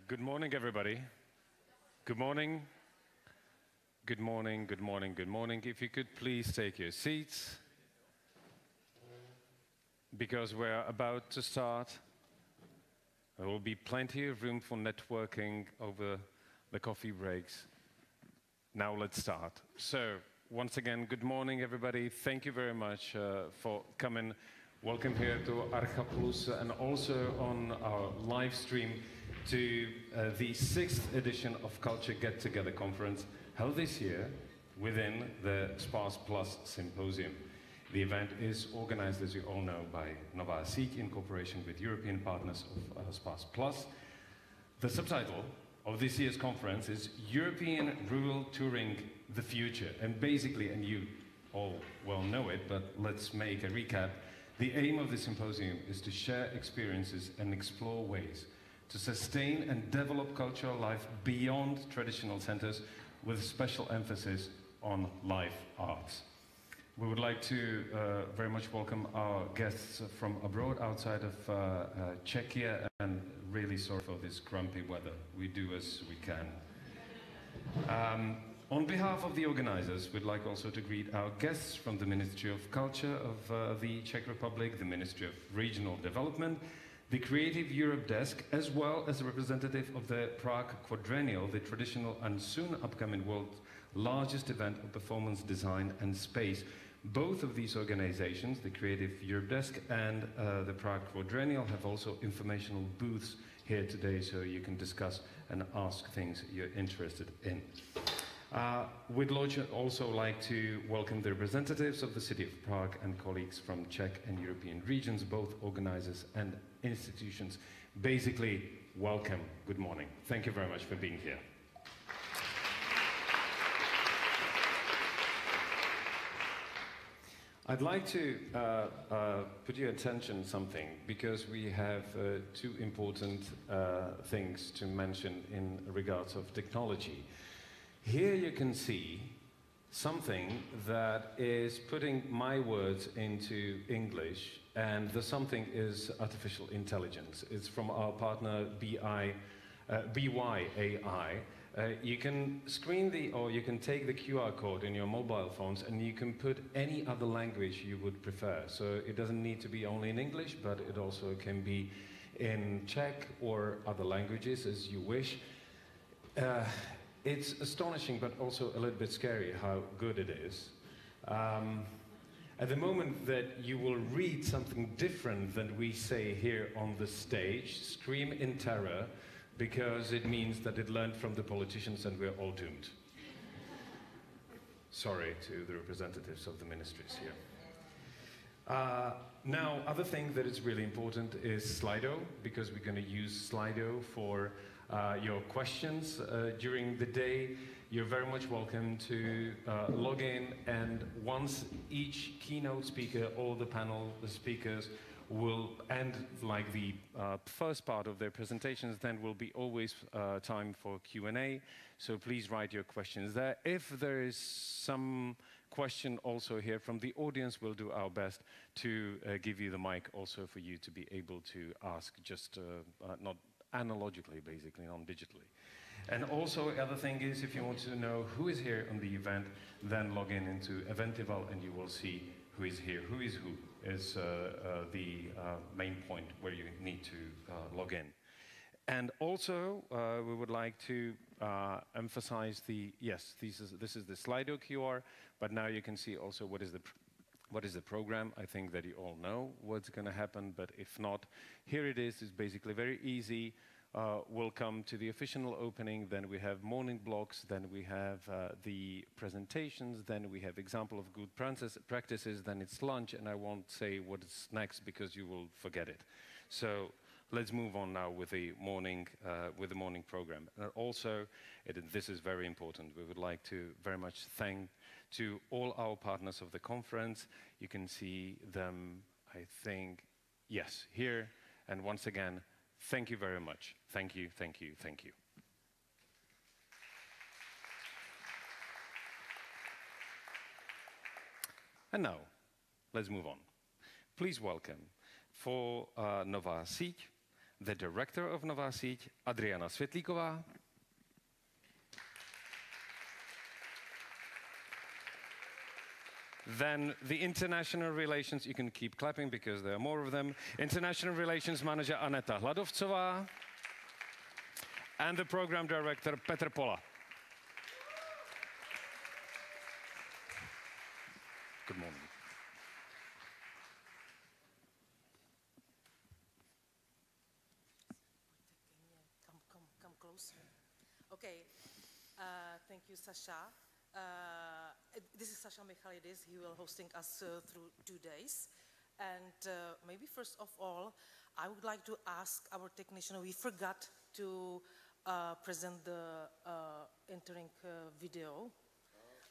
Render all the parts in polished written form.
Good morning, everybody. Good morning. Good morning, good morning, good morning. If you could please take your seats, because we're about to start. There will be plenty of room for networking over the coffee breaks. Now let's start. So, once again, good morning, everybody. Thank you very much for coming. Welcome here to Archa Plus and also on our live stream to the 6th edition of Culture Get Together Conference held this year within the SPARSE Plus Symposium. The event is organized, as you all know, by Nova Seek in cooperation with European partners of SPARSE Plus. The subtitle of this year's conference is European Rural Touring, the Future. And basically, and you all well know it, but let's make a recap. The aim of the symposium is to share experiences and explore ways to sustain and develop cultural life beyond traditional centers with special emphasis on live arts. We would like to very much welcome our guests from abroad outside of Czechia, and really sorry for this grumpy weather. We do as we can. On behalf of the organizers, we'd like also to greet our guests from the Ministry of Culture of the Czech Republic, the Ministry of Regional Development, the Creative Europe Desk, as well as a representative of the Prague Quadrennial, the traditional and soon upcoming world's largest event of performance design and space. Both of these organizations, the Creative Europe Desk and the Prague Quadrennial, have also informational booths here today, so you can discuss and ask things you're interested in. We'd also like to welcome the representatives of the City of Prague and colleagues from Czech and European regions, both organizers and institutions. Basically, welcome, good morning. Thank you very much for being here. I'd like to put your attention on something, because we have two important things to mention in regards of technology. Here you can see something that is putting my words into English, and the something is artificial intelligence. It's from our partner BYAI. You can you can take the QR code in your mobile phones and you can put any other language you would prefer. So it doesn't need to be only in English, but it also can be in Czech or other languages as you wish. It's astonishing, but also a little bit scary how good it is. At the moment that you will read something different than we say here on the stage, scream in terror, because it means that it learned from the politicians and we're all doomed. Sorry to the representatives of the ministries here. Now, other thing that is really important is Slido, because we're going to use Slido for your questions during the day. You're very much welcome to log in, and once each keynote speaker or the panel, the speakers, will end like the first part of their presentations, then will be always time for Q&A. So please write your questions there. If there is some question also here from the audience, we'll do our best to give you the mic also for you to be able to ask, just not analogically, basically, not digitally. And also, the other thing is, if you want to know who is here on the event, then log in into Eventival and you will see who is here. Who is the main point where you need to log in. And also, we would like to emphasize this is the Slido QR, but now you can see also what is the program. I think that you all know what's going to happen, but if not, here it is. It's basically very easy. We'll come to the official opening, then we have morning blocks, then we have the presentations, then we have example of good practices, then it's lunch, and I won't say what's next because you will forget it. So let's move on now with the morning program. And also, this is very important. We would like to very much thank to all our partners of the conference. You can see them, I think, yes, here. And once again, thank you very much. Thank you, thank you, thank you. And now, let's move on. Please welcome, for Nova Seek, the director of Nová síť, Adriana Světlíková. Then the international relations, you can keep clapping because there are more of them, international relations manager Aneta Hladovcová and the program director Petr Pola. Good morning. Come closer. Okay, thank you, Sasha. This is Sasha Michalidis. He will hosting us through 2 days. And maybe first of all, I would like to ask our technician, we forgot to present the entering video.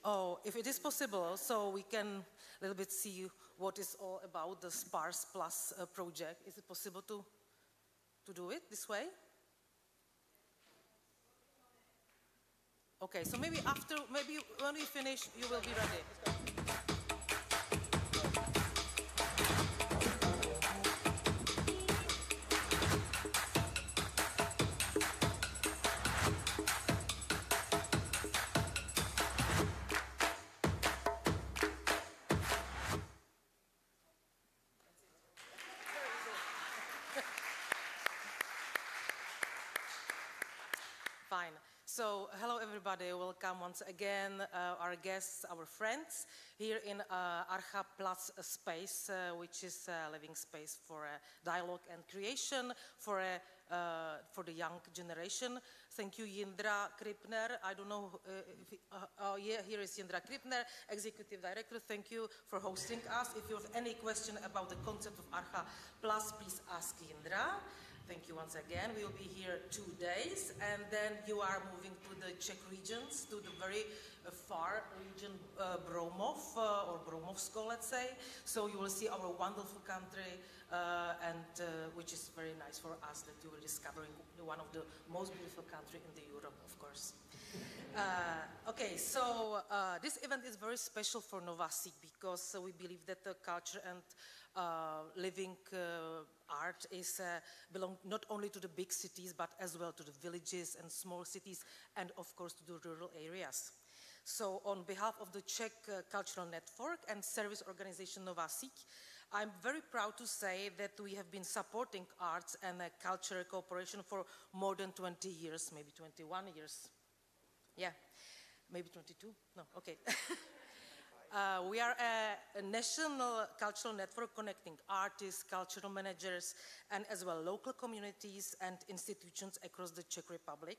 Oh, if it is possible, so we can a little bit see what is all about the SPARSE Plus project. Is it possible to do it this way? Okay, so maybe when we finish, you will be ready. Fine. So, hello everybody, welcome once again, our guests, our friends, here in Archa Plus space, which is a living space for dialogue and creation for the young generation. Thank you, Jindra Kripner. I don't know if here is Jindra Kripner, Executive Director. Thank you for hosting us. If you have any question about the concept of Archa Plus, please ask Jindra. Thank you once again. We will be here 2 days, and then you are moving to the Czech regions, to the very far region, Bromov, or Bromovsko, let's say. So you will see our wonderful country, which is very nice for us that you are discovering one of the most beautiful countries in the Europe, of course. Okay, so this event is very special for Nová síť because we believe that the culture and living art belong not only to the big cities, but as well to the villages and small cities, and of course to the rural areas. So on behalf of the Czech Cultural Network and service organization Nová síť, I'm very proud to say that we have been supporting arts and cultural cooperation for more than 20 years, maybe 21 years. Yeah, maybe 22? No, okay. We are a national cultural network connecting artists, cultural managers, and as well local communities and institutions across the Czech Republic.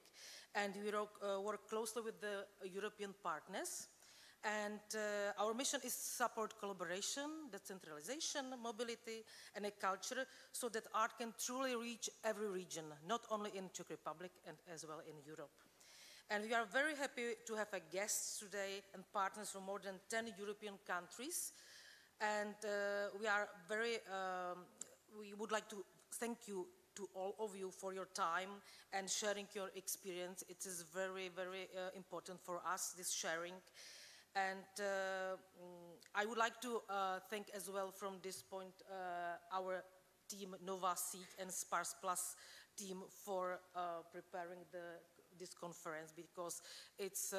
And we work closely with the European partners. And our mission is support collaboration, decentralization, mobility, and a culture so that art can truly reach every region, not only in Czech Republic and as well in Europe. And we are very happy to have a guests today and partners from more than 10 European countries. And we would like to thank you to all of you for your time and sharing your experience. It is very, very important for us, this sharing. And I would like to thank as well from this point our team Nová síť and SPARSE Plus team for preparing this conference, because it's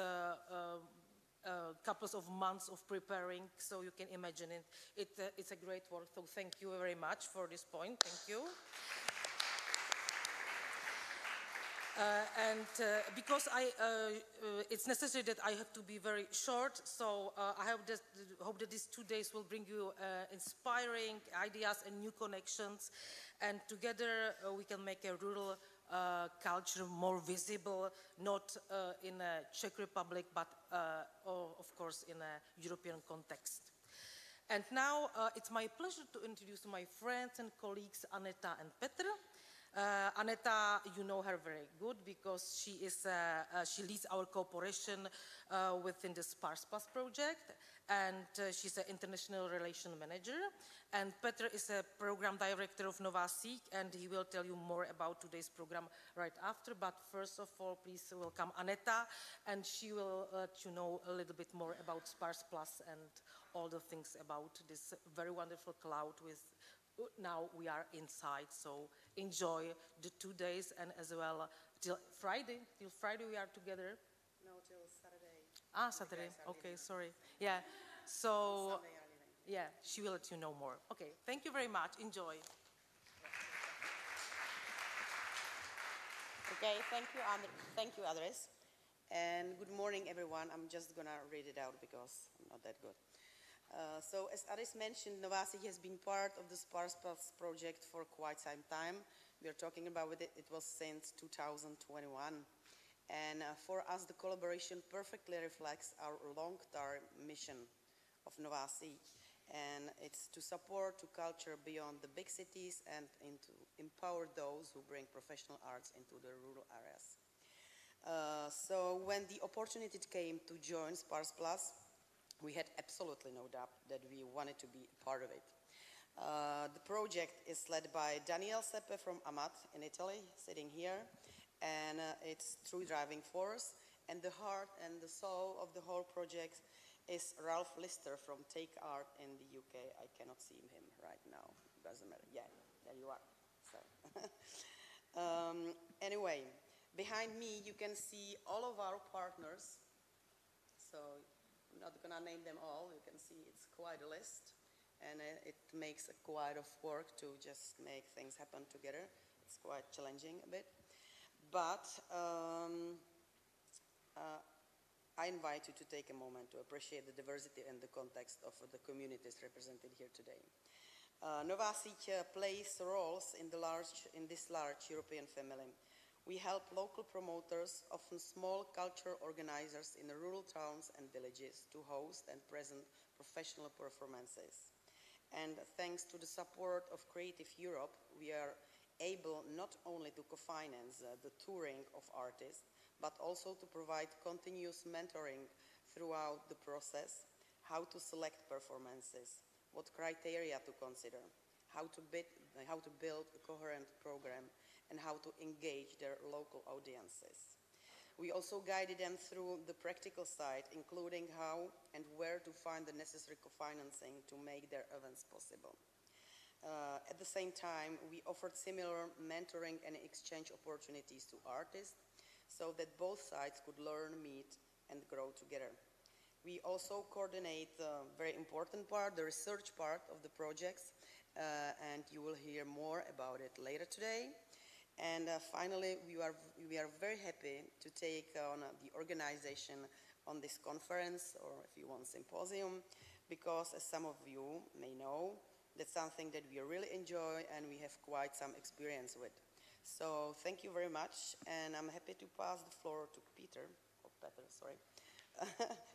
couple of months of preparing, so you can imagine it. It's a great work, so thank you very much for this point. Thank you. Because it's necessary that I have to be very short, so I hope that these 2 days will bring you inspiring ideas and new connections, and together we can make a rural culture more visible, not in a Czech Republic, but of course in a European context. And now it's my pleasure to introduce my friends and colleagues Aneta and Petr. Aneta, you know her very good because she leads our cooperation within the SPARSE Plus project, and she's an international relation manager. And Petr is a program director of Nová síť, and he will tell you more about today's program right after. But first of all, please welcome Aneta, and she will let you know a little bit more about SPARSE Plus and all the things about this very wonderful cloud now we are inside, so enjoy the 2 days and as well till Friday. Till Friday we are together. No, till Saturday. Ah, Saturday. Okay, sorry. Yeah. So, Sunday are leaving. yeah, she will let you know more. Okay, thank you very much. Enjoy. Okay, thank you, Andres. And good morning, everyone. I'm just gonna read it out because I'm not that good. So as Aris mentioned, Novasi has been part of the SPARSE Plus project for quite some time. We are talking about it, it was since 2021. And for us, the collaboration perfectly reflects our long-term mission of Novasi. And it's to support to culture beyond the big cities and to empower those who bring professional arts into the rural areas. So when the opportunity came to join SPARSE Plus, we had absolutely no doubt that we wanted to be a part of it. The project is led by Daniel Seppe from Amat in Italy, sitting here, and it's true driving force. And the heart and the soul of the whole project is Ralph Lister from Take Art in the UK. I cannot see him right now. Doesn't matter. Yeah, there you are. So, anyway, behind me you can see all of our partners. So I'm not going to name them all. You can see it's quite a list. And it makes a quite of work to just make things happen together. It's quite challenging a bit. But I invite you to take a moment to appreciate the diversity and the context of the communities represented here today. Novasi plays roles in this large European family. We help local promoters, often small cultural organizers in the rural towns and villages, to host and present professional performances. And thanks to the support of Creative Europe, we are able not only to co-finance the touring of artists, but also to provide continuous mentoring throughout the process, how to select performances, what criteria to consider, how to build a coherent program, and how to engage their local audiences. We also guided them through the practical side, including how and where to find the necessary co-financing to make their events possible. At the same time, we offered similar mentoring and exchange opportunities to artists so that both sides could learn, meet, and grow together. We also coordinate the very important part, the research part of the projects, and you will hear more about it later today. And finally, we are very happy to take on the organization on this conference, or if you want, symposium, because as some of you may know, that's something that we really enjoy and we have quite some experience with. So thank you very much, and I'm happy to pass the floor to Peter,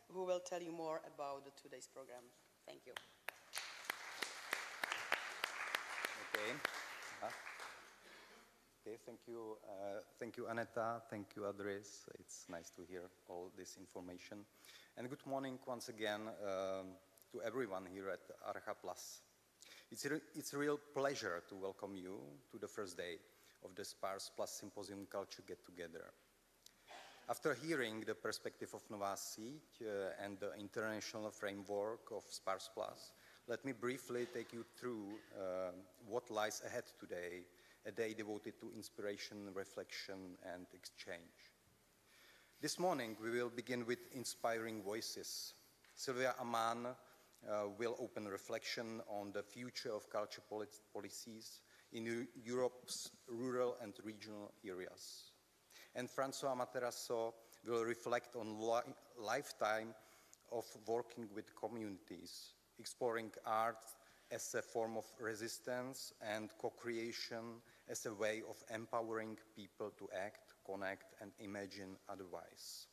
who will tell you more about the today's program. Thank you. Okay. Okay, thank you, Aneta. Thank you, Andres. It's nice to hear all this information. And good morning once again to everyone here at Archa Plus. It's a real pleasure to welcome you to the first day of the SPARSE Plus Symposium Culture Get-Together. After hearing the perspective of Novasi and the international framework of SPARSE Plus, let me briefly take you through what lies ahead today, a day devoted to inspiration, reflection, and exchange. This morning, we will begin with inspiring voices. Sylvia Aman will open reflection on the future of culture policies in Europe's rural and regional areas. And François Materasso will reflect on lifetime of working with communities, exploring art as a form of resistance and co-creation as a way of empowering people to act, connect, and imagine otherwise.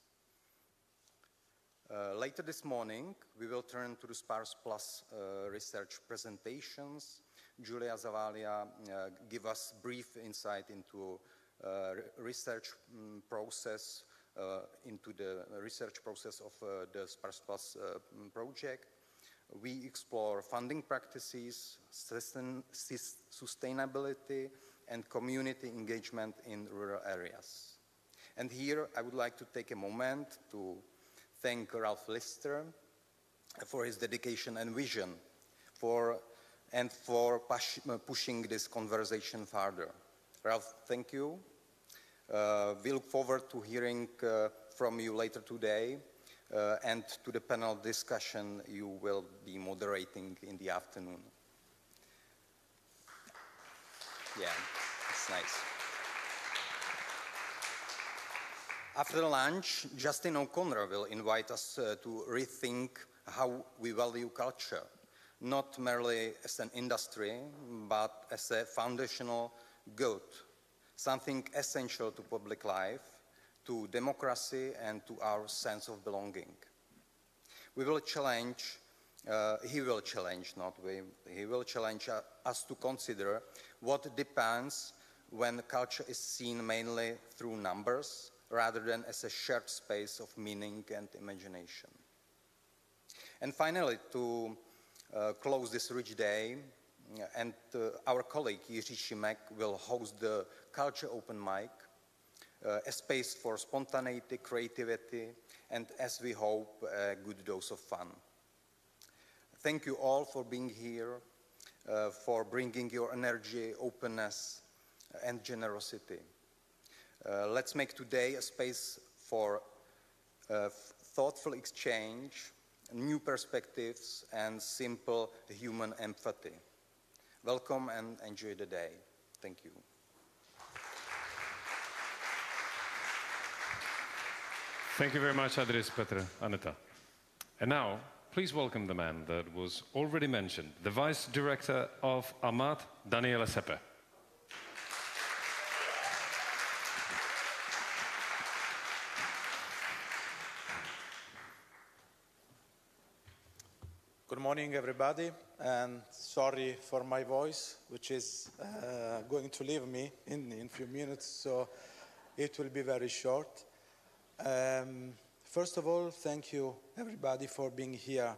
Later this morning, we will turn to the SPARSE Plus research presentations. Julia Zavalia give us brief insight into research process, into the research process of the SPARSE Plus project. We explore funding practices, sustainability, and community engagement in rural areas. And here I would like to take a moment to thank Ralph Lister for his dedication and vision for and for pushing this conversation further. Ralph, thank you. We look forward to hearing from you later today and to the panel discussion you will be moderating in the afternoon. Yeah, it's nice. After lunch, Justin O'Connor will invite us to rethink how we value culture, not merely as an industry, but as a foundational good, something essential to public life, to democracy, and to our sense of belonging. We will challenge, he will challenge, not we, he will challenge us to consider what depends when culture is seen mainly through numbers, rather than as a shared space of meaning and imagination. And finally, to close this rich day, and our colleague Jiří Šimek will host the Culture Open Mic, a space for spontaneity, creativity, and as we hope, a good dose of fun. Thank you all for being here, for bringing your energy, openness, and generosity. Let's make today a space for thoughtful exchange, new perspectives, and simple human empathy. Welcome and enjoy the day. Thank you. Thank you very much, Andris, Petr, Aneta. And now, please welcome the man that was already mentioned, the Vice Director of AMAT, Daniele Sepe. Good morning, everybody, and sorry for my voice, which is going to leave me in a few minutes, so it will be very short. First of all, thank you, everybody, for being here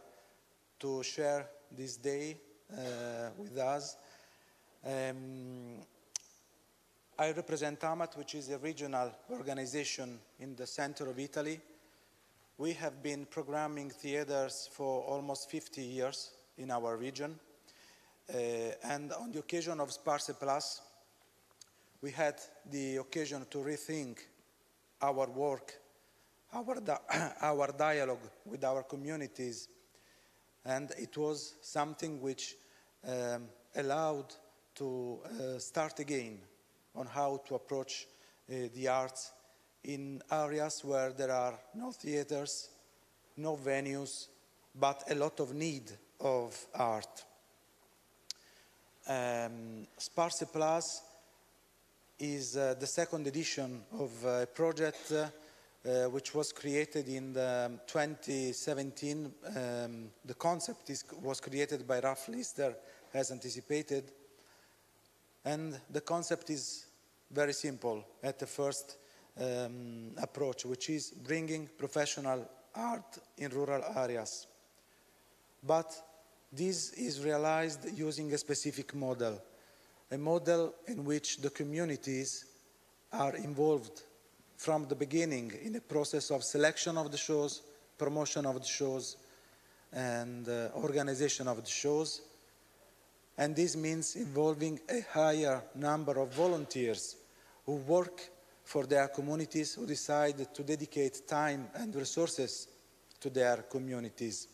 to share this day with us. I represent AMAT, which is a regional organization in the center of Italy. We have been programming theaters for almost 50 years in our region. And on the occasion of SPARSE Plus, we had the occasion to rethink our work, our dialogue with our communities. And it was something which allowed to start again on how to approach the arts in areas where there are no theaters, no venues, but a lot of need of art. SPARSE Plus is the second edition of a project which was created in 2017. The concept was created by Ralph Lister, as anticipated. And the concept is very simple at the first approach, which is bringing professional art in rural areas. But this is realized using a specific model, a model in which the communities are involved from the beginning in the process of selection of the shows, promotion of the shows, and organization of the shows. And this means involving a higher number of volunteers who work for their communities, who decide to dedicate time and resources to their communities.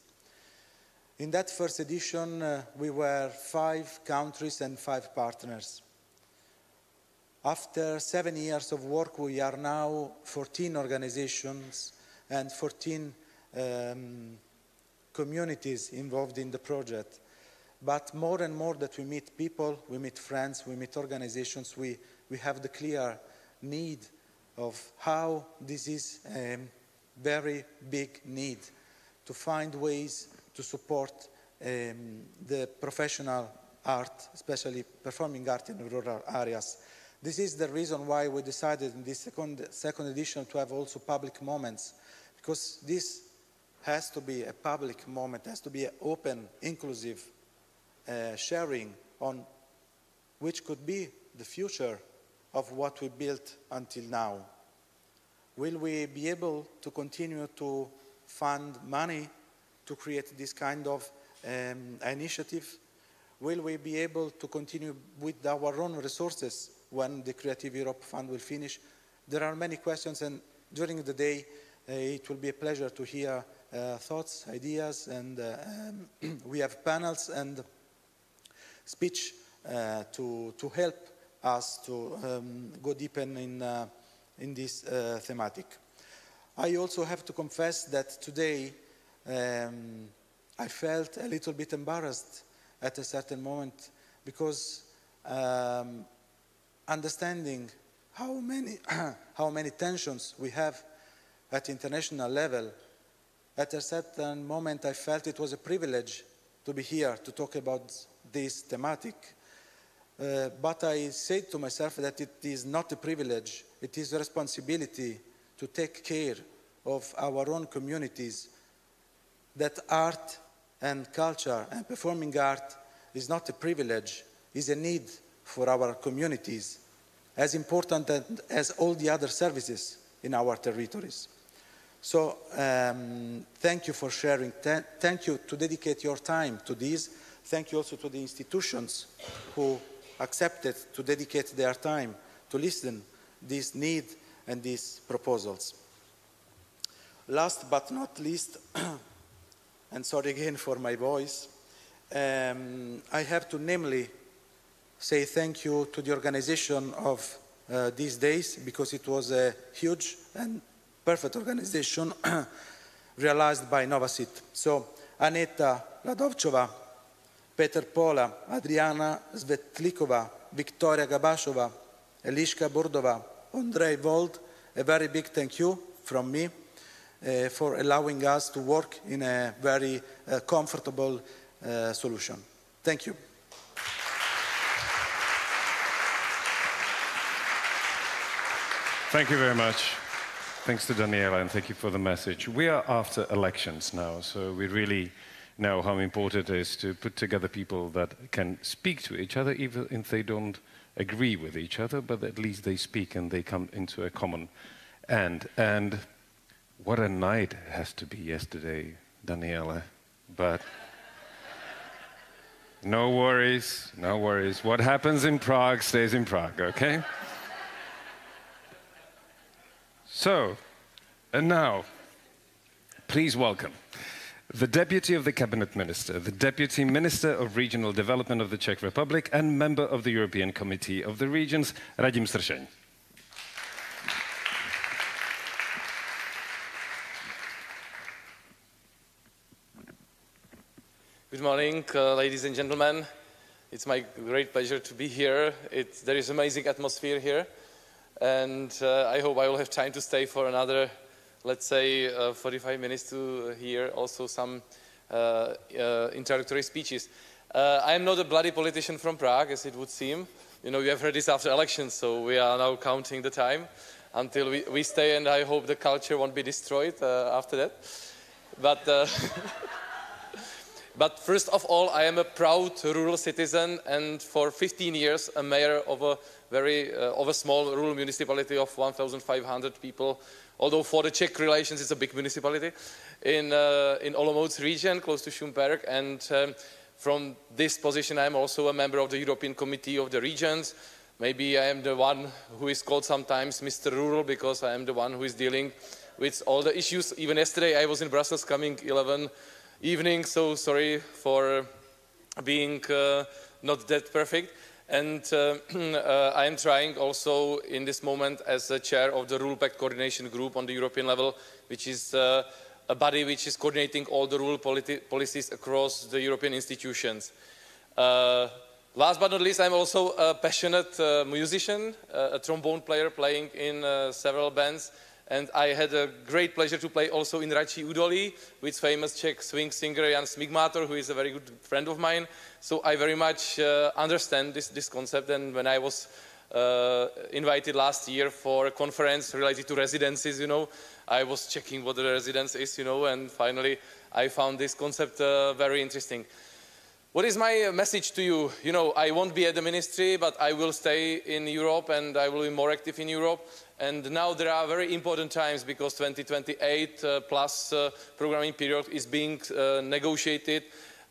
In that first edition, we were 5 countries and 5 partners. After 7 years of work, we are now 14 organizations and 14 communities involved in the project. But more and more that we meet people, we meet friends, we meet organizations, we have the clear need of how this is a very big need to find ways to support the professional art, especially performing art in rural areas. This is the reason why we decided in this second edition to have also public moments, because this has to be a public moment, has to be an open, inclusive sharing on which could be the future of what we built until now. Will we be able to continue to fund money to create this kind of initiative? Will we be able to continue with our own resources when the Creative Europe Fund will finish? There are many questions, and during the day, it will be a pleasure to hear thoughts, ideas, and we have panels and speech to help us to go deeper in this thematic. I also have to confess that today I felt a little bit embarrassed at a certain moment, because understanding how many tensions we have at international level, at a certain moment I felt it was a privilege to be here to talk about this thematic. But I said to myself that it is not a privilege, it is a responsibility to take care of our own communities, that art and culture and performing art is not a privilege, is a need for our communities, as important as all the other services in our territories. So thank you for sharing, thank you to dedicate your time to this, thank you also to the institutions who accepted to dedicate their time to listen this need and these proposals. Last but not least, and sorry again for my voice, I have to namely say thank you to the organization of these days, because it was a huge and perfect organization realized by Novasit. So Aneta Ladovchova, Peter Pola, Adriana Svetlikova, Victoria Gabashova, Eliška Burdova, Andrei Vold, a very big thank you from me for allowing us to work in a very comfortable solution. Thank you. Thank you very much. Thanks to Daniela, and thank you for the message. We are after elections now, so we really know how important it is to put together people that can speak to each other, even if they don't agree with each other, but at least they speak and they come into a common end. And what a night it has to be yesterday, Daniela. But no worries, no worries. What happens in Prague stays in Prague, okay? So, and now, please welcome the Deputy of the Cabinet Minister, the Deputy Minister of Regional Development of the Czech Republic, and member of the European Committee of the Regions, Radim Stršeň. Good morning, ladies and gentlemen. It's my great pleasure to be here. There is amazing atmosphere here, and I hope I will have time to stay for another, let's say, 45 minutes to hear also some introductory speeches. I am not a bloody politician from Prague, as it would seem. You know, you have heard this after elections, so we are now counting the time until we stay, and I hope the culture won't be destroyed after that. But first of all, I am a proud rural citizen, and for 15 years a mayor of a small rural municipality of 1,500 people. Although for the Czech relations it's a big municipality in Olomouc region, close to Šumperk, and from this position I am also a member of the European Committee of the Regions. Maybe I am the one who is called sometimes Mr. Rural, because I am the one who is dealing with all the issues. Even yesterday I was in Brussels coming 11 evening, so sorry for being not that perfect. And I am trying also in this moment as the chair of the Rural Pact Coordination Group on the European level, which is a body which is coordinating all the rural policies across the European institutions. Last but not least, I'm also a passionate musician, a trombone player playing in several bands. And I had a great pleasure to play also in Račí údolí with famous Czech swing singer Jan Smigmátor, who is a very good friend of mine. So I very much understand this concept. And when I was invited last year for a conference related to residences, you know, I was checking what the residence is, you know, and finally I found this concept very interesting. What is my message to you? You know, I won't be at the ministry, but I will stay in Europe and I will be more active in Europe. And now there are very important times, because 2028 plus programming period is being negotiated.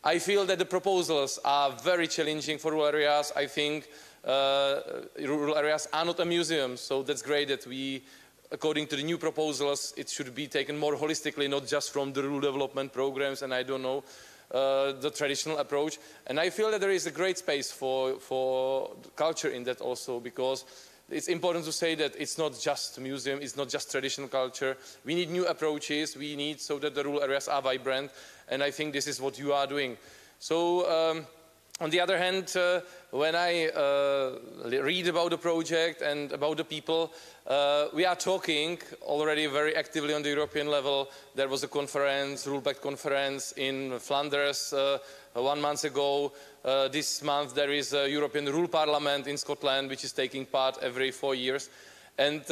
I feel that the proposals are very challenging for rural areas. I think rural areas are not a museum, so that's great that we, according to the new proposals, it should be taken more holistically, not just from the rural development programs and I don't know, the traditional approach. And I feel that there is a great space for culture in that also, because it's important to say that it's not just a museum, it's not just traditional culture. We need new approaches, we need so that the rural areas are vibrant, and I think this is what you are doing. So, on the other hand, when I read about the project and about the people, we are talking already very actively on the European level. There was a conference, Rule-Backed conference in Flanders 1 month ago. This month there is a European Rule Parliament in Scotland, which is taking part every 4 years. And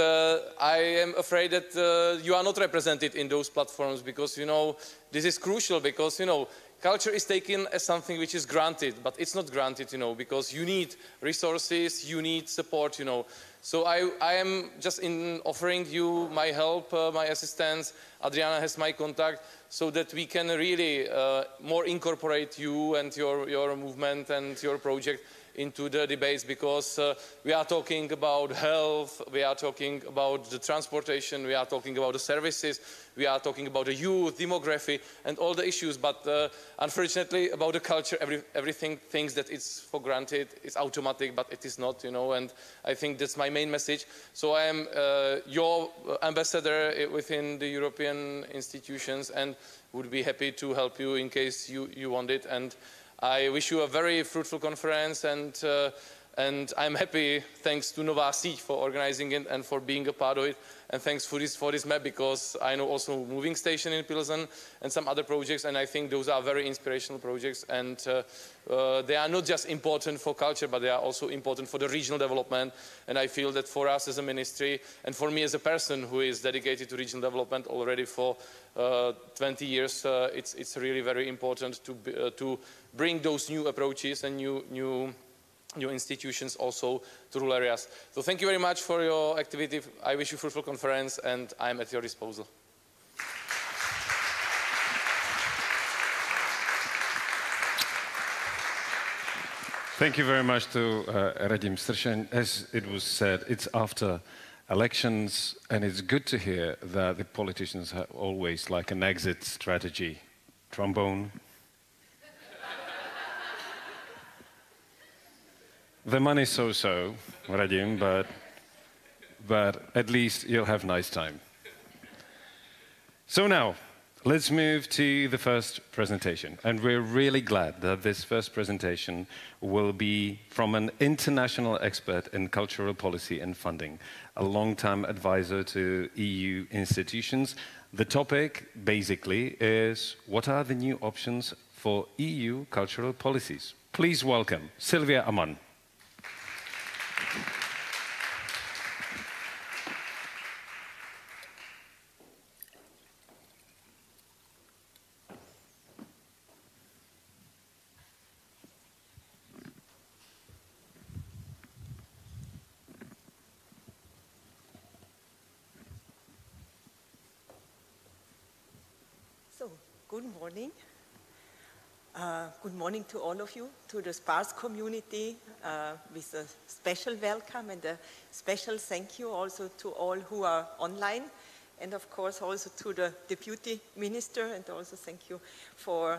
I am afraid that you are not represented in those platforms because, you know, this is crucial because, you know, culture is taken as something which is granted, but it's not granted, you know, because you need resources, you need support, you know. So I am just offering you my help, my assistance. Adriana has my contact, so that we can really more incorporate you and your movement and your project into the debates, because we are talking about health, we are talking about the transportation, we are talking about the services, we are talking about the youth, demography, and all the issues. But unfortunately, about the culture, everything thinks that it's for granted, it's automatic, but it is not, you know. And I think that's my main message. So I am your ambassador within the European institutions, and would be happy to help you in case you want it. And I wish you a very fruitful conference, and I'm happy, thanks to Nová síť for organizing it and for being a part of it, and thanks for this map, because I know also Moving Station in Pilsen and some other projects, and I think those are very inspirational projects, and they are not just important for culture, but they are also important for the regional development. And I feel that for us as a ministry, and for me as a person who is dedicated to regional development already for 20 years, it's really very important to bring those new approaches and new institutions also to rural areas. So thank you very much for your activity. I wish you a fruitful conference, and I'm at your disposal. Thank you very much to Radim Stršan. As it was said, it's after elections, and it's good to hear that the politicians have always like an exit strategy. Trombone. The money's so-so, Radim, but at least you'll have nice time. So now, let's move to the first presentation. And we're really glad that this first presentation will be from an international expert in cultural policy and funding, a long-time advisor to EU institutions. The topic, basically, is what are the new options for EU cultural policies? Please welcome Sylvia Ammann. So, good morning. Good morning to all of you, to the SPARSE community, with a special welcome and a special thank you also to all who are online, and of course also to the Deputy Minister, and also thank you for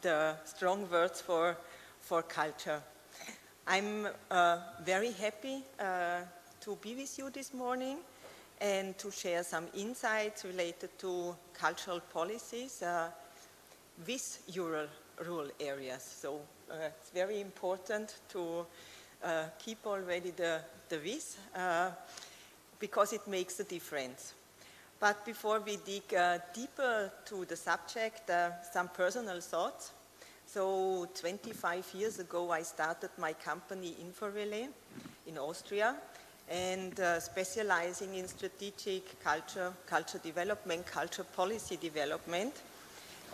the strong words for culture. I'm very happy to be with you this morning and to share some insights related to cultural policies with rural areas. So it's very important to keep already the with, because it makes a difference. But before we dig deeper to the subject, some personal thoughts. So 25 years ago, I started my company InfoRelay in Austria, and specializing in strategic culture development, culture policy development.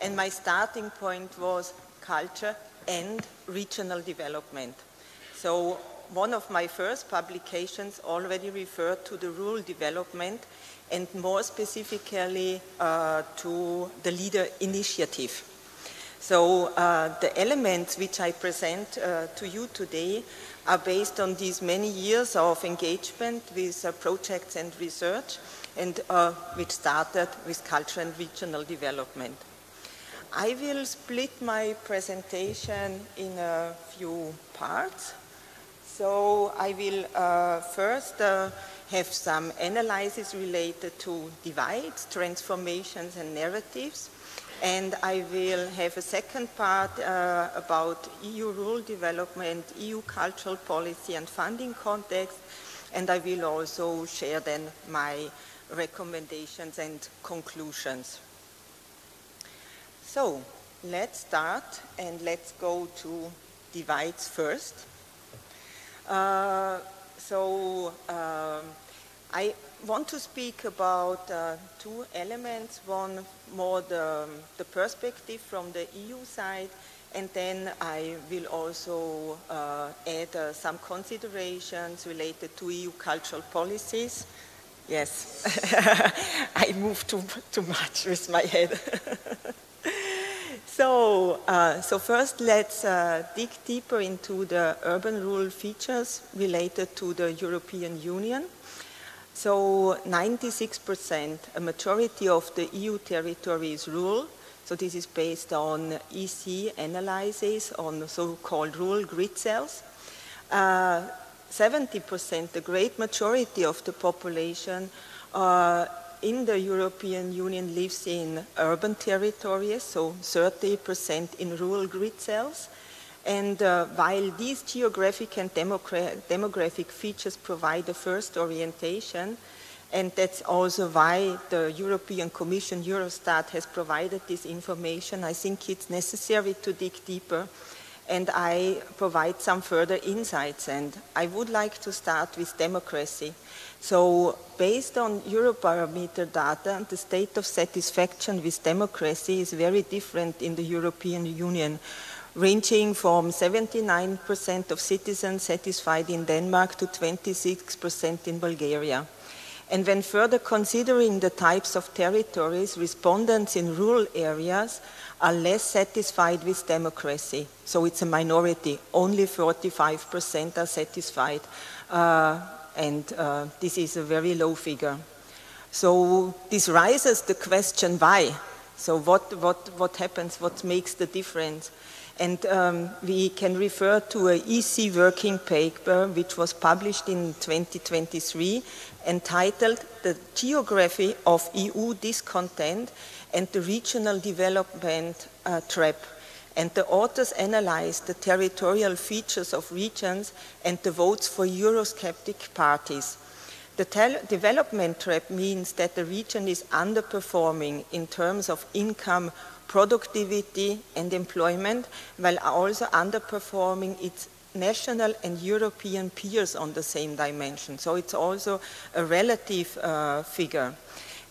And my starting point was culture and regional development. So one of my first publications already referred to the rural development, and more specifically to the LEADER initiative. So the elements which I present to you today are based on these many years of engagement with projects and research, and which started with culture and regional development. I will split my presentation in a few parts. So I will first have some analysis related to divides, transformations, and narratives. And I will have a second part about EU rule development, EU cultural policy and funding context. And I will also share then my recommendations and conclusions. So let's start and let's go to divides first. I want to speak about two elements. One, more the perspective from the EU side, and then I will also add some considerations related to EU cultural policies. Yes, I move too much with my head. So first let's dig deeper into the urban-rural features related to the European Union. So 96%, a majority of the EU territory is rural. So this is based on EC analysis on so-called rural grid cells. 70%, the great majority of the population in the European Union lives in urban territories, so 30% in rural grid cells. And while these geographic and demographic features provide a first orientation, and that's also why the European Commission, Eurostat, has provided this information, I think it's necessary to dig deeper, and I provide some further insights. And I would like to start with democracy. So based on Eurobarometer data, the state of satisfaction with democracy is very different in the European Union, ranging from 79% of citizens satisfied in Denmark to 26% in Bulgaria. And when further considering the types of territories, respondents in rural areas are less satisfied with democracy. So it's a minority, only 45% are satisfied. This is a very low figure. So this raises the question, why? So what happens, what makes the difference? And we can refer to an EC working paper which was published in 2023 entitled The Geography of EU Discontent and the Regional Development Trap. And the authors analyzed the territorial features of regions and the votes for Eurosceptic parties. The development trap means that the region is underperforming in terms of income, productivity and employment, while also underperforming its national and European peers on the same dimension. So it's also a relative figure.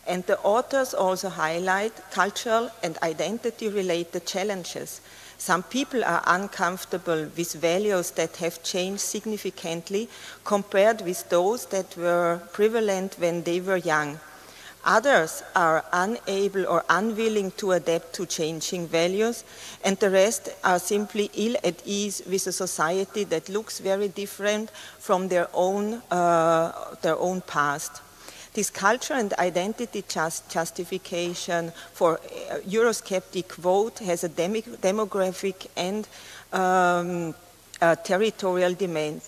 And the authors also highlight cultural and identity-related challenges. Some people are uncomfortable with values that have changed significantly compared with those that were prevalent when they were young. Others are unable or unwilling to adapt to changing values, and the rest are simply ill at ease with a society that looks very different from their own past. This culture and identity justification for Eurosceptic vote has a demographic and territorial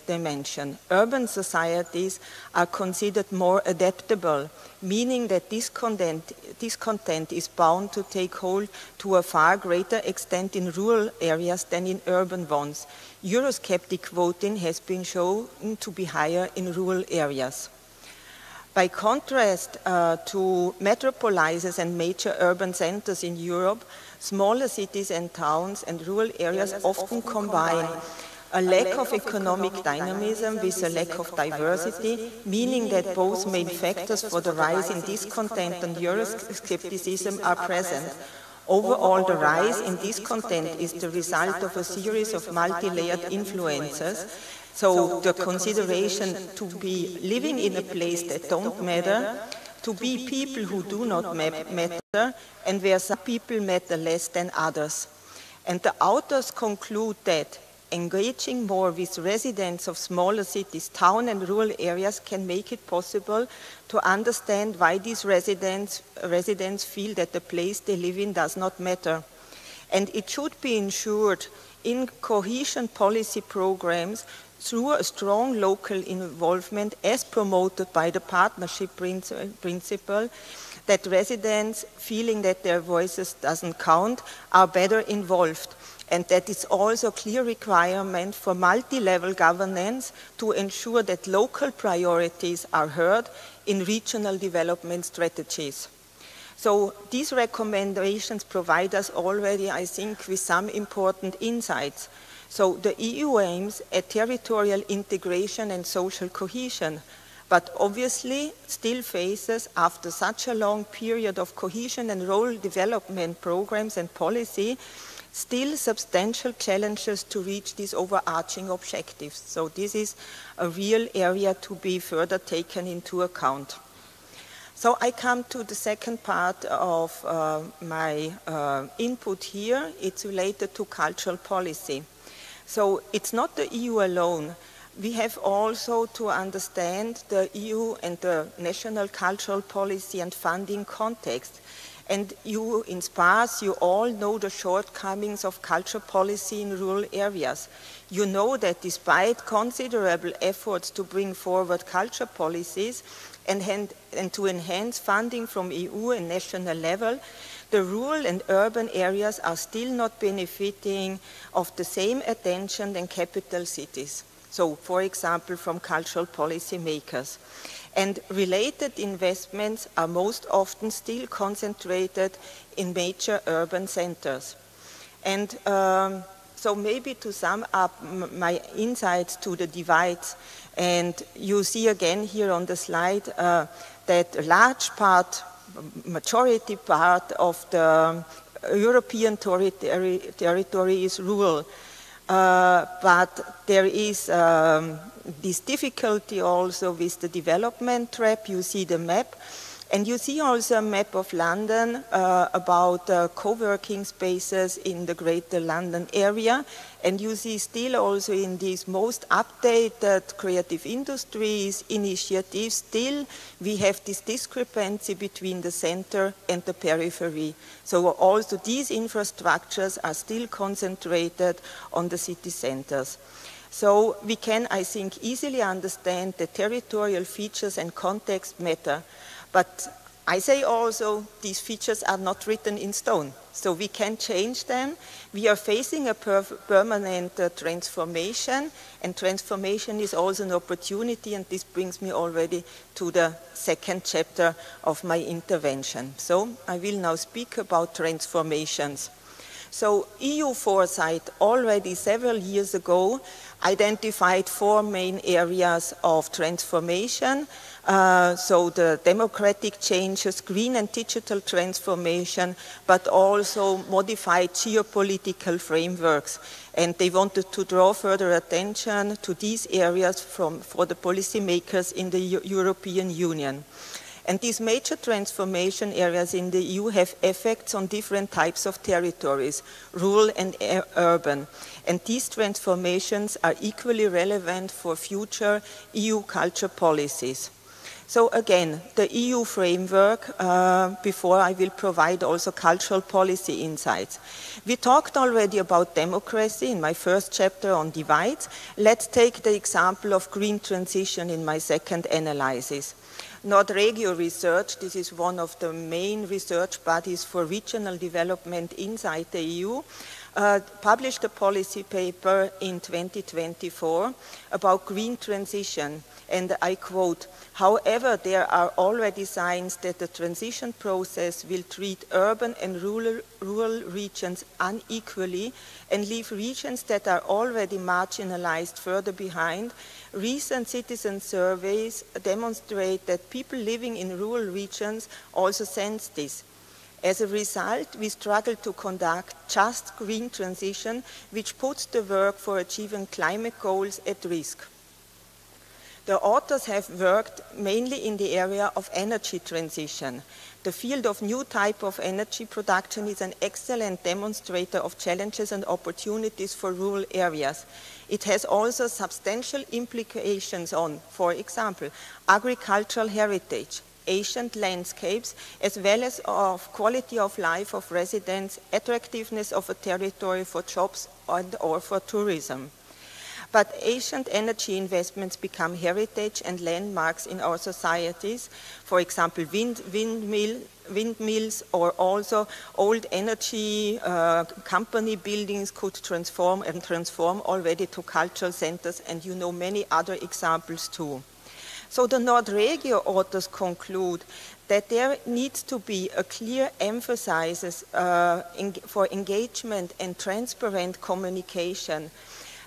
dimension. Urban societies are considered more adaptable, meaning that discontent is bound to take hold to a far greater extent in rural areas than in urban ones. Eurosceptic voting has been shown to be higher in rural areas. By contrast to metropolises and major urban centers in Europe, smaller cities and towns and rural areas often combine a lack of economic dynamism with a lack of diversity, meaning that both main factors for the rise in discontent and Euroscepticism are present. Overall, the rise in discontent is the result of a series of multi-layered influences. So the consideration to be living in a place that don't matter, to be people who do not matter, and where some people matter less than others. And the authors conclude that engaging more with residents of smaller cities, town and rural areas can make it possible to understand why these residents feel that the place they live in does not matter. And it should be ensured in cohesion policy programs through a strong local involvement as promoted by the partnership principle, that residents feeling that their voices doesn't count are better involved. And that is also a clear requirement for multi-level governance to ensure that local priorities are heard in regional development strategies. So these recommendations provide us already, I think, with some important insights. So the EU aims at territorial integration and social cohesion, but obviously still faces, after such a long period of cohesion and rural development programs and policy, still substantial challenges to reach these overarching objectives. So this is a real area to be further taken into account. So I come to the second part of my input here. It's related to cultural policy. So it's not the EU alone. We have also to understand the EU and the national cultural policy and funding context. And you, in SPARSE, you all know the shortcomings of culture policy in rural areas. You know that despite considerable efforts to bring forward culture policies and to enhance funding from EU and national level, the rural and urban areas are still not benefiting of the same attention than capital cities. So, for example, from cultural policy makers. And related investments are most often still concentrated in major urban centers. And so maybe to sum up my insights to the divides, and you see again here on the slide that a large part, majority part of the European territory is rural. But there is this difficulty also with the development trap. You see the map, and you see also a map of London about co-working spaces in the Greater London area, and you see still also in these most updated creative industries initiatives, still we have this discrepancy between the center and the periphery. So also these infrastructures are still concentrated on the city centers. So we can, I think, easily understand that territorial features and context matter. But I say also these features are not written in stone. So we can change them. We are facing a permanent transformation, and transformation is also an opportunity, and this brings me already to the second chapter of my intervention. So I will now speak about transformations. So EU foresight already several years ago identified 4 main areas of transformation. So the democratic changes, green and digital transformation, but also modified geopolitical frameworks. And they wanted to draw further attention to these areas for the policymakers in the European Union. And these major transformation areas in the EU have effects on different types of territories, rural and urban. And these transformations are equally relevant for future EU culture policies. So again, the EU framework, before I will provide also cultural policy insights. We talked already about democracy in my first chapter on divides. Let's take the example of green transition in my second analysis. Nordregio Research, this is one of the main research bodies for regional development inside the EU, published a policy paper in 2024 about green transition. And I quote, "However, there are already signs that the transition process will treat urban and rural regions unequally and leave regions that are already marginalized further behind. Recent citizen surveys demonstrate that people living in rural regions also sense this. As a result, we struggle to conduct just green transition, which puts the work for achieving climate goals at risk." The authors have worked mainly in the area of energy transition. The field of new type of energy production is an excellent demonstrator of challenges and opportunities for rural areas. It has also substantial implications on, for example, agricultural heritage, ancient landscapes, as well as of quality of life of residents, attractiveness of a territory for jobs and or for tourism. But ancient energy investments become heritage and landmarks in our societies. For example, windmills or also old energy company buildings could transform already to cultural centers, and you know many other examples too. So the Nordregio authors conclude that there needs to be a clear emphasis for engagement and transparent communication,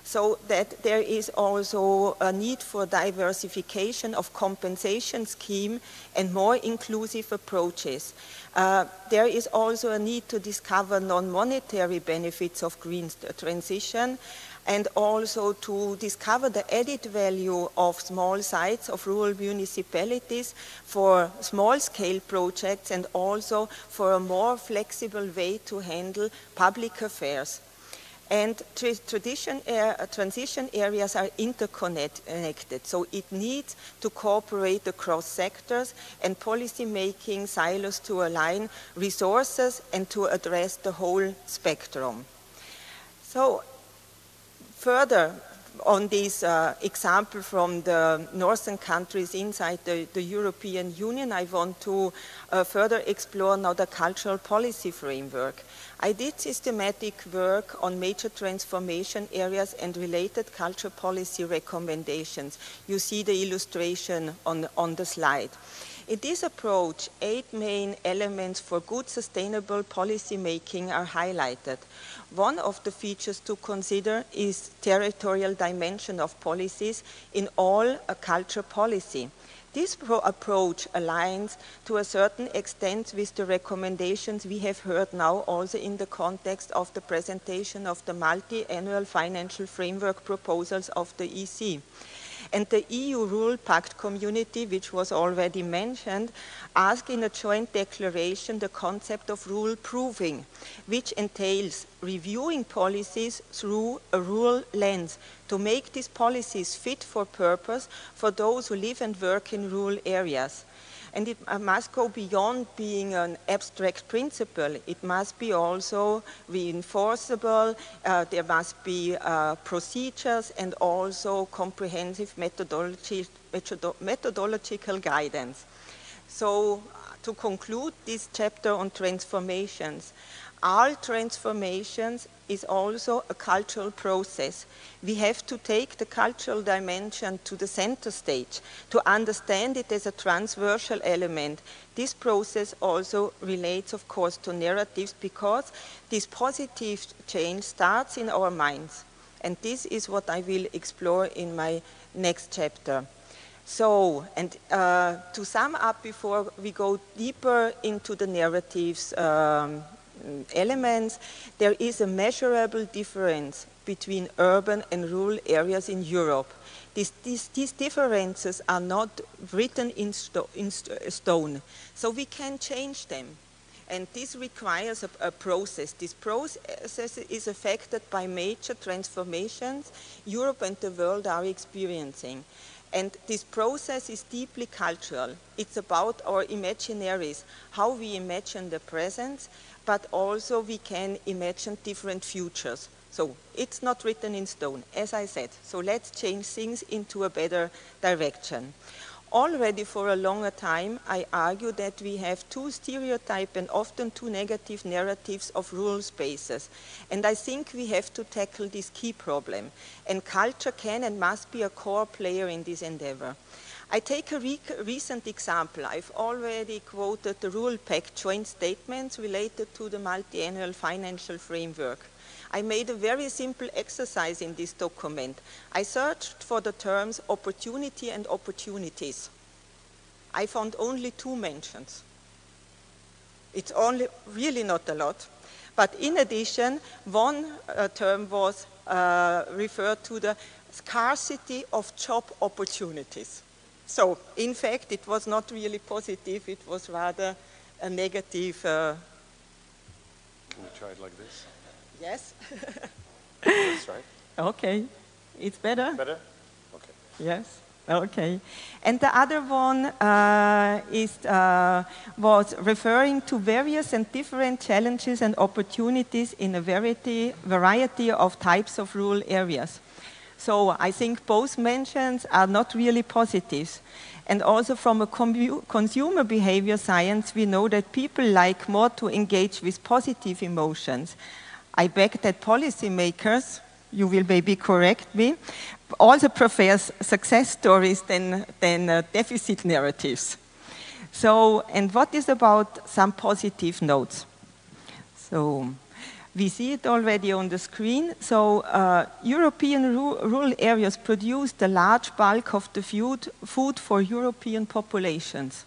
so that there is also a need for diversification of compensation scheme and more inclusive approaches. There is also a need to discover non-monetary benefits of green transition, and also to discover the added value of small sites of rural municipalities for small-scale projects, and also for a more flexible way to handle public affairs. And transition areas are interconnected, so it needs to cooperate across sectors and policy making silos to align resources and to address the whole spectrum. So further on this example from the northern countries inside the European Union, I want to further explore now the cultural policy framework. I did systematic work on major transformation areas and related culture policy recommendations. You see the illustration on the slide. In this approach, 8 main elements for good sustainable policy making are highlighted. One of the features to consider is territorial dimension of policies in all culture policy. This approach aligns to a certain extent with the recommendations we have heard now also in the context of the presentation of the multi-annual financial framework proposals of the EC. And the EU Rural Pact community, which was already mentioned, asked in a joint declaration the concept of rural proving, which entails reviewing policies through a rural lens to make these policies fit for purpose for those who live and work in rural areas. And it must go beyond being an abstract principle. It must be also reinforceable. There must be procedures and also comprehensive methodological guidance. So to conclude this chapter on transformations, all transformations is also a cultural process. We have to take the cultural dimension to the center stage to understand it as a transversal element. This process also relates, of course, to narratives, because this positive change starts in our minds. And this is what I will explore in my next chapter. So, and to sum up before we go deeper into the narratives elements, there is a measurable difference between urban and rural areas in Europe. These differences are not written in stone, so we can change them. And this requires a process. This process is affected by major transformations Europe and the world are experiencing. And this process is deeply cultural. It's about our imaginaries, how we imagine the present, but also we can imagine different futures. So it's not written in stone, as I said. So let's change things into a better direction. Already for a longer time, I argue that we have two stereotype and often two negative narratives of rural spaces. And I think we have to tackle this key problem. And culture can and must be a core player in this endeavor. I take a recent example. I've already quoted the Rural Pact joint statements related to the multi-annual financial framework. I made a very simple exercise in this document. I searched for the terms opportunity and opportunities. I found only 2 mentions. It's only really not a lot. But in addition, one term was referred to the scarcity of job opportunities. So, in fact, it was not really positive, it was rather a negative. Can we try it like this? Yes. That's right. Okay. It's better? Better? Okay. Yes. Okay. And the other one was referring to various and different challenges and opportunities in a variety of types of rural areas. So I think both mentions are not really positives. And also from a consumer behavior science, we know that people like more to engage with positive emotions. I bet that policymakers, you will maybe correct me, also prefers success stories than deficit narratives. So, and what is about some positive notes? So, we see it already on the screen. So, European rural areas produce the large bulk of the food for European populations.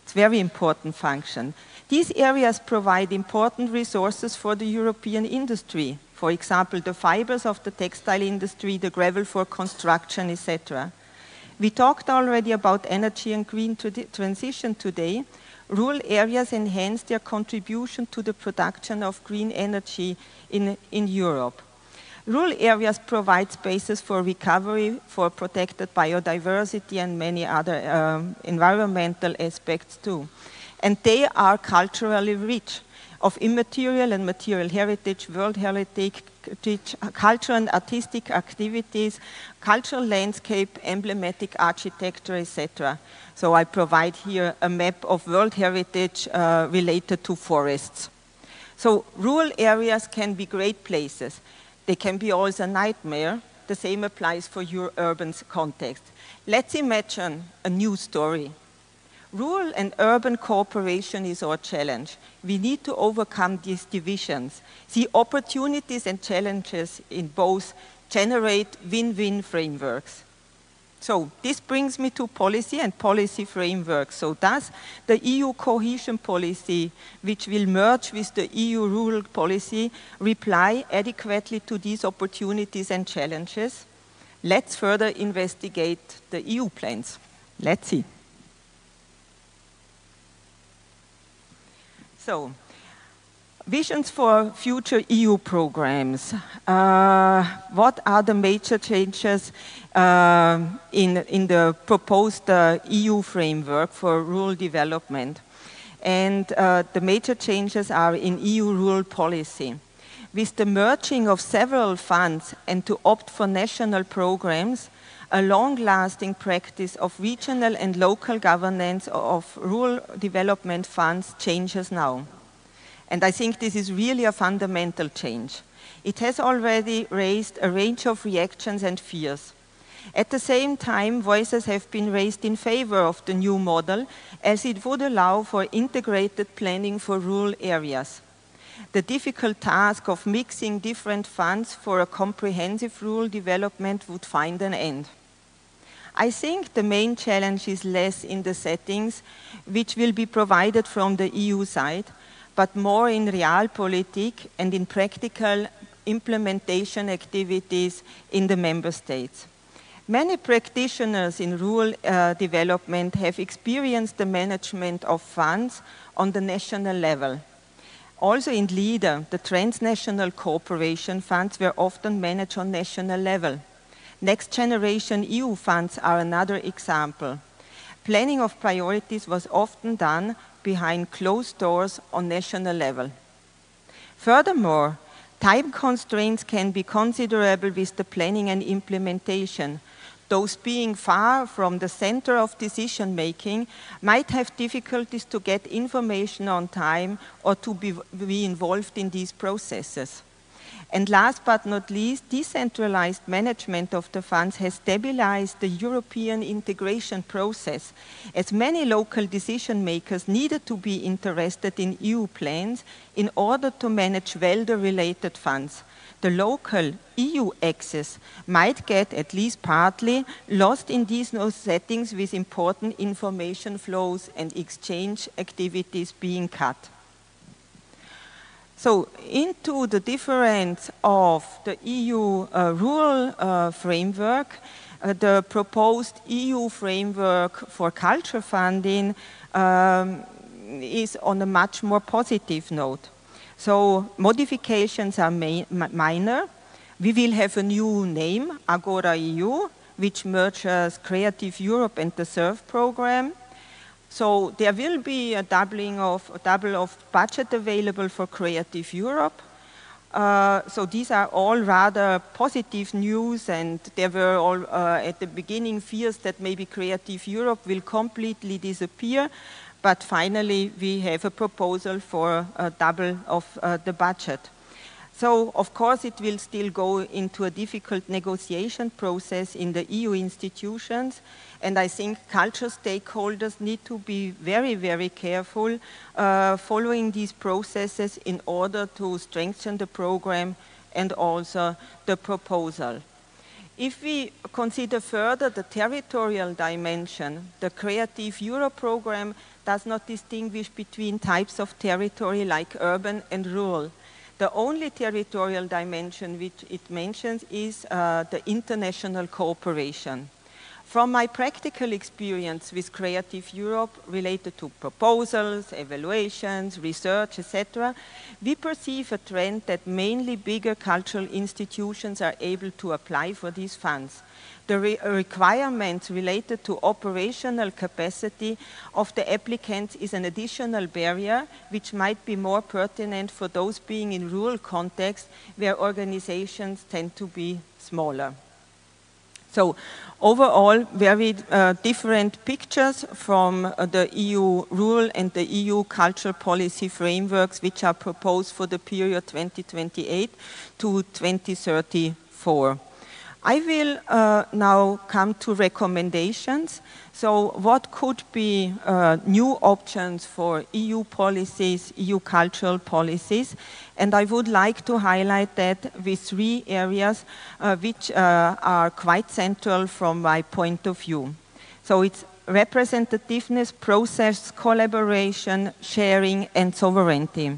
It's a very important function. These areas provide important resources for the European industry. For example, the fibers of the textile industry, the gravel for construction, etc. We talked already about energy and green transition today. Rural areas enhance their contribution to the production of green energy in Europe. Rural areas provide spaces for recovery, for protected biodiversity and many other environmental aspects too. And they are culturally rich of immaterial and material heritage, world heritage, cultural and artistic activities, cultural landscape, emblematic architecture, etc. So I provide here a map of world heritage related to forests. So rural areas can be great places. They can be also a nightmare. The same applies for your urban context. Let's imagine a new story. Rural and urban cooperation is our challenge. We need to overcome these divisions. See opportunities and challenges in both generate win-win frameworks. So this brings me to policy and policy frameworks. So does the EU cohesion policy, which will merge with the EU rural policy, reply adequately to these opportunities and challenges? Let's further investigate the EU plans. Let's see. So, visions for future EU programs. What are the major changes in the proposed EU framework for rural development? And the major changes are in EU rural policy. With the merging of several funds and to opt for national programs, a long-lasting practice of regional and local governance of rural development funds changes now. And I think this is really a fundamental change. It has already raised a range of reactions and fears. At the same time, voices have been raised in favor of the new model, as it would allow for integrated planning for rural areas. The difficult task of mixing different funds for a comprehensive rural development would find an end. I think the main challenge is less in the settings which will be provided from the EU side, but more in realpolitik and in practical implementation activities in the member states. Many practitioners in rural development have experienced the management of funds on the national level. Also in LEADER, the transnational cooperation funds were often managed on national level. Next generation EU funds are another example. Planning of priorities was often done behind closed doors on national level. Furthermore, time constraints can be considerable with the planning and implementation. Those being far from the center of decision making might have difficulties to get information on time or to be involved in these processes. And last but not least, decentralized management of the funds has stabilized the European integration process, as many local decision makers needed to be interested in EU plans in order to manage well the related funds. The local EU access might get, at least partly, lost in these new settings with important information flows and exchange activities being cut. So into the difference of the EU rural framework, the proposed EU framework for culture funding is on a much more positive note. So modifications are minor. We will have a new name, Agora EU, which merges Creative Europe and the SURF program. So there will be a double of budget available for Creative Europe. So these are all rather positive news, and there were all at the beginning fears that maybe Creative Europe will completely disappear, but finally we have a proposal for a double of the budget. So of course it will still go into a difficult negotiation process in the EU institutions, and I think culture stakeholders need to be very, very careful following these processes in order to strengthen the program and also the proposal. If we consider further the territorial dimension, the Creative Europe program does not distinguish between types of territory like urban and rural. The only territorial dimension which it mentions is the international cooperation. From my practical experience with Creative Europe related to proposals, evaluations, research, etc., we perceive a trend that mainly bigger cultural institutions are able to apply for these funds. The requirements related to operational capacity of the applicants is an additional barrier which might be more pertinent for those being in rural contexts where organizations tend to be smaller. So overall, very different pictures from the EU rural and the EU cultural policy frameworks which are proposed for the period 2028 to 2034. I will now come to recommendations. So what could be new options for EU policies, EU cultural policies? And I would like to highlight that with 3 areas which are quite central from my point of view. So it's representativeness, process, collaboration, sharing, and sovereignty.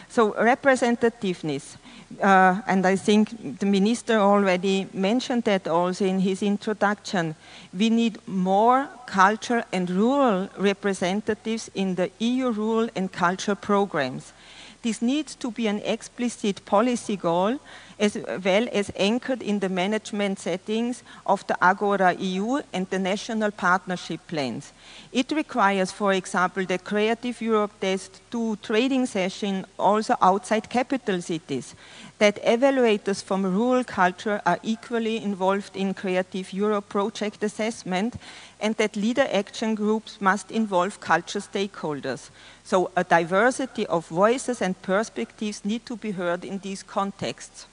So representativeness. And I think the minister already mentioned that also in his introduction. We need more cultural and rural representatives in the EU rural and cultural programs. This needs to be an explicit policy goal as well as anchored in the management settings of the Agora EU and the national partnership plans. It requires, for example, that Creative Europe does 2 trading sessions also outside capital cities, that evaluators from rural culture are equally involved in Creative Europe project assessment, and that leader action groups must involve culture stakeholders. So a diversity of voices and perspectives need to be heard in these contexts.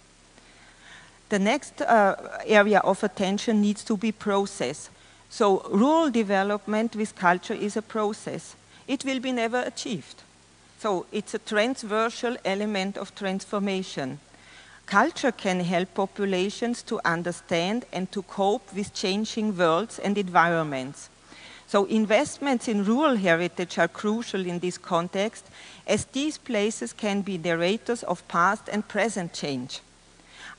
The next area of attention needs to be process. So rural development with culture is a process. It will be never achieved. So it's a transversal element of transformation. Culture can help populations to understand and to cope with changing worlds and environments. So investments in rural heritage are crucial in this context, as these places can be narrators of past and present change.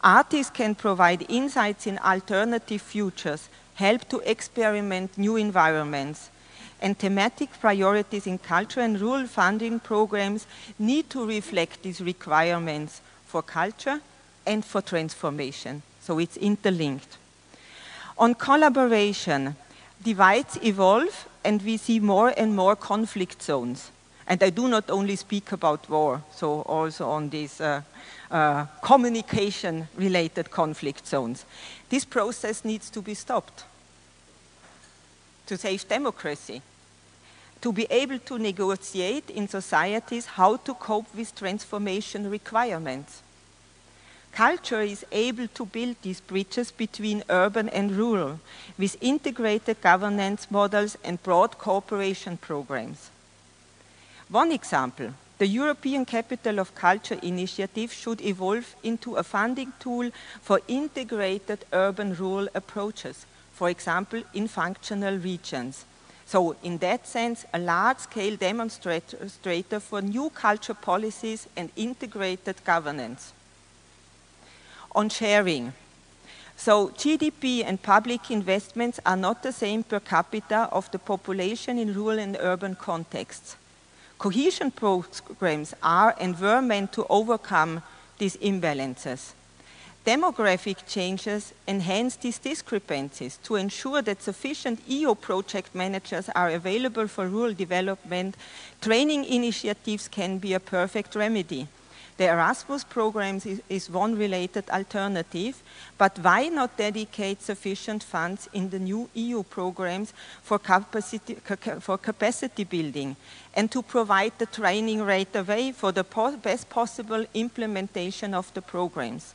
Artists can provide insights in alternative futures, help to experiment new environments, and thematic priorities in culture and rural funding programs need to reflect these requirements for culture and for transformation. So it's interlinked. On collaboration, divides evolve and we see more and more conflict zones. And I do not only speak about war, so also on these communication-related conflict zones. This process needs to be stopped to save democracy, to be able to negotiate in societies how to cope with transformation requirements. Culture is able to build these bridges between urban and rural with integrated governance models and broad cooperation programs. One example, the European Capital of Culture initiative should evolve into a funding tool for integrated urban-rural approaches, for example, in functional regions. So in that sense, a large-scale demonstrator for new culture policies and integrated governance. On sharing. So GDP and public investments are not the same per capita of the population in rural and urban contexts. Cohesion programs are and were meant to overcome these imbalances. Demographic changes enhance these discrepancies to ensure that sufficient EU project managers are available for rural development. Training initiatives can be a perfect remedy. The Erasmus program is one related alternative, but why not dedicate sufficient funds in the new EU programs for capacity building and to provide the training right away for the best possible implementation of the programs?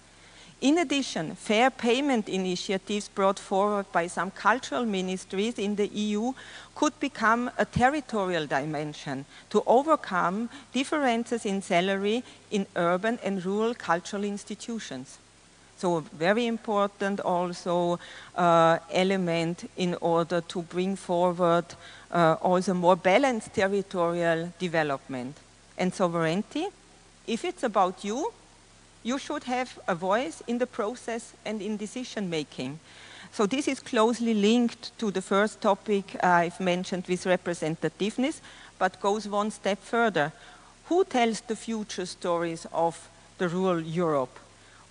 In addition, fair payment initiatives brought forward by some cultural ministries in the EU could become a territorial dimension to overcome differences in salary in urban and rural cultural institutions. So a very important also element in order to bring forward also more balanced territorial development. And sovereignty, if it's about you, you should have a voice in the process and in decision making. So this is closely linked to the first topic I've mentioned with representativeness, but goes one step further. Who tells the future stories of the rural Europe?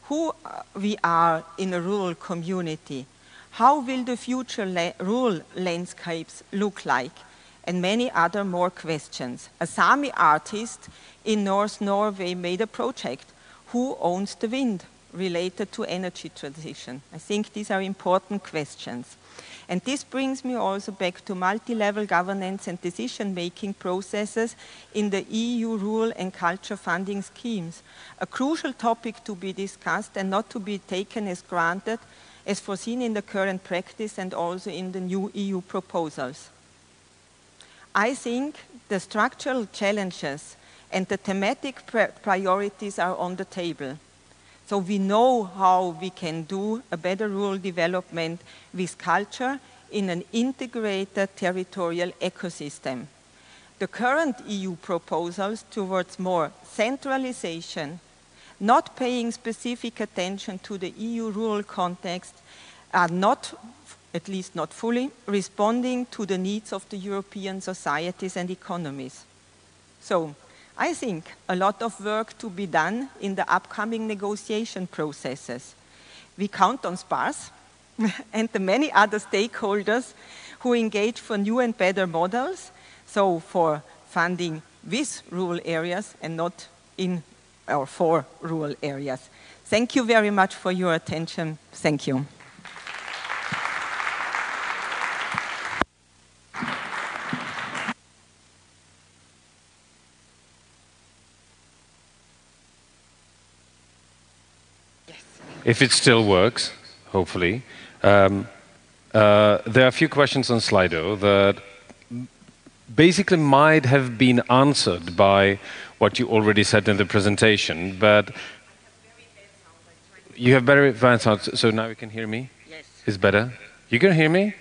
Who we are in a rural community? How will the future rural landscapes look like? And many other more questions. A Sami artist in North Norway made a project. Who owns the wind related to energy transition? I think these are important questions. And this brings me also back to multi-level governance and decision-making processes in the EU rural and culture funding schemes. A crucial topic to be discussed and not to be taken as granted, as foreseen in the current practice and also in the new EU proposals. I think the structural challenges and the thematic priorities are on the table. So we know how we can do a better rural development with culture in an integrated territorial ecosystem. The current EU proposals towards more centralization, not paying specific attention to the EU rural context, are not, at least not fully, responding to the needs of the European societies and economies. So, I think a lot of work to be done in the upcoming negotiation processes. We count on SPARSE and the many other stakeholders who engage for new and better models, so for funding with rural areas and not in or for rural areas. Thank you very much for your attention. Thank you. If it still works, hopefully. There are a few questions on Slido that basically might have been answered by what you already said in the presentation, but you have very bad sound, so now you can hear me? Yes. It's better? You can hear me?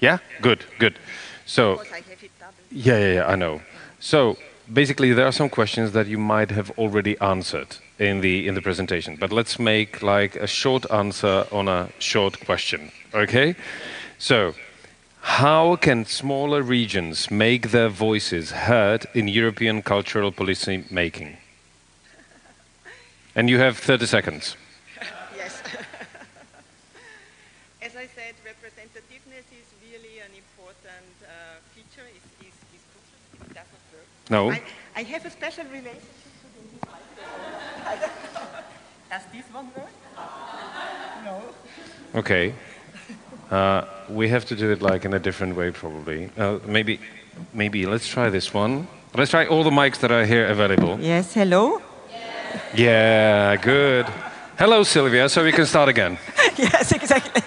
Yeah? Good, good. So, yeah, I know. So, basically, there are some questions that you might have already answered in the presentation, but let's make like a short answer on a short question, okay? So, how can smaller regions make their voices heard in European cultural policy making? And you have 30 seconds. Yes. As I said, representativeness is really an important feature. It does not work. No. I have a special relationship to the microphone. Does this one work? No. Okay. We have to do it like in a different way, probably. Maybe let's try this one. Let's try all the mics that are here available. Yes, hello? Yeah, good. Hello, Sylvia, so we can start again. Yes, exactly.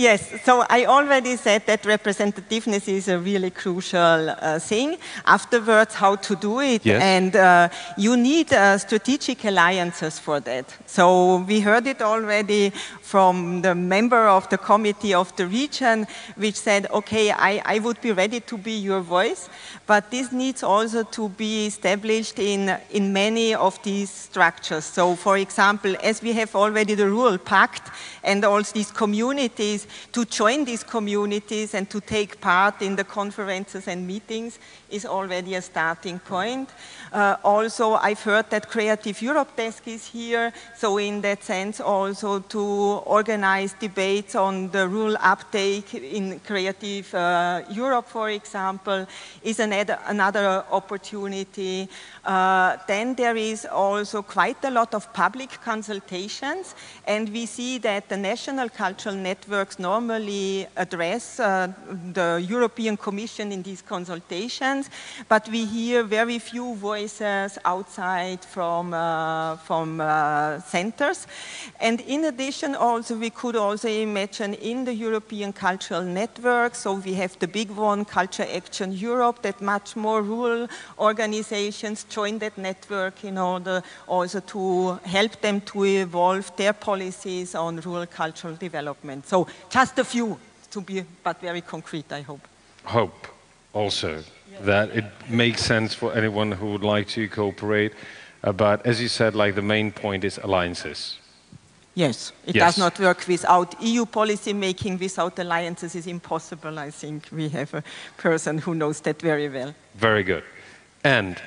Yes, so I already said that representativeness is a really crucial thing. Afterwards, how to do it, yes. and you need strategic alliances for that. So we heard it already from the member of the committee of the region, which said, okay, I would be ready to be your voice, but this needs also to be established in many of these structures. So for example, as we have already the Rural Pact and also these communities, to join these communities and to take part in the conferences and meetings is already a starting point. Also, I've heard that Creative Europe Desk is here, so in that sense also to organize debates on the rural uptake in Creative Europe, for example, is another opportunity. Then there is also quite a lot of public consultations, and we see that the national cultural networks normally address the European Commission in these consultations, but we hear very few voices outside from centers. And in addition also, we could also imagine in the European cultural network, so we have the big one, Culture Action Europe, that much more rural organizations join that network in order also to help them to evolve their policies on rural cultural development. So just a few to be, but very concrete, I hope. Hope also that it makes sense for anyone who would like to cooperate. But as you said, like the main point is alliances. Yes, it does not work without EU policy making. Without alliances is impossible. I think we have a person who knows that very well. Very good. And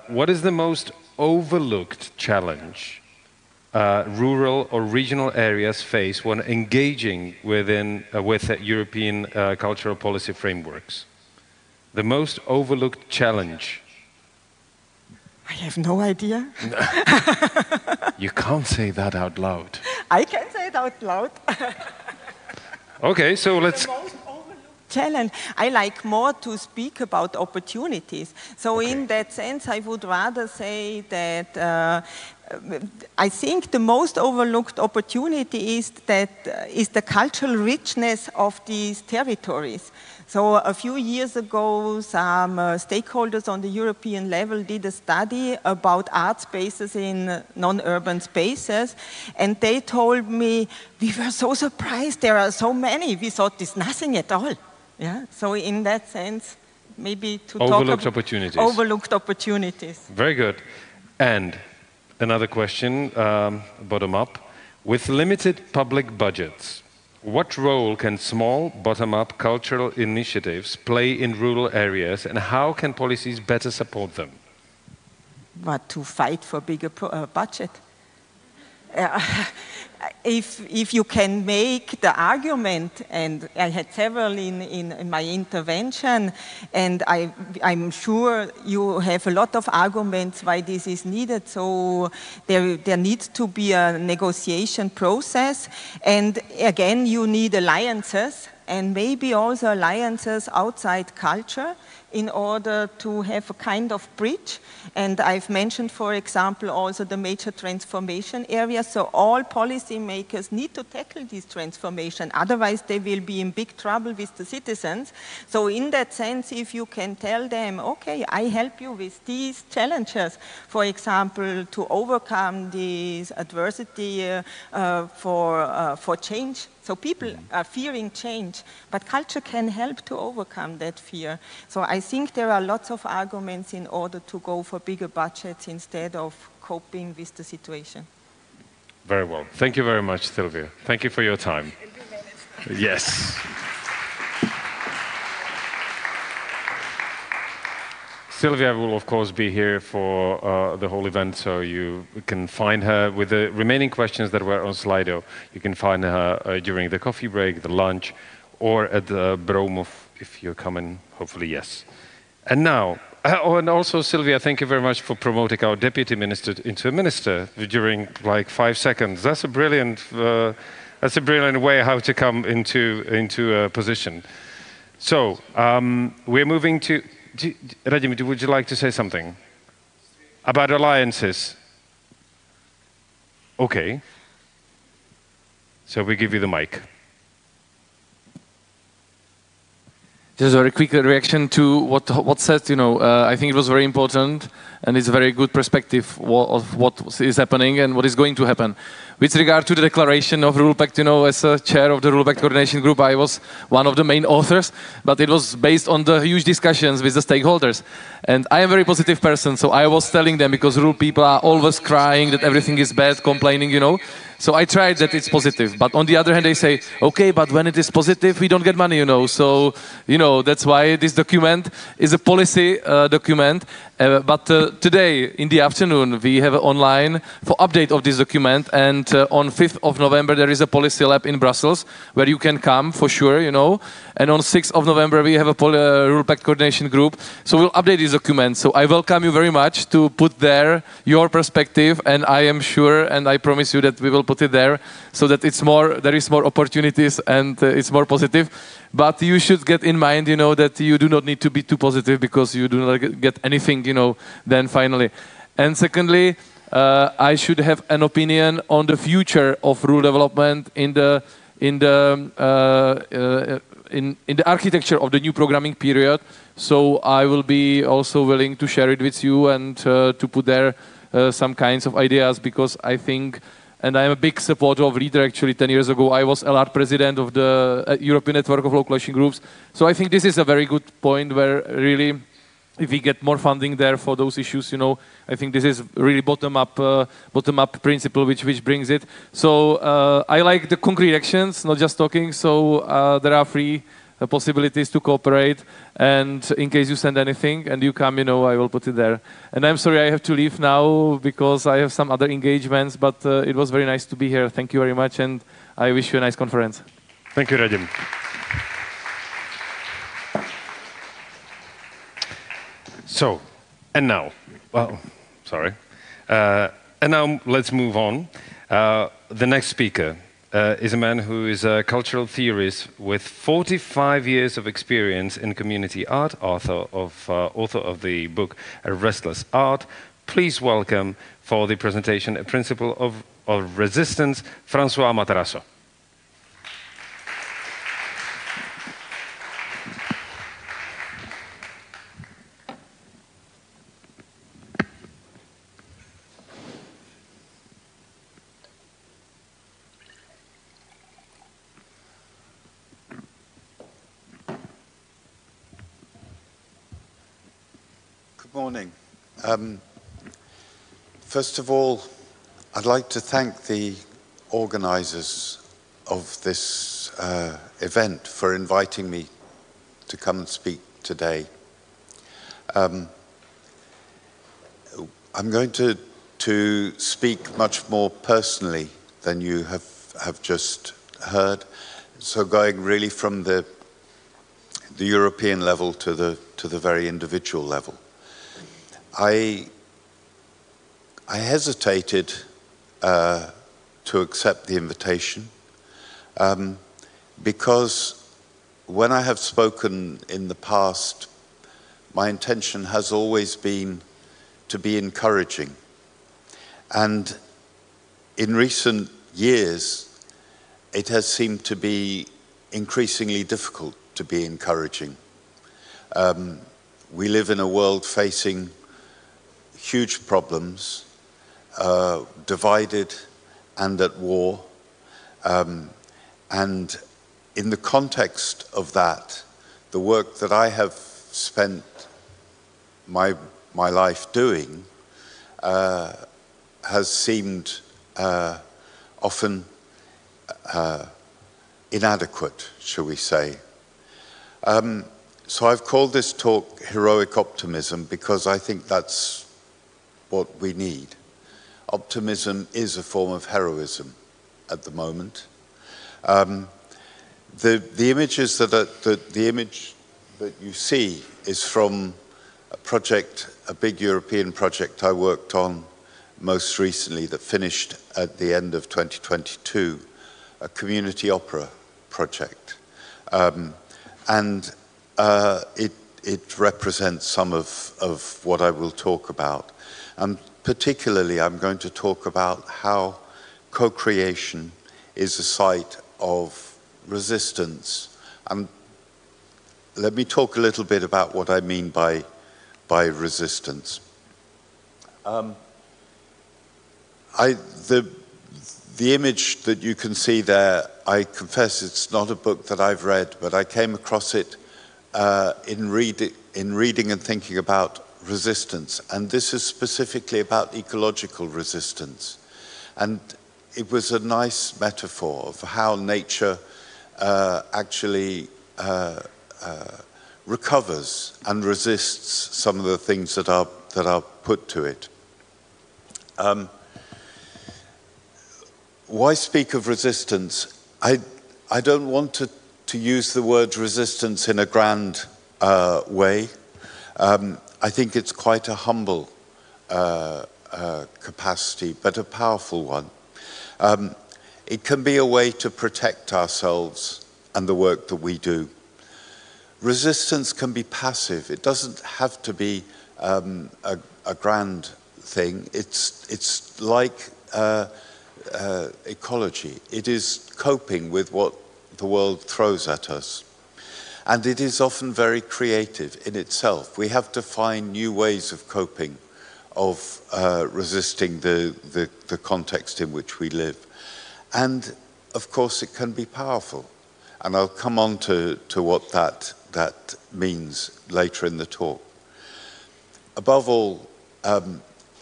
what is the most overlooked challenge rural or regional areas face when engaging with European cultural policy frameworks? The most overlooked challenge. I have no idea. You can't say that out loud. I can say it out loud. Okay, so let's... Challenge. I like more to speak about opportunities. So in that sense, I would rather say that I think the most overlooked opportunity is the cultural richness of these territories. So a few years ago, some stakeholders on the European level did a study about art spaces in non-urban spaces, and they told me, we were so surprised, there are so many. We thought there's nothing at all. Yeah. So in that sense, maybe to talk about overlooked opportunities. Overlooked opportunities. Very good. And another question, bottom up. With limited public budgets, what role can small, bottom-up cultural initiatives play in rural areas, and how can policies better support them? But to fight for bigger budget. If you can make the argument, and I had several in my intervention, and I'm sure you have a lot of arguments why this is needed, so there needs to be a negotiation process, and again you need alliances, and maybe also alliances outside culture in order to have a kind of bridge. And I've mentioned, for example, also the major transformation areas. So all policymakers need to tackle this transformation. Otherwise, they will be in big trouble with the citizens. So in that sense, if you can tell them, okay, I help you with these challenges, for example, to overcome this adversity for change. So people are fearing change, but culture can help to overcome that fear. So I think there are lots of arguments in order to go for bigger budgets instead of coping with the situation. Very well. Thank you very much, Sylvia. Thank you for your time. Yes. Sylvia will, of course, be here for the whole event, so you can find her with the remaining questions that were on Slido. You can find her during the coffee break, the lunch, or at the Bromov, if you're coming, hopefully yes. And now, and also, Sylvia, thank you very much for promoting our deputy minister into a minister during like 5 seconds. That's a brilliant way how to come into a position. So, we're moving to... Radim, would you like to say something about alliances? Okay. So we give you the mic. Just a very quick reaction to what said. I think it was very important, and it's a very good perspective of what is happening and what is going to happen. With regard to the declaration of Rule Pact, as a chair of the Rule Pact Coordination Group, I was one of the main authors, but it was based on the huge discussions with the stakeholders. And I am a very positive person, so I was telling them, because rule people are always crying that everything is bad, complaining, So I tried that it's positive, but on the other hand, they say, okay, but when it is positive, we don't get money, So, that's why this document is a policy document. But today, in the afternoon, we have online for update of this document. And on 5th of November, there is a policy lab in Brussels where you can come for sure, And on 6th of November, we have a Rule Pact Coordination Group. So we'll update this document. So I welcome you very much to put there your perspective. And I am sure, and I promise you that we will put it there so that there is more opportunities and it's more positive. But you should get in mind, that you do not need to be too positive because you do not get anything, then finally. And secondly, I should have an opinion on the future of rule development in the architecture of the new programming period. So I will be also willing to share it with you and to put there some kinds of ideas, because I think, and I'm a big supporter of LEADER. Actually, 10 years ago, I was LR president of the European Network of Local Action Groups. So I think this is a very good point where really, if we get more funding there for those issues, I think this is really bottom-up principle which brings it. So I like the concrete actions, not just talking. So there are three possibilities to cooperate. And in case you send anything and you come, I will put it there. And I'm sorry I have to leave now because I have some other engagements, but it was very nice to be here. Thank you very much, and I wish you a nice conference. Thank you, Radim. So, and now, and now let's move on. The next speaker is a man who is a cultural theorist with 45 years of experience in community art, author of the book A Restless Art. Please welcome for the presentation a principle of resistance, François Matarasso. Good morning. First of all, I'd like to thank the organizers of this event for inviting me to come and speak today. I'm going to speak much more personally than you have just heard. So going really from the European level to the very individual level. I hesitated to accept the invitation because when I have spoken in the past, my intention has always been to be encouraging. And in recent years, it has seemed to be increasingly difficult to be encouraging. We live in a world facing huge problems, divided and at war. And in the context of that, the work that I have spent my life doing has seemed often inadequate, shall we say. So I've called this talk Heroic Optimism because I think that's what we need. Optimism is a form of heroism at the moment. The image that you see is from a project, a big European project I worked on most recently that finished at the end of 2022, a community opera project. It represents some of what I will talk about. And particularly, I'm going to talk about how co-creation is a site of resistance and let me talk a little bit about what I mean by resistance. The image that you can see there, I confess it's not a book that I've read, but I came across it in reading and thinking about resistance. And this is specifically about ecological resistance. And it was a nice metaphor of how nature actually recovers and resists some of the things that are put to it. Why speak of resistance? I don't want to use the word resistance in a grand way. I think it's quite a humble capacity, but a powerful one. It can be a way to protect ourselves and the work that we do. Resistance can be passive. It doesn't have to be a grand thing. It's like ecology. It is coping with what the world throws at us. And it is often very creative in itself. We have to find new ways of coping, of resisting the context in which we live. And of course it can be powerful. And I'll come on to what that means later in the talk. Above all,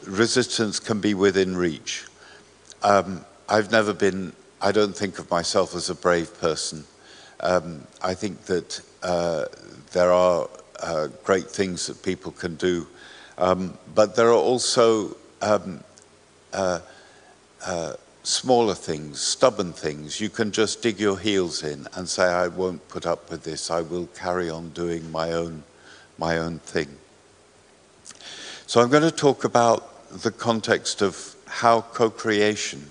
resistance can be within reach. I've never been, I don't think of myself as a brave person. I think that there are great things that people can do, but there are also smaller things, stubborn things. You can just dig your heels in and say, I won't put up with this. I will carry on doing my own thing. So I'm going to talk about the context of how co-creation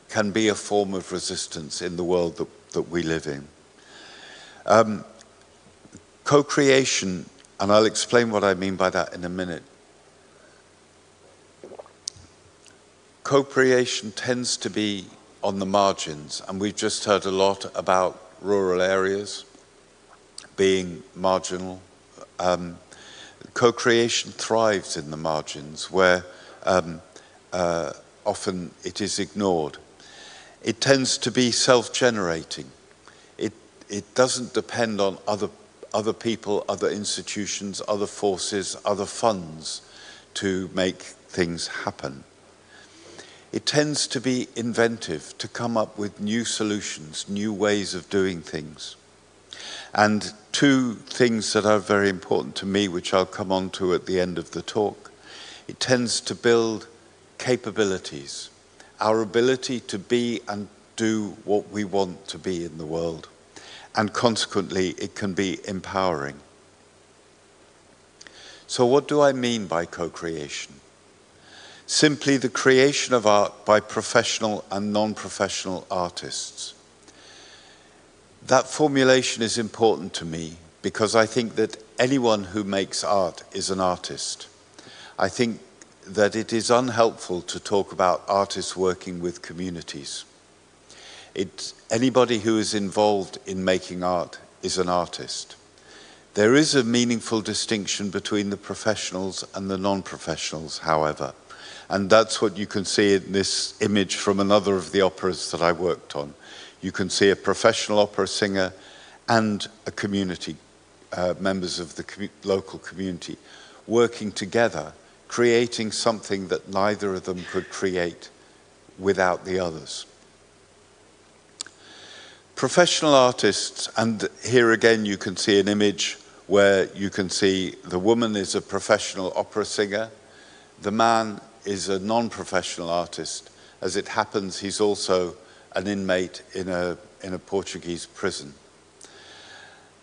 can be a form of resistance in the world that we live in. Co-creation, and I'll explain what I mean by that in a minute. Co-creation tends to be on the margins, and we've just heard a lot about rural areas being marginal. Co-creation thrives in the margins where often it is ignored. It tends to be self-generating. It doesn't depend on other people, other institutions, other forces, other funds to make things happen. It tends to be inventive, to come up with new solutions, new ways of doing things. And two things that are very important to me, which I'll come on to at the end of the talk, it tends to build capabilities, our ability to be and do what we want to be in the world. And consequently, it can be empowering. So what do I mean by co-creation? Simply the creation of art by professional and non-professional artists. That formulation is important to me because I think that anyone who makes art is an artist. I think that it is unhelpful to talk about artists working with communities. Anybody who is involved in making art is an artist. There is a meaningful distinction between the professionals and the non-professionals, however. And that's what you can see in this image from another of the operas that I worked on. You can see a professional opera singer and a community, members of the local community, working together, creating something that neither of them could create without the others. Professional artists, and here again you can see an image where you can see the woman is a professional opera singer, the man is a non-professional artist. As it happens, he's also an inmate in a Portuguese prison.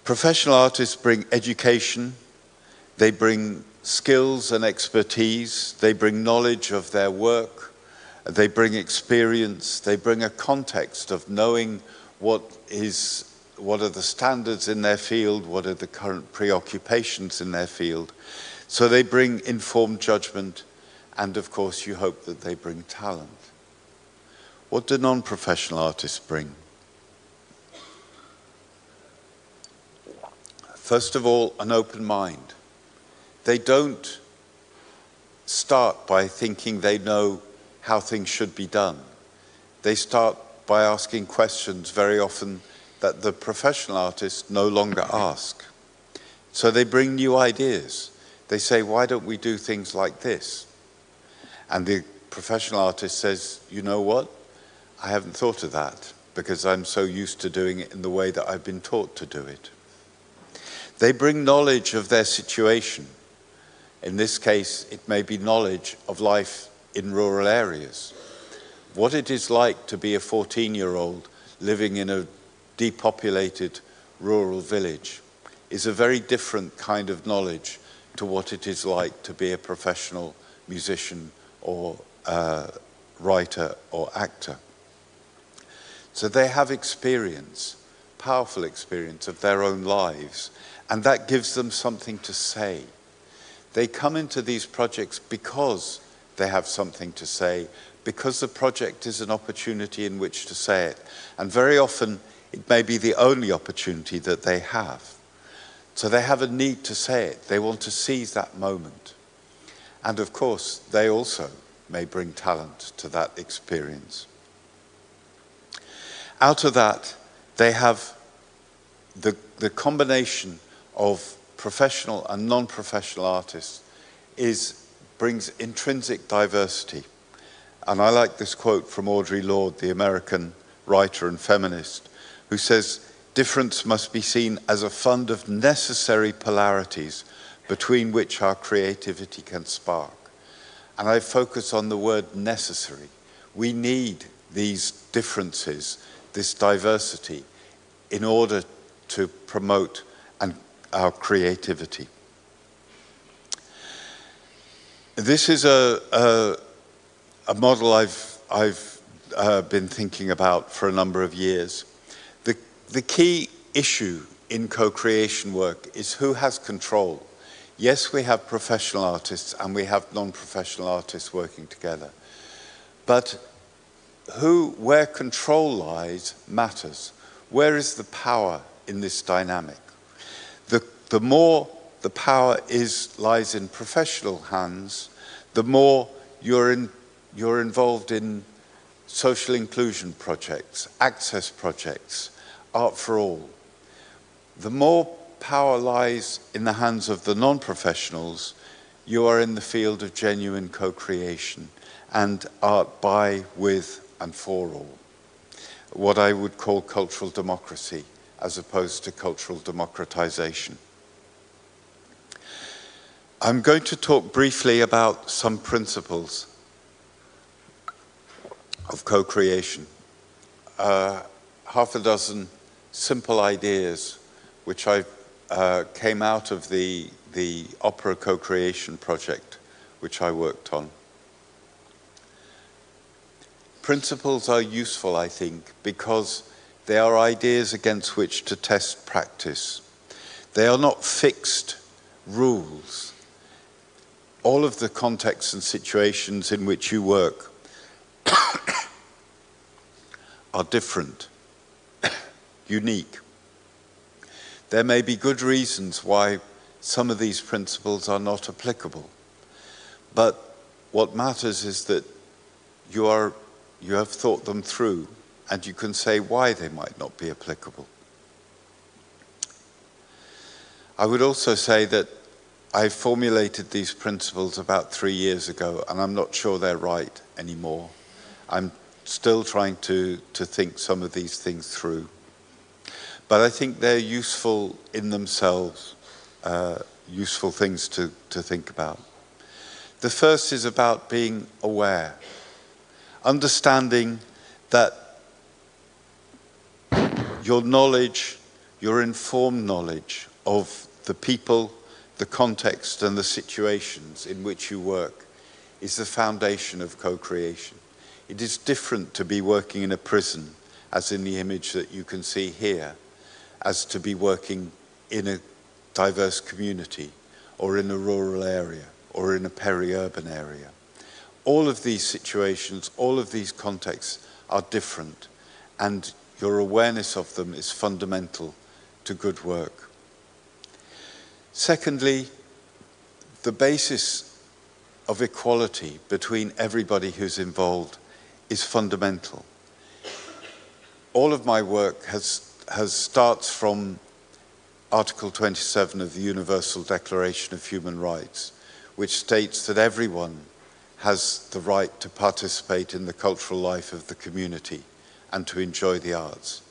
Professional artists bring education, they bring skills and expertise, they bring knowledge of their work, they bring experience, they bring a context of knowing what are the standards in their field, what are the current preoccupations in their field. So they bring informed judgment, and of course you hope that they bring talent. What do non-professional artists bring? First of all, an open mind. They don't start by thinking they know how things should be done. They start by asking questions very often that the professional artists no longer ask. So they bring new ideas. They say, why don't we do things like this? And the professional artist says, you know what? I haven't thought of that because I'm so used to doing it in the way that I've been taught to do it. They bring knowledge of their situation. In this case, it may be knowledge of life in rural areas. What it is like to be a 14-year-old living in a depopulated rural village is a very different kind of knowledge to what it is like to be a professional musician or writer or actor. So they have experience, powerful experience of their own lives, and that gives them something to say. They come into these projects because they have something to say, because the project is an opportunity in which to say it. And very often, it may be the only opportunity that they have. So they have a need to say it. They want to seize that moment. And of course, they also may bring talent to that experience. Out of that, they have the combination of professional and non-professional artists brings intrinsic diversity. And I like this quote from Audre Lorde, the American writer and feminist, who says, difference must be seen as a fund of necessary polarities between which our creativity can spark. And I focus on the word necessary. We need these differences, this diversity, in order to promote our creativity. This is a model I've been thinking about for a number of years. The key issue in co-creation work is who has control. Yes, we have professional artists and we have non-professional artists working together. But where control lies matters. Where is the power in this dynamic? The more the power lies in professional hands, the more you're involved in social inclusion projects, access projects, art for all. The more power lies in the hands of the non-professionals, you are in the field of genuine co-creation and art by, with, and for all. What I would call cultural democracy as opposed to cultural democratization. I'm going to talk briefly about some principles of co-creation. Half a dozen simple ideas which came out of the opera co-creation project which I worked on. Principles are useful, I think, because they are ideas against which to test practice. They are not fixed rules. All of the contexts and situations in which you work are different, unique. There may be good reasons why some of these principles are not applicable, but what matters is that you have thought them through and you can say why they might not be applicable. I would also say that I formulated these principles about 3 years ago, and I'm not sure they're right anymore. I'm still trying to think some of these things through. But I think they're useful in themselves, useful things to think about. The first is about being aware, understanding that your knowledge, your informed knowledge of the people, the context and the situations in which you work is the foundation of co-creation. It is different to be working in a prison, as in the image that you can see here, as to be working in a diverse community or in a rural area or in a peri-urban area. All of these situations, all of these contexts are different, and your awareness of them is fundamental to good work. Secondly, the basis of equality between everybody who's involved is fundamental. All of my work starts from Article 27 of the Universal Declaration of Human Rights, which states that everyone has the right to participate in the cultural life of the community and to enjoy the arts.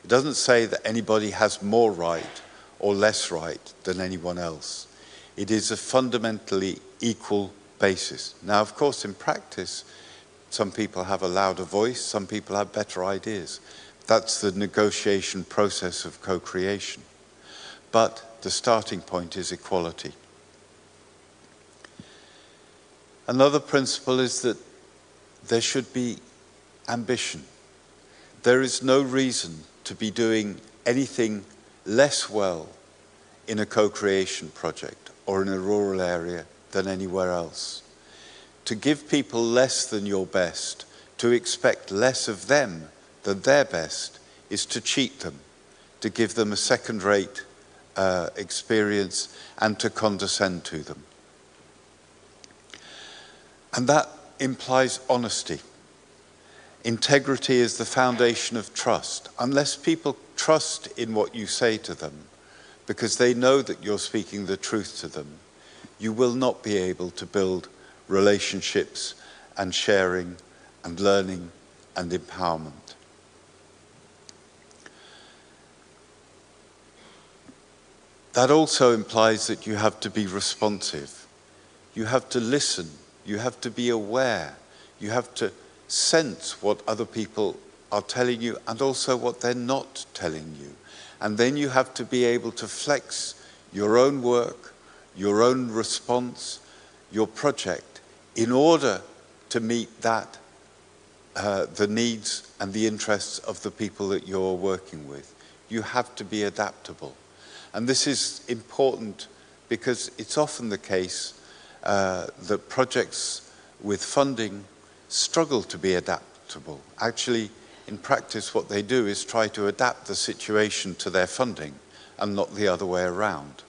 It doesn't say that anybody has more right or less right than anyone else. It is a fundamentally equal basis. Now, of course, in practice, some people have a louder voice, some people have better ideas. That's the negotiation process of co-creation. But the starting point is equality. Another principle is that there should be ambition. There is no reason to be doing anything less well in a co-creation project or in a rural area than anywhere else. To give people less than your best, to expect less of them than their best, is to cheat them, to give them a second-rate experience and to condescend to them. And that implies honesty. Integrity is the foundation of trust. Unless people trust in what you say to them, because they know that you're speaking the truth to them, you will not be able to build relationships and sharing and learning and empowerment. That also implies that you have to be responsive. You have to listen. You have to be aware. You have to sense what other people are telling you and also what they're not telling you. And then you have to be able to flex your own work, your own response, your project, in order to meet that, the needs and the interests of the people that you're working with. You have to be adaptable. And this is important because it's often the case that projects with funding struggle to be adaptable. Actually, in practice, what they do is try to adapt the situation to their funding and not the other way around.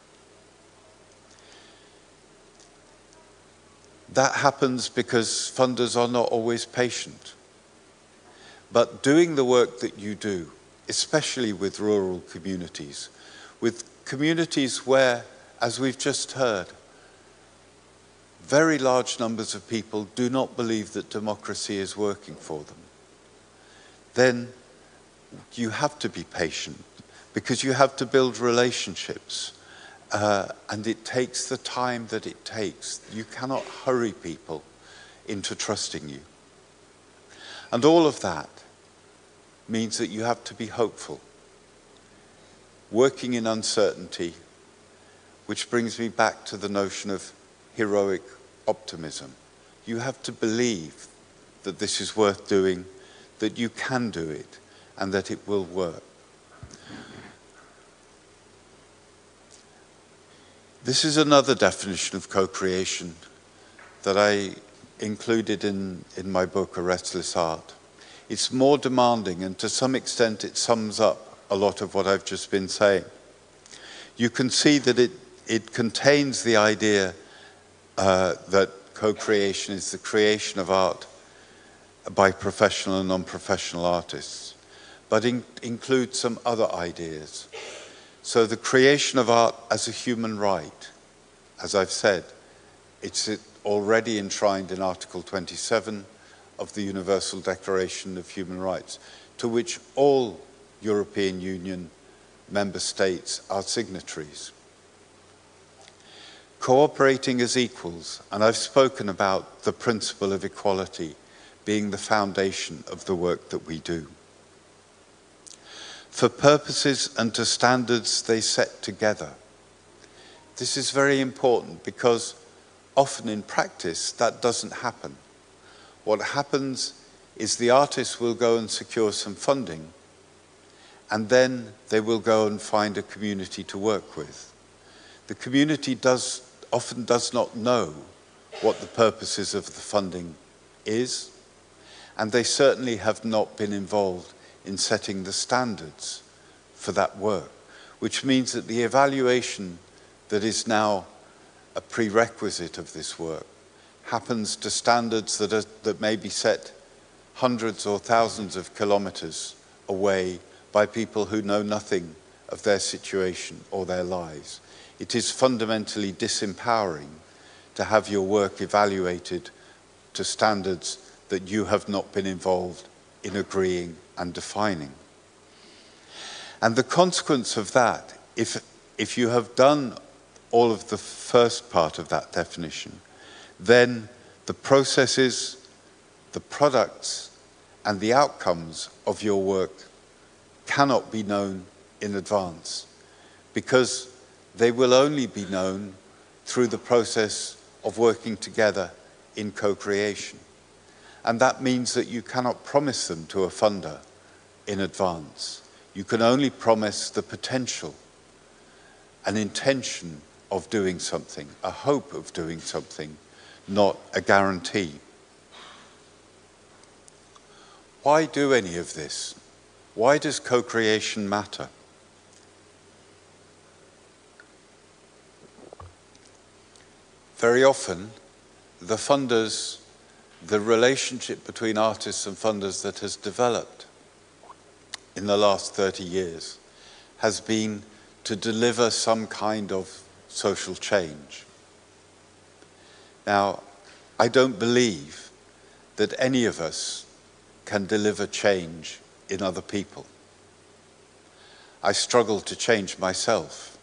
That happens because funders are not always patient. But doing the work that you do, especially with rural communities, with communities where, as we've just heard, very large numbers of people do not believe that democracy is working for them, then you have to be patient because you have to build relationships. And it takes the time that it takes. You cannot hurry people into trusting you. And all of that means that you have to be hopeful. Working in uncertainty, which brings me back to the notion of heroic optimism. You have to believe that this is worth doing, that you can do it, and that it will work. This is another definition of co-creation that I included in my book, A Restless Art. It's more demanding, and to some extent it sums up a lot of what I've just been saying. You can see that it contains the idea that co-creation is the creation of art by professional and non-professional artists, but includes some other ideas. So the creation of art as a human right, as I've said, it's already enshrined in Article 27 of the Universal Declaration of Human Rights, to which all European Union member states are signatories. Cooperating as equals, and I've spoken about the principle of equality being the foundation of the work that we do. For purposes and to standards they set together. This is very important because often in practice that doesn't happen. What happens is the artist will go and secure some funding, and then they will go and find a community to work with. The community often does not know what the purposes of the funding is, and they certainly have not been involved in setting the standards for that work, which means that the evaluation that is now a prerequisite of this work happens to standards that may be set hundreds or thousands of kilometers away by people who know nothing of their situation or their lives. It is fundamentally disempowering to have your work evaluated to standards that you have not been involved in agreeing and defining. And the consequence of that, if you have done all of the first part of that definition, then the processes, the products, and the outcomes of your work cannot be known in advance, because they will only be known through the process of working together in co-creation. And that means that you cannot promise them to a funder in advance. You can only promise the potential, an intention of doing something, a hope of doing something, not a guarantee. Why do any of this? Why does co-creation matter? Very often, the funders, the relationship between artists and funders that has developed in the last 30 years has been to deliver some kind of social change. Now, I don't believe that any of us can deliver change in other people. I struggle to change myself.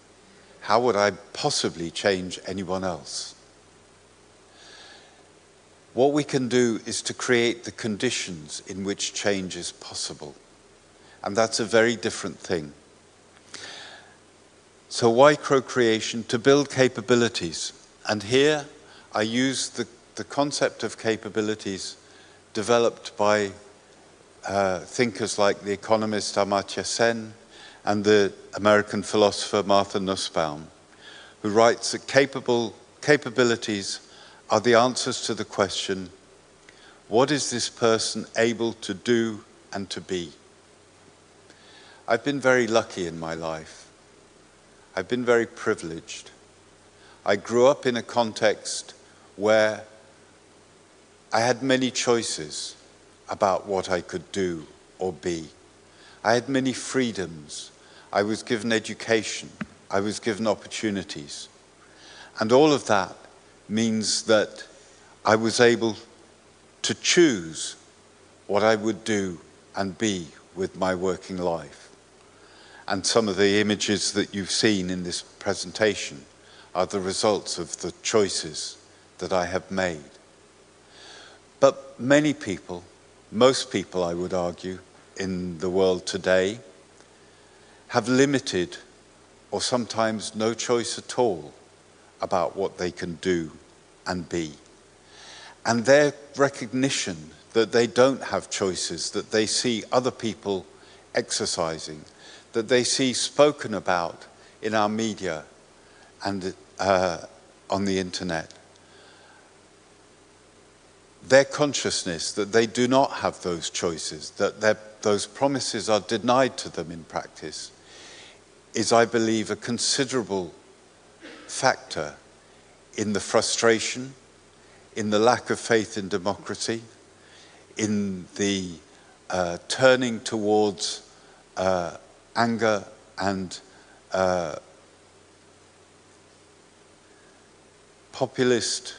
How would I possibly change anyone else? What we can do is to create the conditions in which change is possible. And that's a very different thing. So why co-creation? To build capabilities. And here I use the concept of capabilities developed by thinkers like the economist Amartya Sen and the American philosopher Martha Nussbaum, who writes that capabilities are the answers to the question, what is this person able to do and to be? I've been very lucky in my life. I've been very privileged. I grew up in a context where I had many choices about what I could do or be. I had many freedoms. I was given education. I was given opportunities. And all of that means that I was able to choose what I would do and be with my working life. And some of the images that you've seen in this presentation are the results of the choices that I have made. But many people, most people I would argue, in the world today, have limited or sometimes no choice at all about what they can do and be. And their recognition that they don't have choices, that they see other people exercising, that they see spoken about in our media and on the internet, their consciousness that they do not have those choices, that those promises are denied to them in practice, is, I believe, a considerable factor in the frustration, in the lack of faith in democracy, in the turning towards anger and populist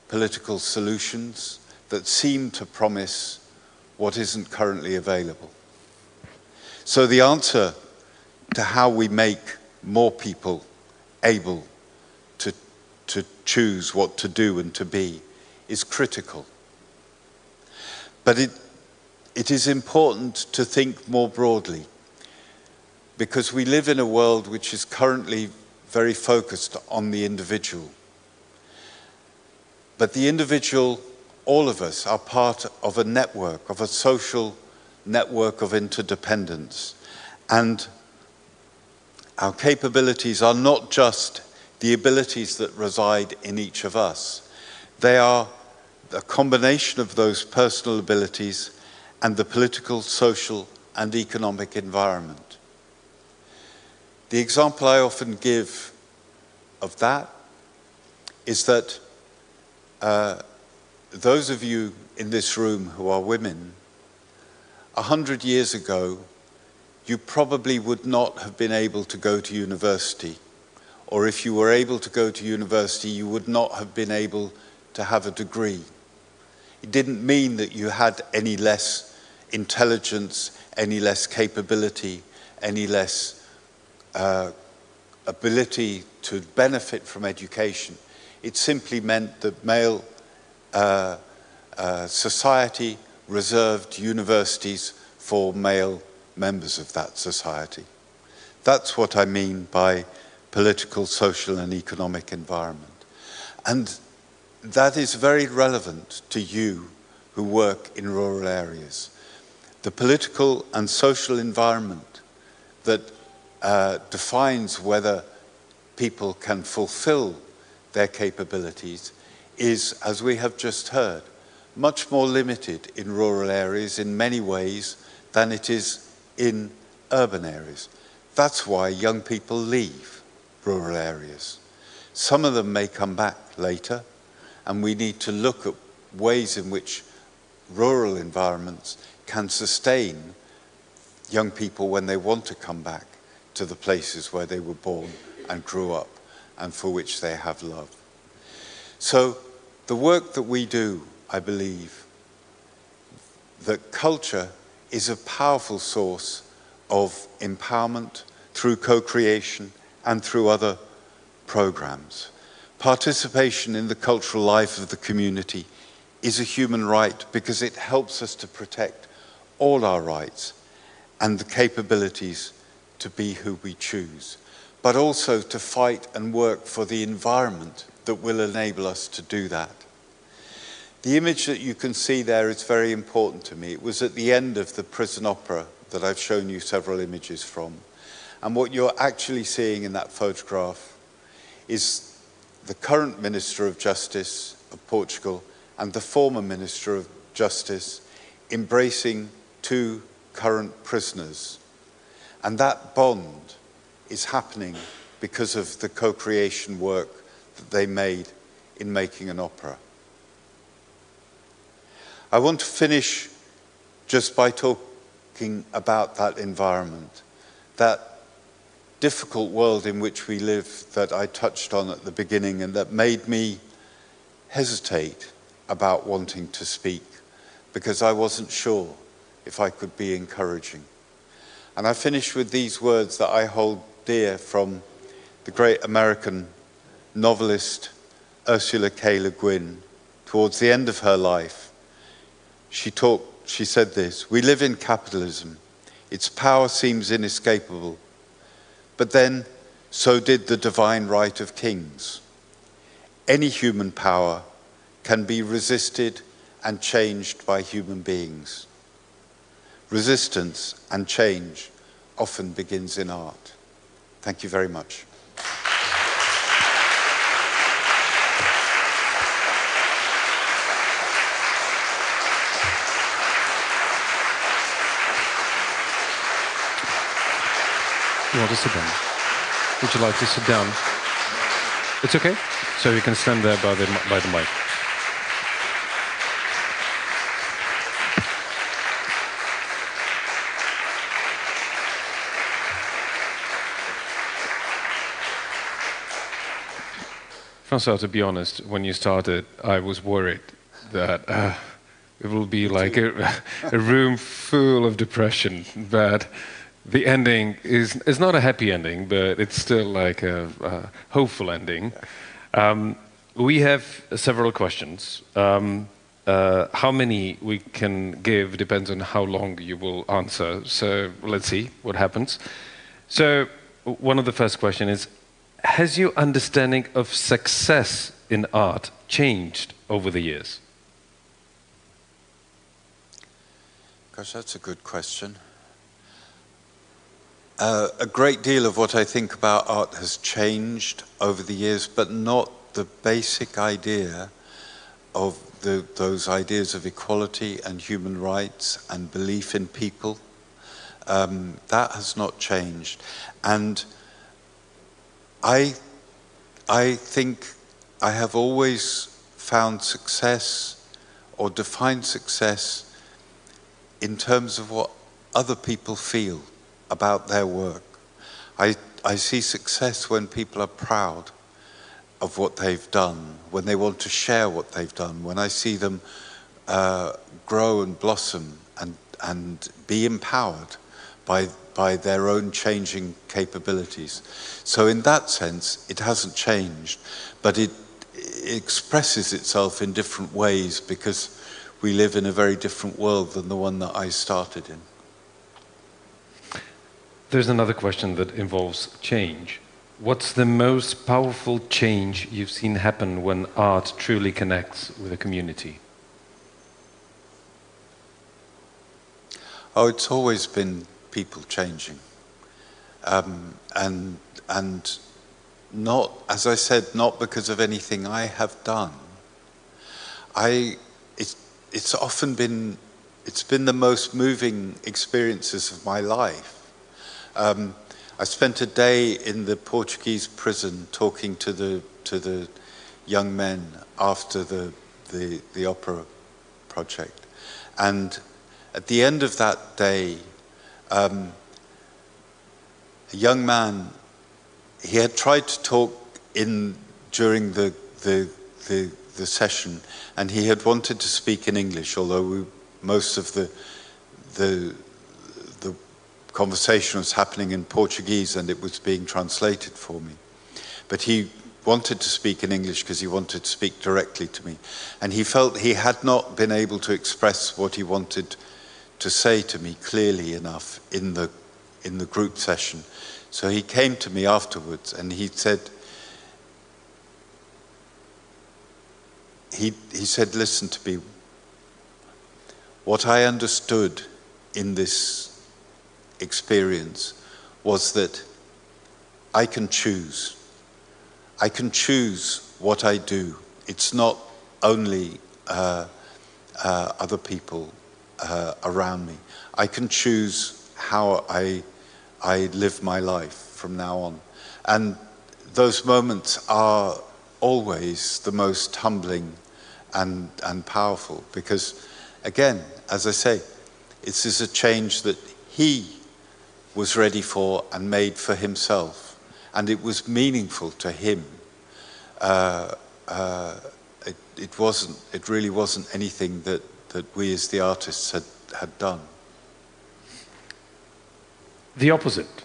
political solutions that seem to promise what isn't currently available. So the answer to how we make more people able to choose what to do and to be is critical. But it is important to think more broadly, because we live in a world which is currently very focused on the individual. But the individual, all of us, are part of a network, of a social network of interdependence. And our capabilities are not just the abilities that reside in each of us. They are a combination of those personal abilities and the political, social, and economic environment. The example I often give of that is that those of you in this room who are women, 100 years ago, you probably would not have been able to go to university. Or if you were able to go to university, you would not have been able to have a degree. It didn't mean that you had any less intelligence, any less capability, any less ability to benefit from education. It simply meant that male society reserved universities for male members of that society. That's what I mean by political, social, and economic environment. And that is very relevant to you who work in rural areas. The political and social environment that defines whether people can fulfill their capabilities is, as we have just heard, much more limited in rural areas in many ways than it is in urban areas. That's why young people leave rural areas. Some of them may come back later, and we need to look at ways in which rural environments can sustain young people when they want to come back to the places where they were born and grew up and for which they have love. So the work that we do, I believe, that culture is a powerful source of empowerment through co-creation and through other programs. Participation in the cultural life of the community is a human right because it helps us to protect all our rights and the capabilities to be who we choose, but also to fight and work for the environment that will enable us to do that. The image that you can see there is very important to me. It was at the end of the prison opera that I've shown you several images from. And what you're actually seeing in that photograph is the current Minister of Justice of Portugal and the former Minister of Justice embracing two current prisoners. And that bond is happening because of the co-creation work that they made in making an opera. I want to finish just by talking about that environment, that difficult world in which we live that I touched on at the beginning and that made me hesitate about wanting to speak because I wasn't sure if I could be encouraging. And I finish with these words that I hold dear from the great American novelist Ursula K. Le Guin. Towards the end of her life, she said this: "We live in capitalism. Its power seems inescapable. But then, so did the divine right of kings. Any human power can be resisted and changed by human beings. Resistance and change often begins in art." Thank you very much. You want to sit down? Would you like to sit down? It's okay. So you can stand there by the mic. François, to be honest, when you started, I was worried that it will be like a room full of depression, but the ending is not a happy ending, but it's still like a hopeful ending. We have several questions. How many we can give depends on how long you will answer. So let's see what happens. So one of the first questions is, has your understanding of success in art changed over the years? Gosh, that's a good question. A great deal of what I think about art has changed over the years, but not the basic idea of those ideas of equality and human rights and belief in people. That has not changed. And I I think I have always found success or defined success in terms of what other people feel about their work. I see success when people are proud of what they've done, when they want to share what they've done, when I see them grow and blossom and be empowered by their own changing capabilities. So in that sense, it hasn't changed, but it expresses itself in different ways because we live in a very different world than the one that I started in. There's another question that involves change. What's the most powerful change you've seen happen when art truly connects with a community? Oh, it's always been people changing. And not, as I said, not because of anything I have done. It's often been, it's been the most moving experiences of my life. I spent a day in the Portuguese prison talking to the young men after the opera project. And at the end of that day, a young man, he had tried to talk during the session, and he had wanted to speak in English, although most of the conversation was happening in Portuguese and it was being translated for me. But he wanted to speak in English because he wanted to speak directly to me. And he felt he had not been able to express what he wanted to say to me clearly enough in the group session. So he came to me afterwards and he said, he said, listen to me, what I understood in this experience was that I can choose. I can choose what I do. It's not only other people around me. I can choose how I live my life from now on. And those moments are always the most humbling and powerful because, again, as I say, this is a change that he was ready for and made for himself, and it was meaningful to him. It really wasn't anything that we as the artists had done. The opposite.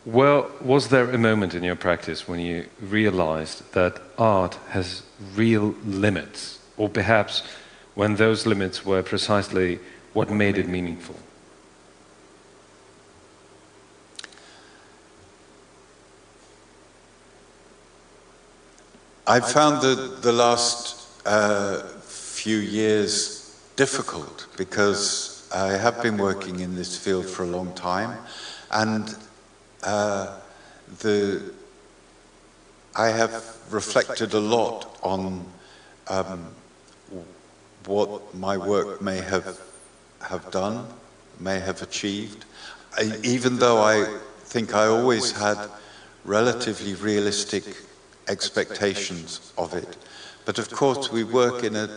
Well, was there a moment in your practice when you realized that art has real limits, or perhaps when those limits were precisely what made it meaningful? I've found the last few years difficult because I have been working in this field for a long time, and I have reflected a lot on what my work may have done, may have achieved, even though I think I always had relatively realistic expectations of it. But of course we work in a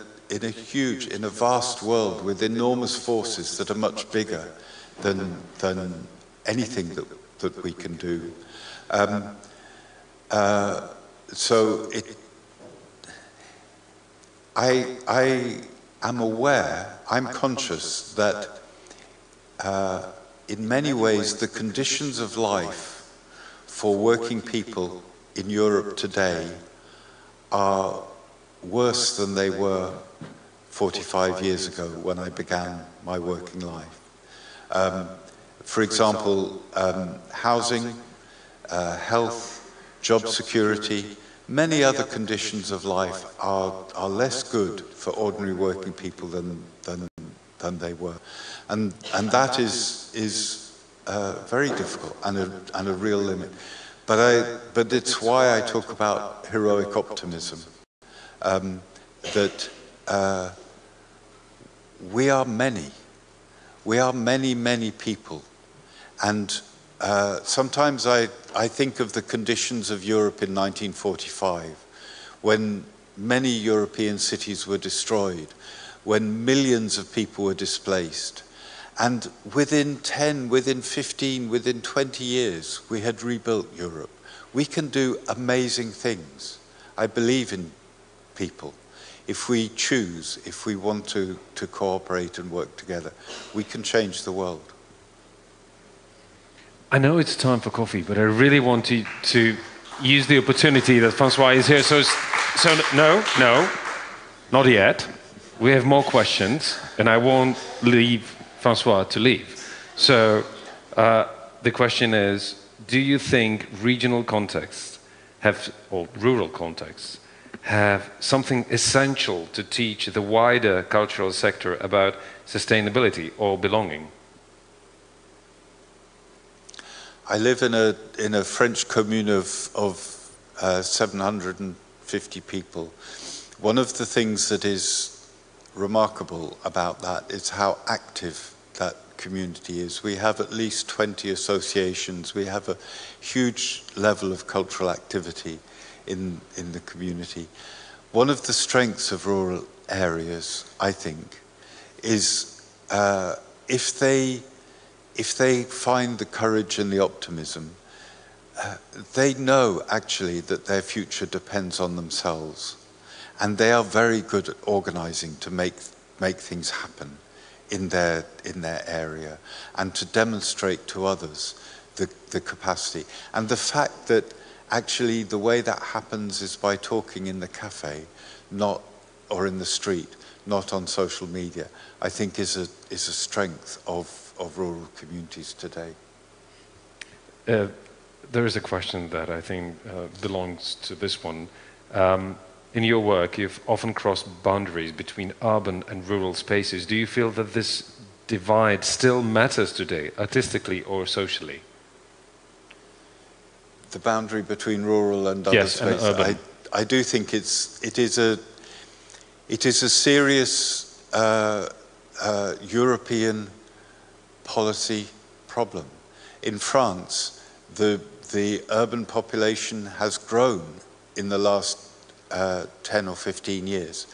vast world with enormous forces that are much bigger than anything that we can do. So I am aware, I'm conscious that in many ways the conditions of life for working people in Europe today are worse than they were 45 years ago when I began my working life. For example, housing, health, job security, many other conditions of life are less good for ordinary working people than they were. And that is very difficult and a real limit. But it's why I talk about heroic optimism, that we are many, many people, and sometimes I think of the conditions of Europe in 1945, when many European cities were destroyed, when millions of people were displaced. And within 10, within 15, within 20 years, we had rebuilt Europe. We can do amazing things. I believe in people. If we choose, if we want to cooperate and work together, we can change the world. I know it's time for coffee, but I really want to use the opportunity that Francois is here. So no, not yet. We have more questions, and I won't leave Francois to leave. So the question is, do you think regional contexts or rural contexts have something essential to teach the wider cultural sector about sustainability or belonging? I live in a French commune of 750 people. One of the things that is remarkable about that is how active that community is. We have at least 20 associations. We have a huge level of cultural activity in the community. One of the strengths of rural areas, I think, is if they find the courage and the optimism, they know actually that their future depends on themselves. And they are very good at organizing to make things happen in their area and to demonstrate to others the capacity. And the fact that actually the way that happens is by talking in the cafe, or in the street, not on social media, I think is a strength of rural communities today. There is a question that I think belongs to this one. In your work, you've often crossed boundaries between urban and rural spaces. Do you feel that this divide still matters today, artistically or socially? The boundary between rural and other spaces. And urban. I do think it is a serious European policy problem. In France, the urban population has grown in the last 10 or 15 years.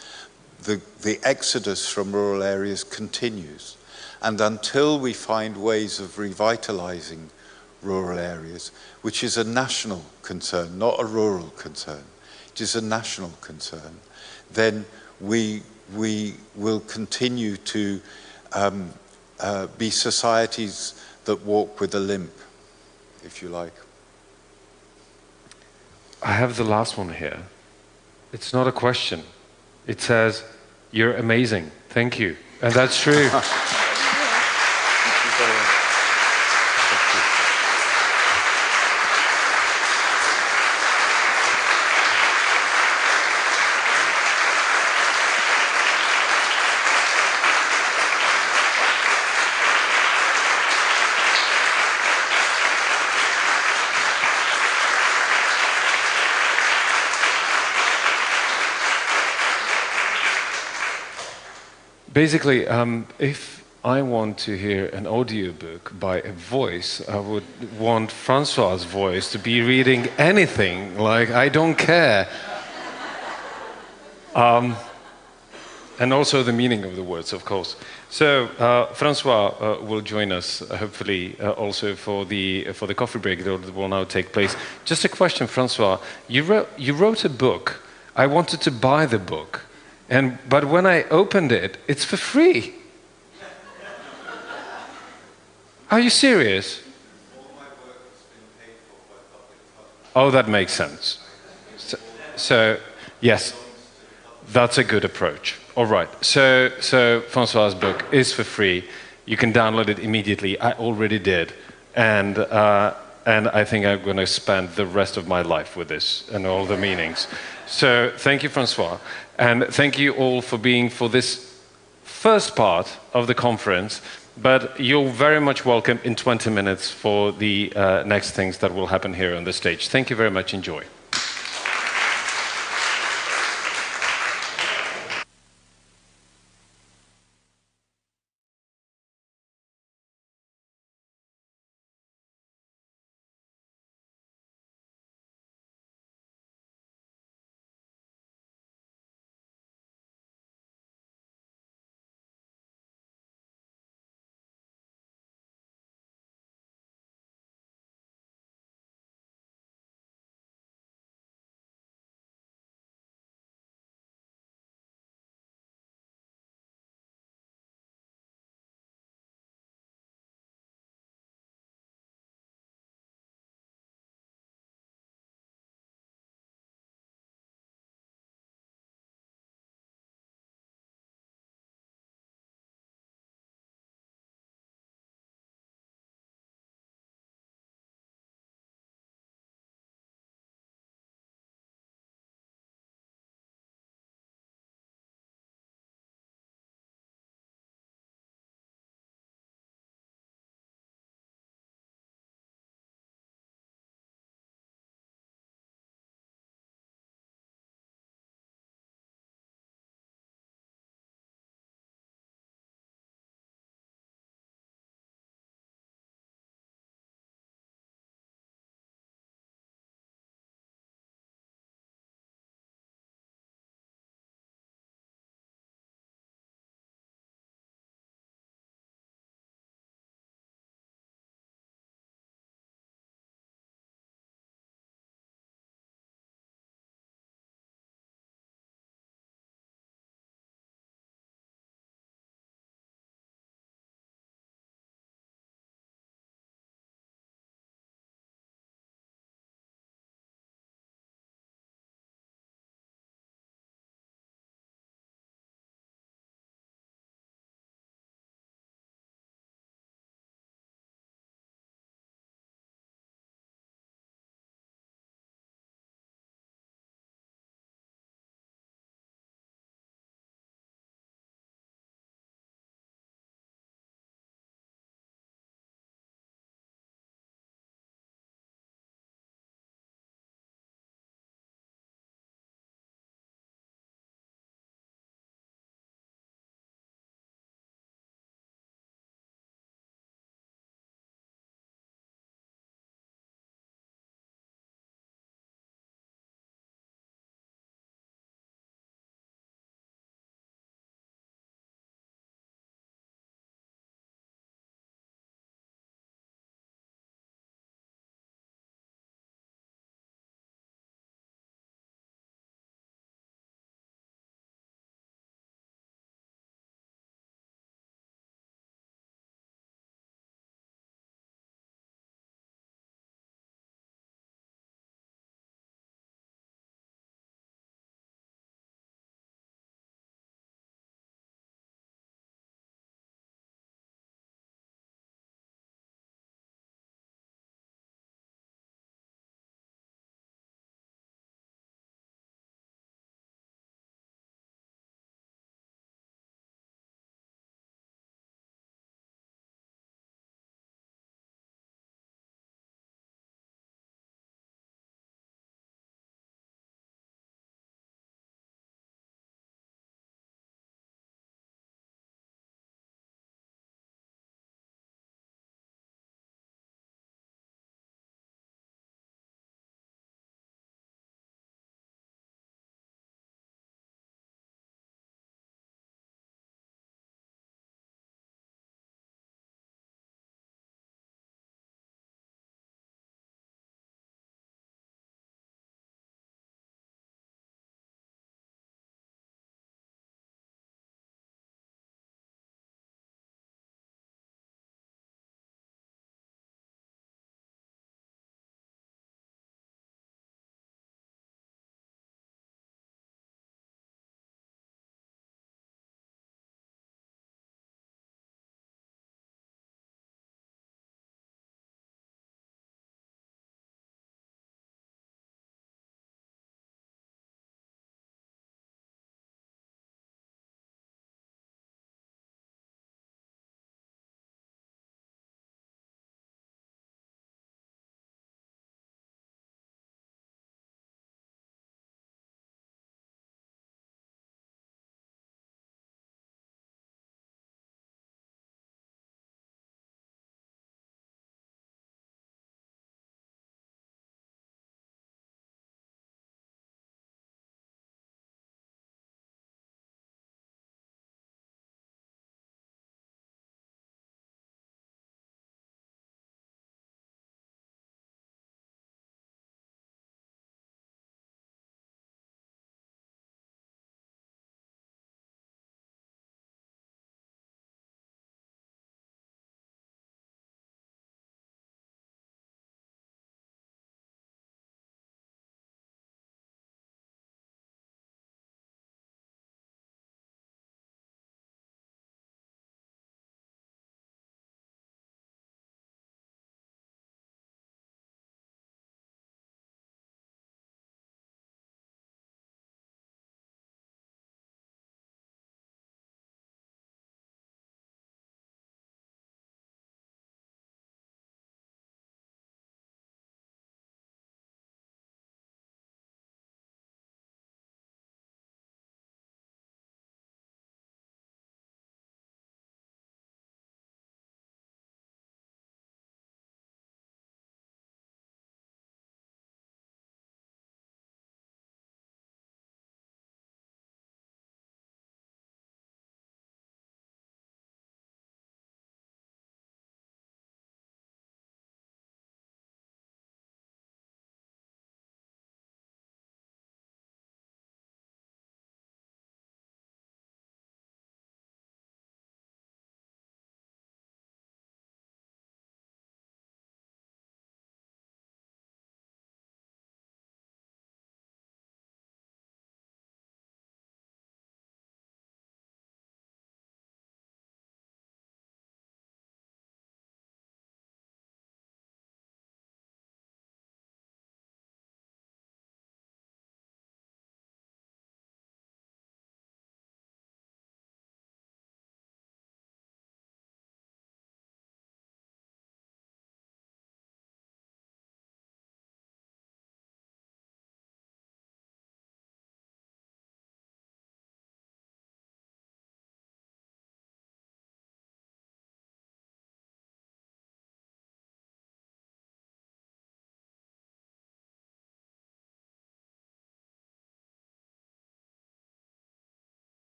The exodus from rural areas continues. And until we find ways of revitalizing rural areas, which is a national concern, not a rural concern, it is a national concern, then we will continue to be societies that walk with a limp, if you like. I have the last one here. It's not a question. It says, "You're amazing. Thank you." And that's true. Basically, if I want to hear an audiobook by a voice, I would want Francois's voice to be reading anything, like, I don't care. And also the meaning of the words, of course. So, Francois will join us, hopefully, also for the coffee break that will now take place. Just a question, Francois. You wrote a book. I wanted to buy the book. But when I opened it, it's for free. Are you serious? Oh, that makes sense. So yes, that's a good approach. All right. So Francois's book is for free. You can download it immediately. I already did, and I think I'm going to spend the rest of my life with this and all the meanings. So thank you, Francois. And thank you all for being for this first part of the conference, but you're very much welcome in 20 minutes for the next things that will happen here on the stage. Thank you very much. Enjoy.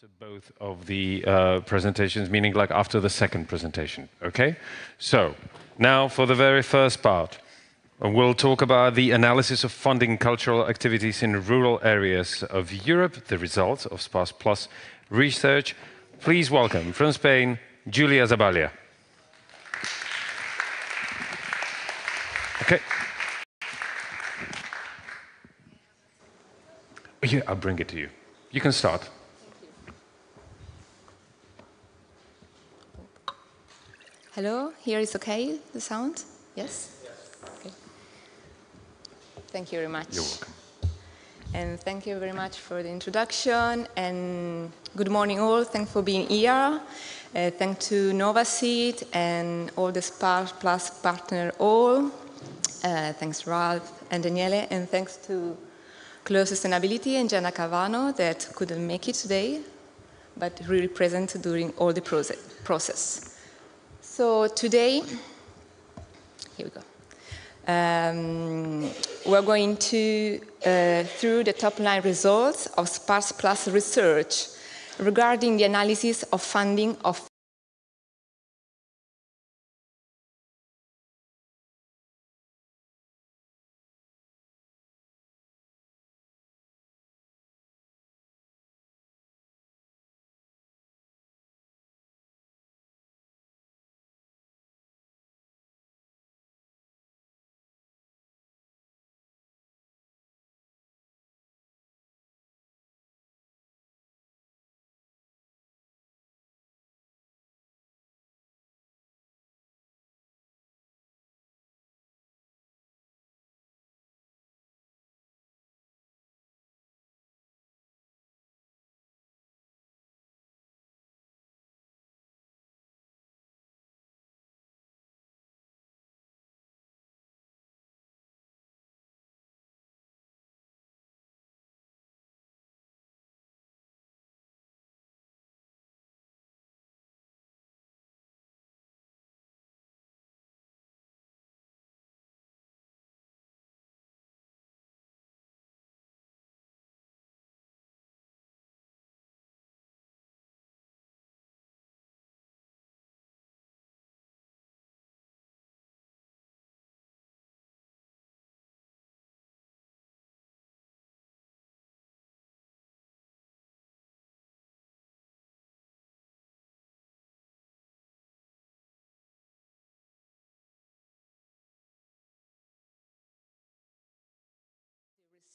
after both of the presentations, meaning like after the second presentation, okay? So, now for the very first part. We'll talk about the analysis of funding cultural activities in rural areas of Europe, the results of SPARSE Plus research. Please welcome, from Spain, Julia Zabalia. Okay. Yeah, I'll bring it to you. You can start. Hello, here is okay, the sound? Yes? Okay. Thank you very much. You're welcome. And thank you very much for the introduction, and good morning all, thanks for being here. Thanks to Novaseed and all the SPARSE Plus partner all. Thanks Ralph and Daniele, and thanks to Close Sustainability and Gianna Cavano that couldn't make it today, but really present during all the process. So today, here we go. We're going to, through the top line results of SPARSE Plus research regarding the analysis of funding of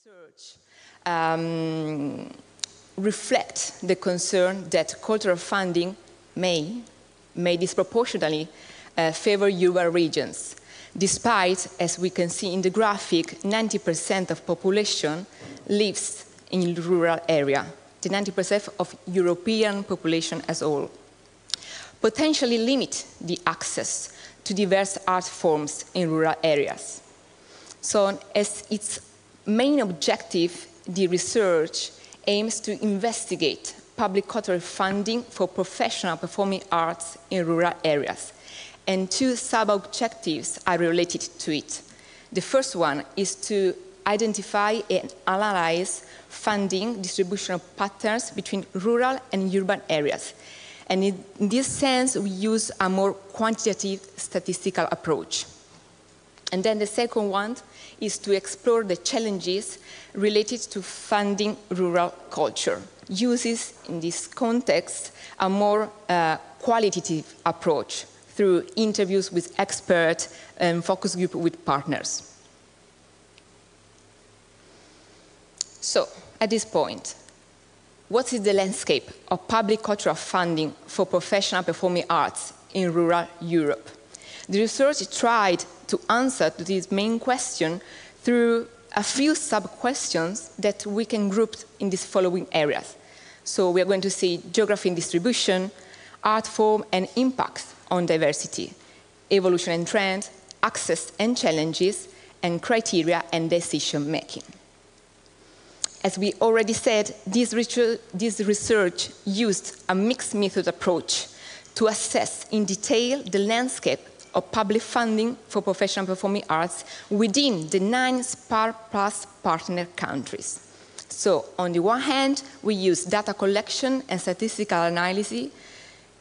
research reflect the concern that cultural funding may disproportionately favor urban regions, despite, as we can see in the graphic, 90% of population lives in rural area, the 90% of European population as a whole, potentially limit the access to diverse art forms in rural areas. So as its main objective, the research aims to investigate public cultural funding for professional performing arts in rural areas. And two sub-objectives are related to it. The first one is to identify and analyze funding distribution patterns between rural and urban areas. And in this sense, we use a more quantitative statistical approach. And then the second one is to explore the challenges related to funding rural culture. Uses, in this context, a more qualitative approach through interviews with experts and focus group with partners. So, at this point, what is the landscape of public cultural funding for professional performing arts in rural Europe? The research tried to answer to this main question through a few sub-questions that we can group in these following areas. So we are going to see geography and distribution, art form and impacts on diversity, evolution and trend, access and challenges, and criteria and decision making. As we already said, this research used a mixed method approach to assess in detail the landscape of public funding for professional performing arts within the 9 SPARSE Plus partner countries. So on the one hand, we use data collection and statistical analysis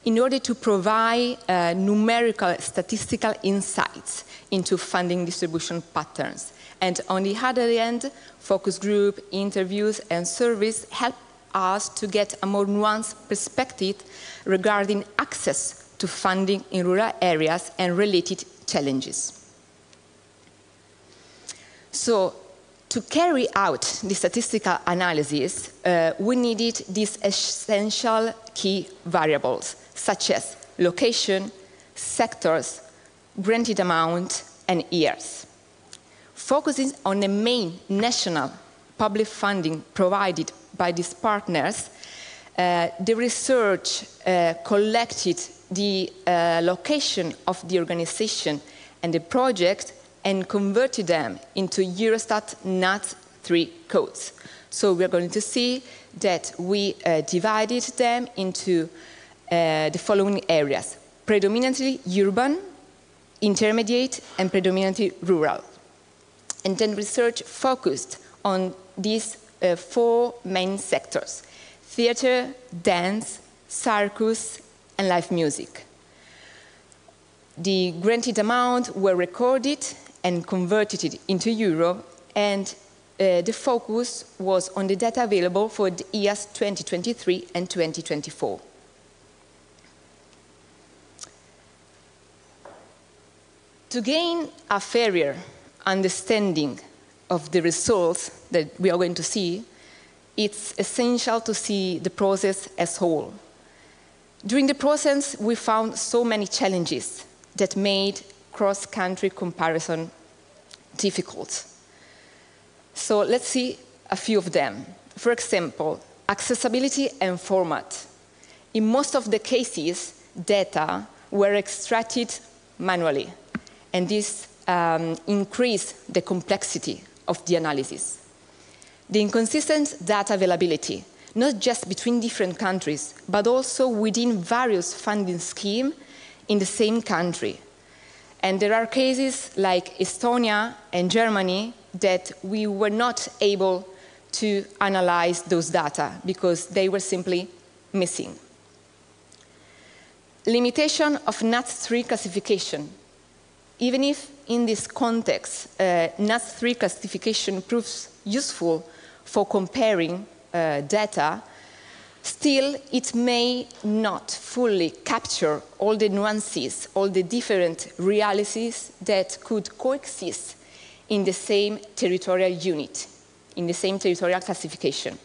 in order to provide numerical statistical insights into funding distribution patterns. And on the other hand, focus group, interviews, and surveys help us to get a more nuanced perspective regarding access to funding in rural areas and related challenges. So, to carry out the statistical analysis, we needed these essential key variables, such as location, sectors, granted amount, and years. Focusing on the main national public funding provided by these partners, the research collected the location of the organization and the project and converted them into Eurostat NAT3 codes. So we're going to see that we divided them into the following areas: predominantly urban, intermediate, and predominantly rural. And then research focused on these 4 main sectors: theater, dance, circus, and live music. The granted amount were recorded and converted into euro, and the focus was on the data available for the years 2023 and 2024. To gain a fairer understanding of the results that we are going to see, it's essential to see the process as a whole. During the process, we found so many challenges that made cross-country comparison difficult. So let's see a few of them. For example, accessibility and format. In most of the cases, data were extracted manually, and this increased the complexity of the analysis. The inconsistent data availability, not just between different countries, but also within various funding schemes in the same country. And there are cases like Estonia and Germany that we were not able to analyze those data because they were simply missing. Limitation of NAT3 classification. Even if in this context, NAT3 classification proves useful for comparing data, still it may not fully capture all the nuances, all the different realities that could coexist in the same territorial unit, in the same territorial classification.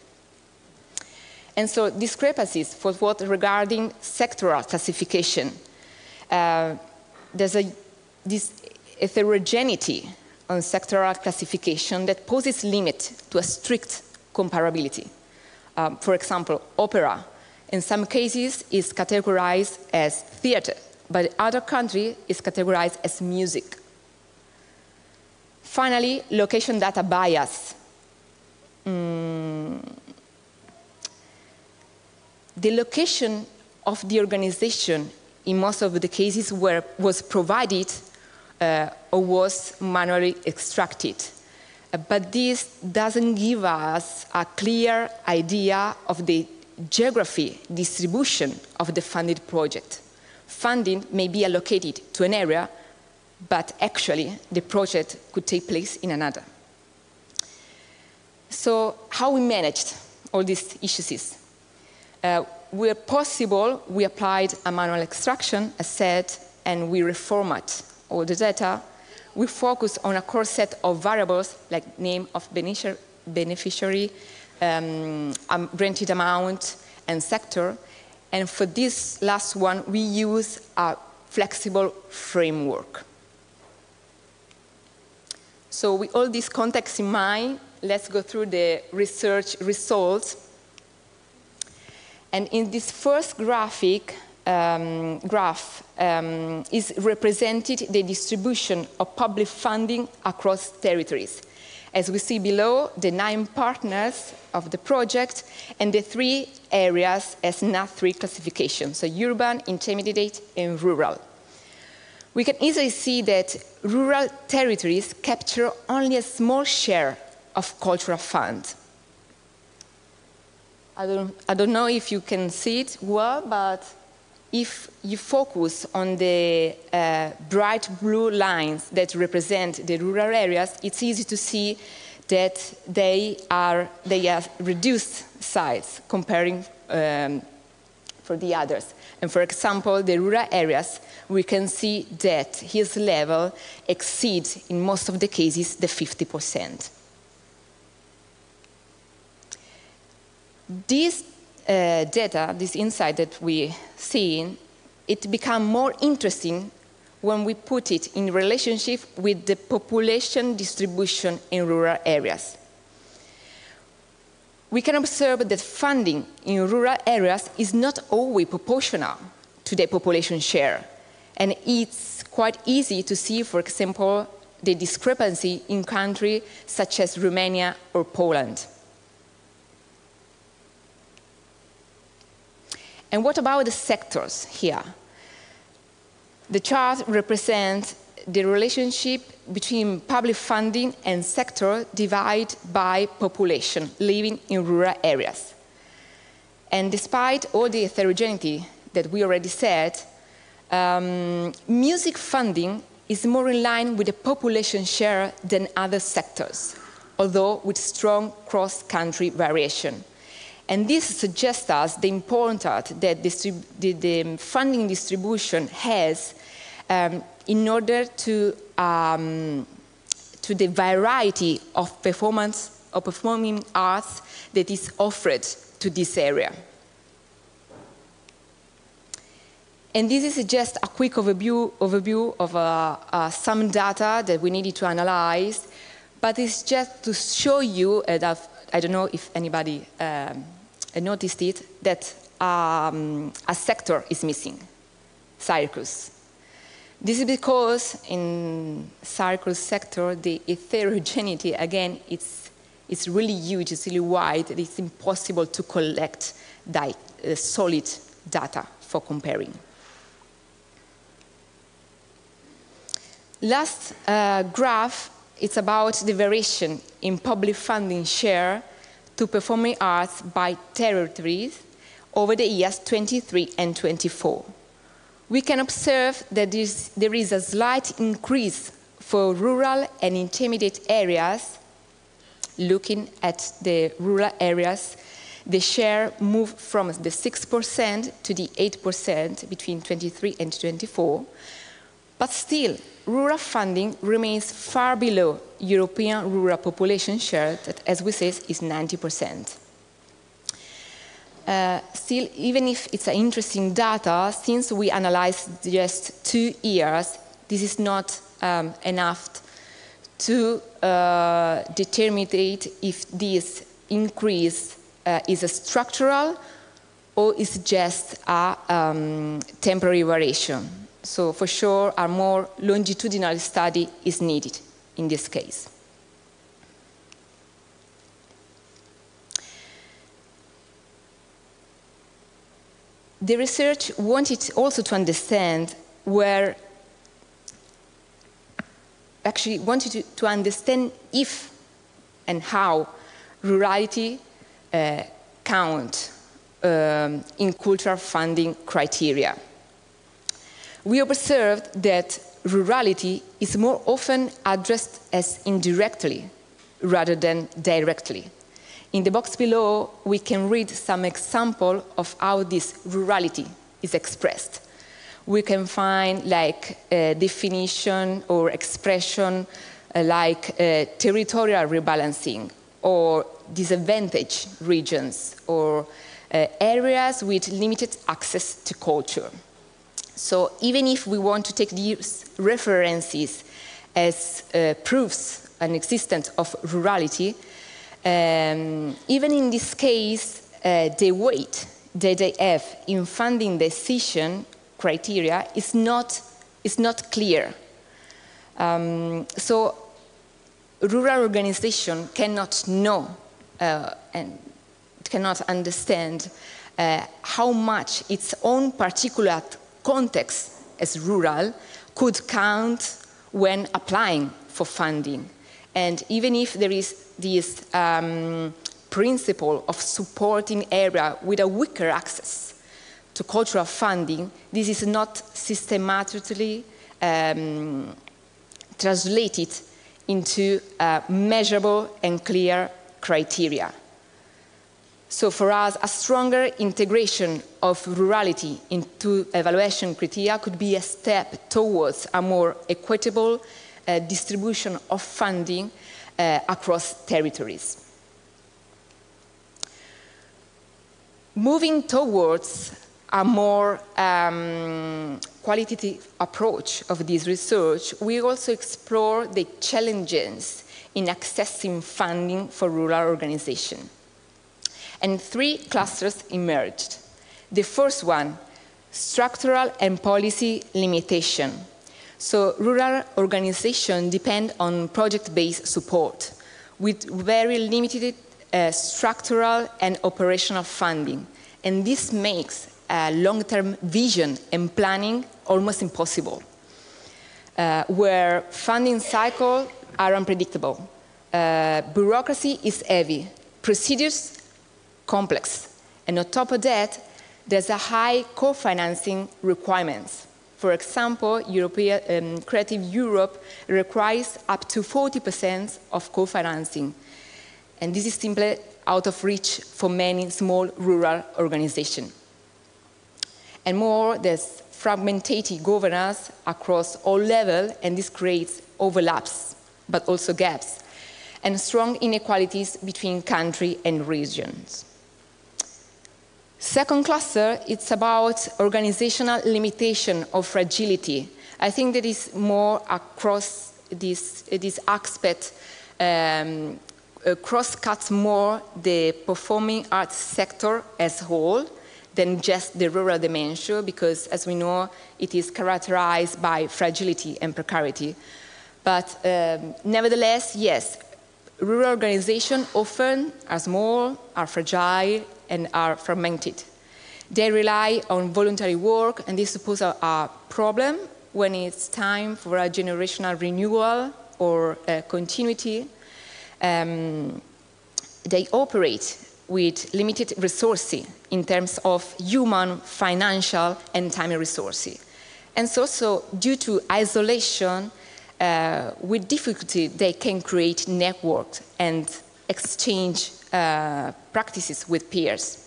And so discrepancies for what regarding sectoral classification. There's this heterogeneity on sectoral classification that poses limit to a strict comparability. For example, opera, in some cases, is categorized as theater, but other country is categorized as music. Finally, location data bias. The location of the organization in most of the cases was provided or was manually extracted. But this doesn't give us a clear idea of the geography distribution of the funded project. Funding may be allocated to an area, but actually the project could take place in another. So how we managed all these issues? Where possible, we applied a manual extraction, as said, and we reformat all the data. We focus on a core set of variables like name of beneficiary, granted amount, and sector. And for this last one, we use a flexible framework. So with all this context in mind, let's go through the research results. And in this first graph is represented the distribution of public funding across territories. As we see below, the 9 partners of the project and the 3 areas as NAT3 classification, so urban, intermediate, and rural. We can easily see that rural territories capture only a small share of cultural funds. I don't know if you can see it well, but if you focus on the bright blue lines that represent the rural areas, it's easy to see that they are reduced size comparing for the others. And for example, the rural areas, we can see that his level exceeds, in most of the cases, the 50%. This data, this insight that we see, it becomes more interesting when we put it in relationship with the population distribution in rural areas. We can observe that funding in rural areas is not always proportional to the population share. And it's quite easy to see, for example, the discrepancy in countries such as Romania or Poland. And what about the sectors here? The chart represents the relationship between public funding and sector divided by population living in rural areas. And despite all the heterogeneity that we already said, music funding is more in line with the population share than other sectors, although with strong cross-country variation. And this suggests us the importance that the funding distribution has in order to the variety of performing arts that is offered to this area. And this is just a quick overview of some data that we needed to analyze, but it's just to show you, I don't know if anybody noticed it, that a sector is missing, circus. This is because in circus sector, the heterogeneity, again, it's really huge, it's really wide, it's impossible to collect solid data for comparing. Last graph, it's about the variation in public funding share to performing arts by territories over the years 23 and 24. We can observe that there is a slight increase for rural and intermediate areas. Looking at the rural areas, the share moved from the 6% to the 8% between 23 and 24. But still, rural funding remains far below European rural population share that, as we said, is 90%. Still, even if it's an interesting data, since we analyzed just 2 years, this is not enough to determine if this increase is a structural or is just a temporary variation. So for sure, a more longitudinal study is needed in this case. The research wanted also to understand to understand if and how rurality count in cultural funding criteria. We observed that rurality is more often addressed as indirectly rather than directly. In the box below, we can read some example of how this rurality is expressed. We can find like definition or expression like territorial rebalancing or disadvantaged regions or areas with limited access to culture. So even if we want to take these references as proofs an existence of rurality, even in this case, the weight that they have in funding decision criteria is not clear. So rural organization cannot know and cannot understand how much its own particular context as rural could count when applying for funding. And even if there is this principle of supporting area with a weaker access to cultural funding, this is not systematically translated into measurable and clear criteria. So for us, a stronger integration of rurality into evaluation criteria could be a step towards a more equitable distribution of funding across territories. Moving towards a more qualitative approach of this research, we also explore the challenges in accessing funding for rural organizations. And 3 clusters emerged. The first one, structural and policy limitation. So rural organizations depend on project-based support with very limited structural and operational funding. And this makes long-term vision and planning almost impossible, where funding cycles are unpredictable. Bureaucracy is heavy, procedures complex, and on top of that, there's a high co-financing requirements. For example, Creative Europe requires up to 40% of co-financing, and this is simply out of reach for many small rural organizations. And more, there's fragmented governance across all levels, and this creates overlaps, but also gaps, and strong inequalities between countries and regions. Second cluster, it's about organizational limitation or fragility. I think that is more across this aspect, cross-cuts more the performing arts sector as a whole than just the rural dimension, because as we know, it is characterized by fragility and precarity. But nevertheless, yes, rural organizations often are small, are fragile, and are fragmented. They rely on voluntary work, and this poses a problem when it's time for a generational renewal or continuity. They operate with limited resources in terms of human, financial, and time resources. And so due to isolation, with difficulty, they can create networks and exchange practices with peers.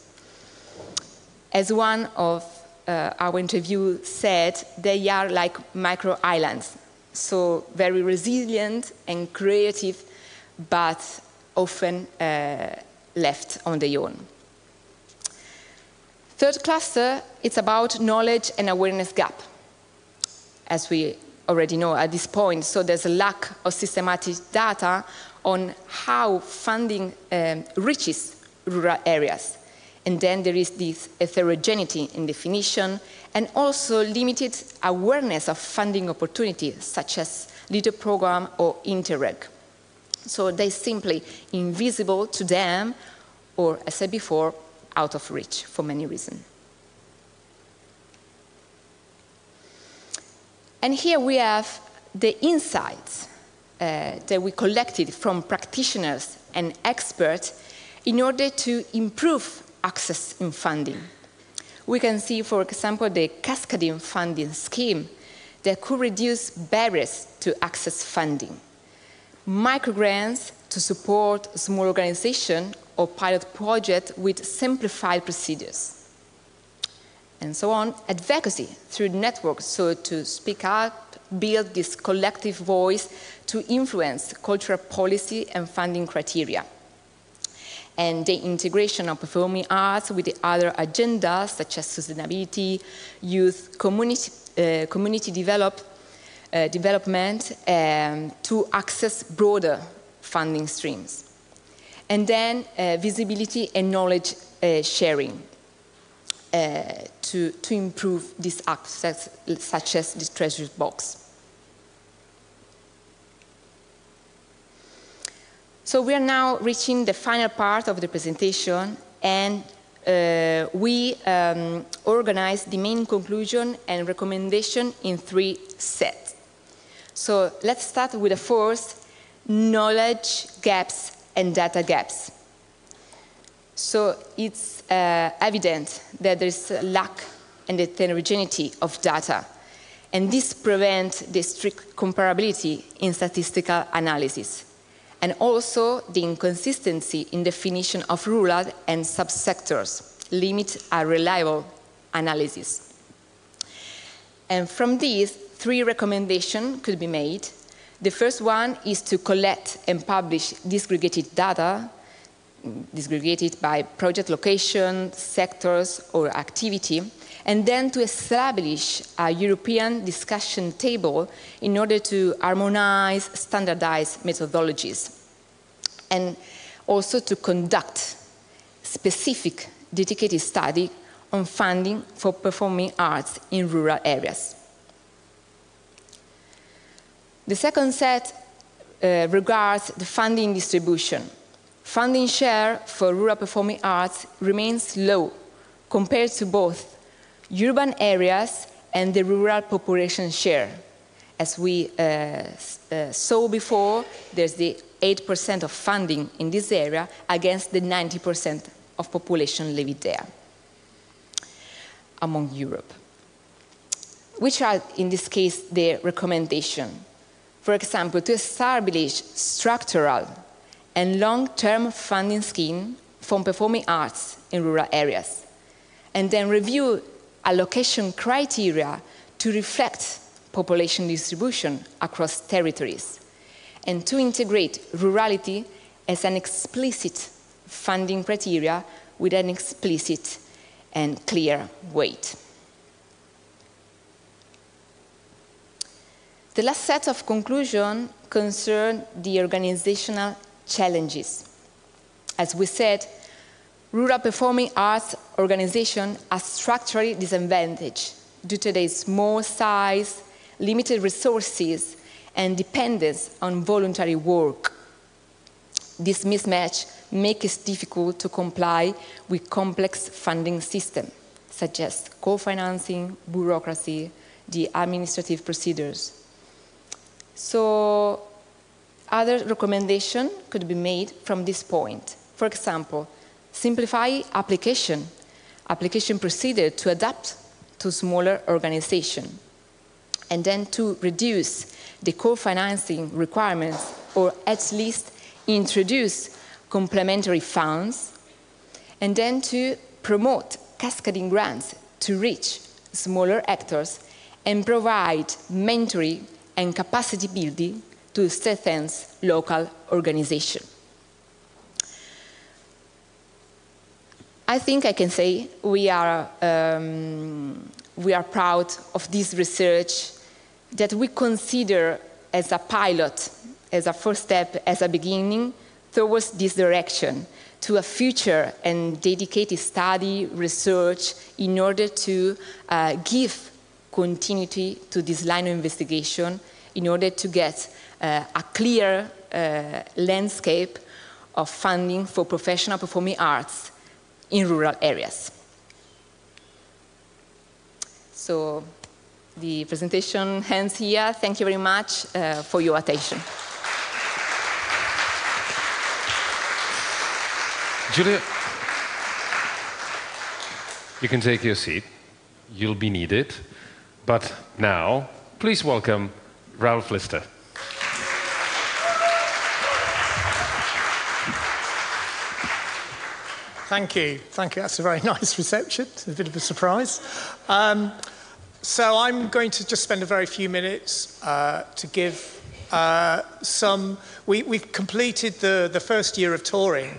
As one of our interview said, they are like micro islands, so very resilient and creative, but often left on their own. Third cluster, it's about knowledge and awareness gap, as we already know at this point. So there's a lack of systematic data on how funding reaches rural areas. And then there is this heterogeneity in definition and also limited awareness of funding opportunities such as LEADER program or Interreg. So they're simply invisible to them or, as I said before, out of reach for many reasons. And here we have the insights that we collected from practitioners and experts in order to improve access in funding. We can see, for example, the cascading funding scheme that could reduce barriers to access funding, microgrants to support small organizations or pilot projects with simplified procedures, and so on, advocacy through networks, so to speak up, build this collective voice to influence cultural policy and funding criteria. And the integration of performing arts with the other agendas, such as sustainability, youth, community development, to access broader funding streams. And then visibility and knowledge sharing to improve this access, such as the treasure box. So we are now reaching the final part of the presentation, and we organized the main conclusion and recommendation in 3 sets. So let's start with the first, knowledge gaps and data gaps. So it's evident that there is a lack and heterogeneity of data, and this prevents the strict comparability in statistical analysis, and also the inconsistency in definition of rural and subsectors limit a reliable analysis. And from these, 3 recommendations could be made. The first one is to collect and publish disaggregated data, disaggregated by project location, sectors, or activity, and then to establish a European discussion table in order to harmonize, standardize methodologies, and also to conduct specific dedicated study on funding for performing arts in rural areas. The second set regards the funding distribution. Funding share for rural performing arts remains low compared to both urban areas and the rural population share. As we saw before, there's the 8% of funding in this area against the 90% of population living there among Europe. Which are, in this case, the recommendation? For example, to establish structural and long-term funding scheme for performing arts in rural areas, and then review allocation criteria to reflect population distribution across territories, and to integrate rurality as an explicit funding criteria with an explicit and clear weight. The last set of conclusions concern the organizational challenges. As we said, rural performing arts organizations are structurally disadvantaged due to their small size, limited resources, and dependence on voluntary work. This mismatch makes it difficult to comply with complex funding systems, such as co-financing, bureaucracy, the administrative procedures. So, other recommendations could be made from this point. For example, simplify application procedure to adapt to smaller organizations, and then to reduce the co-financing requirements, or at least introduce complementary funds, and then to promote cascading grants to reach smaller actors and provide mentoring and capacity building to strengthen local organization. I think I can say we are proud of this research that we consider as a pilot, as a first step, as a beginning towards this direction, to a future and dedicated study, research, in order to give continuity to this line of investigation, in order to get a clear landscape of funding for professional performing arts in rural areas. So the presentation ends here. Thank you very much for your attention. Julia, you can take your seat. You'll be needed. But now, please welcome Ralph Lister. Thank you. Thank you. That's a very nice reception. It's a bit of a surprise. So I'm going to just spend a very few minutes to give some... We've completed the first year of touring,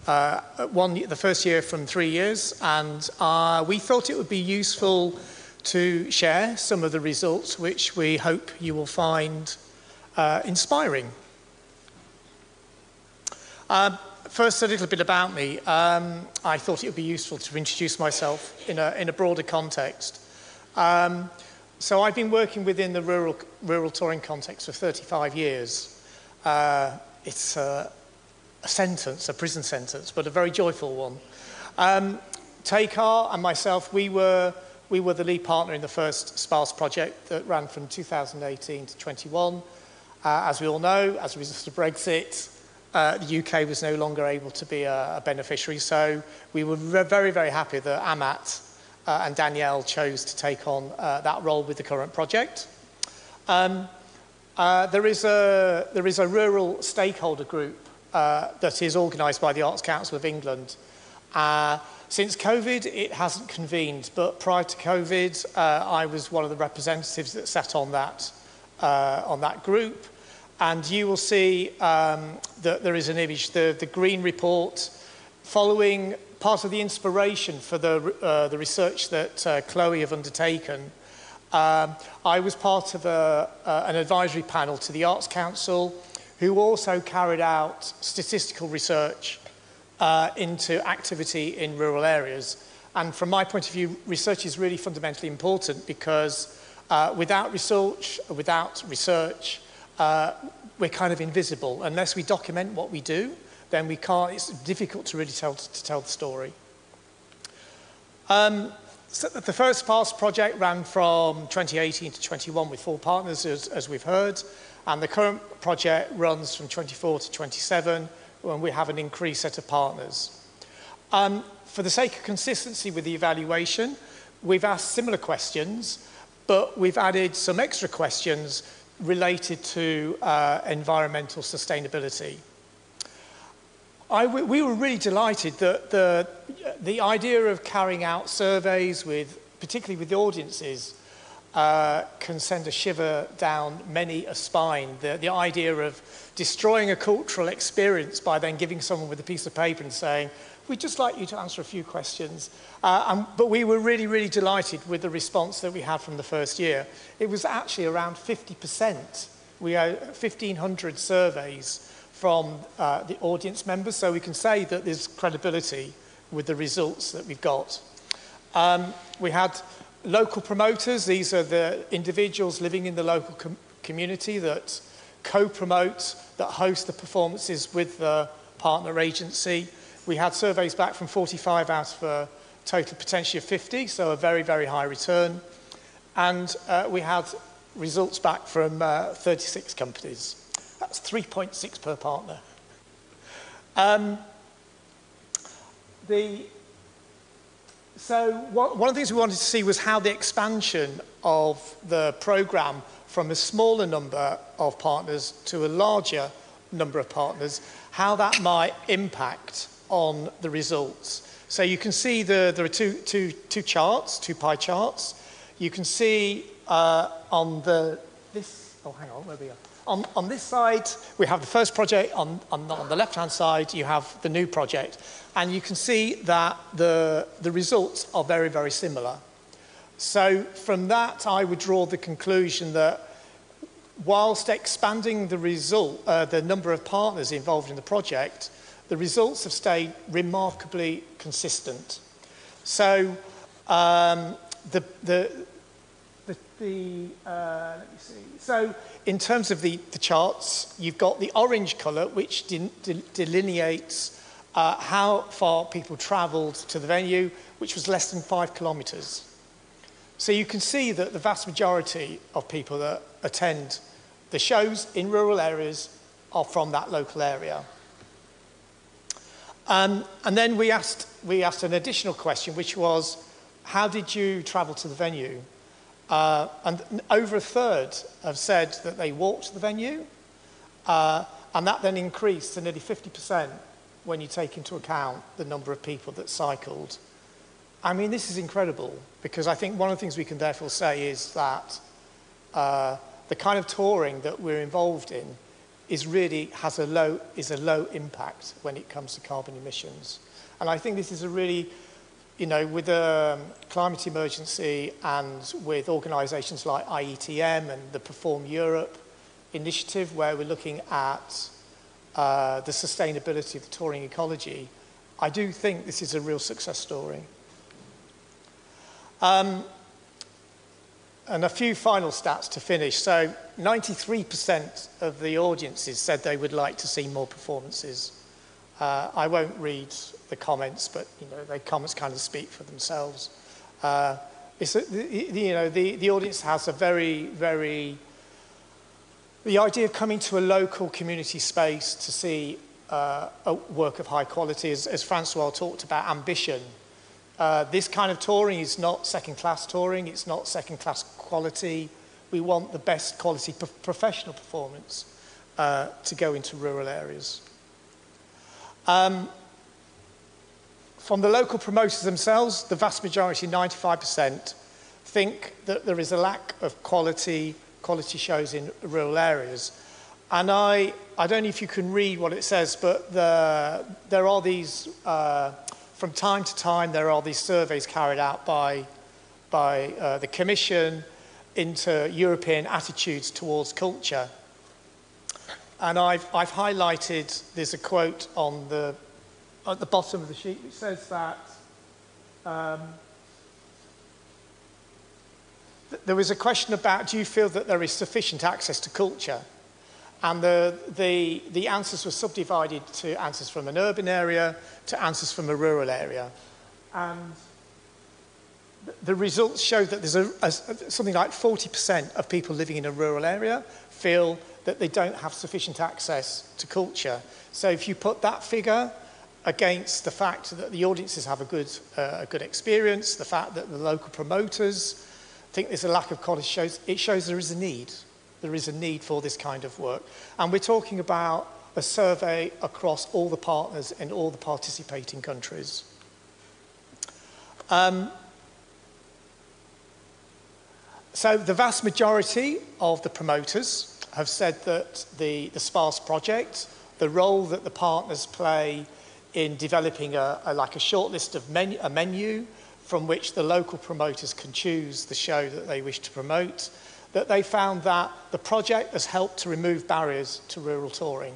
the first year from 3 years, and we thought it would be useful to share some of the results which we hope you will find inspiring. First, a little bit about me. I thought it would be useful to introduce myself in a broader context. So I've been working within the rural touring context for 35 years. It's a sentence, a prison sentence, but a very joyful one. Tekar and myself, we were the lead partner in the first SPARSE project that ran from 2018 to 21. As we all know, as a result of Brexit, the UK was no longer able to be a beneficiary. So we were very, very happy that Amat and Danielle chose to take on that role with the current project. There is a rural stakeholder group that is organised by the Arts Council of England. Since COVID, it hasn't convened, but prior to COVID, I was one of the representatives that sat on that group. And you will see that there is an image, the green report, following part of the inspiration for the research that Chloe have undertaken. I was part of an advisory panel to the Arts Council, who also carried out statistical research into activity in rural areas. And from my point of view, research is really fundamentally important because without research, we're kind of invisible. Unless we document what we do, then we can't, it's difficult to really tell the story. So the first SPARSE project ran from 2018 to 21 with 4 partners, as we've heard, and the current project runs from 24 to 27 when we have an increased set of partners. For the sake of consistency with the evaluation, we've asked similar questions, but we've added some extra questions related to environmental sustainability. We were really delighted that the idea of carrying out surveys particularly with the audiences, can send a shiver down many a spine. The idea of destroying a cultural experience by then giving someone with a piece of paper and saying, we'd just like you to answer a few questions. But we were really, really delighted with the response that we had from the first year. It was actually around 50%. We had 1,500 surveys from the audience members, so we can say that there's credibility with the results that we've got. We had local promoters. These are the individuals living in the local community that co-promote, that host the performances with the partner agency. We had surveys back from 45 out of a total potentially of 50, so a very, very high return. And we had results back from 36 companies. That's 3.6 per partner. So one of the things we wanted to see was how the expansion of the program from a smaller number of partners to a larger number of partners, how that might impact on the results. So you can see there are two pie charts. You can see on this side, we have the first project. On the left-hand side, you have the new project. And you can see that the results are very, very similar. So from that, I would draw the conclusion that whilst expanding the number of partners involved in the project, the results have stayed remarkably consistent. So let me see. So in terms of the charts, you've got the orange colour, which delineates how far people travelled to the venue, which was less than 5 kilometres. So you can see that the vast majority of people that attend the shows in rural areas are from that local area. And then we asked an additional question, which was, how did you travel to the venue? And over a third have said that they walked to the venue, and that then increased to nearly 50% when you take into account the number of people that cycled. I mean, this is incredible, because I think one of the things we can therefore say is that the kind of touring that we're involved in is a low impact when it comes to carbon emissions. And I think this is a really, with the climate emergency and with organisations like IETM and the Perform Europe initiative, where we're looking at the sustainability of the touring ecology, I do think this is a real success story. And a few final stats to finish. So 93% of the audiences said they would like to see more performances. I won't read the comments, but the comments kind of speak for themselves. The audience has a very, very... The idea of coming to a local community space to see a work of high quality, as Francois talked about, ambition. This kind of touring is not second-class touring, it's not second-class quality. We want the best quality professional performance to go into rural areas. From the local promoters themselves, the vast majority, 95%, think that there is a lack of quality shows in rural areas. And I don't know if you can read what it says, but there are these, from time to time, there are these surveys carried out by the Commission into European attitudes towards culture. And I've highlighted, there's a quote at the bottom of the sheet which says that there was a question about, do you feel that there is sufficient access to culture? And the answers were subdivided to answers from an urban area to answers from a rural area. And the results show that there's something like 40% of people living in a rural area feel that they don't have sufficient access to culture. So if you put that figure against the fact that the audiences have a good experience, the fact that the local promoters think there's a lack of quality shows, it shows there is a need. There is a need for this kind of work. And we're talking about a survey across all the partners in all the participating countries. So the vast majority of the promoters have said that the SPARSE project, the role that the partners play in developing a short list of a menu from which the local promoters can choose the show that they wish to promote, that they found that the project has helped to remove barriers to rural touring.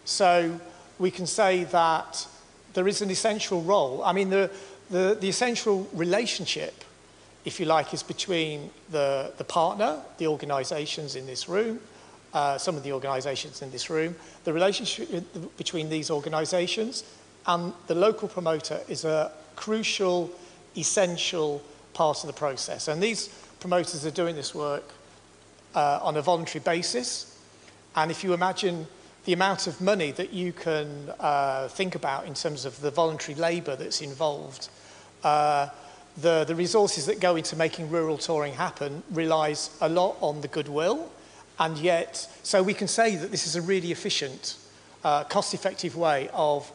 So we can say that there is an essential role. I mean, the essential relationship, if you like, is between the partner, the organisations in this room, some of the organisations in this room. The relationship between these organisations and the local promoter is a crucial, essential part of the process. And these promoters are doing this work on a voluntary basis. And if you imagine the amount of money that you can think about in terms of the voluntary labour that's involved, the resources that go into making rural touring happen relies a lot on the goodwill. And yet, so we can say that this is a really efficient, cost-effective way of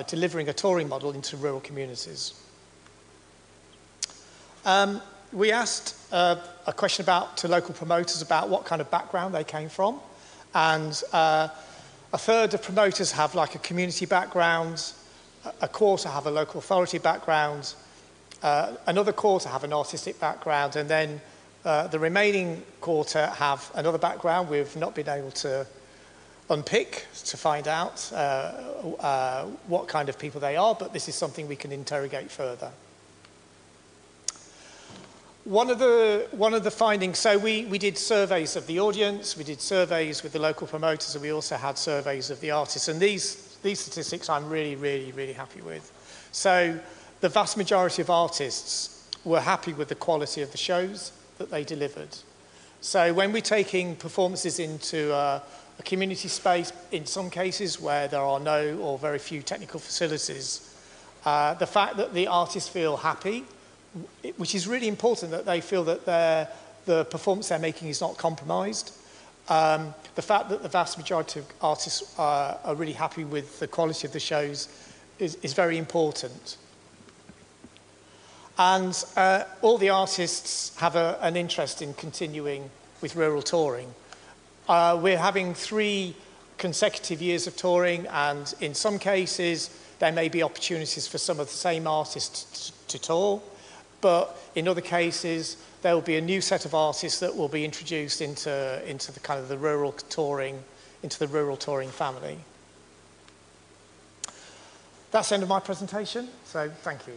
delivering a touring model into rural communities. We asked a question to local promoters about what kind of background they came from. And a third of promoters have like a community background, a quarter have a local authority background, another quarter have an artistic background, and then the remaining quarter have another background we've not been able to unpick to find out what kind of people they are, but this is something we can interrogate further. One of the findings, so we did surveys of the audience, we did surveys with the local promoters, and we also had surveys of the artists, and these statistics I'm really, really, really happy with. So the vast majority of artists were happy with the quality of the shows that they delivered. So when we're taking performances into a community space, in some cases where there are no or very few technical facilities, the fact that the artists feel happy, which is really important, that they feel that the performance they're making is not compromised. The fact that the vast majority of artists are really happy with the quality of the shows is very important. And all the artists have an interest in continuing with rural touring. We're having 3 consecutive years of touring, and in some cases there may be opportunities for some of the same artists to tour, but in other cases there will be a new set of artists that will be introduced into the kind of the rural touring, into the rural touring family. That's the end of my presentation, so thank you.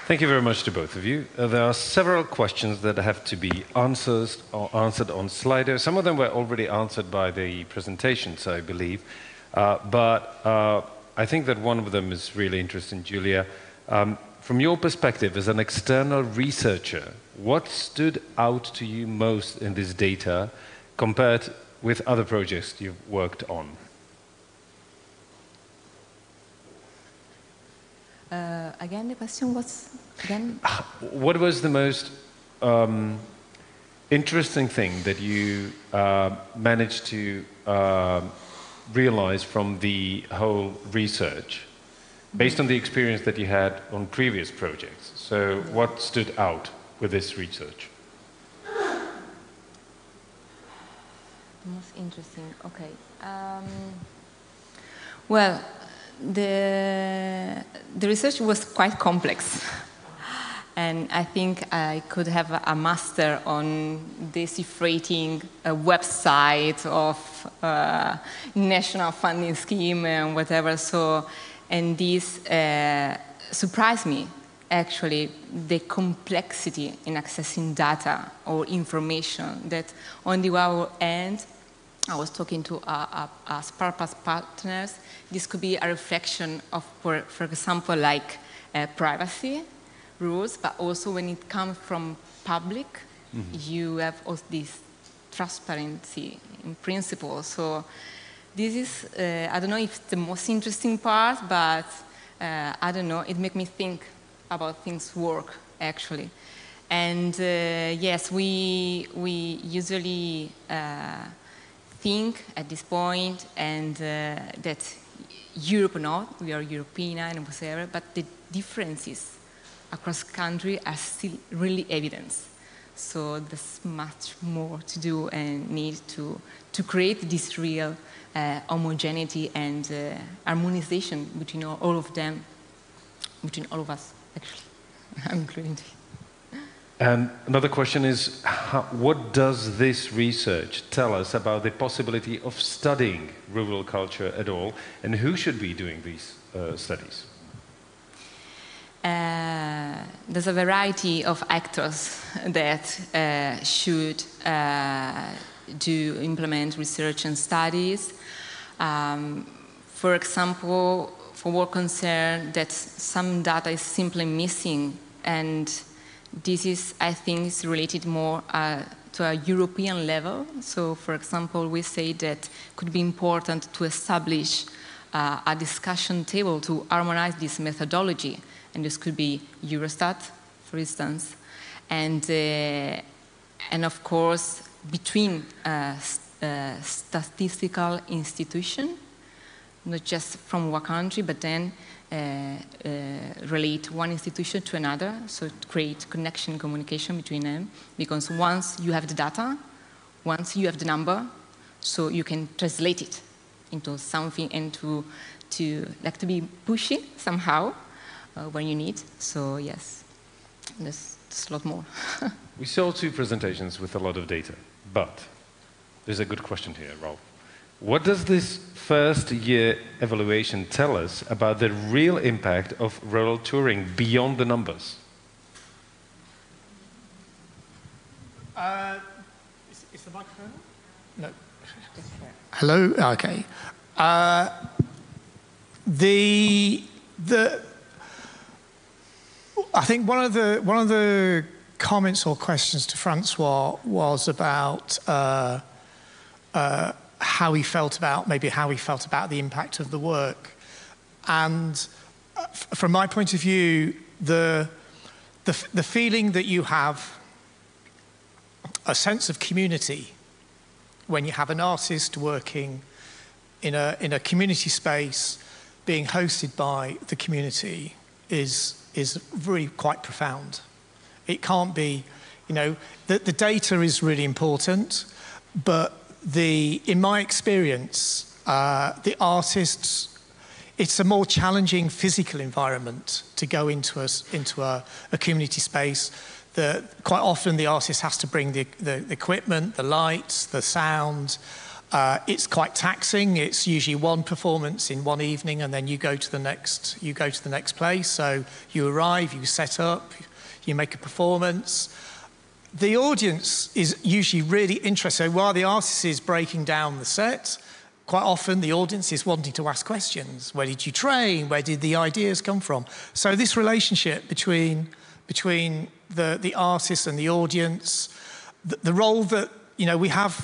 Thank you very much to both of you. There are several questions that have to be answered on Slido. Some of them were already answered by the presentations, I believe. But I think that one of them is really interesting, Julia. from your perspective as an external researcher, what stood out to you most in this data compared with other projects you've worked on? Again, the question was, again? What was the most interesting thing that you managed to realize from the whole research, based on the experience that you had on previous projects? So what stood out with this research? Most interesting, okay. Well, the research was quite complex. And I think I could have a master on deciphering a website of national funding scheme and whatever. So, and this surprised me, actually, the complexity in accessing data or information that on the one end, I was talking to SPARSE Plus partners, this could be a reflection of, for example, like privacy rules, but also when it comes from public, you have also this transparency in principle. So this is, I don't know if it's the most interesting part, but I don't know, it makes me think about things work, actually. And yes, we usually think at this point, and that Europe not, we are European and whatever, but the differences across country are still really evident. So there's much more to do and need to create this real homogeneity and harmonization between all of them, between all of us, actually, including. And another question is, what does this research tell us about the possibility of studying rural culture at all, and who should be doing these studies? There's a variety of actors that should implement research and studies. For example, for what concern that some data is simply missing, and this is, I think, is related more to a European level. So, for example, we say that it could be important to establish a discussion table to harmonize this methodology. And this could be Eurostat, for instance. And of course, between statistical institutions, not just from one country, but then relate one institution to another, so to create connection, communication between them. Because once you have the data, once you have the number, so you can translate it into something and to be pushy somehow. When you need. So yes, there's a lot more. We saw two presentations with a lot of data, but there's a good question here, Rolf. What does this first year evaluation tell us about the real impact of rural touring beyond the numbers? Is the microphone on? No. Hello? Okay. I think one of the comments or questions to Francois was about how he felt about the impact of the work. And from my point of view, the feeling that you have a sense of community when you have an artist working in a community space being hosted by the community is really quite profound. It can't be, the data is really important, but in my experience, the artists, it's a more challenging physical environment to go into a community space. Quite often the artist has to bring the equipment, the lights, the sound. It's quite taxing. It's usually one performance in one evening, and then you go to the next place. So you arrive, you set up, you make a performance. The audience is usually really interested. While the artist is breaking down the set, quite often the audience is wanting to ask questions. Where did you train? Where did the ideas come from? So this relationship between the artist and the audience, the role that, you know, we have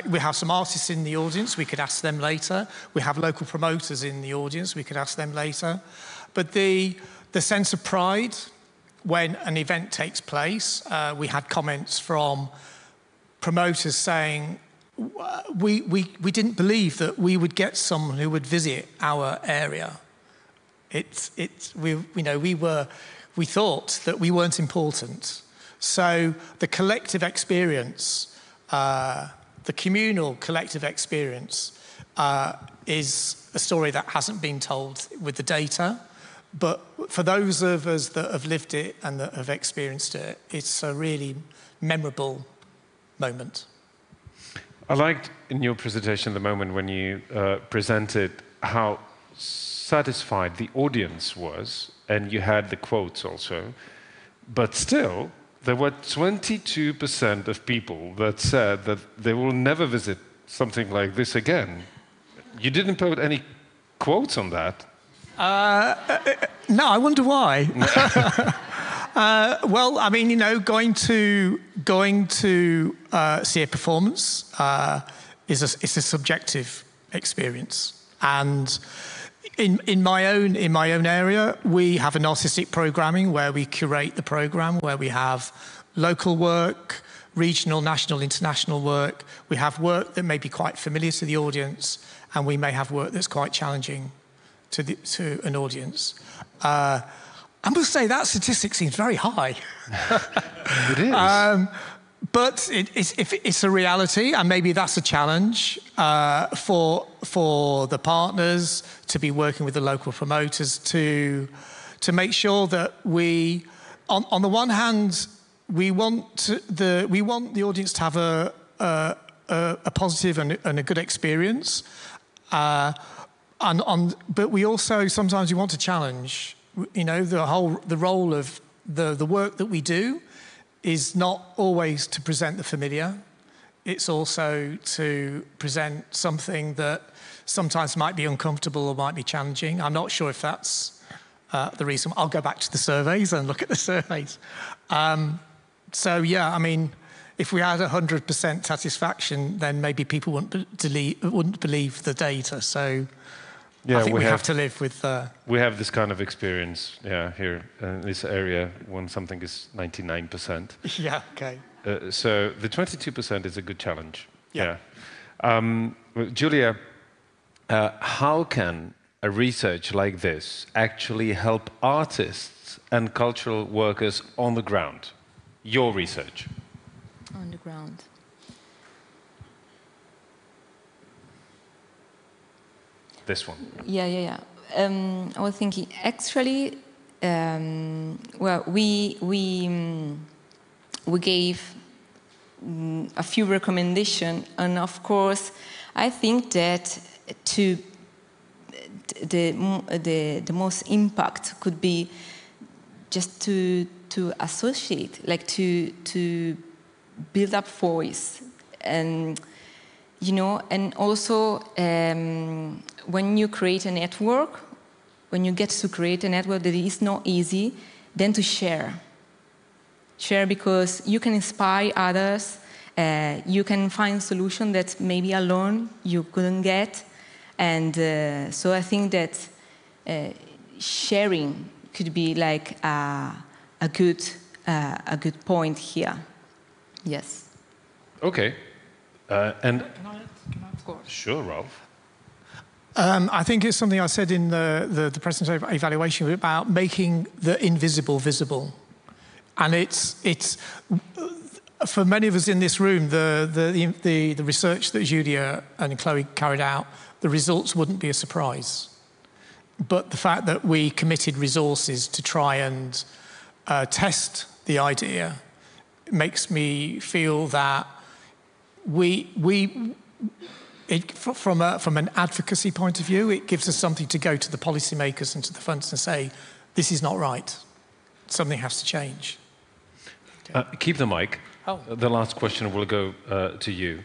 we have some artists in the audience, we could ask them later. We have local promoters in the audience, we could ask them later. But the sense of pride when an event takes place, we had comments from promoters saying, we didn't believe that we would get someone who would visit our area. We thought that we weren't important. So the collective experience, the communal collective experience is a story that hasn't been told with the data. But for those of us that have lived it and that have experienced it, it's a really memorable moment. I liked in your presentation the moment when you presented how satisfied the audience was, and you had the quotes also, but still there were 22% of people that said that they will never visit something like this again. You didn't put any quotes on that. No, I wonder why. Well, I mean, you know, going to see a performance is a subjective experience, and in my own area, we have an artistic programming where we curate the program, where we have local work, regional, national, international work. We have work that may be quite familiar to the audience, and we may have work that's quite challenging to an audience. I must say that statistic seems very high. It is. But it's a reality, and maybe that's a challenge for the partners to be working with the local promoters to make sure that we, on the one hand, we want the audience to have a positive and a good experience, but we also sometimes want to challenge. You know, the role of the work that we do is not always to present the familiar. It's also to present something that sometimes might be uncomfortable or might be challenging. I'm not sure if that's the reason. I'll go back to the surveys and look at the surveys. So yeah, I mean, if we had 100% satisfaction, then maybe people wouldn't believe the data. So yeah, I think we have to live with... We have this kind of experience, yeah, here in this area when something is 99%. Yeah, okay. So the 22% is a good challenge. Yeah. Julia, how can a research like this actually help artists and cultural workers on the ground? Your research. On the ground. This one. Yeah. I was thinking, actually, well, we gave a few recommendations, and of course, I think that the most impact could be just to associate, like to build up voice, and you know, and also when you create a network, when you get to create a network that is not easy, then to share because you can inspire others, you can find solutions that maybe alone you couldn't get, and so I think that sharing could be like a good point here. Yes. Okay. And can I of course. Sure, Ralph. I think it's something I said in the presentation evaluation about making the invisible visible. And it's for many of us in this room, the research that Julia and Chloe carried out, the results wouldn't be a surprise. But the fact that we committed resources to try and test the idea makes me feel that from an advocacy point of view, it gives us something to go to the policymakers and to the funds and say, this is not right. Something has to change. Keep the mic. Oh. The last question will go to you.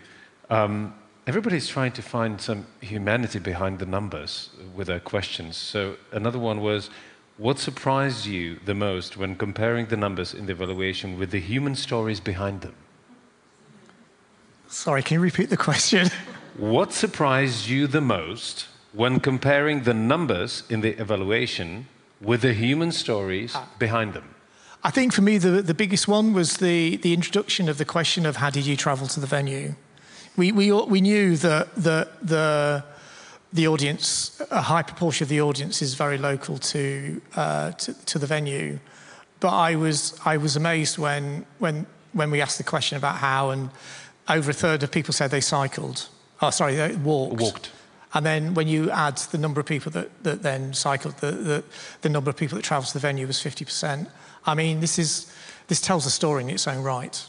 everybody's trying to find some humanity behind the numbers with their questions. So another one was, what surprised you the most when comparing the numbers in the evaluation with the human stories behind them? Sorry, can you repeat the question? What surprised you the most when comparing the numbers in the evaluation with the human stories behind them? I think for me the biggest one was the introduction of the question of how did you travel to the venue? We knew that the audience, a high proportion of the audience is very local to the venue, but I was amazed when we asked the question about how, and over a third of people said they cycled. Oh, sorry, they walked. And then when you add the number of people that then cycled, the number of people that travelled to the venue was 50%. I mean, this tells a story in its own right.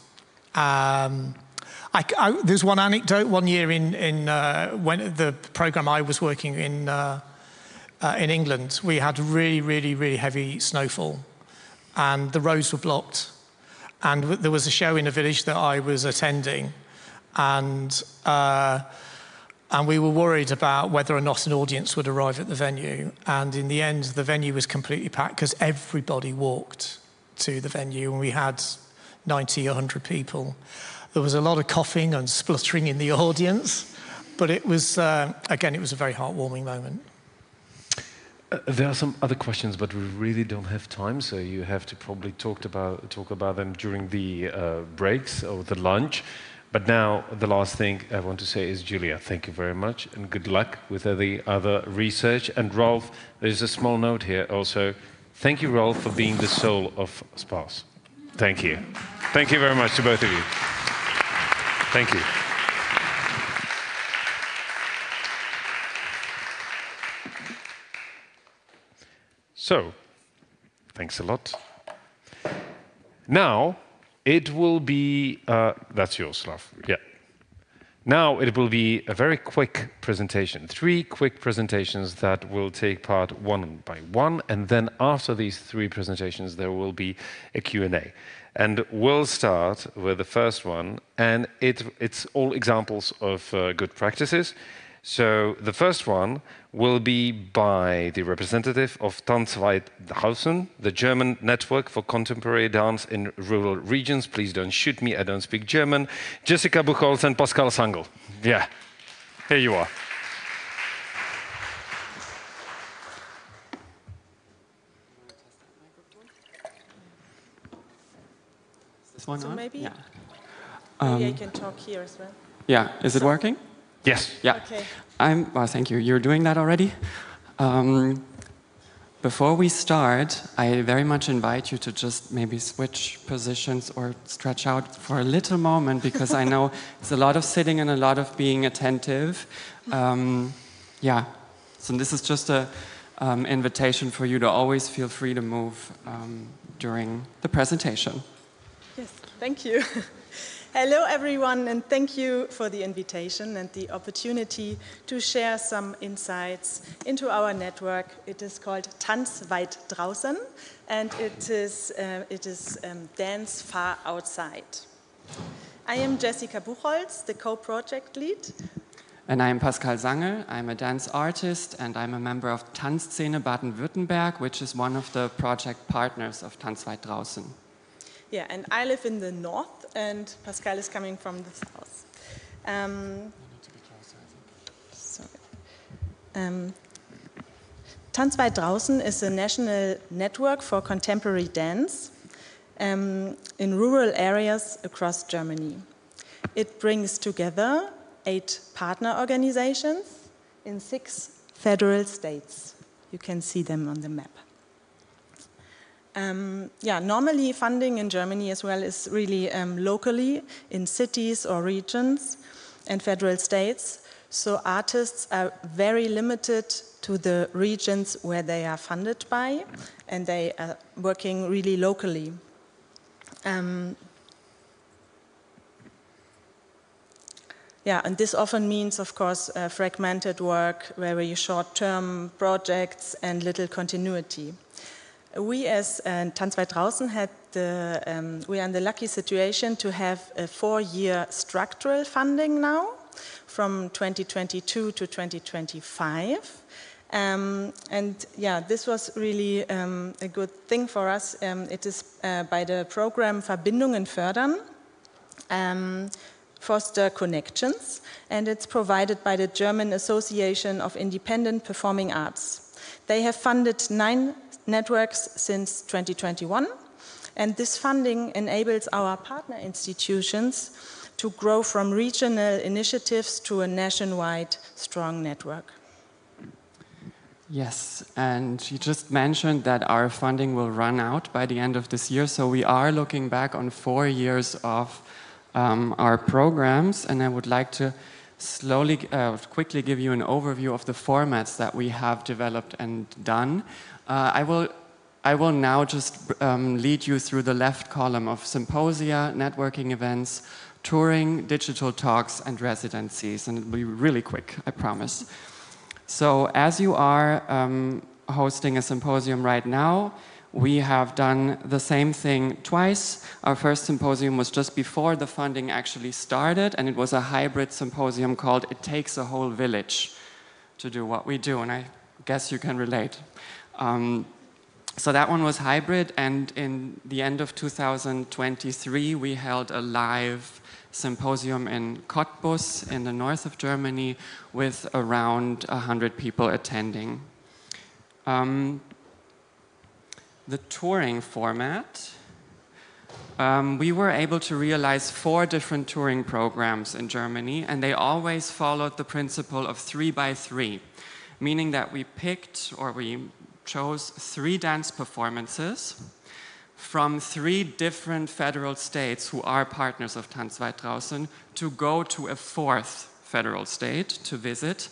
There's one anecdote. One year when the programme I was working in England, we had really heavy snowfall, and the roads were blocked. And there was a show in a village that I was attending, and we were worried about whether or not an audience would arrive at the venue. And in the end, the venue was completely packed because everybody walked to the venue, and we had 90 or 100 people. There was a lot of coughing and spluttering in the audience, but it was, again, it was a very heartwarming moment. There are some other questions, but we really don't have time, so you have to probably talk about them during the breaks or the lunch. But now, the last thing I want to say is, Julia, thank you very much, and good luck with the other research. And Rolf, there's a small note here also. Thank you, Rolf, for being the soul of SPARSE. Thank you. Thank you very much to both of you. Thank you. So, thanks a lot. Now, it will be, that's yours, Slav, yeah. Now it will be a very quick presentation, 3 quick presentations that will take part one by one, and then after these 3 presentations there will be a Q&A. And we'll start with the first one, and it's all examples of good practices. So the first one will be by the representative of Tanzweit draußen, the German network for contemporary dance in rural regions. Please don't shoot me, I don't speak German. Jessica Buchholz and Pascal Sangl. Yeah, here you are. Is this one so on? maybe, yeah. Maybe I can talk here as well. Yeah, is it working? Yes. Yeah. Okay. Well, thank you. You're doing that already? Before we start, I very much invite you to just maybe switch positions or stretch out for a little moment, because I know it's a lot of sitting and a lot of being attentive. Yeah, so this is just an invitation for you to always feel free to move during the presentation. Yes, thank you. Hello everyone, and thank you for the invitation and the opportunity to share some insights into our network. It is called Tanzweit draußen, and it is Dance Far Outside. I am Jessica Buchholz, the co-project lead. And I'm Pascal Sangl. I'm a dance artist, and I'm a member of Tanzszene Baden-Württemberg, which is one of the project partners of Tanzweit draußen. Yeah, and I live in the north, and Pascal is coming from the south. Tanzweit draußen is a national network for contemporary dance in rural areas across Germany. It brings together 8 partner organizations in 6 federal states. You can see them on the map. Normally funding in Germany as well is really locally in cities or regions and federal states. So artists are very limited to the regions where they are funded by, and they are working really locally. And this often means, of course, fragmented work, very short-term projects and little continuity. We as Tanzweit draußen we are in the lucky situation to have a 4-year structural funding now, from 2022 to 2025. And yeah, this was really a good thing for us. It is by the program Verbindungen fördern, Foster Connections, and it's provided by the German Association of Independent Performing Arts. They have funded 9 networks since 2021, and this funding enables our partner institutions to grow from regional initiatives to a nationwide strong network. Yes, and you just mentioned that our funding will run out by the end of this year, so we are looking back on 4 years of our programs, and I would like to quickly give you an overview of the formats that we have developed and done. I will now just lead you through the left column of symposia, networking events, touring, digital talks, and residencies, and it'll be really quick, I promise. So as you are hosting a symposium right now, we have done the same thing twice. Our first symposium was just before the funding actually started, and it was a hybrid symposium called It Takes a Whole Village to do what we do, and I guess you can relate. So that one was hybrid, and in the end of 2023, we held a live symposium in Cottbus in the north of Germany with around 100 people attending. The touring format, we were able to realize 4 different touring programs in Germany, and they always followed the principle of 3 by 3, meaning that we picked or we chose 3 dance performances from 3 different federal states who are partners of Tanz weit draußen to go to a 4th federal state to visit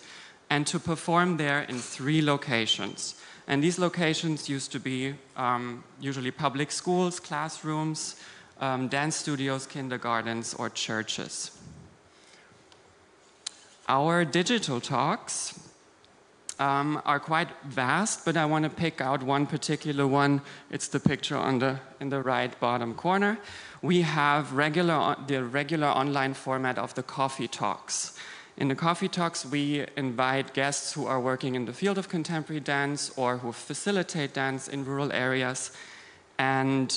and to perform there in 3 locations. And these locations used to be usually public schools, classrooms, dance studios, kindergartens, or churches. Our digital talks are quite vast, but I want to pick out one particular one. It's the picture in the right bottom corner. We have the regular online format of the coffee talks. In the coffee talks, we invite guests who are working in the field of contemporary dance or who facilitate dance in rural areas. And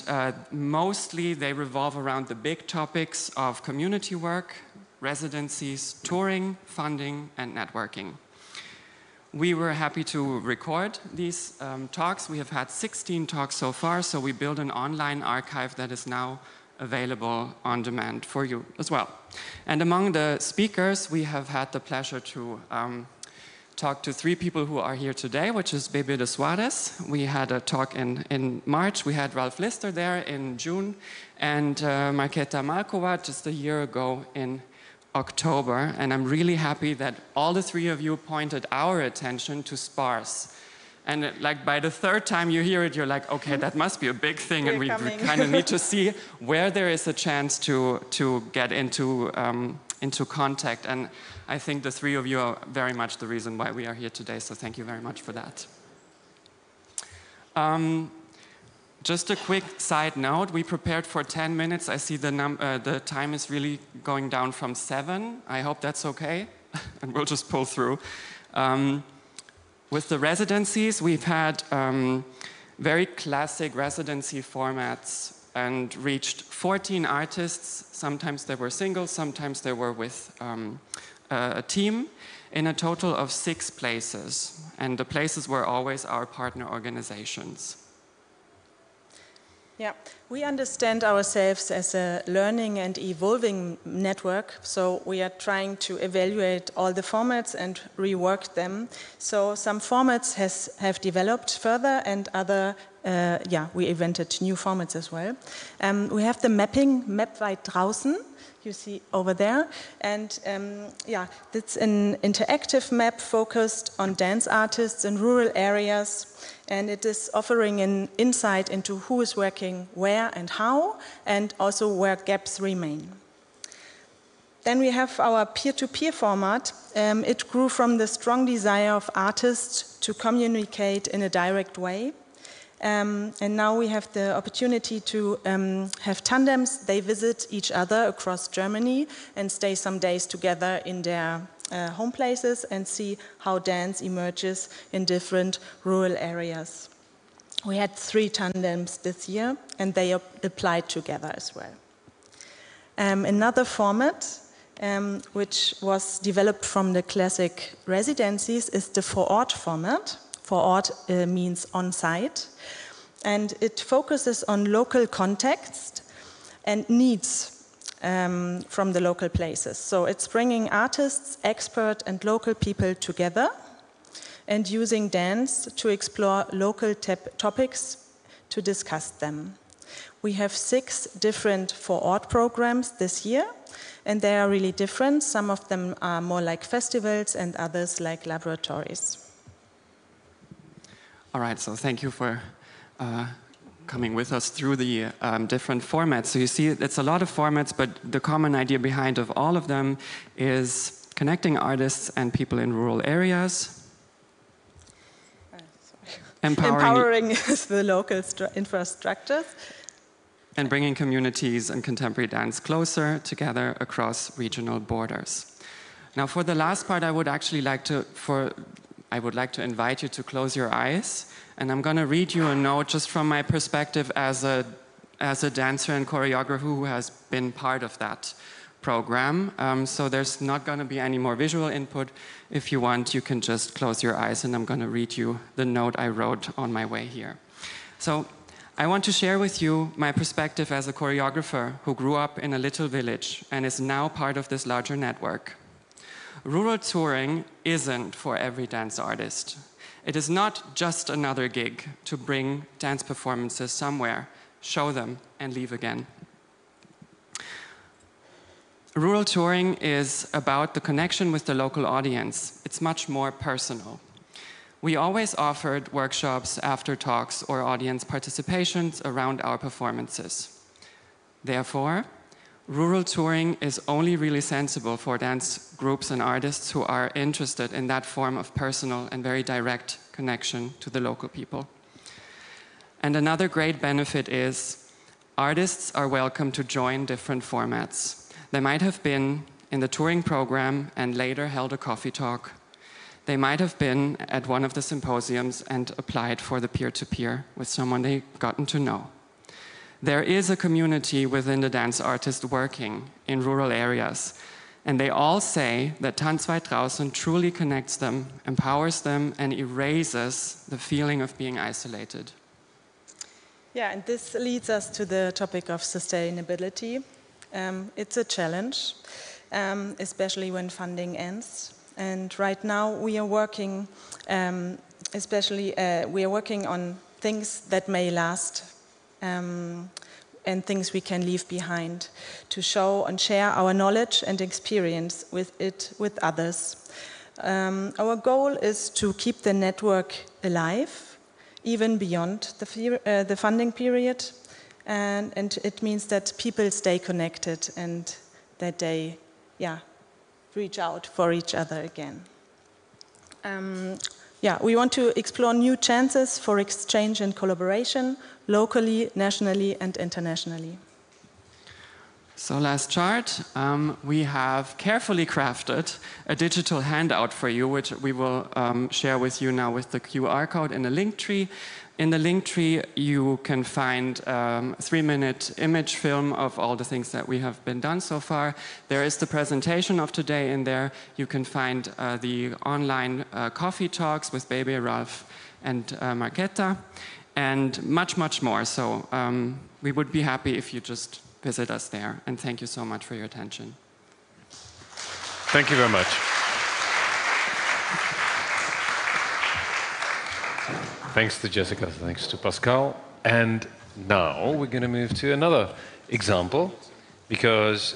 mostly they revolve around the big topics of community work, residencies, touring, funding, and networking. We were happy to record these talks. We have had 16 talks so far, so we built an online archive that is now available on demand for you as well. And among the speakers, we have had the pleasure to talk to 3 people who are here today, which is Bebe de Suarez. We had a talk in March. We had Ralph Lister there in June, and Marketa Markova just a year ago in October. And I'm really happy that all the 3 of you pointed our attention to SPARSE. And like by the 3rd time you hear it, you're like, okay, that must be a big thing, and we kind of need to see where there is a chance to get into contact. And I think the 3 of you are very much the reason why we are here today, so thank you very much for that. Just a quick side note, we prepared for 10 minutes. I see the time is really going down from 7. I hope that's okay, and we'll just pull through. With the residencies, we've had very classic residency formats and reached 14 artists. Sometimes they were single, sometimes they were with a team, in a total of 6 places. And the places were always our partner organizations. Yeah, we understand ourselves as a learning and evolving network, so we are trying to evaluate all the formats and rework them. So some formats have developed further, and other, we invented new formats as well. We have the mapping, Map weit draußen, you see over there, and it's an interactive map focused on dance artists in rural areas, and it is offering an insight into who is working where and how, and also where gaps remain. Then we have our peer-to-peer format. It grew from the strong desire of artists to communicate in a direct way. And now we have the opportunity to have tandems. They visit each other across Germany and stay some days together in their home places and see how dance emerges in different rural areas. We had 3 tandems this year, and they applied together as well. Another format, which was developed from the classic residencies, is the vor Ort format. Vor Ort means on-site, and it focuses on local context and needs from the local places. So it's bringing artists, expert and local people together and using dance to explore local topics to discuss them. We have 6 different vor Ort programs this year, and they are really different. Some of them are more like festivals and others like laboratories. All right, so thank you for coming with us through the different formats. So you see, it's a lot of formats, but the common idea behind of all of them is connecting artists and people in rural areas, empowering the local infrastructures, and bringing communities and contemporary dance closer together across regional borders. Now, for the last part, I would like to invite you to close your eyes, and I'm going to read you a note just from my perspective as a dancer and choreographer who has been part of that program. So there's not going to be any more visual input. If you want, you can just close your eyes, and I'm going to read you the note I wrote on my way here. So I want to share with you my perspective as a choreographer who grew up in a little village and is now part of this larger network. Rural touring isn't for every dance artist. It is not just another gig to bring dance performances somewhere, show them, and leave again. Rural touring is about the connection with the local audience. It's much more personal. We always offered workshops, after talks, or audience participations around our performances. Therefore, rural touring is only really sensible for dance groups and artists who are interested in that form of personal and very direct connection to the local people. And another great benefit is artists are welcome to join different formats. They might have been in the touring program and later held a coffee talk. They might have been at one of the symposiums and applied for the peer-to-peer with someone they've gotten to know. There is a community within the dance artists working in rural areas, and they all say that Tanzweit draußen truly connects them, empowers them, and erases the feeling of being isolated. Yeah, and this leads us to the topic of sustainability. It's a challenge, especially when funding ends. And right now we are working, we are working on things that may last and things we can leave behind to show and share our knowledge and experience with others. Our goal is to keep the network alive, even beyond the funding period, and it means that people stay connected and that they, reach out for each other again. We want to explore new chances for exchange and collaboration, locally, nationally, and internationally. So last chart, we have carefully crafted a digital handout for you, which we will share with you now with the QR code in the link tree. In the link tree, you can find a 3-minute image film of all the things that we have been done so far. There is the presentation of today in there. You can find the online coffee talks with Baby Ralph and Marketa, and much, much more. So we would be happy if you just visit us there. And thank you so much for your attention. Thank you very much. Thanks to Jessica, thanks to Pascal. And now we're going to move to another example, because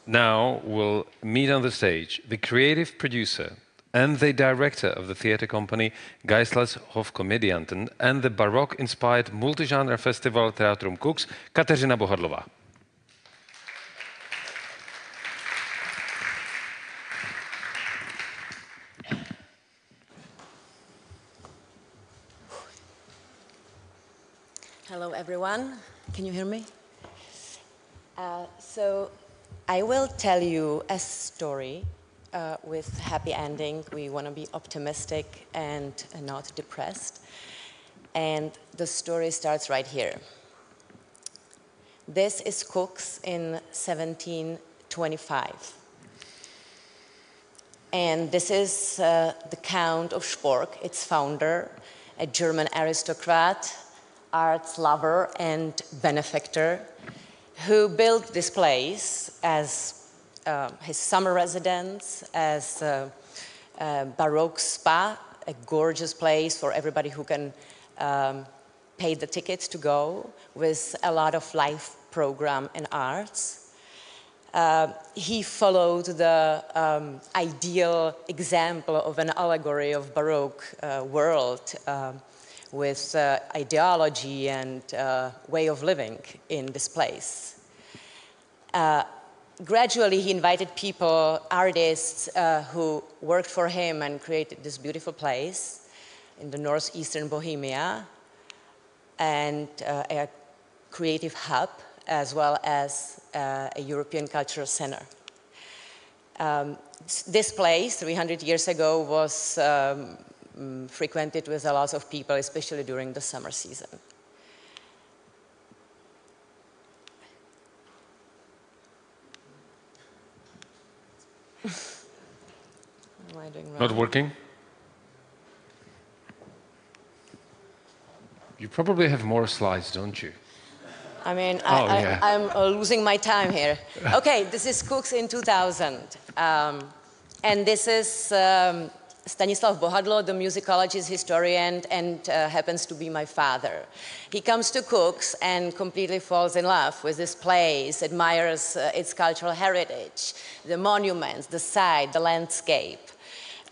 now we'll meet on the stage the creative producer and the director of the theater company Geisler's Hofkomedianten and the Baroque-inspired multi-genre festival Theatrum Cux, Kateřina Bohadlová. Hello, everyone. Can you hear me? So I will tell you a story with happy ending. We want to be optimistic and not depressed. And the story starts right here. This is Cooks in 1725. And this is the Count of Spork, its founder, a German aristocrat, arts lover and benefactor, who built this place as his summer residence, as a Baroque spa, a gorgeous place for everybody who can pay the tickets to go, with a lot of live program and arts. He followed the ideal example of an allegory of Baroque world with ideology and way of living in this place. Gradually, he invited people, artists who worked for him and created this beautiful place in the northeastern Bohemia, and a creative hub, as well as a European cultural center. This place, 300 years ago, was frequented with a lot of people, especially during the summer season. What am I doing wrong? Not working? You probably have more slides, don't you? I mean, yeah. I'm losing my time here. Okay, this is Cooks in 2000. And this is Stanislav Bohadlo, the musicologist, historian, and happens to be my father. He comes to Cooks and completely falls in love with this place, admires its cultural heritage, the monuments, the site, the landscape.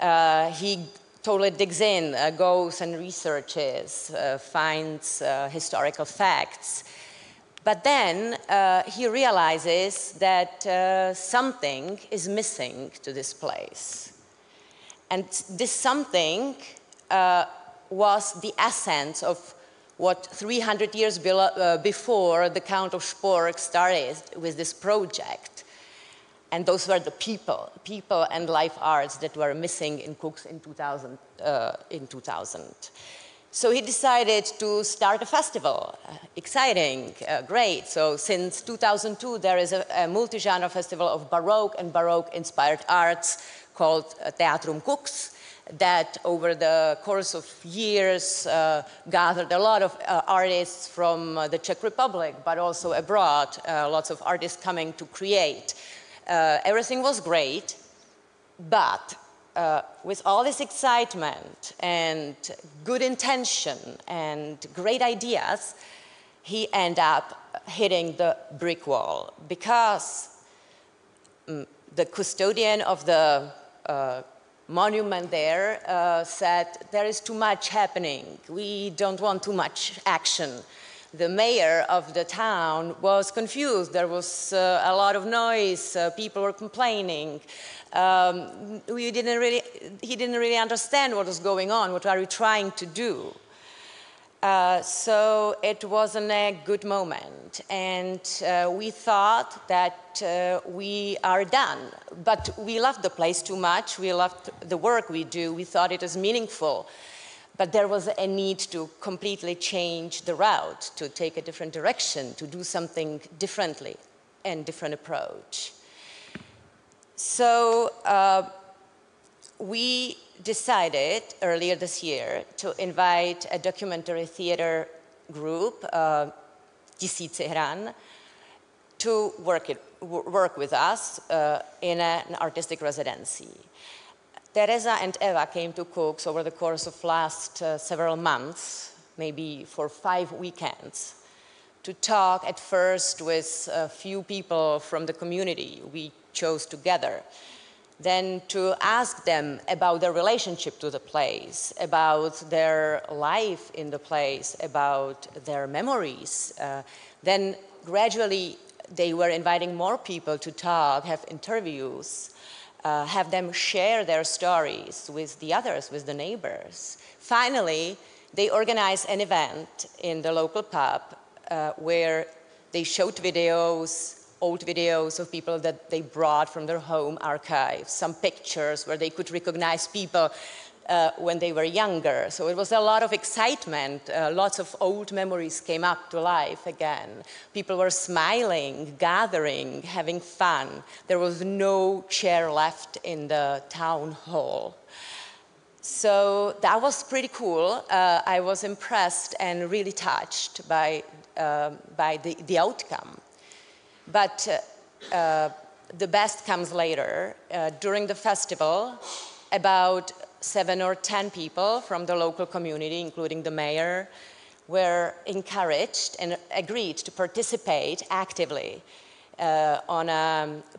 He totally digs in, goes and researches, finds historical facts. But then he realizes that something is missing to this place. And this something was the essence of what 300 years before the Count of Spork started with this project. And those were the people and life arts that were missing in Cooks in 2000. So he decided to start a festival. Exciting, great. So since 2002, there is a multi-genre festival of Baroque and Baroque-inspired arts called Teatrum Cooks, that over the course of years gathered a lot of artists from the Czech Republic, but also abroad, lots of artists coming to create. Everything was great, but with all this excitement and good intention and great ideas, he ended up hitting the brick wall, because the custodian of the monument there said, there is too much happening. We don't want too much action. The mayor of the town was confused. There was a lot of noise. People were complaining. He didn't really understand what was going on. What are we trying to do? So it wasn't a good moment, and we thought that we are done. But we loved the place too much. We loved the work we do. We thought it was meaningful. But there was a need to completely change the route, to take a different direction, to do something differently and different approach. So we decided earlier this year to invite a documentary theater group, Tisíci hran, to work with us in an artistic residency. Teresa and Eva came to Cooks over the course of last several months, maybe for 5 weekends, to talk at first with a few people from the community we chose together, then to ask them about their relationship to the place, about their life in the place, about their memories. Then gradually they were inviting more people to talk, have interviews, have them share their stories with the others, with the neighbors. Finally, they organized an event in the local pub where they showed videos, old videos of people that they brought from their home archives, some pictures where they could recognize people when they were younger. So it was a lot of excitement. Lots of old memories came up to life again. People were smiling, gathering, having fun. There was no chair left in the town hall. So that was pretty cool. I was impressed and really touched by the outcome. But the best comes later. During the festival, about 7 or 10 people from the local community, including the mayor, were encouraged and agreed to participate actively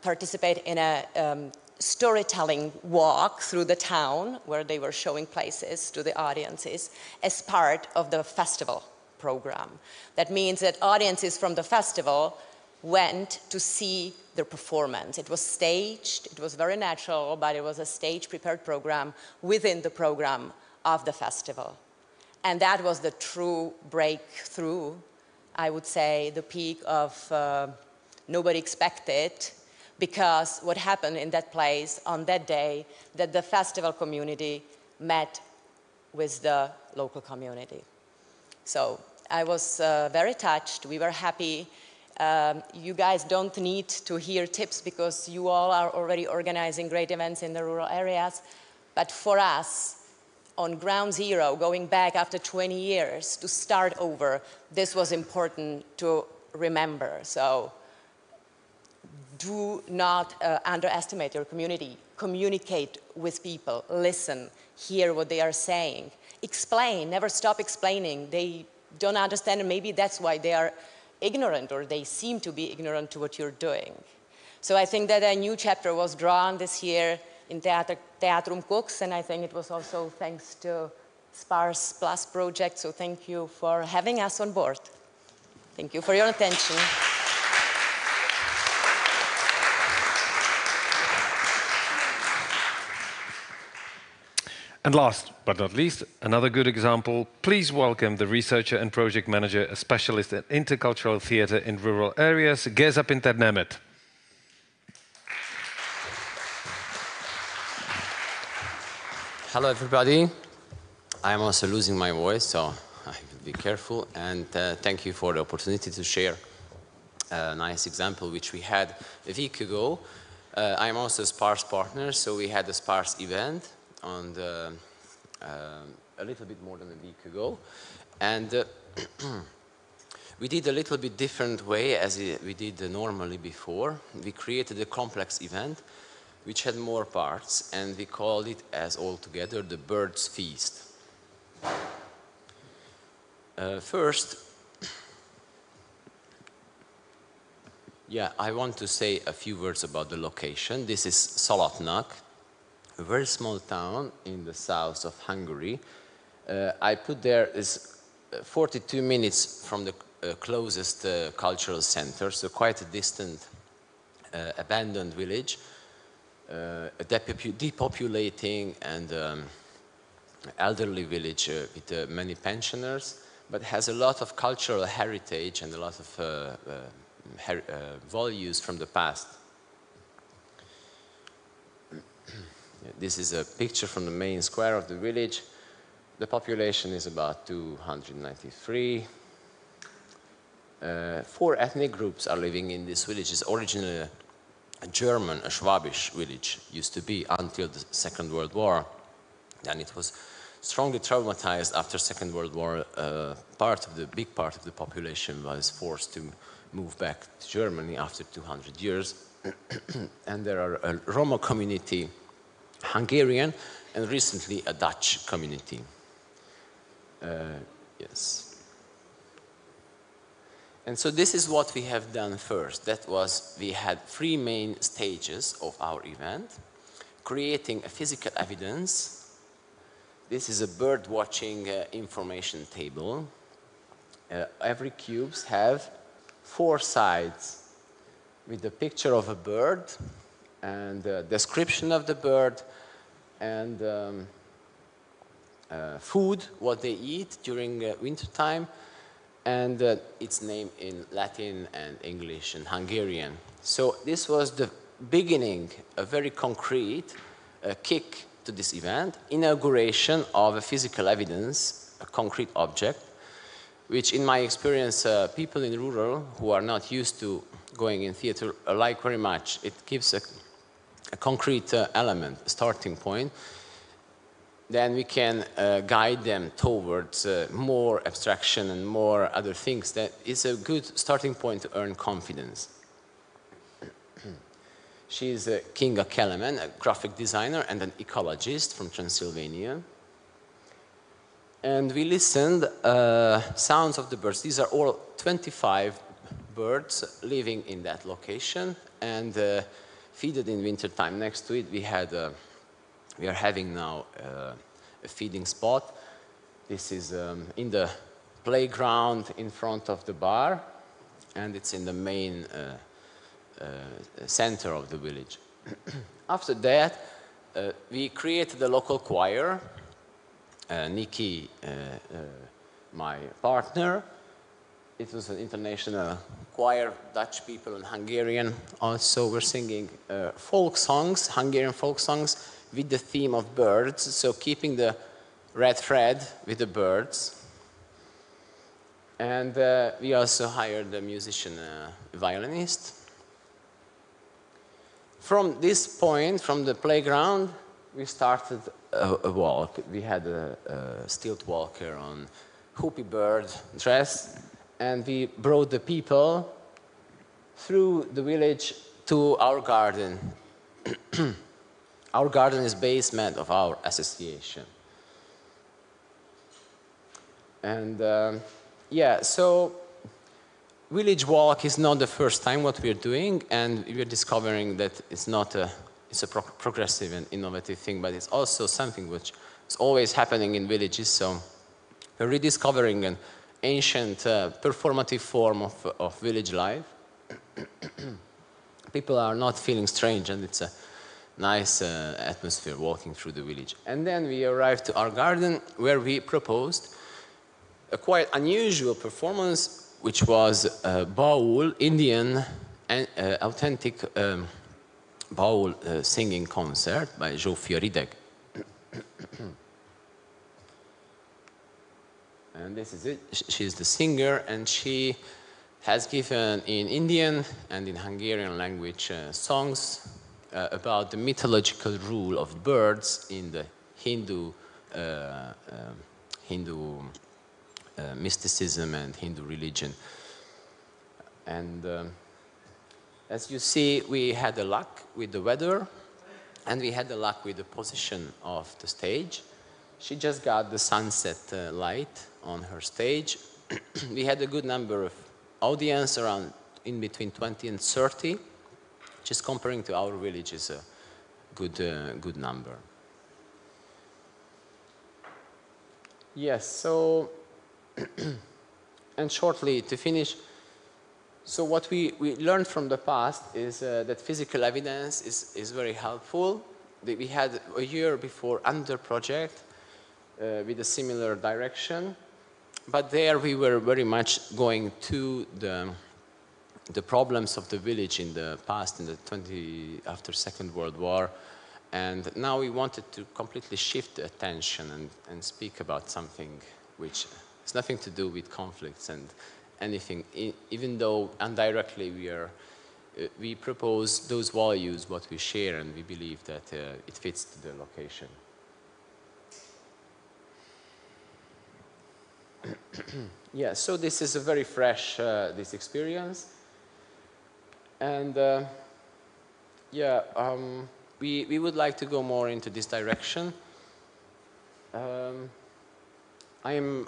participate in a storytelling walk through the town where they were showing places to the audiences as part of the festival program. That means that audiences from the festival went to see their performance. It was staged, it was very natural, but it was a stage-prepared program within the program of the festival. And that was the true breakthrough, I would say, the peak of nobody expected, because what happened in that place on that day, that the festival community met with the local community. So I was very touched, we were happy. You guys don't need to hear tips because you all are already organizing great events in the rural areas. But for us, on ground zero, going back after 20 years to start over, this was important to remember. So do not underestimate your community. Communicate with people, listen, hear what they are saying. Explain, never stop explaining. They don't understand, and maybe that's why they are ignorant, or they seem to be ignorant to what you're doing. So I think that a new chapter was drawn this year in Teatrum Cooks, and I think it was also thanks to SPARSE Plus project, so thank you for having us on board. Thank you for your attention. And last but not least, another good example. Please welcome the researcher and project manager, a specialist in intercultural theatre in rural areas, Geza Pinter-Nemeth. Hello, everybody. I'm also losing my voice, so I will be careful. And thank you for the opportunity to share a nice example which we had a week ago. I'm also a SPARSE partner, so we had a SPARSE event on a little bit more than a week ago, and we did a little bit different way as we did normally before. We created a complex event which had more parts, and we called it as altogether the Bird's Feast. First, I want to say a few words about the location. This is Szalatnak, a very small town in the south of Hungary. I put there is 42 minutes from the closest cultural center, so quite a distant, abandoned village, depopulating and elderly village with many pensioners, but has a lot of cultural heritage and a lot of values from the past. This is a picture from the main square of the village. The population is about 293. 4 ethnic groups are living in this village. It's originally a German, a Schwabish village, used to be until the Second World War. Then it was strongly traumatized after Second World War. Big part of the population was forced to move back to Germany after 200 years. And there are a Roma community, Hungarian, and recently a Dutch community. Yes. And so this is what we have done first. That was, we had 3 main stages of our event, creating a physical evidence. This is a bird watching information table. Every cubes have 4 sides with the picture of a bird and a description of the bird and food, what they eat during winter time, and its name in Latin and English and Hungarian. So this was the beginning, a very concrete kick to this event, inauguration of a physical evidence, a concrete object, which in my experience, people in rural who are not used to going in theater like very much. It gives a concrete element, a starting point. Then we can guide them towards more abstraction and more other things. That is a good starting point to earn confidence. She is Kinga Kelemen, a graphic designer and an ecologist from Transylvania. And we listened sounds of the birds. These are all 25 birds living in that location and feeded in winter time. Next to it, we are having now a feeding spot. This is in the playground in front of the bar, and it's in the main center of the village. After that, we created a local choir. Nikki, my partner, it was an international choir, Dutch people and Hungarian. Also, we're singing folk songs, Hungarian folk songs, with the theme of birds, so keeping the red thread with the birds. And we also hired a musician, a violinist. From this point, from the playground, we started a walk. We had a stilt walker on hoopy bird dress, and we brought the people through the village to our garden. Our garden is basement of our association. And yeah, so village walk is not the first time what we're doing, and we're discovering that it's not it's a progressive and innovative thing, but it's also something which is always happening in villages. So we're rediscovering an ancient performative form of village life. People are not feeling strange, and it's a nice atmosphere walking through the village. And then we arrived to our garden, where we proposed a quite unusual performance, which was a baul, Indian and authentic baul singing concert by Zsófia Rideg. And this is it. She's the singer, and she has given in Indian and in Hungarian language songs about the mythological rule of birds in the Hindu mysticism and Hindu religion. And as you see, we had the luck with the weather, and we had the luck with the position of the stage. She just got the sunset light on her stage. We had a good number of audience, around in between 20 and 30, which is comparing to our village is a good number. Yes, so, and shortly to finish, so what we learned from the past is that physical evidence is very helpful. We had a year before another project with a similar direction, but there we were very much going to the problems of the village in the past, in the after Second World War, and now we wanted to completely shift the attention and speak about something which has nothing to do with conflicts and anything, even though indirectly we propose those values, what we share, and we believe that it fits to the location. Yeah, so this is a very fresh, this experience. And yeah, we would like to go more into this direction. I'm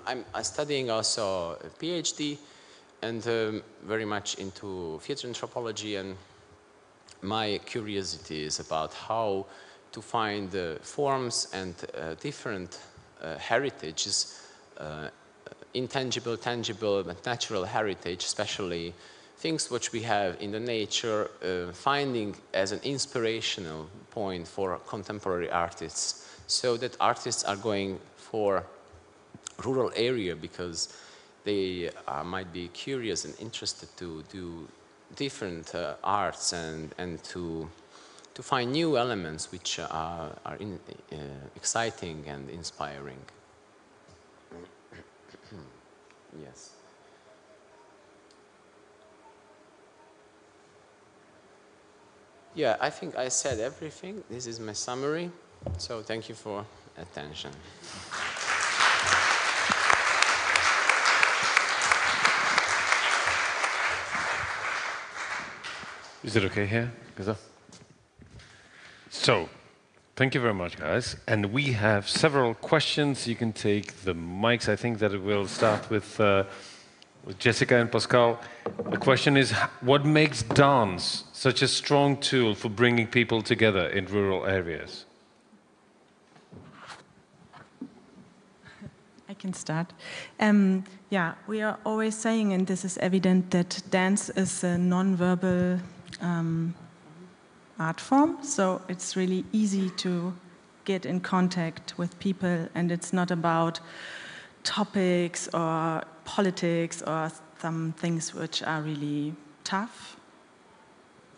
studying also a PhD and very much into theater anthropology, and my curiosity is about how to find forms and different heritages, intangible, tangible, but natural heritage, especially things which we have in the nature, finding as an inspirational point for contemporary artists, so that artists are going for rural area because they might be curious and interested to do different arts and to find new elements which are exciting and inspiring. Yes. Yeah, I think I said everything. This is my summary. So thank you for attention. Is it okay here? So, thank you very much, guys. And we have several questions. You can take the mics. I think that it will start with Jessica and Pascal. The question is, what makes dance such a strong tool for bringing people together in rural areas? I can start. Yeah, we are always saying, and this is evident, that dance is a non-verbal art form, so it's really easy to get in contact with people, and it's not about topics or politics or some things which are really tough.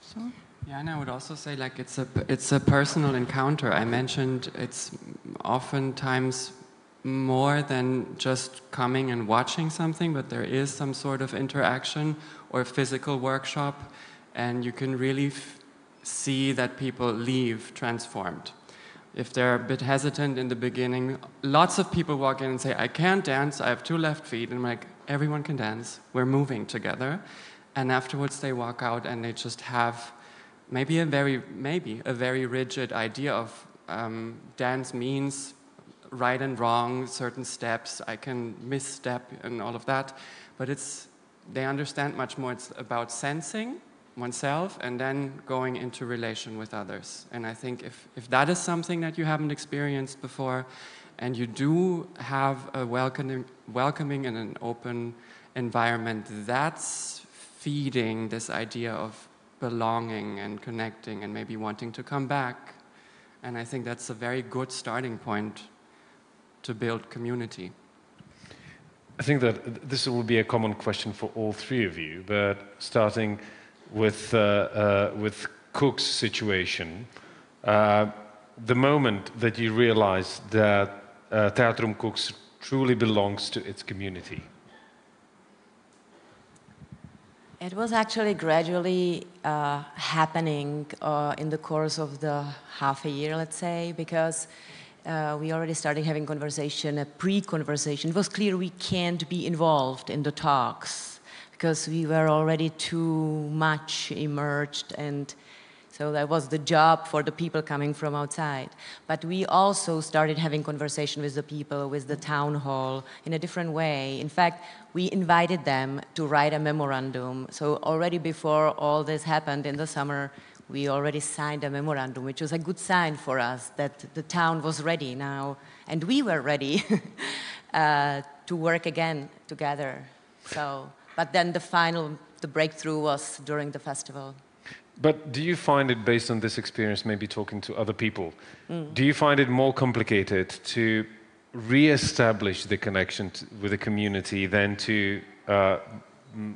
So. Yeah, and I would also say, like, it's a personal encounter. I mentioned it's oftentimes more than just coming and watching something, but there is some sort of interaction or physical workshop, and you can really see that people leave transformed. If they're a bit hesitant in the beginning, lots of people walk in and say, I can't dance, I have 2 left feet, and I'm like, everyone can dance, we're moving together. And afterwards they walk out and they just have maybe a very rigid idea of dance means right and wrong, certain steps, I can misstep and all of that, but they understand much more. It's about sensing oneself and then going into relation with others. And I think if that is something that you haven't experienced before, and you do have a welcoming and an open environment, that's feeding this idea of belonging and connecting and maybe wanting to come back. And I think that's a very good starting point to build community. I think that this will be a common question for all 3 of you, but starting with Cook's situation, the moment that you realized that Theatrum Cooks truly belongs to its community? It was actually gradually happening in the course of the half a year, let's say, because we already started having conversation, a pre-conversation. It was clear we can't be involved in the talks because we were already too much immersed, and so that was the job for the people coming from outside. But we also started having conversation with the people, with the town hall in a different way. In fact, we invited them to write a memorandum. So already before all this happened in the summer, we already signed a memorandum, which was a good sign for us that the town was ready now, and we were ready to work again together. So, but then the breakthrough was during the festival. But do you find it, based on this experience, maybe talking to other people, do you find it more complicated to re-establish the connection with the community than to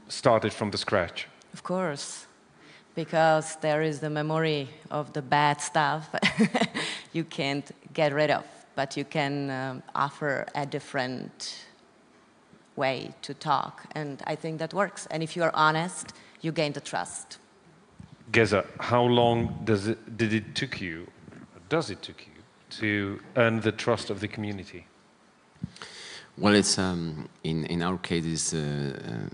start it from the scratch? Of course, because there is the memory of the bad stuff you can't get rid of, but you can offer a different way to talk, and I think that works. And if you are honest, you gain the trust. Geza, how long does it took you to earn the trust of the community? Well, it's in our case, it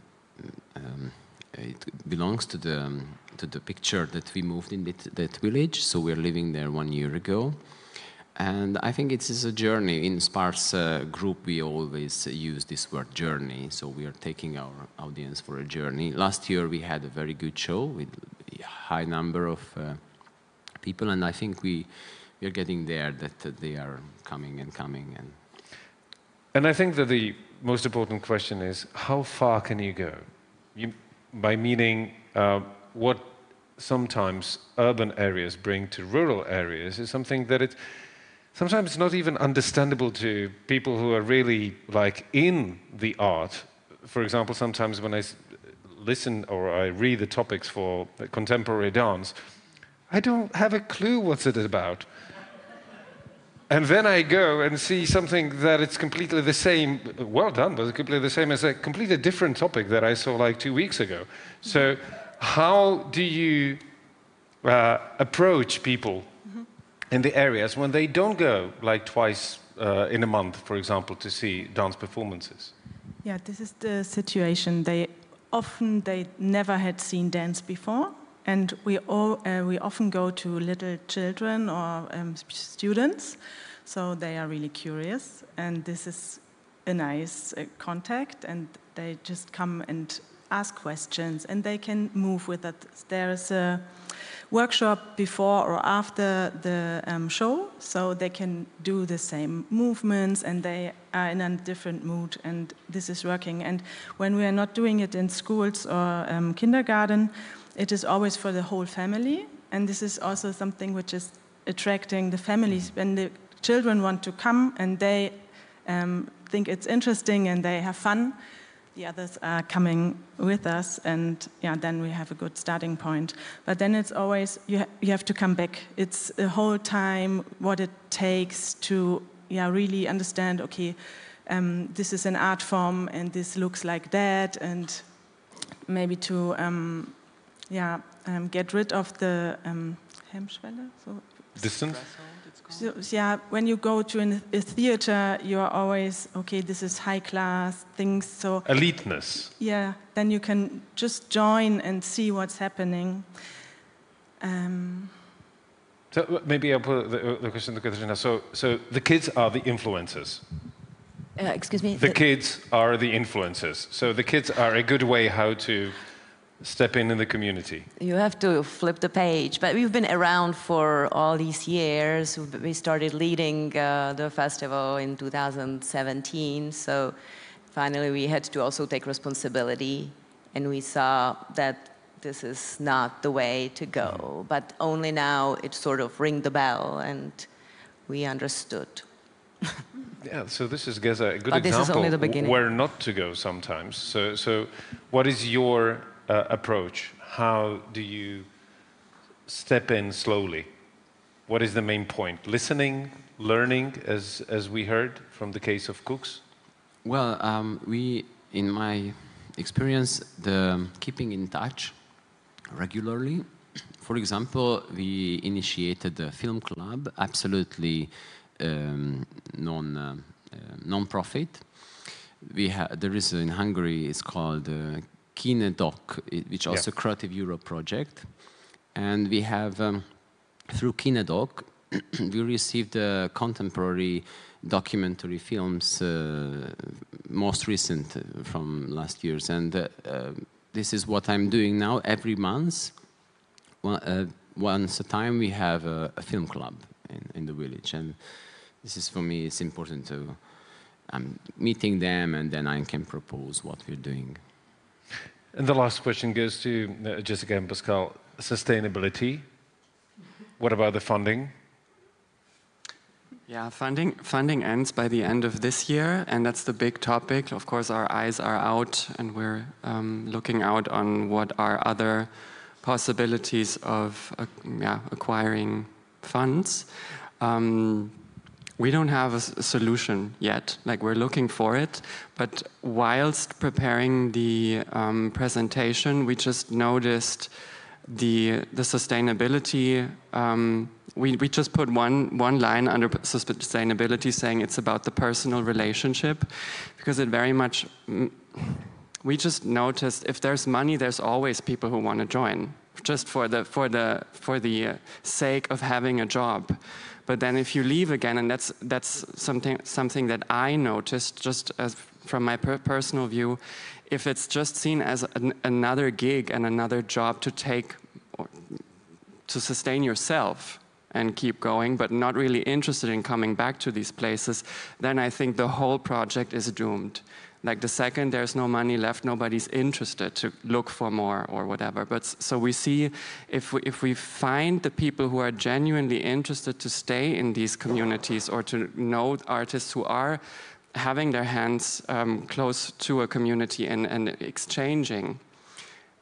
belongs to the picture that we moved in that village. So we're living there 1 year ago, and I think it is a journey. In SPARSE group, we always use this word journey. So we are taking our audience for a journey. Last year we had a very good show with a high number of people, and I think we are getting there. That they are coming and coming and. And I think that the most important question is, how far can you go? By meaning, what sometimes urban areas bring to rural areas is something that sometimes it's not even understandable to people who are really like in the art. For example, sometimes when I listen or I read the topics for contemporary dance, I don't have a clue what's it about. And then I go and see something that it's completely the same, well done, but it's completely the same as a completely different topic that I saw like 2 weeks ago. So how do you approach people in the areas when they don't go like twice in a month, for example, to see dance performances? Yeah, this is the situation. They never had seen dance before, and we often go to little children or students, so they are really curious, and this is a nice contact, and they just come and ask questions, and they can move with it. There's a workshop before or after the show, so they can do the same movements, and they are in a different mood, and this is working. And when we are not doing it in schools or kindergarten, it is always for the whole family, and this is also something which is attracting the families. When the children want to come and they think it's interesting and they have fun, the others are coming with us, and yeah, then we have a good starting point. But then it's always, you have to come back. It's the whole time what it takes to really understand, okay, this is an art form and this looks like that, and maybe to get rid of the Hemmschwelle, so distance. So, yeah, when you go to a theater, you are always, okay, this is high class things. So eliteness. Yeah, then you can just join and see what's happening. So maybe I'll put the question to Katarzyna. So the kids are the influencers. Excuse me? The kids are the influencers. So the kids are a good way how to step in the community. You have to flip the page, but we've been around for all these years. We started leading the festival in 2017, so finally we had to also take responsibility, and we saw that this is not the way to go, but only now it sort of rang the bell and we understood. Yeah, so this is, Geza, a good but example this is only the beginning. Where not to go sometimes. So what is your approach? How do you step in slowly? What is the main point? Listening, learning, as we heard from the case of Cooks? Well, in my experience, the keeping in touch regularly. For example, we initiated a film club, absolutely non-profit. There is in Hungary, it's called KineDoc, which is also a Creative Europe project. And we have, through KineDoc, we received contemporary documentary films, most recent from last years. And this is what I'm doing now. Every month, once a time, we have a film club in the village. And this is, for me, it's important to, I'm meeting them, and then I can propose what we're doing. And the last question goes to Jessica and Pascal. Sustainability. What about the funding? Yeah, funding ends by the end of this year, and that's the big topic. Of course, our eyes are out, and we're looking out on what are other possibilities of acquiring funds. We don't have a solution yet. Like, we're looking for it, but whilst preparing the presentation, we just noticed the sustainability. We just put one line under sustainability, saying it's about the personal relationship, because it very much. We just noticed if there's money, there's always people who want to join, just for the sake of having a job. But then if you leave again, and that's something that I noticed, just as from my personal view, if it's just seen as another gig and another job to take, to sustain yourself, and keep going, but not really interested in coming back to these places, then I think the whole project is doomed. Like the second there's no money left, nobody's interested to look for more or whatever. But so we see if we find the people who are genuinely interested to stay in these communities or to know artists who are having their hands close to a community and exchanging,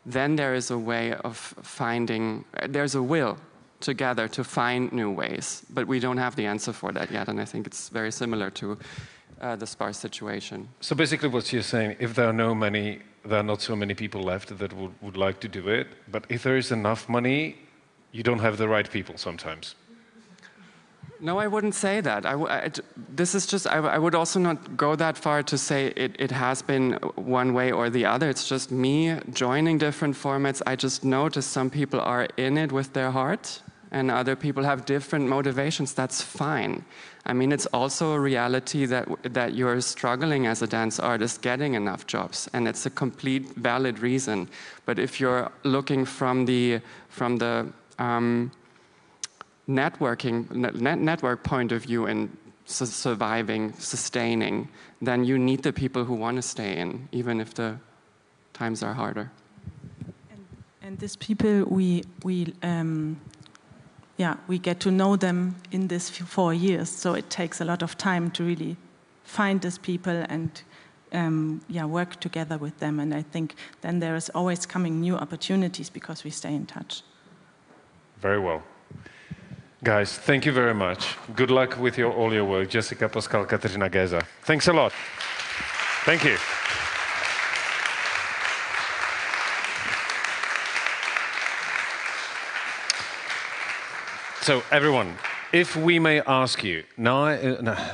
then there is a way of finding, there's a will together to find new ways. But we don't have the answer for that yet, and I think it's very similar to the SPARSE situation. So basically what you're saying, if there are not so many people left that would like to do it, but if there is enough money, you don't have the right people sometimes. No, I wouldn't say that. This is just, I would also not go that far to say it has been one way or the other. It's just me joining different formats. I just notice some people are in it with their heart and other people have different motivations. That's fine. I mean, it's also a reality that you're struggling as a dance artist getting enough jobs, and it's a complete valid reason. But if you're looking from the network point of view and surviving, sustaining, then you need the people who want to stay in, even if the times are harder. And these people, we get to know them in this 4 years, so it takes a lot of time to really find these people and work together with them. And I think then there is always coming new opportunities because we stay in touch. Very well. Guys, thank you very much. Good luck with all your work. Jessica, Pascal, Katerina, Geza. Thanks a lot. Thank you. So, everyone, if we may ask you, now,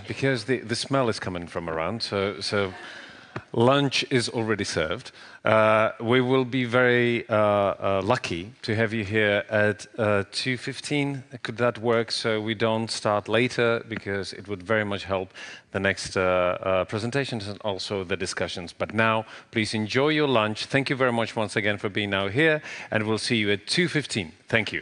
because the smell is coming from around, so lunch is already served. We will be very lucky to have you here at 2:15. Could that work so we don't start later, because it would very much help the next presentations and also the discussions. But now, please enjoy your lunch. Thank you very much once again for being now here, and we'll see you at 2:15. Thank you.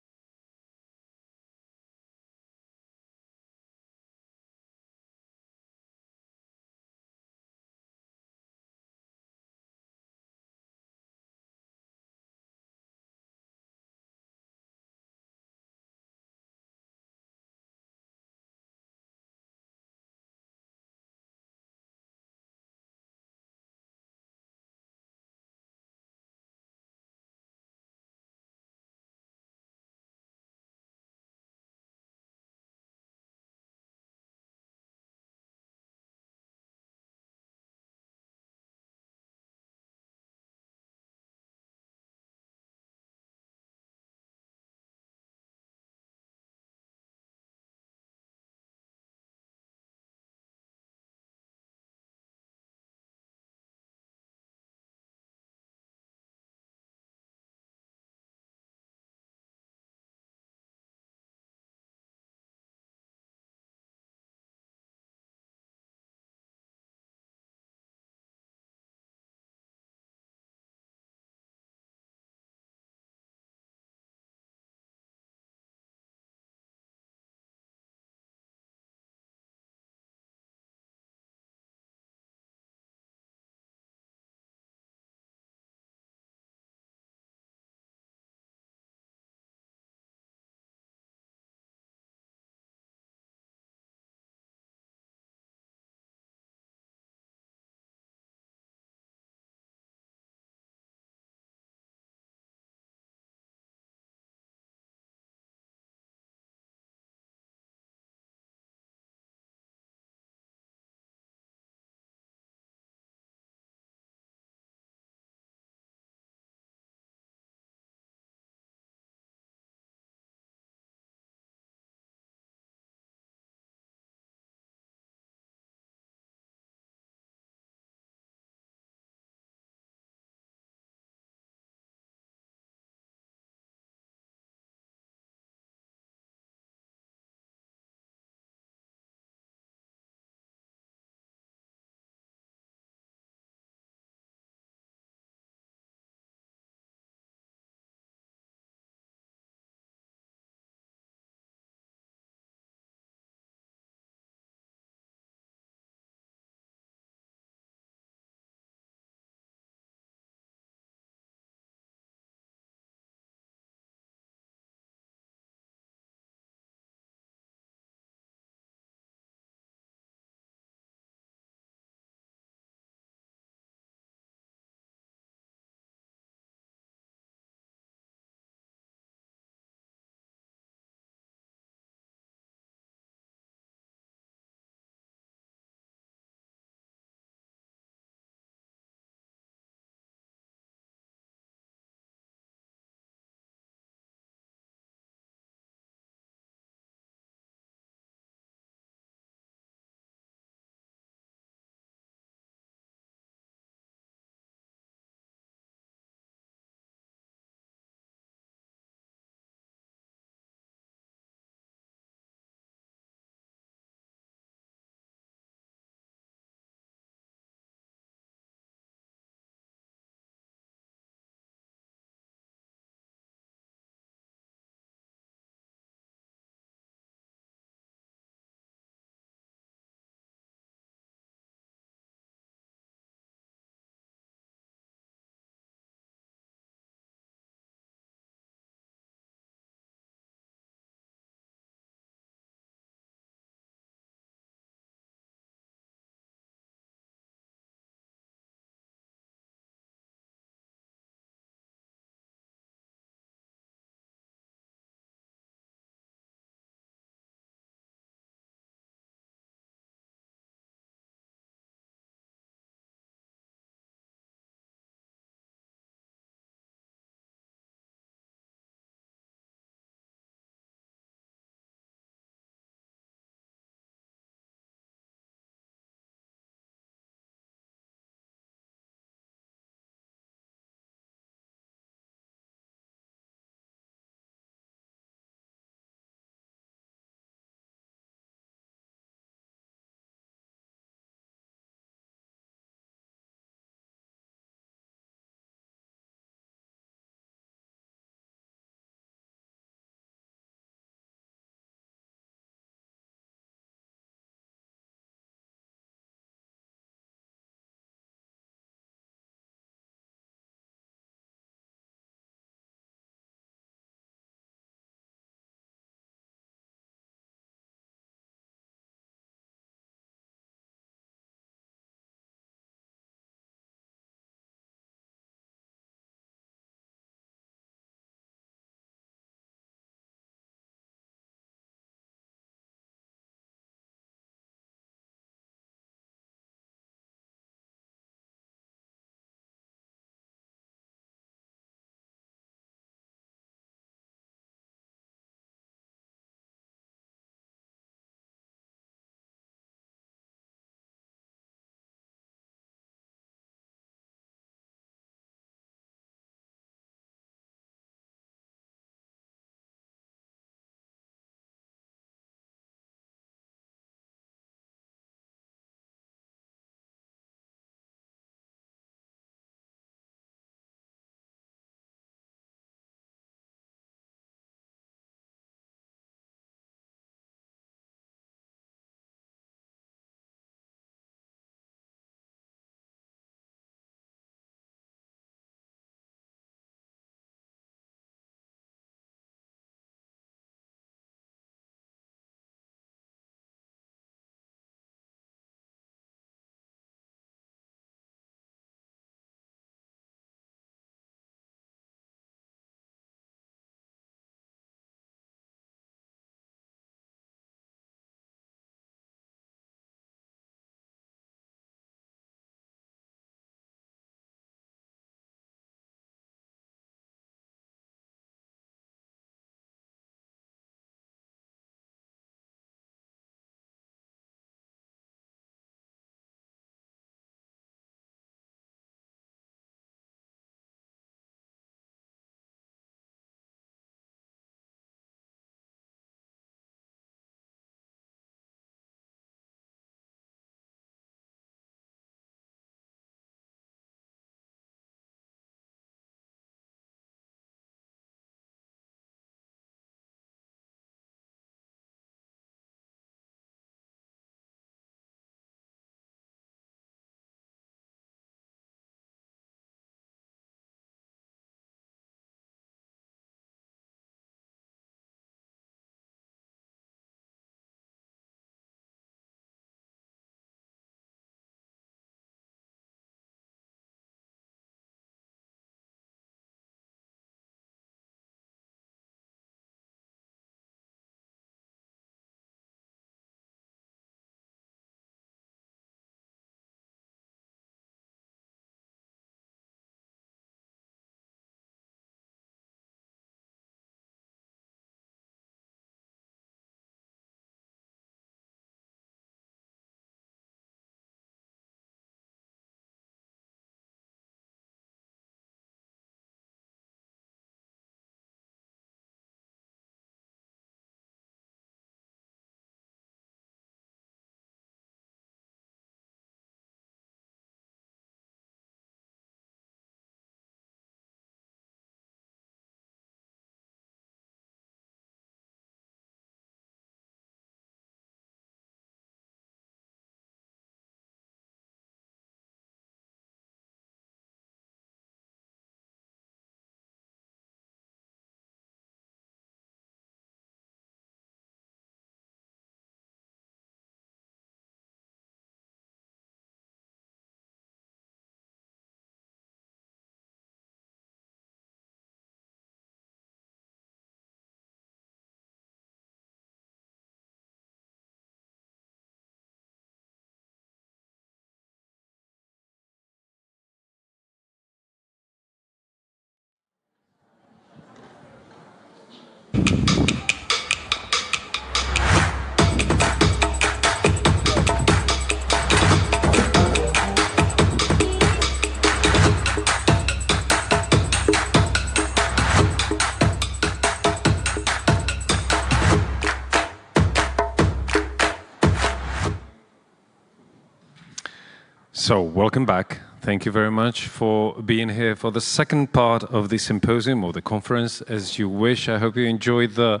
So, welcome back. Thank you very much for being here for the second part of the symposium or the conference, as you wish. I hope you enjoyed the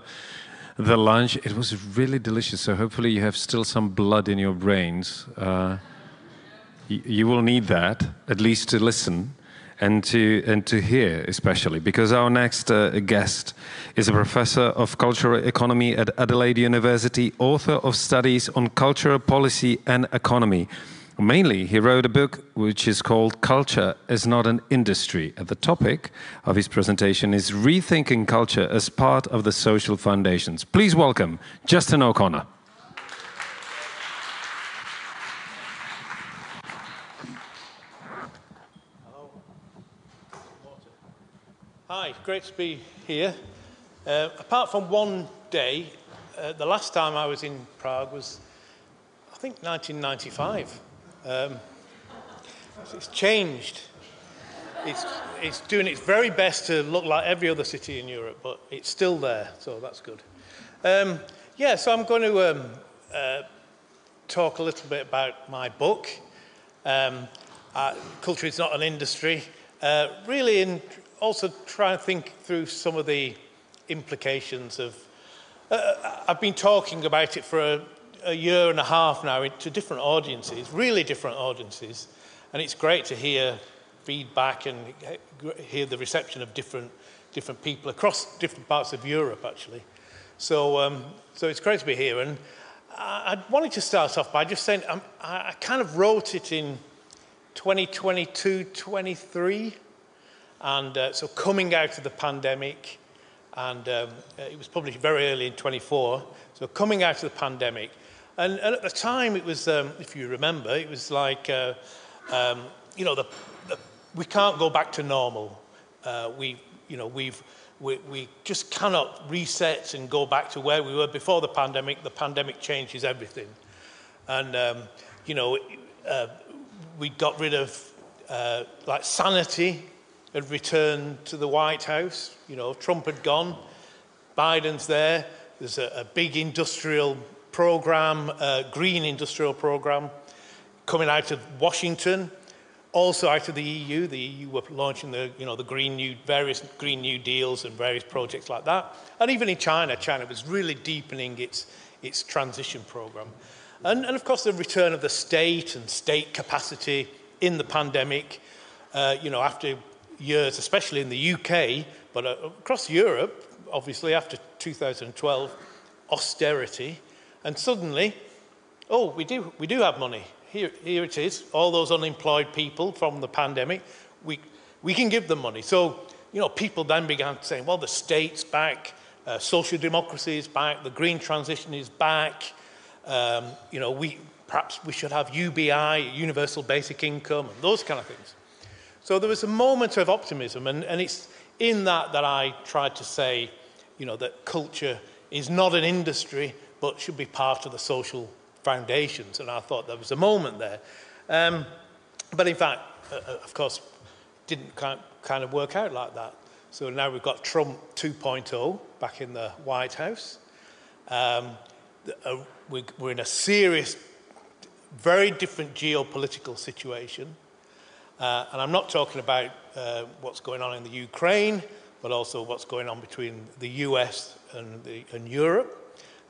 lunch. It was really delicious, so hopefully you have still some blood in your brains. You will need that, at least to listen and to hear, especially, because our next guest is a professor of cultural economy at Adelaide University, author of studies on cultural policy and economy. Mainly, he wrote a book which is called Culture is Not an Industry. And the topic of his presentation is Rethinking Culture as Part of the Social Foundations. Please welcome Justin O'Connor. Hello. Hi, great to be here. Apart from one day, the last time I was in Prague was, I think, 1995. It's changed. It's doing its very best to look like every other city in Europe, but it's still there, so that's good. Yeah, so I'm going to talk a little bit about my book, Culture is Not an Industry, really, and also try and think through some of the implications of... I've been talking about it for a year and a half now to different audiences, really different audiences, and it's great to hear feedback and hear the reception of different people across different parts of Europe, actually. So it's great to be here, and I wanted to start off by just saying I kind of wrote it in 2022, 23, and so coming out of the pandemic, and it was published very early in 24, so coming out of the pandemic. And at the time, it was, if you remember, it was like, you know, we can't go back to normal. We just cannot reset and go back to where we were before the pandemic. The pandemic changes everything. And, you know, we got rid of, like, sanity had returned to the White House. You know, Trump had gone, Biden's there. There's a big industrial program, green industrial program, coming out of Washington, also out of the EU. The EU were launching the various Green New Deals and various projects like that. And even in China was really deepening its transition program. And of course, the return of the state and state capacity in the pandemic, you know, after years, especially in the UK, but across Europe, obviously after 2012, austerity. And suddenly, oh, we do have money. Here it is. All those unemployed people from the pandemic, we can give them money. So, you know, people then began saying, well, the state's back, social democracy is back, the green transition is back. You know, perhaps we should have UBI, universal basic income, and those kind of things. So there was a moment of optimism, and it's in that I tried to say, you know, that culture is not an industry, but should be part of the social foundations. And I thought there was a moment there. But in fact, of course, didn't kind of work out like that. So now we've got Trump 2.0 back in the White House. We're in a serious, very different geopolitical situation. And I'm not talking about what's going on in the Ukraine, but also what's going on between the US and Europe.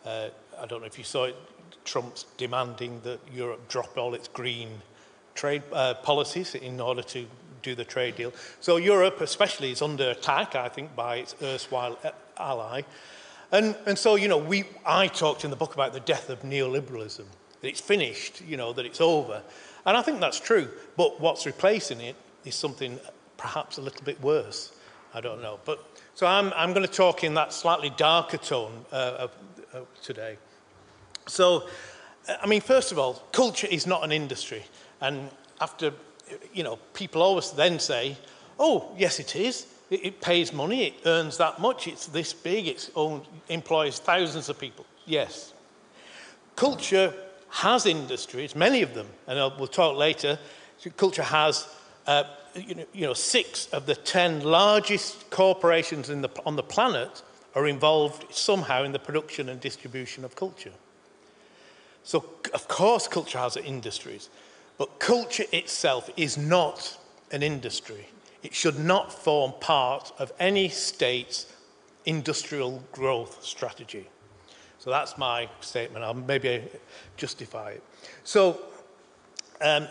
I don't know if you saw it, Trump's demanding that Europe drop all its green trade policies in order to do the trade deal. So Europe especially is under attack, I think, by its erstwhile ally. And so, you know, I talked in the book about the death of neoliberalism, that it's finished, you know, that it's over. And I think that's true. But what's replacing it is something perhaps a little bit worse. I don't know. But so I'm going to talk in that slightly darker tone today. So, I mean, first of all, culture is not an industry. And after, you know, people always then say, oh, yes, it is. It pays money, it earns that much, it's this big, it employs thousands of people. Yes. Culture has industries, many of them, and we'll talk later. Culture has, 6 of the 10 largest corporations on the planet are involved somehow in the production and distribution of culture. So, of course, culture has industries. But culture itself is not an industry. It should not form part of any state's industrial growth strategy. So that's my statement. I'll maybe justify it. So, and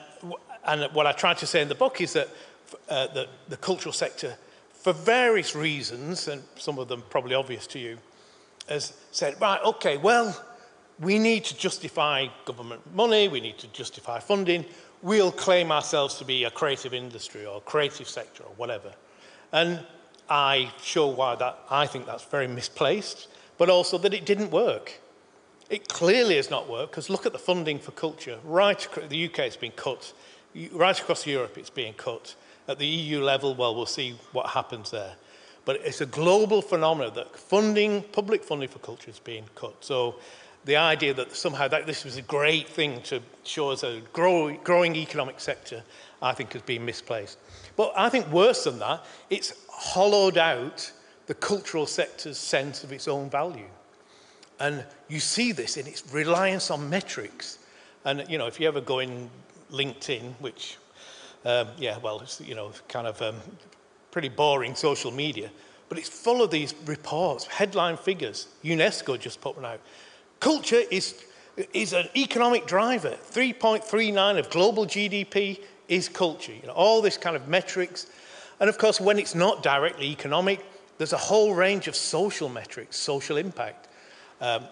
what I try to say in the book is that the cultural sector, for various reasons, and some of them probably obvious to you, has said, right, okay, well, we need to justify government money, we need to justify funding, we'll claim ourselves to be a creative industry or creative sector or whatever. And I show why I think that's very misplaced, but also that it didn't work. It clearly has not worked, because look at the funding for culture. Right across the UK, it's been cut. Right across Europe, it's being cut. At the EU level, well, we'll see what happens there. But it's a global phenomenon that funding, public funding for culture is being cut. So the idea that somehow this was a great thing to show as a growing economic sector, I think has been misplaced. But I think worse than that, it's hollowed out the cultural sector's sense of its own value. And you see this in its reliance on metrics. And, you know, if you ever go in LinkedIn, which, yeah, well, it's, you know, kind of pretty boring social media, but it's full of these reports, headline figures. UNESCO just put one out. Culture is an economic driver. 3.39 of global GDP is culture. You know, all this kind of metrics. And of course, when it's not directly economic, there's a whole range of social metrics, social impact.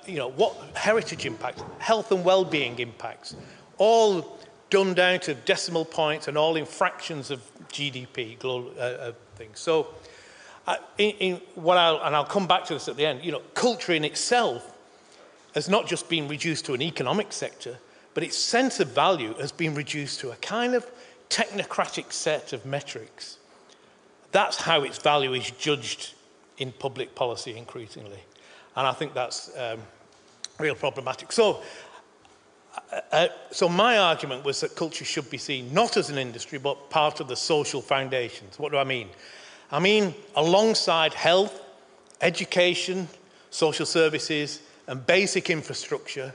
You know, what heritage impact, health and well-being impacts, all done down to decimal points and all in fractions of GDP things. So, I'll come back to this at the end. You know, culture in itself has not just been reduced to an economic sector, but its sense of value has been reduced to a kind of technocratic set of metrics. That's how its value is judged in public policy increasingly. And I think that's real problematic. So my argument was that culture should be seen not as an industry, but part of the social foundations. What do I mean? I mean, alongside health, education, social services, and basic infrastructure,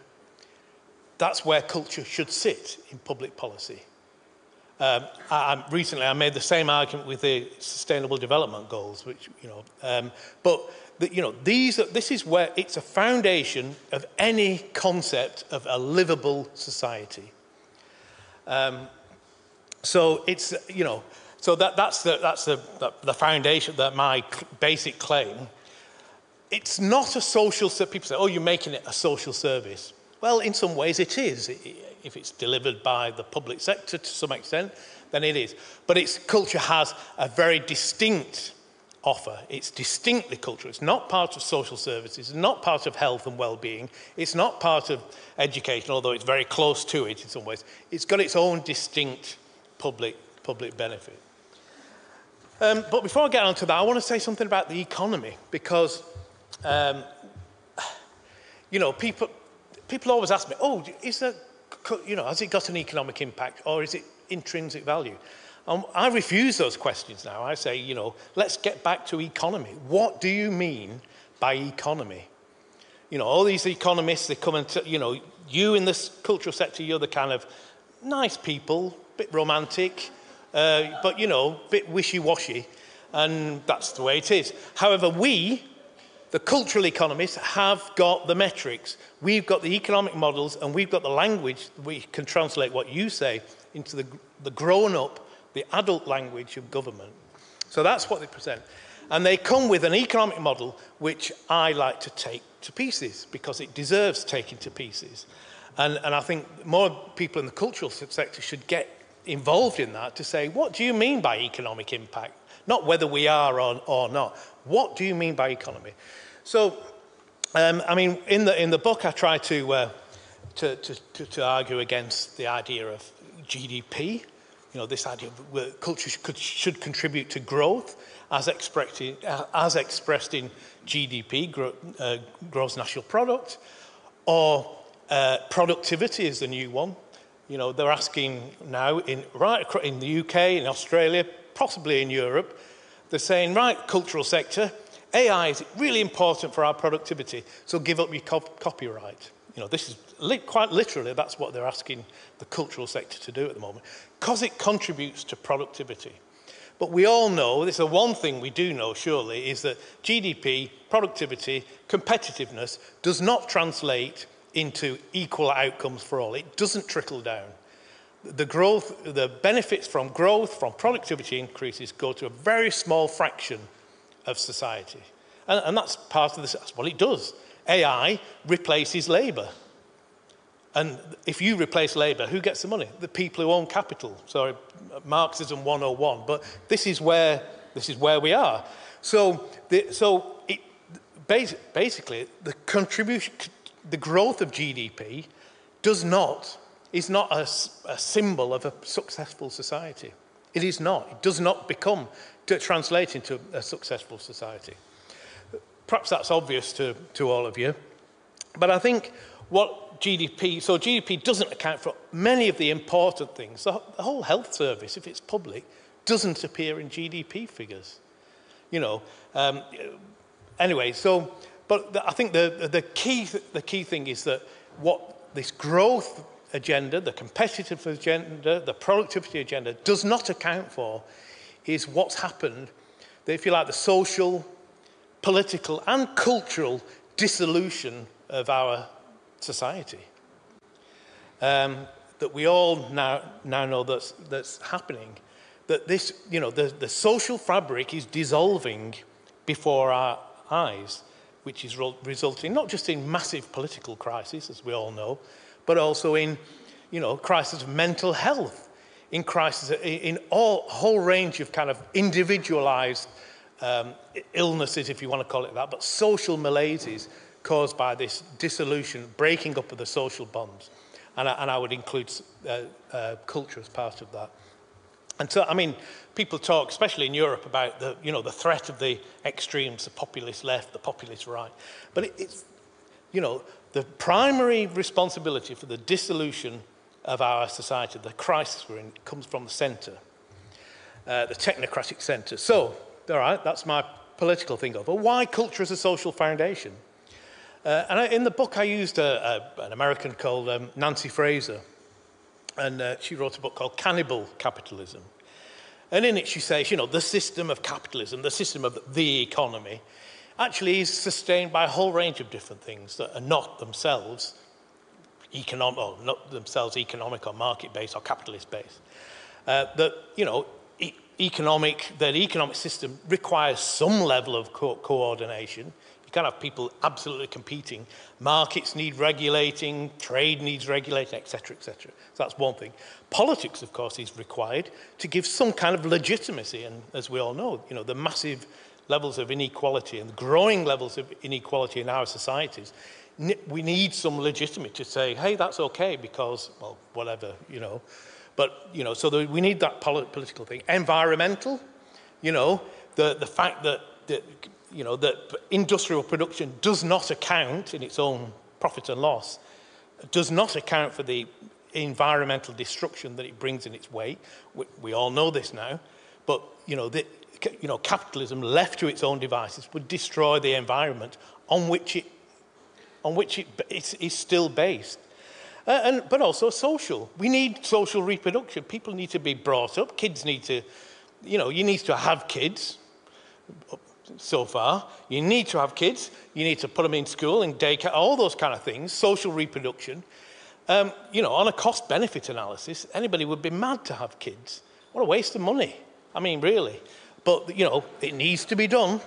that's where culture should sit in public policy. Recently, I made the same argument with the Sustainable Development Goals, which, you know, you know, this is where it's a foundation of any concept of a livable society. So it's, you know, so that's the foundation, that my basic claim. It's not a social service. People say, oh, you're making it a social service. Well, in some ways it is. If it's delivered by the public sector to some extent, then it is. But its culture has a very distinct offer. It's distinctly cultural. It's not part of social services. It's not part of health and well-being. It's not part of education, although it's very close to it in some ways. It's got its own distinct public benefit. But before I get on to that, I want to say something about the economy, because you know, people always ask me, oh, is that, you know, has it got an economic impact, or is it intrinsic value? I refuse those questions now. I say, you know, let's get back to economy. What do you mean by economy? You know, all these economists, they come and, you know, you in this cultural sector, you're the kind of nice people, bit romantic, but, you know, bit wishy-washy, and that's the way it is. However, we, the cultural economists, have got the metrics. We've got the economic models, and we've got the language. We can translate what you say into the grown-up, the adult language of government. So that's what they present. And they come with an economic model which I like to take to pieces, because it deserves taking to pieces. And I think more people in the cultural sector should get involved in that, to say, what do you mean by economic impact? Not whether we are or not. What do you mean by economy? So, I mean, in the book, I try to argue against the idea of GDP. You know, this idea of culture should contribute to growth, as expressed in GDP, gross national product, or productivity is the new one. You know, they're asking now right in the UK, in Australia, possibly in Europe, they're saying, right, cultural sector, AI is really important for our productivity, so give up your copyright. You know, this is quite literally, that's what they're asking the cultural sector to do at the moment, because it contributes to productivity. But we all know, this is the one thing we do know surely, is that GDP, productivity, competitiveness does not translate into equal outcomes for all. It doesn't trickle down. The growth, the benefits from growth, from productivity increases go to a very small fraction of society. And that's part of this, that's what it does. AI replaces labour. And if you replace labour, who gets the money? The people who own capital. Sorry, Marxism 101. But this is where we are. So basically, the contribution, the growth of GDP is not a symbol of a successful society. It is not. It does not translate into a successful society. Perhaps that's obvious to all of you. But I think what GDP doesn't account for many of the important things. The whole health service, if it's public, doesn't appear in GDP figures. You know, anyway, but I think the key thing is that what this growth agenda, the competitive agenda, the productivity agenda does not account for is what's happened, if you like, the social, political and cultural dissolution of our society. That we all now know that's happening. That this, you know, the social fabric is dissolving before our eyes, which is resulting not just in massive political crises, as we all know, but also in, you know, crisis of mental health, in crisis in a whole range of kind of individualized illnesses, if you want to call it that, but social malaises caused by this dissolution, breaking up of the social bonds. And I would include culture as part of that. And so, I mean, people talk, especially in Europe, about the, you know, the threat of the extremes, the populist left, the populist right. But it's, you know, the primary responsibility for the dissolution of our society, the crisis we're in, comes from the centre, the technocratic centre. So, all right, that's my political thing over. Why culture as a social foundation? And in the book, I used an American called Nancy Fraser. And she wrote a book called Cannibal Capitalism. And in it she says, you know, the system of capitalism, the system of the economy, actually is sustained by a whole range of different things that are not themselves economic or market-based or capitalist-based. That, you know, the economic system requires some level of coordination. You can't have people absolutely competing. Markets need regulating, trade needs regulating, etc., etc. So that's one thing. Politics, of course, is required to give some kind of legitimacy. And as we all know, you know, the massive levels of inequality and the growing levels of inequality in our societies, we need some legitimacy to say, hey, that's okay because, well, whatever, you know. But, you know, so we need that political thing. Environmental, you know, the fact that you know, that industrial production does not account in its own profit and loss, does not account for the environmental destruction that it brings in its wake. We all know this now, but, you know, capitalism left to its own devices would destroy the environment on which it is still based. But also social. We need social reproduction. People need to be brought up. Kids need to, you know, you need to have kids. So far, you need to have kids, you need to put them in school and daycare, all those kind of things, social reproduction. You know, on a cost-benefit analysis, anybody would be mad to have kids. What a waste of money. I mean, really. But, you know, it needs to be done.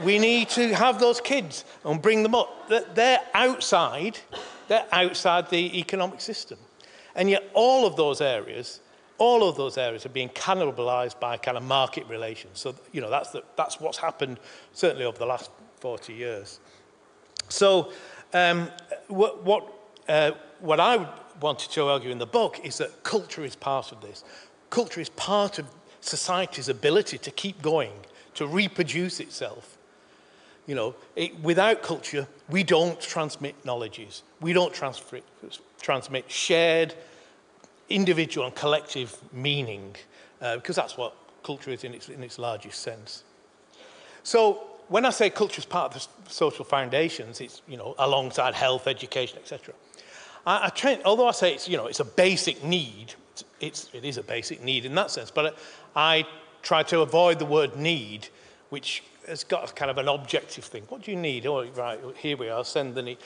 We need to have those kids and bring them up. They're outside the economic system. And yet all of those areas are being cannibalized by kind of market relations. So, you know, that's what's happened certainly over the last 40 years. So what I wanted to argue in the book is that culture is part of this. Culture is part of society's ability to keep going, to reproduce itself. You know, without culture, we don't transmit knowledges. We don't transmit shared individual and collective meaning, because that's what culture is in its largest sense. So when I say culture is part of the social foundations, it's, you know, alongside health, education, etc. Although I say it's, you know, it's a basic need, it is a basic need in that sense, but I try to avoid the word need, which has got a kind of an objective thing. What do you need? Oh, right, here we are, send the need.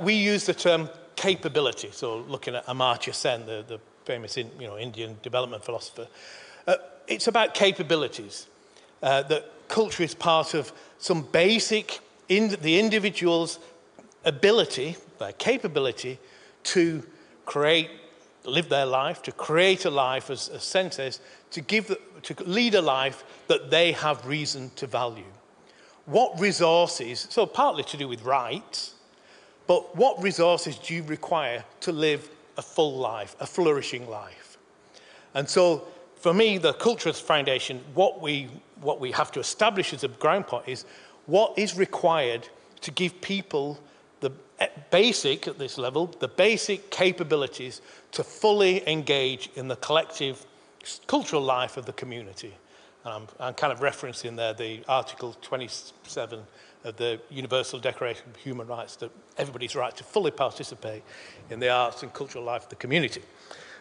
We use the term capability, so looking at Amartya Sen, the famous Indian development philosopher. It's about capabilities, that culture is part of some basic, the individual's ability, their capability to live their life, to create a life, as Sen says, to lead a life that they have reason to value. What resources, so partly to do with rights, but what resources do you require to live a full life, a flourishing life? And so, for me, the cultural foundation, what we have to establish as a ground point is what is required to give people the basic, at this level, the basic capabilities to fully engage in the collective cultural life of the community. And I'm kind of referencing there the Article 27 of the Universal Declaration of Human Rights, that everybody's right to fully participate in the arts and cultural life of the community.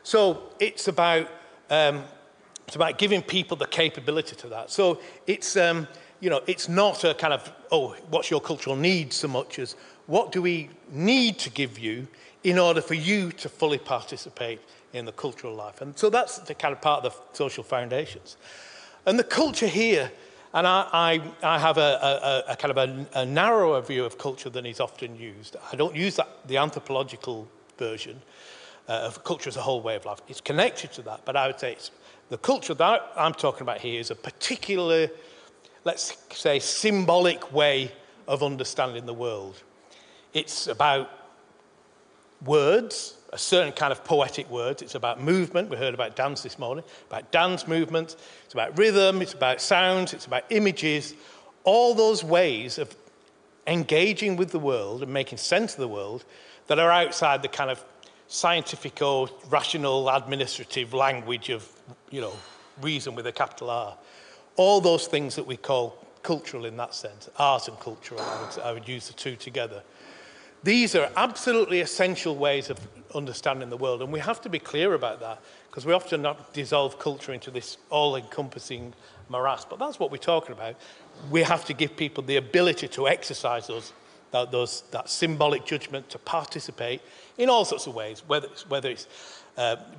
So it's about giving people the capability to that. So it's, you know, it's not a kind of, oh, what's your cultural need so much as what do we need to give you in order for you to fully participate in the cultural life. And so that's the kind of part of the social foundations. And the culture here, and I have a kind of a narrower view of culture than is often used. I don't use the anthropological version of culture as a whole way of life. It's connected to that, but I would say it's the culture that I'm talking about here is a particular, let's say, symbolic way of understanding the world. It's about words, a certain kind of poetic words. It's about movement. We heard about dance this morning, about dance movement. It's about rhythm. It's about sounds. It's about images. All those ways of engaging with the world and making sense of the world that are outside the kind of scientific or rational administrative language of, you know, reason with a capital R. All those things that we call cultural in that sense, art and cultural, I would use the two together. These are absolutely essential ways of understanding the world, and we have to be clear about that, because we often not dissolve culture into this all-encompassing morass, but that's what we're talking about. We have to give people the ability to exercise that symbolic judgment, to participate in all sorts of ways, whether it's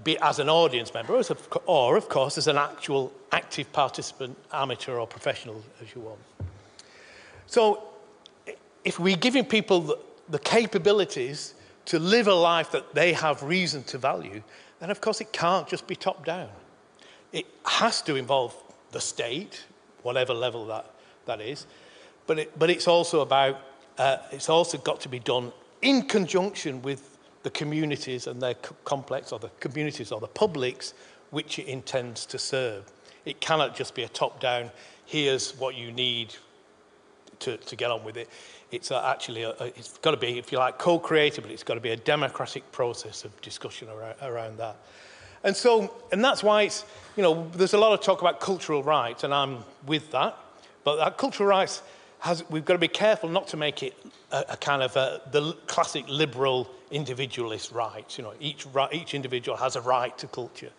be as an audience member or, of course, as an actual active participant, amateur or professional, as you want. So if we're giving people the capabilities to live a life that they have reason to value, then of course it can't just be top down. It has to involve the state, whatever level that is, but it's also about, it's also got to be done in conjunction with the communities and their complex, or the communities or the publics which it intends to serve. It cannot just be a top down, here's what you need to get on with it. It's actually, it's got to be, if you like, co-creative, but it's got to be a democratic process of discussion around that. And so, and that's why it's, you know, there's a lot of talk about cultural rights, and I'm with that, but that cultural rights we've got to be careful not to make it a kind of the classic liberal individualist rights. You know, each individual has a right to culture.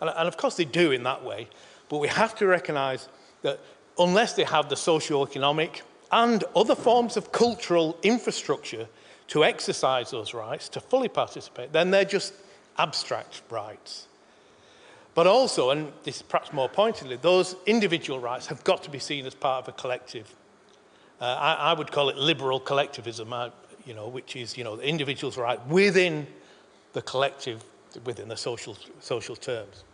And of course they do in that way, but we have to recognise that unless they have the socio-economic and other forms of cultural infrastructure to exercise those rights, to fully participate, then they're just abstract rights. But also, and this is perhaps more pointedly, those individual rights have got to be seen as part of a collective. I would call it liberal collectivism, you know, which is, you know, the individual's right within the collective, within the social terms.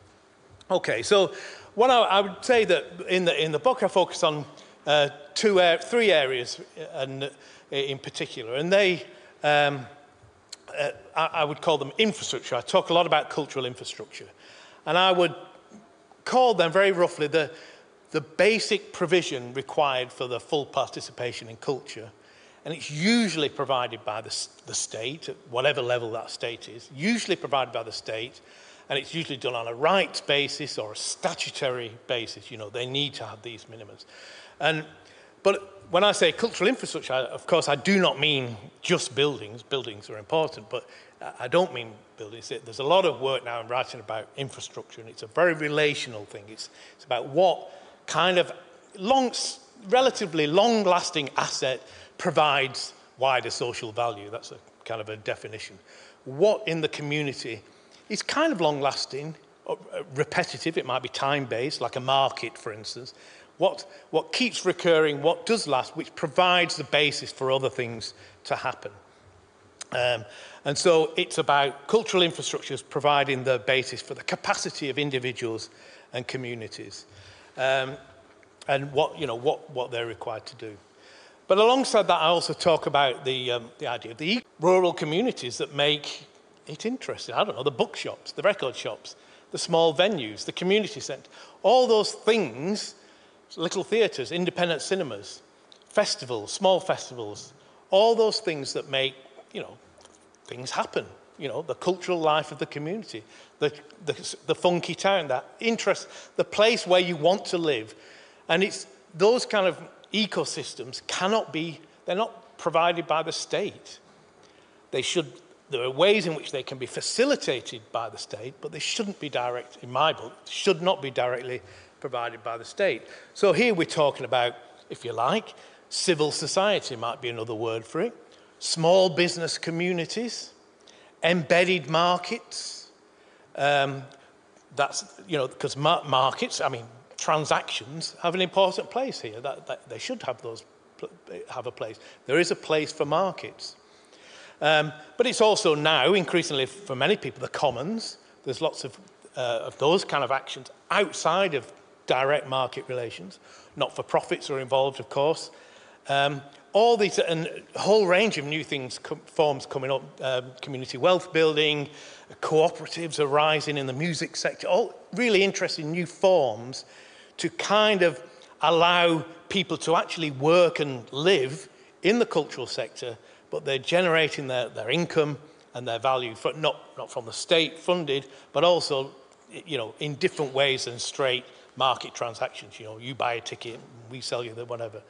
Okay, so what I would say that in the book I focus on three areas in particular, and they, I would call them infrastructure. I talk a lot about cultural infrastructure, and I would call them very roughly the basic provision required for the full participation in culture. And it's usually provided by the state, at whatever level that state is, usually provided by the state, and it's usually done on a rights basis or a statutory basis. You know, they need to have these minimums. But when I say cultural infrastructure, of course, I do not mean just buildings. Buildings are important, but I don't mean buildings. There's a lot of work now in writing about infrastructure, and it's a very relational thing. It's about what kind of relatively long-lasting asset provides wider social value. That's a kind of a definition. What in the community is kind of long-lasting, repetitive. It might be time-based, like a market, for instance. What keeps recurring, what does last, which provides the basis for other things to happen. And so it's about cultural infrastructures providing the basis for the capacity of individuals and communities, and what they're required to do. But alongside that, I also talk about the idea of the rural communities that make it interesting. I don't know, the bookshops, the record shops, the small venues, the community centre, all those things, little theatres, independent cinemas, festivals, small festivals, all those things that make, things happen, the cultural life of the community, the funky town, that interest, the place where you want to live. And it's those kind of ecosystems they're not provided by the state. There are ways in which they can be facilitated by the state, but they shouldn't be direct, in my book, should not be directly provided by the state. So here we're talking about, if you like, civil society might be another word for it, small business communities, embedded markets. That's, because markets, transactions have an important place here. That they should have a place. There is a place for markets. But it's also now, increasingly for many people, the commons. There's lots of those kind of actions outside of direct market relations. Not-for-profits are involved, of course. All these, and a whole range of new forms coming up, community wealth building, cooperatives arising in the music sector, all really interesting new forms to kind of allow people to actually work and live in the cultural sector, but they're generating their income and their value, not from the state funded, but also, in different ways than straight market transactions. You buy a ticket, we sell you the whatever.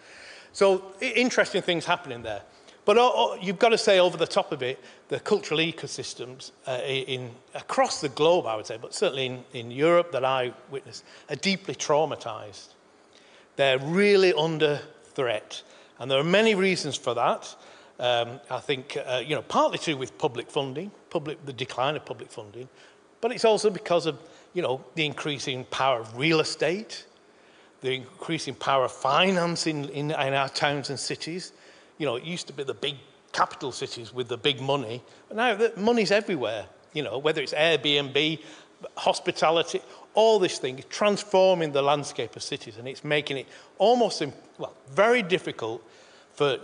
So interesting things happening there. But you've got to say over the top of it, the cultural ecosystems across the globe, I would say, but certainly in Europe that I witnessed, are deeply traumatized. They're really under threat. And there are many reasons for that. I think, partly to do with public funding, the decline of public funding, but it's also because of, the increasing power of real estate, the increasing power of finance in our towns and cities. It used to be the big capital cities with the big money, but now the money's everywhere, whether it's Airbnb, hospitality, all this thing is transforming the landscape of cities, and it's making it almost, very difficult for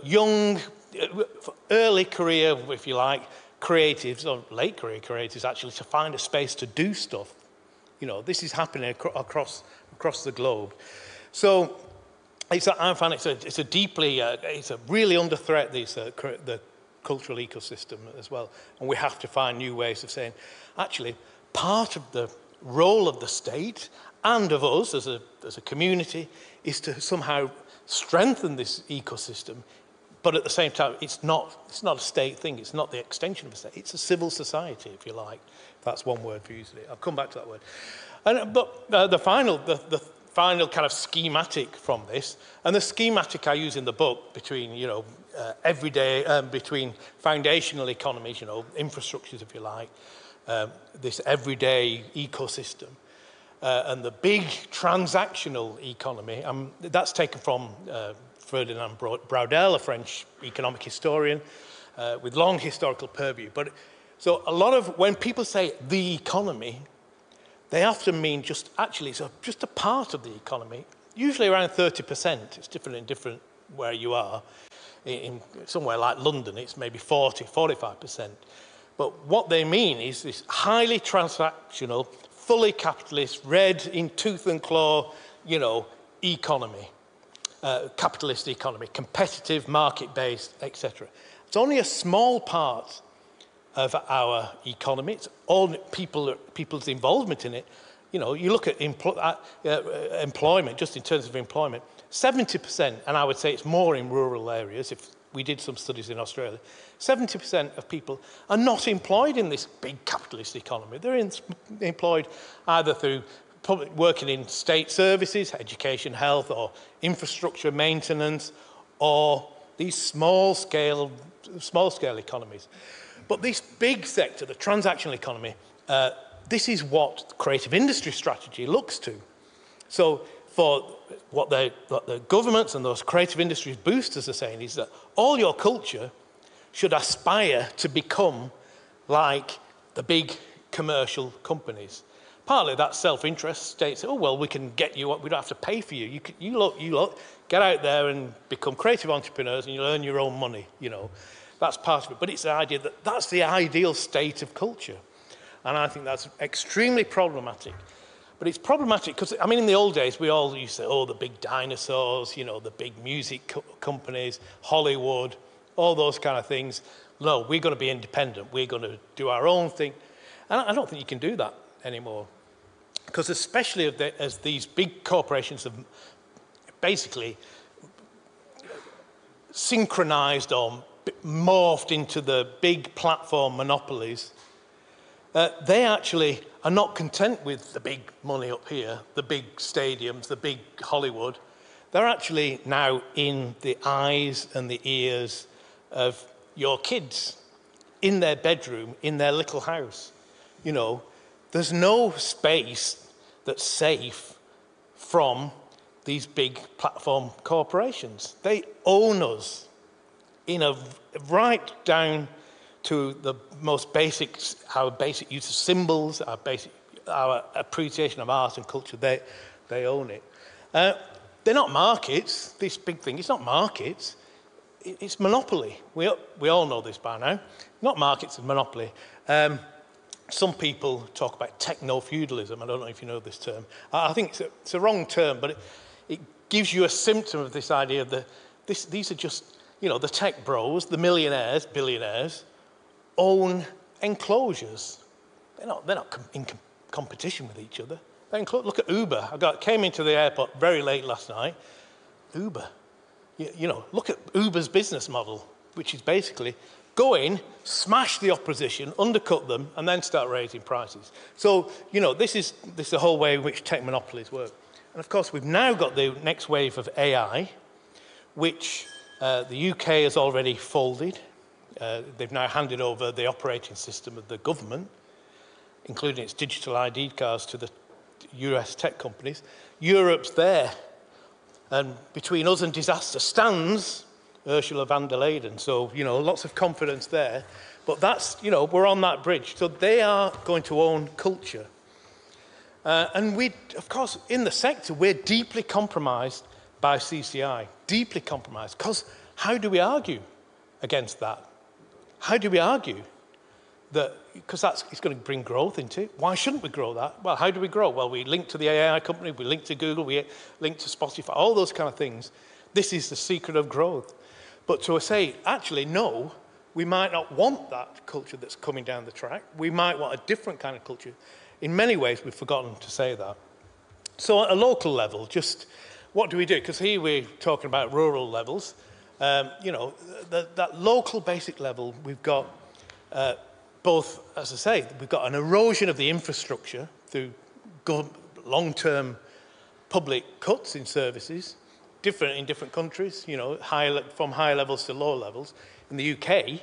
for early career, if you like, creatives, or late career creatives actually, to find a space to do stuff. This is happening across the globe. So I find it's a really under threat, the cultural ecosystem as well. And we have to find new ways of saying, actually, part of the role of the state and of us as a community is to somehow strengthen this ecosystem. But at the same time, it's not a state thing. It's not the extension of a state. It's a civil society, if you like. If that's one word for using it. I'll come back to that word. But the final kind of schematic from this, and the schematic I use in the book between, everyday, between foundational economies, infrastructures, if you like, this everyday ecosystem, and the big transactional economy. That's taken from Ferdinand Braudel, a French economic historian with long historical purview. But so a lot of, when people say the economy, they often mean just a part of the economy, usually around 30%. It's different in different where you are. In somewhere like London, it's maybe 45%. But what they mean is this highly transactional, fully capitalist, red in tooth and claw, economy. Capitalist economy, competitive, market-based, etc. It's only a small part of our economy. It's all people's involvement in it, You know, you look at employment, just in terms of employment, 70%, and I would say it's more in rural areas, if we did some studies in Australia, 70% of people are not employed in this big capitalist economy. They're employed either through working in state services, education, health, or infrastructure maintenance, or these small-scale economies. But this big sector, the transactional economy, this is what creative industry strategy looks to. So for what the governments and those creative industries boosters are saying is that all your culture should aspire to become like the big commercial companies. Partly that's self-interest. States say, oh, well, we can get you up, we don't have to pay for you. You look, get out there and become creative entrepreneurs and you'll earn your own money, you know. That's part of it. But it's the idea that that's the ideal state of culture. And I think that's extremely problematic. But it's problematic because, I mean, in the old days, we all used to say, oh, the big dinosaurs, you know, the big music companies, Hollywood, all those kind of things. No, we're going to be independent. We're going to do our own thing. And I don't think you can do that anymore. Because especially as these big corporations have basically synchronized or morphed into the big platform monopolies, they actually are not content with the big money up here, the big stadiums, the big Hollywood. They're actually now in the eyes and the ears of your kids, in their bedroom, in their little house. You know, there's no space that's safe from these big platform corporations. They own us right down to the most basic, our basic use of symbols, our appreciation of art and culture. They own it. They're not markets. This big thing, it's not markets. It's monopoly. We all know this by now. Not markets, it's monopoly. Some people talk about techno-feudalism. I don't know if you know this term. I think it's a wrong term, but it gives you a symptom of this idea that these are just, you know, the tech bros, the millionaires, billionaires, own enclosures. They're not in competition with each other. Look at Uber. Came into the airport very late last night. Uber. You know, look at Uber's business model, which is basically go in, smash the opposition, undercut them, and then start raising prices. So, you know, this is the whole way in which tech monopolies work. And of course, we've now got the next wave of AI, which the UK has already folded. They've now handed over the operating system of the government, including its digital ID cards, to the US tech companies. Europe's there. And between us and disaster stands Ursula von der Leyen. So, you know, lots of confidence there. But that's, you know, we're on that bridge. So they are going to own culture. And we, of course, in the sector, we're deeply compromised by CCI. Deeply compromised. Because how do we argue against that? How do we argue that, because it's going to bring growth into it. Why shouldn't we grow that? Well, how do we grow? Well, we link to the AI company, we link to Google, we link to Spotify, all those kind of things. This is the secret of growth. But to say, actually, no, we might not want that culture that's coming down the track. We might want a different kind of culture. In many ways, we've forgotten to say that. So at a local level, just what do we do? Because here we're talking about rural levels. You know, that local basic level, we've got both, as I say, we've got an erosion of the infrastructure through long-term public cuts in services, different in different countries, you know, from high levels to low levels. In the UK,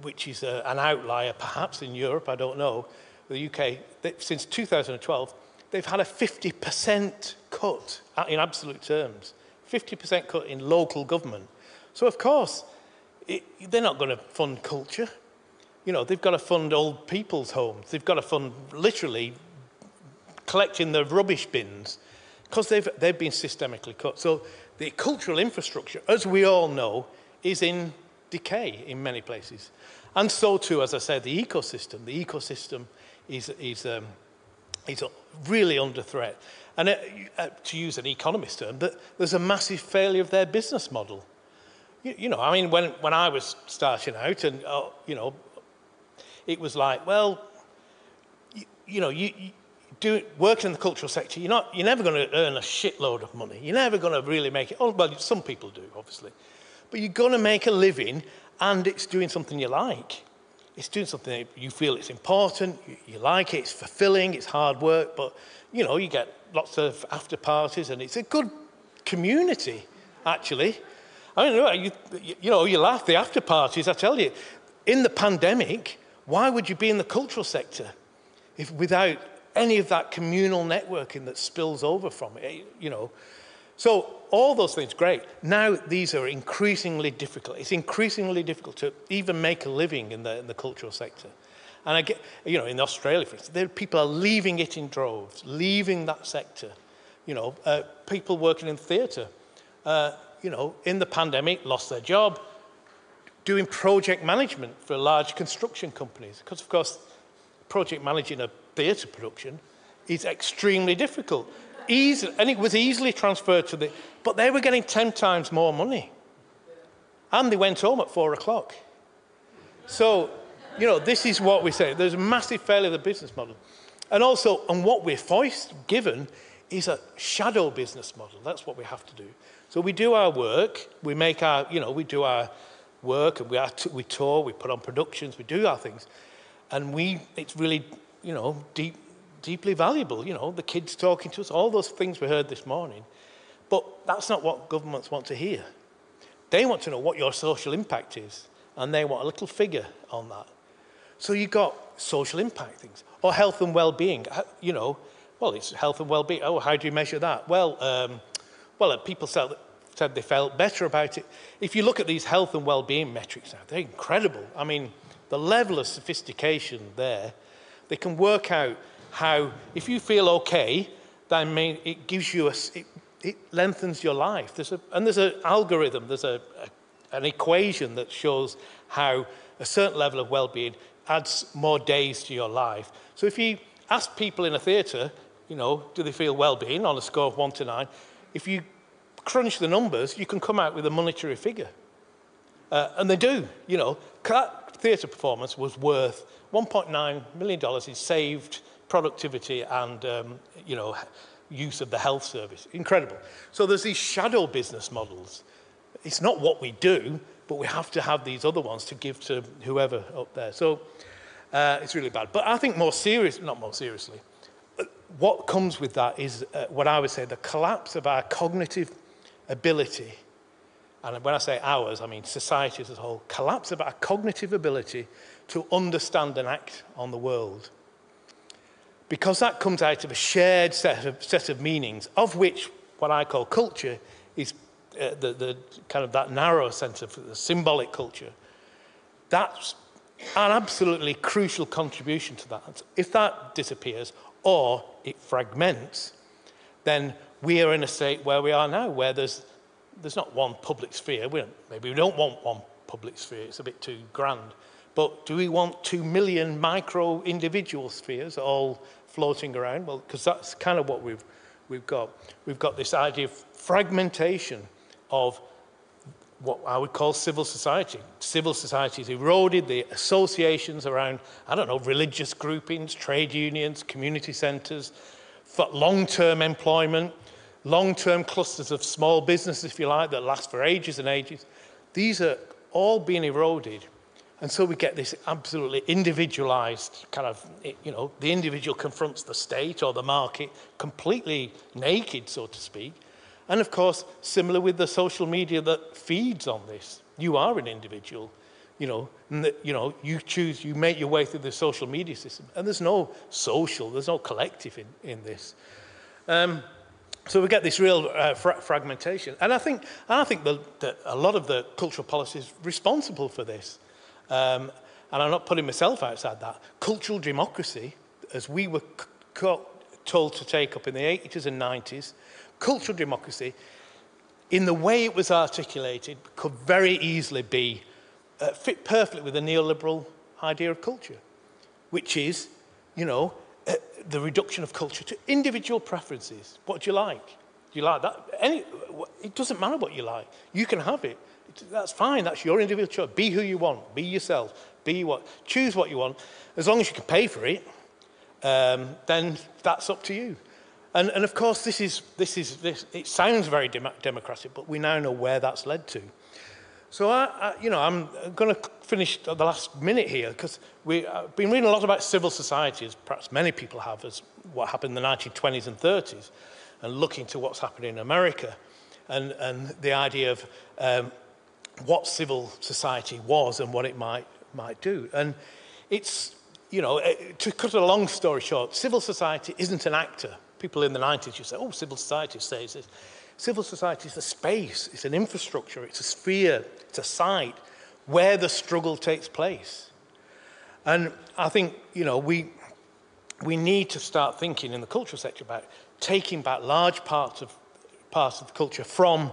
which is an outlier perhaps in Europe, I don't know, the UK, since 2012, they've had a 50% cut in absolute terms, 50% cut in local government. So, of course, they're not going to fund culture. You know, they've got to fund old people's homes. They've got to fund literally collecting the rubbish bins because they've been systemically cut. So the cultural infrastructure, as we all know, is in decay in many places. And so too, as I said, the ecosystem. The ecosystem is really under threat. And to use an economist term, there's a massive failure of their business model. You know, I mean, when I was starting out and, you know, it was like, well, you know, working in the cultural sector, you're never going to earn a shitload of money. You're never going to really make it. Oh, well, some people do, obviously. But you're going to make a living, and it's doing something you like. It's doing something that you feel it's important, you like it, it's fulfilling, it's hard work, but, you get lots of after parties, and it's a good community, actually. I mean, you laugh, the after parties, I tell you. In the pandemic, why would you be in the cultural sector without any of that communal networking that spills over from it, So all those things, great. Now these are increasingly difficult. It's increasingly difficult to even make a living in the cultural sector. And I get, in Australia, for instance, people are leaving it in droves, leaving that sector. People working in theatre, in the pandemic, lost their job, doing project management for large construction companies. Because, of course, project managing a theatre production is extremely difficult. And it was easily transferred to but they were getting 10 times more money. And they went home at 4 o'clock. So, this is what we say. There's a massive failure of the business model. And also, what we're given is a shadow business model. That's what we have to do. So we do our work, we make our, we do our work, and we tour, we put on productions, we do our things. And it's really, deeply valuable, the kids talking to us, all those things we heard this morning. But that's not what governments want to hear. They want to know what your social impact is, and they want a little figure on that. So you've got social impact things, or health and well-being, well, it's health and well-being. Oh, how do you measure that? Well, people said they felt better about it. If you look at these health and well-being metrics now, they're incredible. I mean, the level of sophistication there, they can work out how, if you feel okay, then it gives you it lengthens your life. There's an algorithm, there's an equation that shows how a certain level of well-being adds more days to your life. So if you ask people in a theatre, do they feel well-being on a score of 1 to 9? If you crunch the numbers, you can come out with a monetary figure. And they do, That theatre performance was worth $1.9 million in saved productivity and, use of the health service. Incredible. So there's these shadow business models. It's not what we do, but we have to have these other ones to give to whoever up there. So it's really bad. But I think not more seriously, what comes with that is what I would say the collapse of our cognitive ability. And when I say ours, I mean society as a whole. Collapse of our cognitive ability to understand and act on the world. Because that comes out of a shared set of meanings, of which what I call culture is the kind of that narrow sense of the symbolic culture. That's an absolutely crucial contribution to that. If that disappears or it fragments, then we are in a state where we are now, where there's not one public sphere. Maybe we don't want one public sphere. It's a bit too grand. But do we want 2 million micro individual spheres all floating around? Well, because that's kind of what we've got. We've got this idea of fragmentation of what I would call civil society. Civil society has eroded the associations around, religious groupings, trade unions, community centres, for long-term employment, long-term clusters of small businesses, if you like, that last for ages and ages. These are all being eroded. And so we get this absolutely individualized kind of, the individual confronts the state or the market completely naked, so to speak. And of course, similar with the social media that feeds on this. You are an individual, you choose, you make your way through the social media system. And there's no collective in this. So we get this real fragmentation. And I think that a lot of the cultural policy is responsible for this. And I'm not putting myself outside that. Cultural democracy, as we were told to take up in the 80s and 90s, cultural democracy, in the way it was articulated, could very easily be fit perfectly with the neoliberal idea of culture, which is, the reduction of culture to individual preferences. What do you like? Do you like that? It doesn't matter what you like. You can have it. That's fine. That's your individual choice. Be who you want. Be yourself. Choose what you want. As long as you can pay for it, then that's up to you. And of course, it sounds very democratic, but we now know where that's led to. So I'm going to finish the last minute here, because we've been reading a lot about civil society, as perhaps many people have, as what happened in the 1920s and 30s, and looking to what's happening in America, and the idea of what civil society was and what it might do. And it's, to cut a long story short, civil society isn't an actor. People in the 90s used to say, oh, civil society says this. Civil society is a space, it's an infrastructure, it's a sphere, it's a site where the struggle takes place. And I think, we need to start thinking in the cultural sector about taking back large parts of the culture from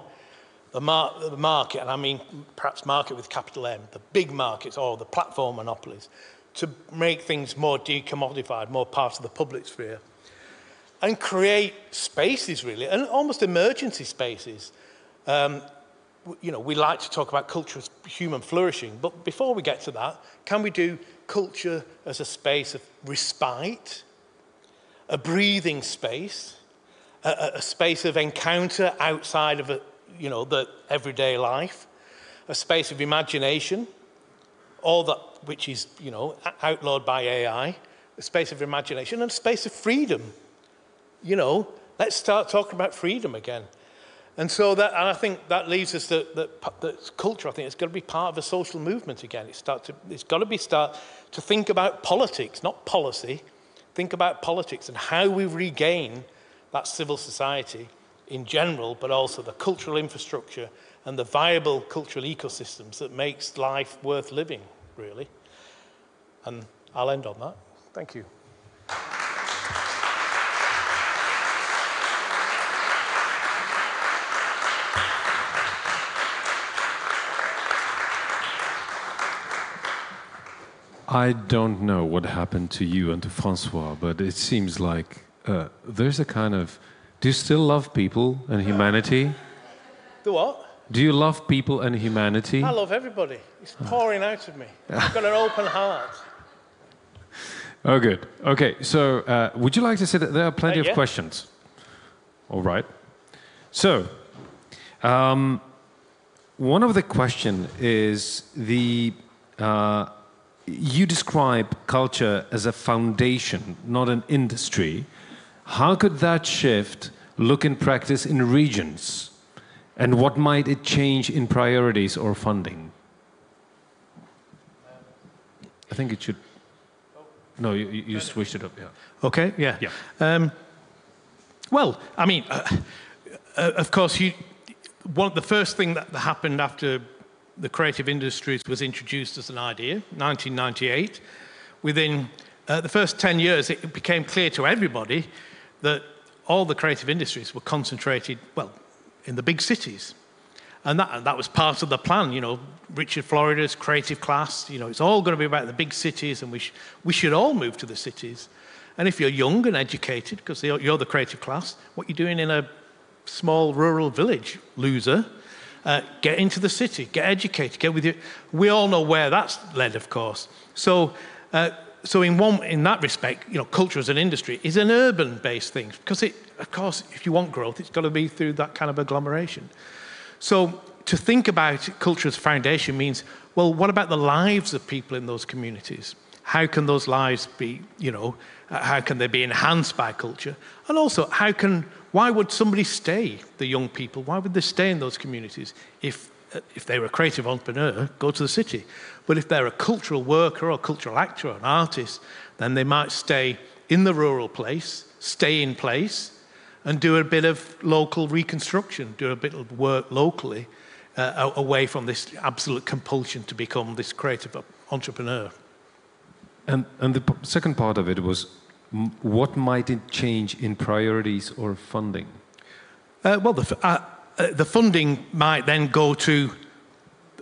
the market, and I mean perhaps market with capital M, the big markets or the platform monopolies, to make things more decommodified, more part of the public sphere. And create spaces, really, and almost emergency spaces. We like to talk about culture as human flourishing, but before we get to that, can we do culture as a space of respite, a breathing space, a space of encounter outside of the everyday life, a space of imagination, all that which is outlawed by AI, a space of imagination, and a space of freedom. Let's start talking about freedom again. And so and I think that leaves us that culture, I think, it's got to be part of a social movement again. It's got to start to think about politics, not policy. Think about politics and how we regain that civil society in general, but also the cultural infrastructure and the viable cultural ecosystems that makes life worth living, really. And I'll end on that. Thank you. I don't know what happened to you and to Francois, but it seems like there's a kind of... Do you still love people and humanity? The what? Do you love people and humanity? I love everybody. It's pouring out of me. I've got an open heart. Oh, good. Okay, so would you like to say that there are plenty of yeah. questions? All right. So, one of the questions is you describe culture as a foundation, not an industry. How could that shift look in practice in regions? And what might it change in priorities or funding? I think it should... No, you switched it up, yeah. Okay, yeah. Well, I mean, of course, the first thing that happened after the creative industries was introduced as an idea, 1998. Within the first 10 years, it became clear to everybody that all the creative industries were concentrated, well, in the big cities. And that was part of the plan, Richard Florida's creative class, it's all going to be about the big cities, and we should all move to the cities. And if you're young and educated, because you're the creative class, what you're doing in a small rural village, loser, get into the city, get educated, get with you. We all know where that's led, of course. So in that respect, culture as an industry is an urban-based thing, because of course, if you want growth, it's got to be through that kind of agglomeration. So to think about culture as a foundation means, well, what about the lives of people in those communities? How can those lives be, how can they be enhanced by culture? And also, why would somebody stay, the young people, why would they stay in those communities? If they were a creative entrepreneur, go to the city. But if they're a cultural worker or a cultural actor or an artist, then they might stay in the rural place, stay in place, and do a bit of local reconstruction, do a bit of work locally, away from this absolute compulsion to become this creative entrepreneur. And the second part of it was, what might it change in priorities or funding? Well, the funding might then go to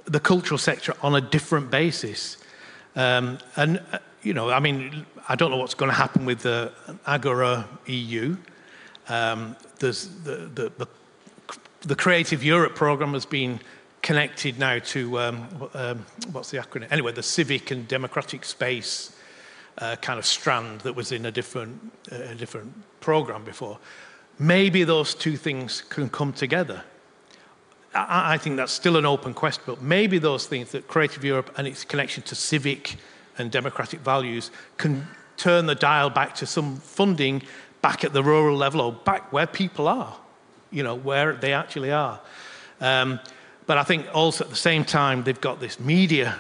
the cultural sector on a different basis. I mean, I don't know what's going to happen with the Agora EU. There's the Creative Europe programme has been connected now to, what's the acronym? Anyway, the civic and democratic space kind of strand that was in a different program before. Maybe those two things can come together. I think that's still an open question, but maybe those things, that Creative Europe and its connection to civic and democratic values, can turn the dial back to some funding back at the rural level, or back where people are, you know, where they actually are. But I think also at the same time, they've got this media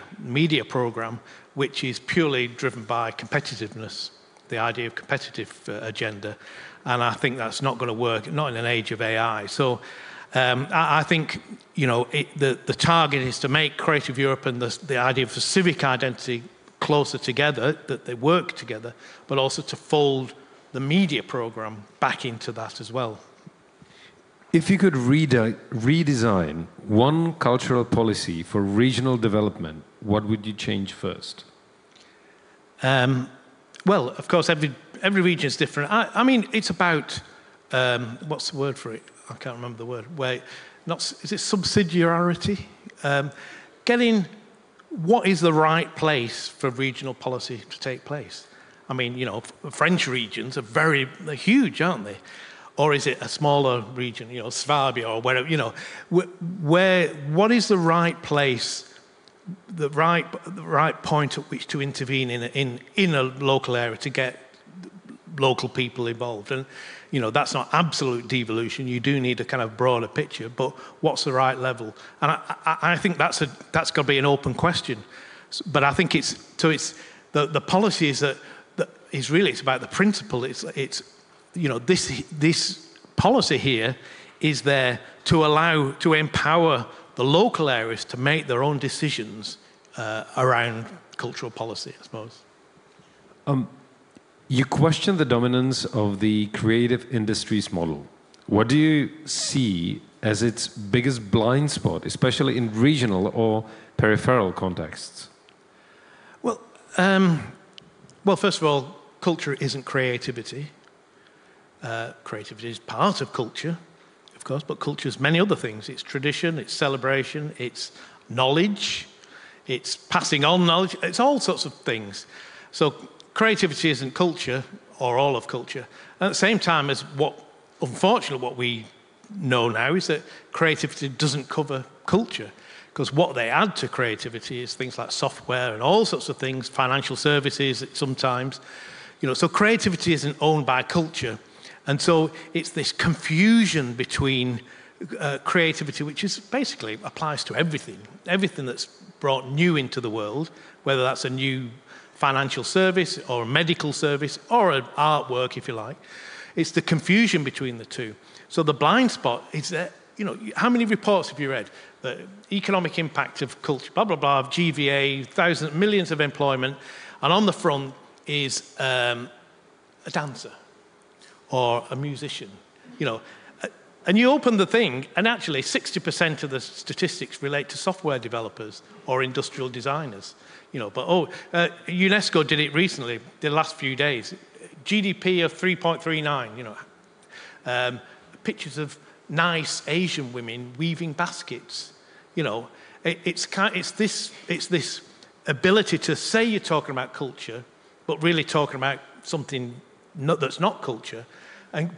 program, which is purely driven by competitiveness, the idea of competitive agenda. And I think that's not going to work, not in an age of AI. So I think, you know, the target is to make Creative Europe and the idea of the civic identity closer together, that they work together, but also to fold the media program back into that as well. If you could redesign one cultural policy for regional development, what would you change first? Well, of course, every region is different. I mean, it's about, what's the word for it? I can't remember the word. Is it subsidiarity? Getting what is the right place for regional policy to take place. I mean, you know, French regions are they're huge, aren't they? Or is it a smaller region, you know, Swabia or wherever, you know, what is the right place, the right point at which to intervene in a local area to get local people involved? And, you know, that's not absolute devolution. You do need a kind of broader picture, but what's the right level? And I think that's got to be an open question. But I think it's the policy is it's about the principle. It's you know, this policy here is there to empower the local areas to make their own decisions around cultural policy, I suppose. You question the dominance of the creative industries model. What do you see as its biggest blind spot, especially in regional or peripheral contexts? Well, first of all, culture isn't creativity. Creativity is part of culture, of course, but culture is many other things. It's tradition, it's celebration, it's knowledge, it's passing on knowledge, it's all sorts of things. So creativity isn't culture, or all of culture. And at the same time as unfortunately, what we know now is that creativity doesn't cover culture, because what they add to creativity is things like software and all sorts of things, financial services sometimes. You know, so creativity isn't owned by culture. And so it's this confusion between creativity, which is basically applies to everything that's brought new into the world, whether that's a new financial service or a medical service or an artwork, if you like. It's the confusion between the two. So the blind spot is that, you know, how many reports have you read? The economic impact of culture, blah, blah, blah, of GVA, millions of employment, and on the front is a dancer or a musician, you know. And you open the thing, and actually 60% of the statistics relate to software developers or industrial designers, you know. But UNESCO did it recently, the last few days. GDP of 3.39, you know. Pictures of nice Asian women weaving baskets, you know. It's this ability to say you're talking about culture, but really talking about something that's not culture,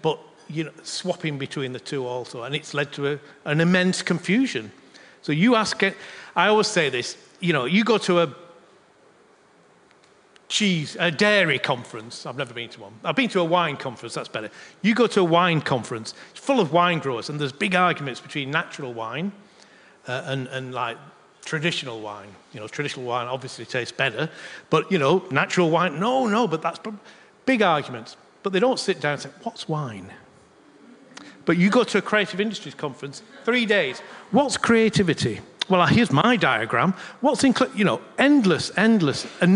but you know, swapping between the two also, and it's led to an immense confusion. So you ask it. I always say this. You know, you go to a dairy conference. I've never been to one. I've been to a wine conference. That's better. You go to a wine conference. It's full of wine growers, and there's big arguments between natural wine and like traditional wine. You know, traditional wine obviously tastes better, but you know, natural wine, no. But that's big arguments. But they don't sit down and say, "What's wine?" But you go to a creative industries conference, 3 days. What's creativity? Well, here's my diagram. What's you know, endless, and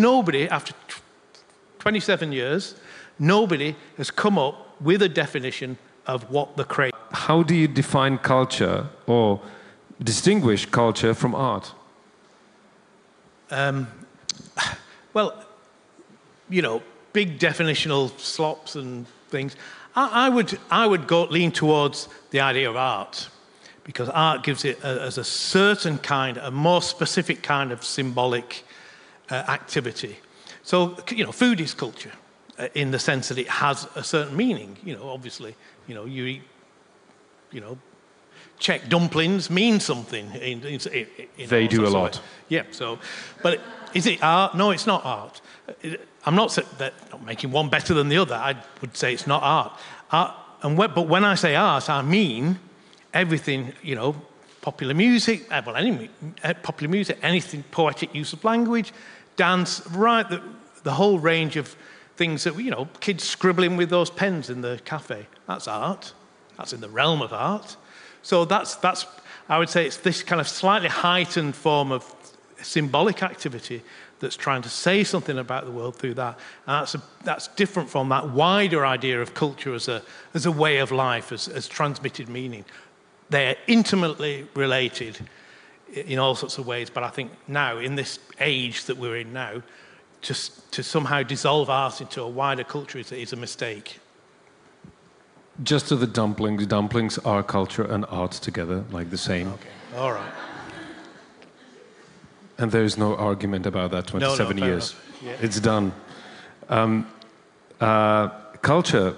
nobody, after 27 years, nobody has come up with a definition of what the creative. How do you define culture or distinguish culture from art? Well, you know, big definitional slops and things. I would lean towards the idea of art, because art gives it as a certain kind, a more specific kind of symbolic activity. So, food is culture in the sense that it has a certain meaning. Obviously, you eat, Czech dumplings mean something. They do a lot. Yeah, so, but is it art? No, it's not art. I'm not making one better than the other. I would say it's not art. But when I say art, I mean everything, popular music, popular music, anything, poetic use of language, dance, right, the whole range of things that, kids scribbling with those pens in the cafe. That's art. That's in the realm of art. So that's I would say it's this kind of slightly heightened form of symbolic activity that's trying to say something about the world through that. And that's different from that wider idea of culture as a way of life, as transmitted meaning. They're intimately related in all sorts of ways, but I think now, in this age that we're in now, just to somehow dissolve art into a wider culture is a mistake. Just to the dumplings. Dumplings are culture and art together, like the same. Okay, all right. And there is no argument about that, 27 years. Yeah. It's done. Culture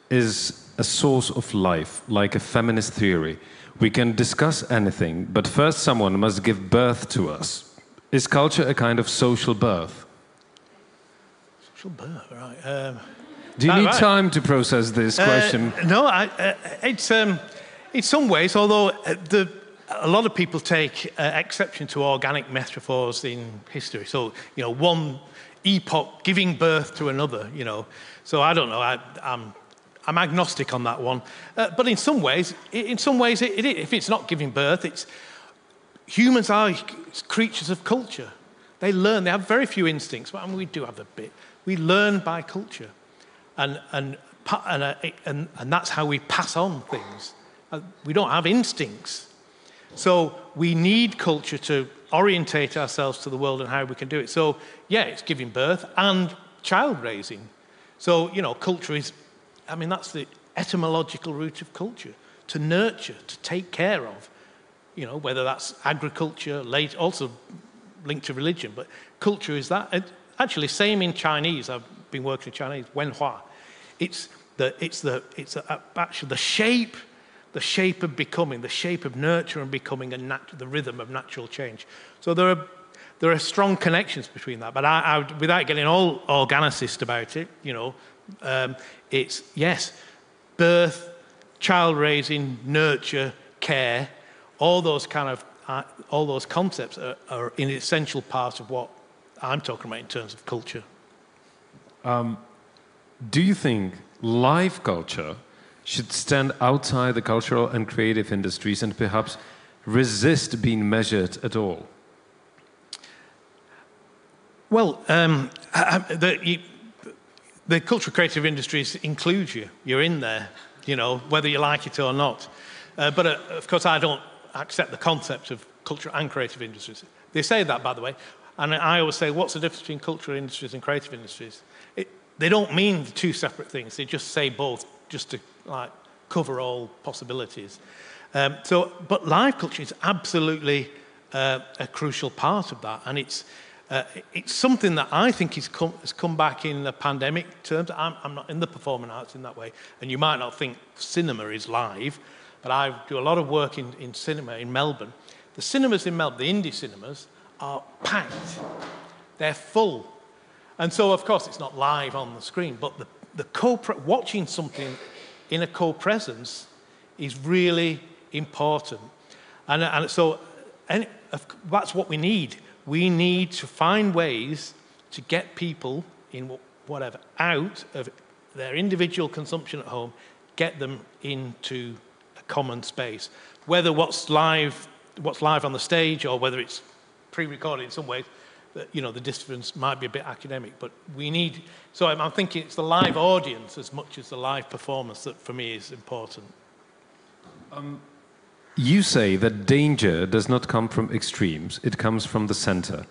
is a source of life, like a feminist theory. We can discuss anything, but first someone must give birth to us. Is culture a kind of social birth? Social birth, right. Do you need time to process this question? No, it's in some ways, although a lot of people take exception to organic metaphors in history. So, one epoch giving birth to another, So I don't know, I'm agnostic on that one. But in some ways, if it's not giving birth, humans are creatures of culture. They learn, they have very few instincts, but we do have a bit. We learn by culture. And that's how we pass on things. We don't have instincts. So we need culture to orientate ourselves to the world and how we can do it. So, yeah, it's giving birth and child raising. So, culture is, that's the etymological root of culture, to nurture, to take care of. Whether that's agriculture, also linked to religion, but culture is that. Actually, same in Chinese. I've been working in Chinese, wenhua. It's actually the shape of becoming, the shape of nurture and becoming, the rhythm of natural change. So there are strong connections between that. But I without getting all organicist about it, it's, yes, birth, child raising, nurture, care, all those concepts are an essential part of what I'm talking about in terms of culture. Do you think live culture should stand outside the cultural and creative industries and perhaps resist being measured at all? Well, the cultural creative industries include you. You're in there, whether you like it or not. But of course, I don't accept the concept of cultural and creative industries. They say that, by the way. And I always say, what's the difference between cultural industries and creative industries? They don't mean two separate things. They just say both, just to cover all possibilities. But live culture is absolutely a crucial part of that, and it's something that I think has come back in the pandemic terms. I'm not in the performing arts in that way, and you might not think cinema is live, but I do a lot of work in cinema in Melbourne. The cinemas in Melbourne, the indie cinemas, are packed. They're full. And so, of course, it's not live on the screen, but watching something in a co-presence is really important. And so that's what we need. We need to find ways to get people in whatever out of their individual consumption at home, get them into a common space. Whether what's live on the stage or whether it's pre-recorded in some ways, the difference might be a bit academic, but we need. So I'm thinking it's the live audience as much as the live performance that for me is important. You say that danger does not come from extremes, it comes from the center.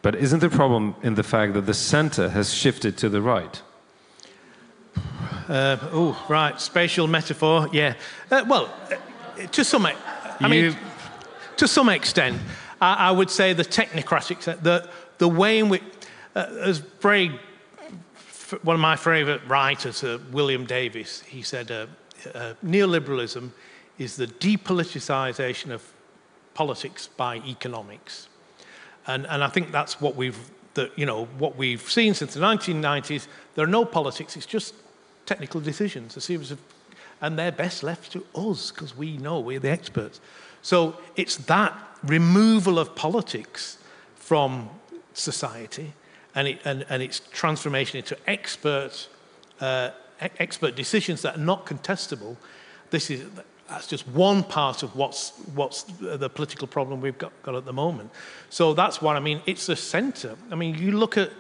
But isn't the problem in the fact that the center has shifted to the right? Right, spatial metaphor, yeah. To some extent, I would say the technocratic, the way in which one of my favourite writers, William Davis, he said, neoliberalism is the depoliticisation of politics by economics. And I think that's what we've seen since the 1990s. There are no politics, it's just technical decisions, a series of, and they're best left to us because we know, we're the experts. So it's that removal of politics from society and its transformation into expert decisions that are not contestable. That's just one part of what's the political problem we've got at the moment. So that's what I mean. It's the centre. I mean, you look at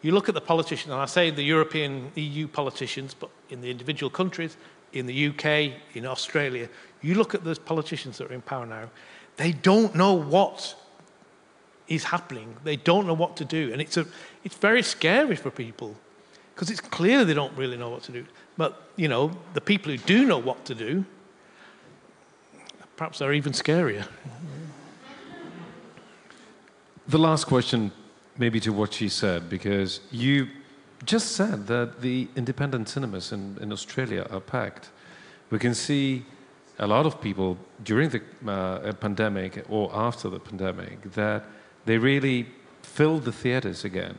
the politicians, and I say the European EU politicians, but in the individual countries, in the UK, in Australia, you look at those politicians that are in power now, they don't know what is happening. They don't know what to do. And it's very scary for people because it's clear they don't really know what to do. But, the people who do know what to do, perhaps they're even scarier. The last question, maybe to what she said, because you just said that the independent cinemas in Australia are packed. We can see a lot of people during the pandemic or after the pandemic that they really filled the theaters again.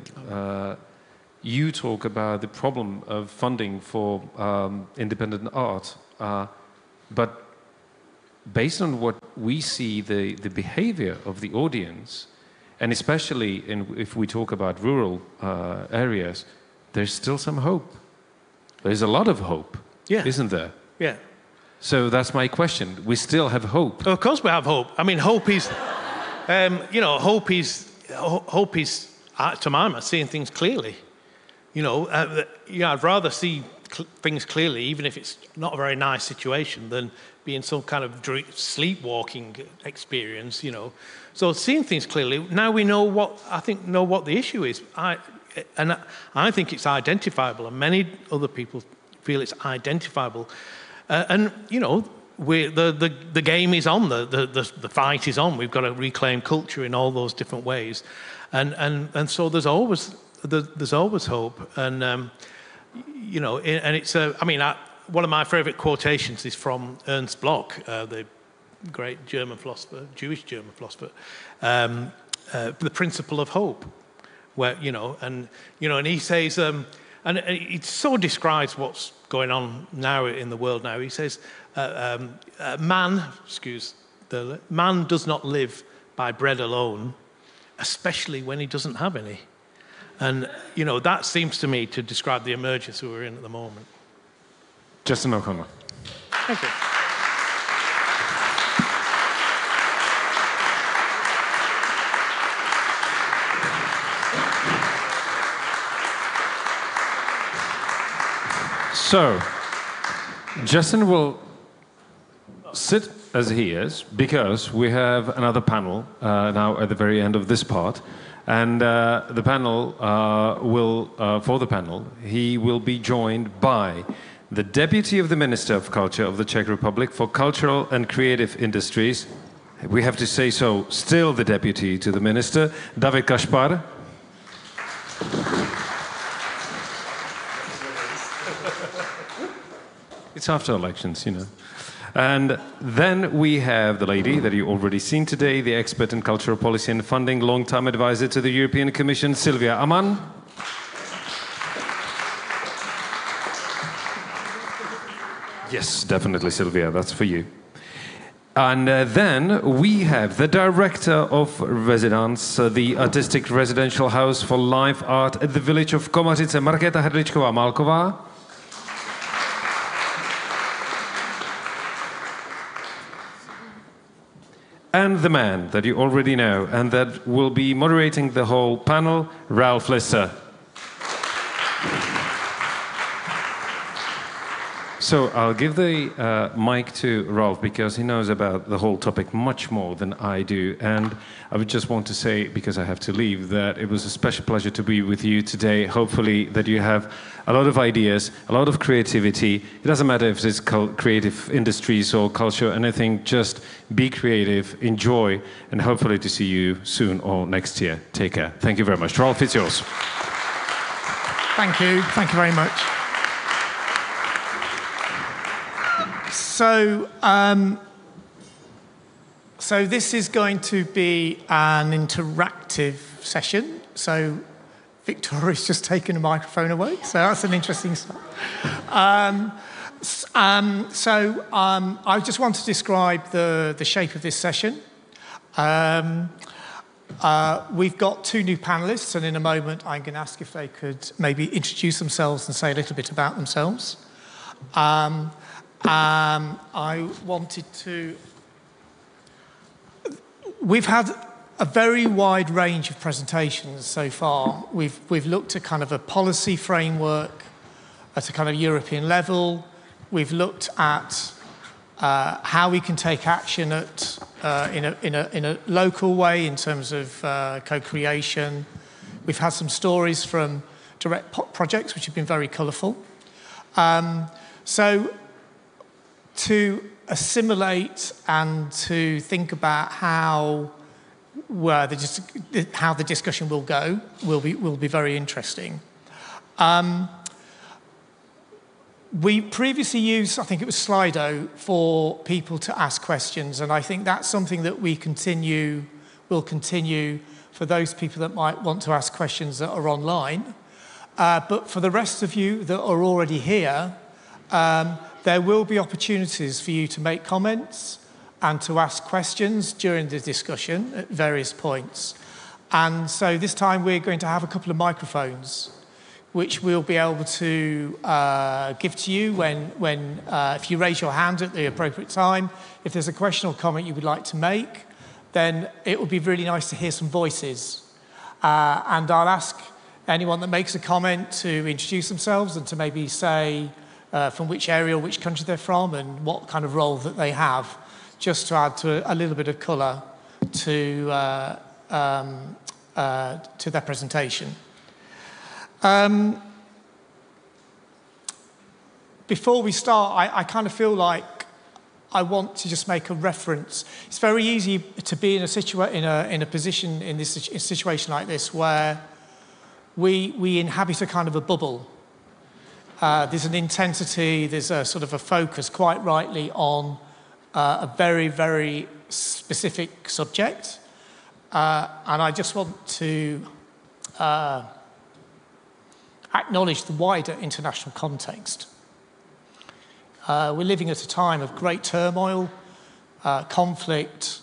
You talk about the problem of funding for independent art, but based on what we see, the behavior of the audience, and especially if we talk about rural areas, there's still some hope. There's a lot of hope, isn't there? Yeah. So that's my question. We still have hope. Of course we have hope. I mean, hope is, hope is, to my mind, seeing things clearly. I'd rather see things clearly, even if it's not a very nice situation, than be in some kind of sleepwalking experience, So seeing things clearly, now we know what the issue is. I think it's identifiable, and many other people feel it's identifiable. The game is on, the fight is on. We've got to reclaim culture in all those different ways, and so there's always hope, and and it's one of my favourite quotations is from Ernst Bloch, the great German philosopher, Jewish German philosopher, the principle of hope, where and he says, and it so describes what's going on now in the world now. He says, man does not live by bread alone, especially when he doesn't have any. And, that seems to me to describe the emergence we're in at the moment. Justin O'Connor. Thank you. So, Justin will sit as he is because we have another panel now at the very end of this part. And the panel for the panel, he will be joined by the Deputy of the Minister of Culture of the Czech Republic for Cultural and Creative Industries. We have to say so, still the Deputy to the Minister, David Kašpar. It's after elections, And then we have the lady that you already seen today, the expert in cultural policy and funding, long-time advisor to the European Commission, Silvia Aman. Yes, definitely, Silvia, that's for you. And then we have the director of residence, the Artistic Residential House for Live Art at the village of Komařice, Markéta Hrdličková-Malková. And the man that you already know, and that will be moderating the whole panel, Ralph So I'll give the mic to Rolf because he knows about the whole topic much more than I do. And I would just want to say, because I have to leave, that it was a special pleasure to be with you today. Hopefully that you have a lot of ideas, a lot of creativity. It doesn't matter if it's creative industries or culture, anything, just be creative, enjoy, and hopefully to see you soon or next year. Take care. Thank you very much. Rolf, it's yours. Thank you. Thank you very much. So, so this is going to be an interactive session. So Victoria's just taken a microphone away, so that's an interesting start. I just want to describe the shape of this session. We've got two new panelists, and in a moment I'm going to ask if they could maybe introduce themselves and say a little bit about themselves. I wanted to... We've had a very wide range of presentations so far. We've looked at kind of a policy framework at a kind of European level. We've looked at how we can take action at, in a local way in terms of co-creation. We've had some stories from direct projects which have been very colourful. So to assimilate and to think about how the discussion will go will be very interesting. We previously used, I think it was Slido, for people to ask questions, and I think that's something that will continue for those people that might want to ask questions that are online. But for the rest of you that are already here, there will be opportunities for you to make comments and to ask questions during the discussion at various points. And so this time we're going to have a couple of microphones which we'll be able to give to you if you raise your hand at the appropriate time. If there's a question or comment you would like to make, then it would be really nice to hear some voices. And I'll ask anyone that makes a comment to introduce themselves and to maybe say from which area or which country they're from and what kind of role that they have, just to add to a little bit of colour to their presentation. Before we start, I kind of feel like I want to just make a reference. It's very easy to be in a position in a situation like this where we inhabit a kind of a bubble. There's an intensity, there's a sort of a focus, quite rightly, on a very, very specific subject. And I just want to acknowledge the wider international context. We're living at a time of great turmoil, conflict,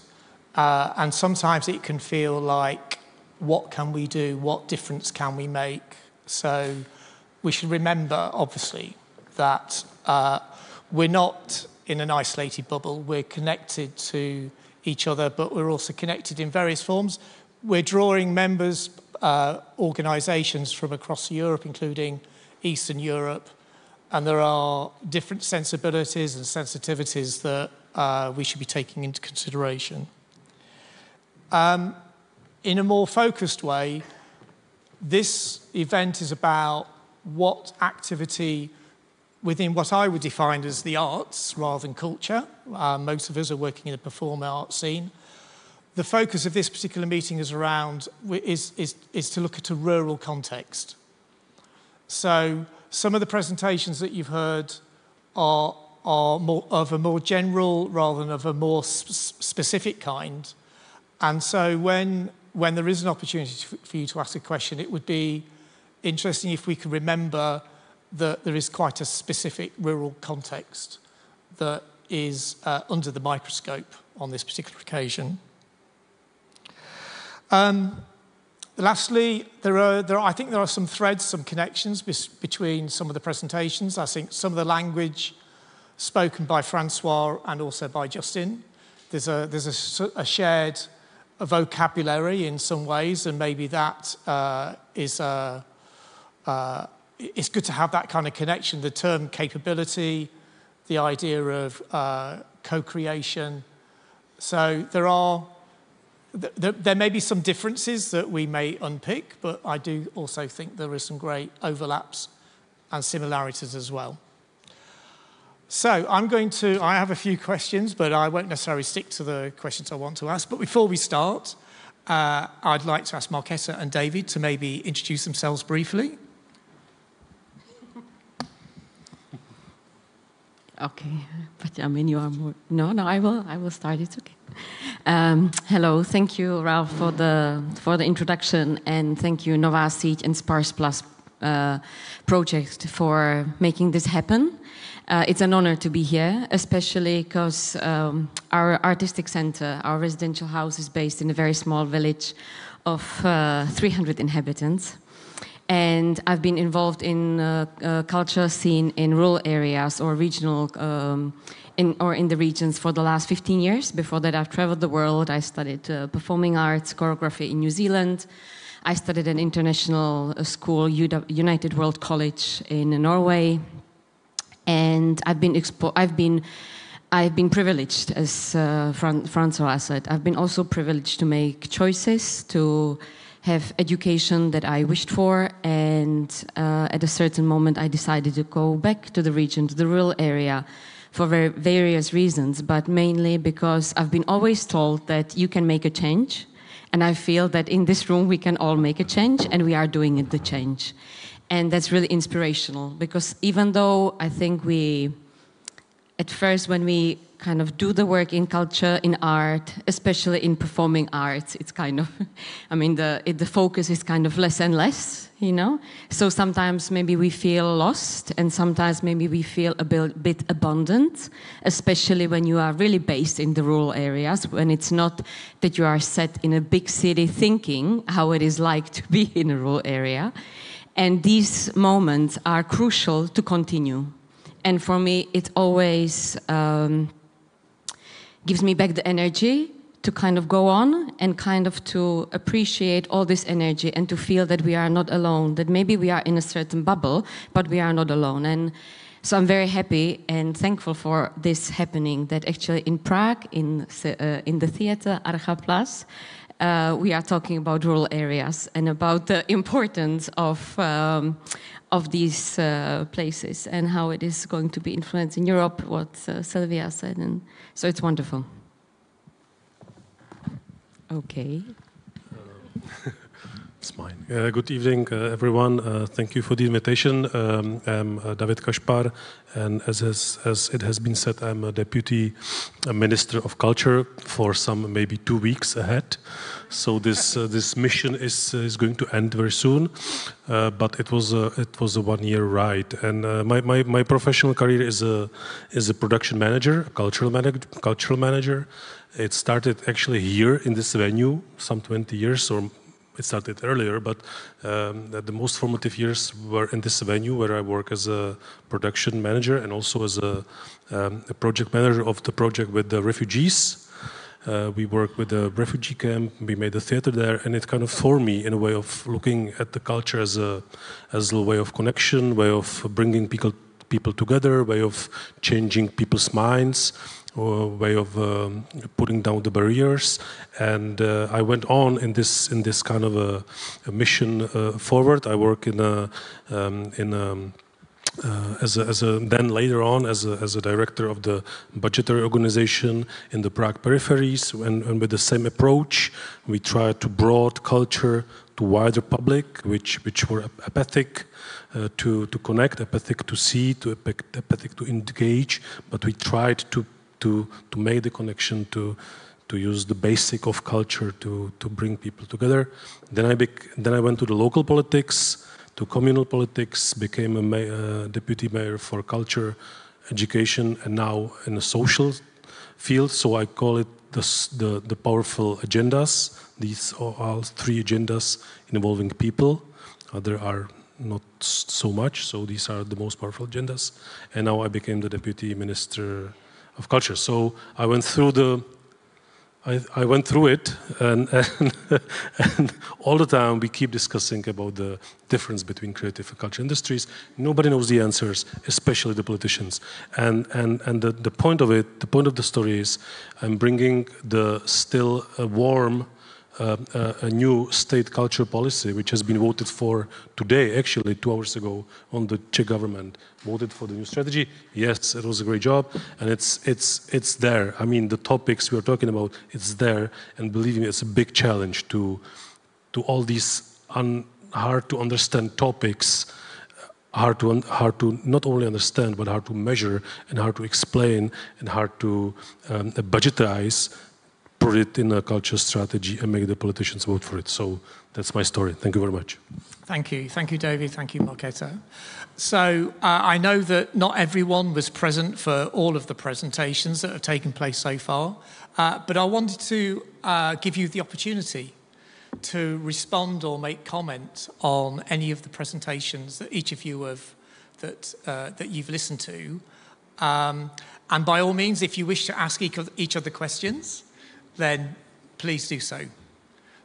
and sometimes it can feel like, what can we do? What difference can we make? So we should remember, obviously, that we're not in an isolated bubble. We're connected to each other, but we're also connected in various forms. We're drawing members, organisations from across Europe, including Eastern Europe, and there are different sensibilities and sensitivities that we should be taking into consideration. In a more focused way, this event is about what activity within what I would define as the arts rather than culture. Most of us are working in the performing arts scene. The focus of this particular meeting is to look at a rural context. So some of the presentations that you've heard are more of a more general rather than of a more specific kind. And so when there is an opportunity for you to ask a question, it would be interesting if we could remember that there is quite a specific rural context that is under the microscope on this particular occasion. Lastly, I think there are some threads, some connections between some of the presentations. I think some of the language spoken by Francois and also by Justin, there's a shared vocabulary in some ways, and maybe that it's good to have that kind of connection. The term capability the idea of co-creation. So there may be some differences that we may unpick, but I do also think there are some great overlaps and similarities as well. So I have a few questions, but I won't necessarily stick to the questions I want to ask. But before we start, I'd like to ask Marketa and David to maybe introduce themselves briefly. Okay, but I mean, you are more. No, I will start. It's okay. Hello, thank you, Ralph, for the introduction, and thank you, Novaseed and SPARSE Plus project for making this happen. It's an honor to be here, especially because our artistic center, our residential house, is based in a very small village of 300 inhabitants. And I've been involved in culture scene in rural areas or regional, in the regions for the last 15 years. Before that, I've traveled the world. I studied performing arts, choreography in New Zealand. I studied at an international school, United World College in Norway. And I've been privileged, as Francois said. I've been also privileged to make choices, to have education that I wished for, and at a certain moment I decided to go back to the region, to the rural area, for various reasons, but mainly because I've been always told that you can make a change, and I feel that in this room we can all make a change, and we are doing the change. And that's really inspirational, because even though I think at first when we kind of do the work in culture, in art, especially in performing arts, it's kind of, I mean, the focus is kind of less and less, you know? So sometimes maybe we feel lost, and sometimes maybe we feel a bit abandoned, especially when you are really based in the rural areas, when it's not that you are set in a big city thinking how it is like to be in a rural area. And these moments are crucial to continue. And for me, it always gives me back the energy to kind of go on and kind of to appreciate all this energy and to feel that we are not alone, that maybe we are in a certain bubble, but we are not alone. And so I'm very happy and thankful for this happening, that actually in Prague, in the theater Archa Plus, we are talking about rural areas and about the importance of these places and how it is going to be influencing Europe, what Sylvia said, and so it's wonderful. Okay. It's mine. Good evening, everyone. Thank you for the invitation. I'm David Kašpar, and as it has been said, I'm a Deputy Minister of Culture for some maybe 2 weeks ahead. So this mission is going to end very soon, but it was a 1-year ride. And my professional career is a production manager, cultural manager. It started actually here in this venue some 20 years, or it started earlier, but the most formative years were in this venue where I work as a production manager and also as a project manager of the project with the refugees. We worked with the refugee camp, we made a theater there, and it kind of formed me in a way of looking at the culture as a way of connection, way of bringing people together, way of changing people's minds, or way of putting down the barriers. And I went on in this kind of a mission forward. I work then later on as a director of the budgetary organization in the Prague peripheries, and with the same approach, we try to broad culture to wider public, which were apathic to connect, apathic to see, apathic to engage, but we tried to make the connection, to use the basic of culture to bring people together. Then I went to the local politics, to communal politics, became a deputy mayor for culture, education, and now in the social field. So I call it the powerful agendas. These are all 3 agendas involving people. There are not so much, so these are the most powerful agendas. And now I became the deputy minister of culture. So I went through I went through it, and all the time we keep discussing about the difference between creative and culture industries. Nobody knows the answers, especially the politicians. And the point of it, the point of the story is, I'm bringing the still warm, a new state culture policy, which has been voted for today, actually 2 hours ago, on the Czech government, voted for the new strategy. Yes, it was a great job, and it's there. I mean, the topics we are talking about, it's there, and believe me, it's a big challenge to all these hard to understand topics, hard to not only understand, but hard to measure, and hard to explain, and hard to budgetize, put it in a culture strategy and make the politicians vote for it. So that's my story. Thank you very much. Thank you. Thank you, David. Thank you, Markéta. So I know that not everyone was present for all of the presentations that have taken place so far, but I wanted to give you the opportunity to respond or make comment on any of the presentations that each of you have, that you've listened to. And by all means, if you wish to ask each other questions, then please do so.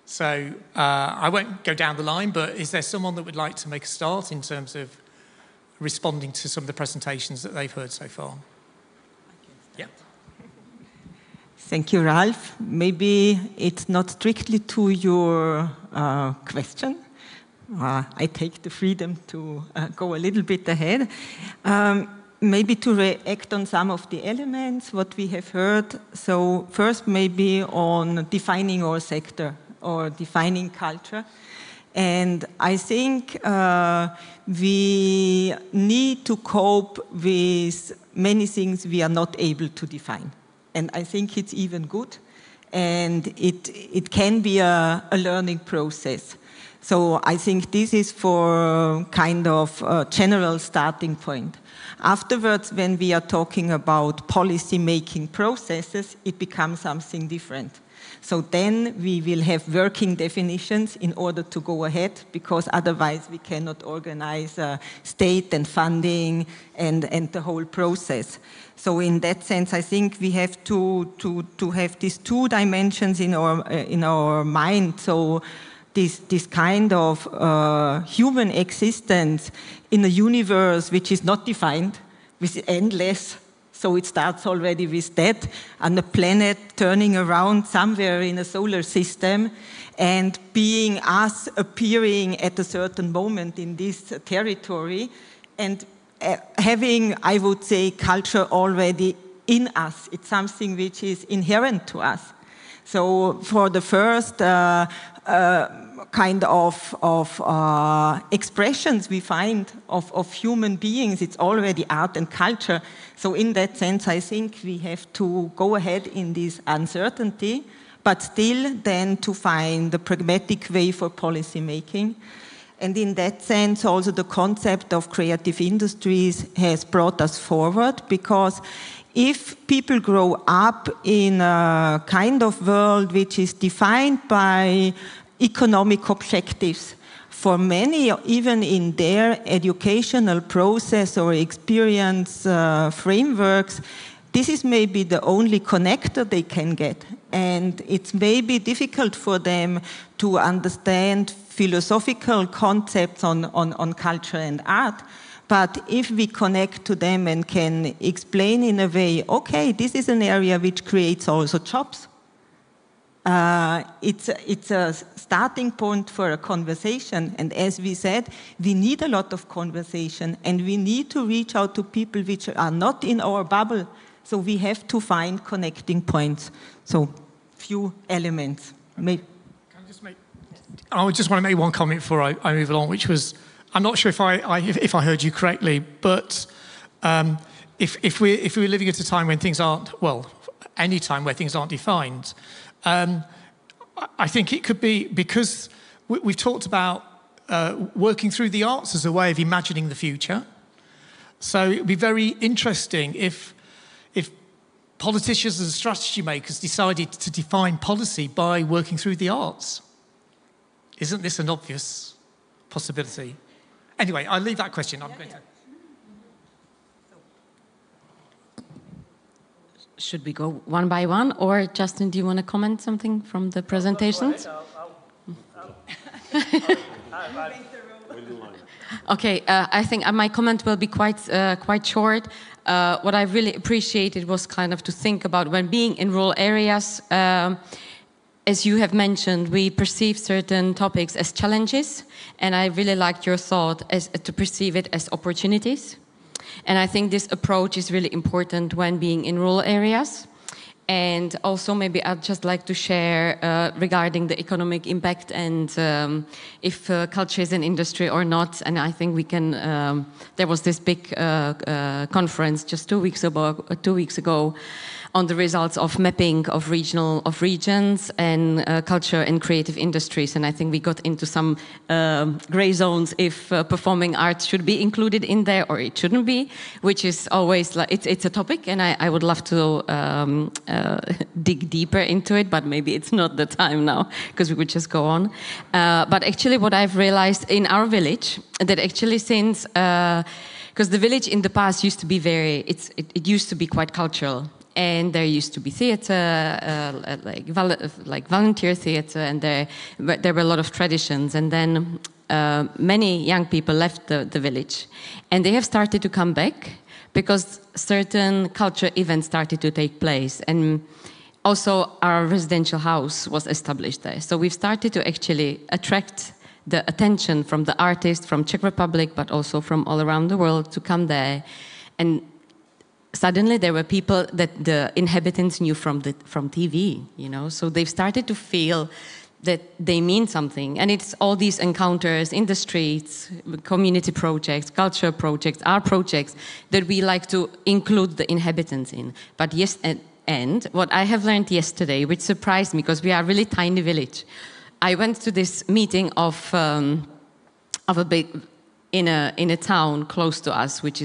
So I won't go down the line, but is there someone that would like to make a start in terms of responding to some of the presentations that they've heard so far? Yeah. Thank you, Ralph. Maybe it's not strictly to your question. I take the freedom to go a little bit ahead. Maybe to react on some of the elements, what we have heard. So first, maybe on defining our sector or defining culture. And I think we need to cope with many things we are not able to define. And I think it's even good. And it can be a learning process. So I think this is for kind of a general starting point. Afterwards, when we are talking about policy-making processes, it becomes something different. So then we will have working definitions in order to go ahead, because otherwise we cannot organize state and funding and the whole process. So in that sense, I think we have to have these two dimensions in our mind. So this kind of human existence in a universe which is not defined, which is endless. So it starts already with that, and a planet turning around somewhere in a solar system, and being us appearing at a certain moment in this territory, and having, I would say, culture already in us. It's something which is inherent to us. So for the first kind of expressions we find of human beings, it's already art and culture. So in that sense, I think we have to go ahead in this uncertainty, but still then to find the pragmatic way for policy making. And in that sense, also the concept of creative industries has brought us forward, because if people grow up in a kind of world which is defined by economic objectives, for many, even in their educational process or experience frameworks, this is maybe the only connector they can get. And it's maybe difficult for them to understand philosophical concepts on culture and art. But if we connect to them and can explain in a way, okay, this is an area which creates also jobs. It's a starting point for a conversation. And as we said, we need a lot of conversation, and we need to reach out to people which are not in our bubble. So we have to find connecting points. So few elements. I just want to make one comment before I move along, which was, I'm not sure if I heard you correctly, but if we're living at a time when things aren't, well, any time where things aren't defined, I think it could be because we've talked about working through the arts as a way of imagining the future. So it would be very interesting if politicians and strategy makers decided to define policy by working through the arts. Isn't this an obvious possibility? Anyway, I'll leave that question. I'm going to... should we go one by one? Or Justin, do you want to comment something from the presentations? Okay, I think my comment will be quite short. What I really appreciated was kind of to think about when being in rural areas, as you have mentioned, we perceive certain topics as challenges, and I really liked your thought as to perceive it as opportunities. And I think this approach is really important when being in rural areas. And also maybe I'd just like to share regarding the economic impact and if culture is an industry or not. And I think we can, there was this big conference just 2 weeks ago on the results of mapping of regions and culture and creative industries. And I think we got into some gray zones if performing arts should be included in there or it shouldn't be, which is always like, it's a topic, and I would love to dig deeper into it, but maybe it's not the time now because we would just go on. But actually what I've realized in our village, that actually since, because the village in the past used to be it used to be quite cultural. And there used to be theater, like volunteer theater, and there were a lot of traditions. And then many young people left the village. And they have started to come back because certain culture events started to take place. And also our residential house was established there. So we've started to actually attract the attention from the artists from Czech Republic, but also from all around the world to come there. And suddenly there were people that the inhabitants knew from TV, you know, so they've started to feel that they mean something. And it's all these encounters in the streets, community projects, culture projects, art projects that we like to include the inhabitants in. But yes, and what I have learned yesterday, which surprised me because we are a really tiny village, I went to this meeting of a big, in a town close to us, which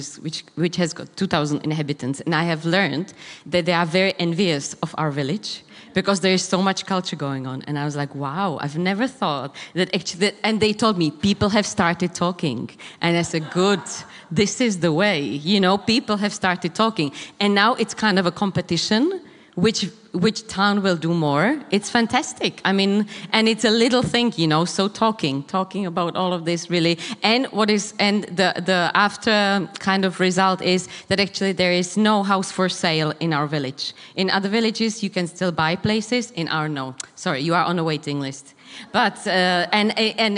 has got 2,000 inhabitants, and I have learned that they are very envious of our village because there is so much culture going on. And I was like, wow, I've never thought that actually. And they told me people have started talking, and I said, good, this is the way. You know, people have started talking, and now it's kind of a competition. Which town will do more? It's fantastic. I mean, and it's a little thing, you know. So talking about all of this really, and the after kind of result is that actually there is no house for sale in our village. In other villages, you can still buy places. In our, no. Sorry, you are on a waiting list. But and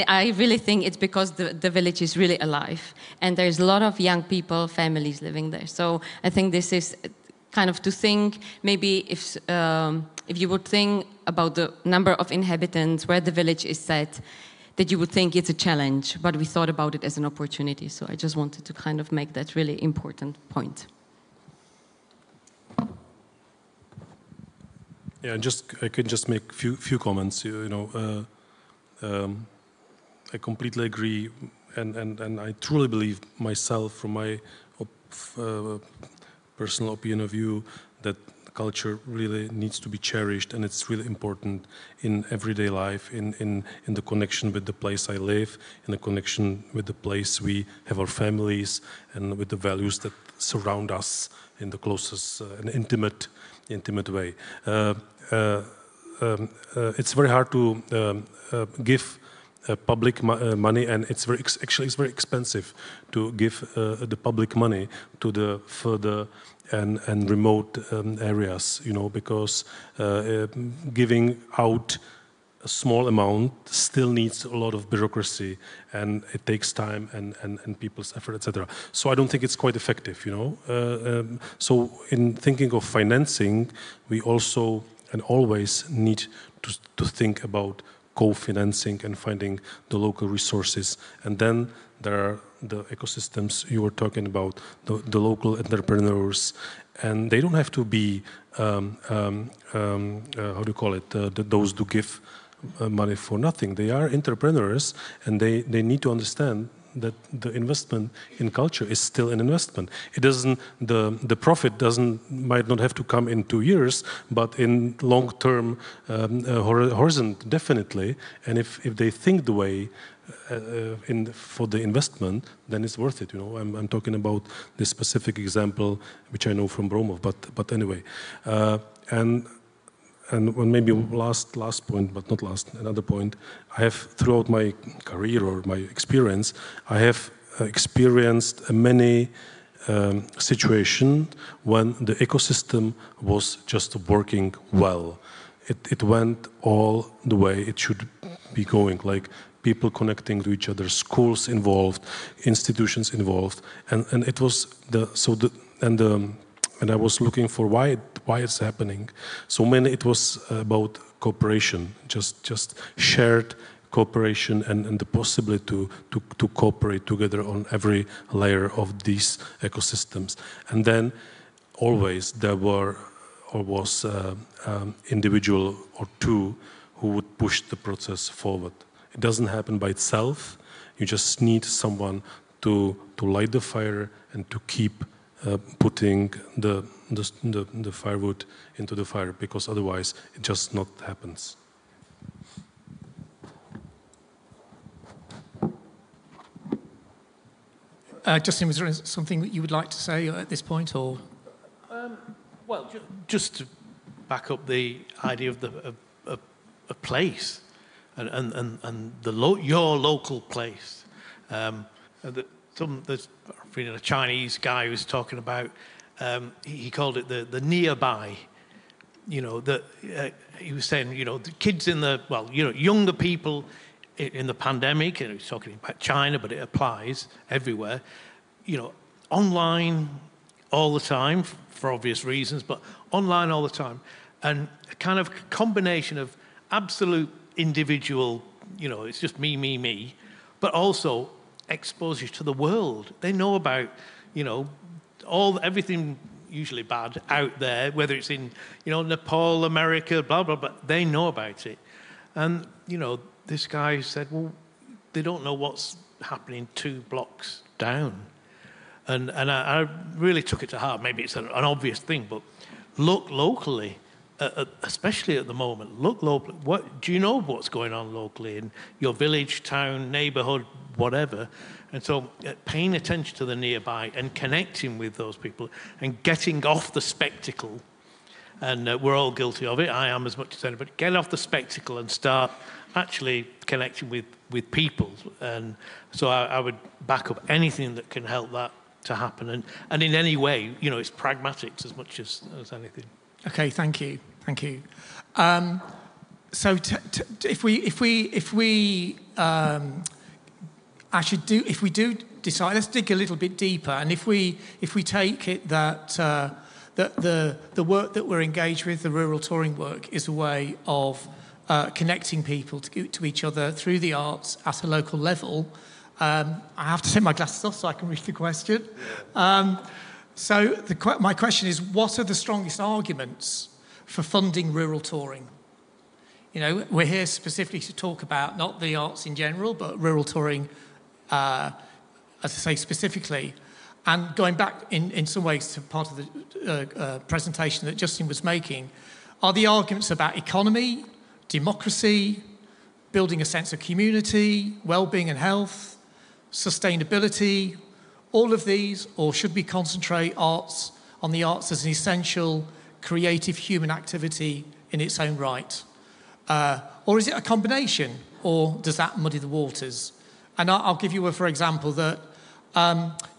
I really think it's because the village is really alive, and there's a lot of young people, families living there. So I think this is kind of to think, maybe if you would think about the number of inhabitants, where the village is set, that you would think it's a challenge, but we thought about it as an opportunity. So I just wanted to kind of make that really important point. Yeah, I could just make few comments. You know, I completely agree, and I truly believe myself, from my personal opinion of view, that culture really needs to be cherished, and it's really important in everyday life, in the connection with the place I live, in the connection with the place we have our families, and with the values that surround us in the closest and intimate way. It's very hard to give public money, and it's actually very expensive to give the public money to the further and remote areas, you know, because giving out a small amount still needs a lot of bureaucracy, and it takes time and people's effort, etc. So I don't think it's quite effective, you know. So in thinking of financing, we also and always need to think about co-financing and finding the local resources. And then there are the ecosystems you were talking about, the local entrepreneurs, and they don't have to be, how do you call it, those who give money for nothing. They are entrepreneurs, and they need to understand that the investment in culture is still an investment. It doesn't, the profit might not have to come in 2 years, but in long-term horizon, definitely. And if they think the way for the investment, then it's worth it. You know, I'm talking about this specific example, which I know from Bromov, but anyway. And maybe last point, but not last, another point, I have throughout my career or my experience, I have experienced many situations when the ecosystem was just working well. It went all the way it should be going, like people connecting to each other, schools involved, institutions involved, and it was and I was looking for why it's happening. So many, it was about cooperation, just shared cooperation and the possibility to cooperate together on every layer of these ecosystems. And then always there was individual or two who would push the process forward. It doesn't happen by itself. You just need someone to light the fire and to keep putting the firewood into the fire, because otherwise it just not happens. Justin, was there something that you would like to say at this point, or? Well, just to back up the idea of a place and your local place. There's a Chinese guy who was talking about, he called it the nearby. You know, that he was saying, you know, the kids younger people in the pandemic, and he was talking about China, but it applies everywhere. You know, online all the time for obvious reasons, but online all the time, and a kind of combination of absolute individual, you know, it's just me, but also exposure to the world. They know about, you know, everything usually bad out there, whether it's in, you know, Nepal, America, blah, blah, blah, they know about it. And, you know, this guy said, well, they don't know what's happening 2 blocks down. And I really took it to heart. Maybe it's an obvious thing, but look locally, especially at the moment, look locally. Do you know what's going on locally in your village, town, neighborhood, whatever? And so paying attention to the nearby and connecting with those people and getting off the spectacle, and we're all guilty of it, I am as much as anybody, get off the spectacle and start actually connecting with people. And so I would back up anything that can help that to happen. And in any way, you know, it's pragmatics as much as anything. Okay, thank you. So if we do decide, let's dig a little bit deeper, and if we take it that the work that we're engaged with, the rural touring work, is a way of connecting people to each other through the arts at a local level. I have to take my glasses off so I can read the question. So my question is, what are the strongest arguments for funding rural touring? You know, we're here specifically to talk about not the arts in general, but rural touring, as I say, specifically. And going back in some ways to part of the presentation that Justin was making, are the arguments about economy, democracy, building a sense of community, well-being and health, sustainability, all of these, or should we concentrate on the arts as an essential creative human activity in its own right? Or is it a combination, or does that muddy the waters? And I'll give you for example that,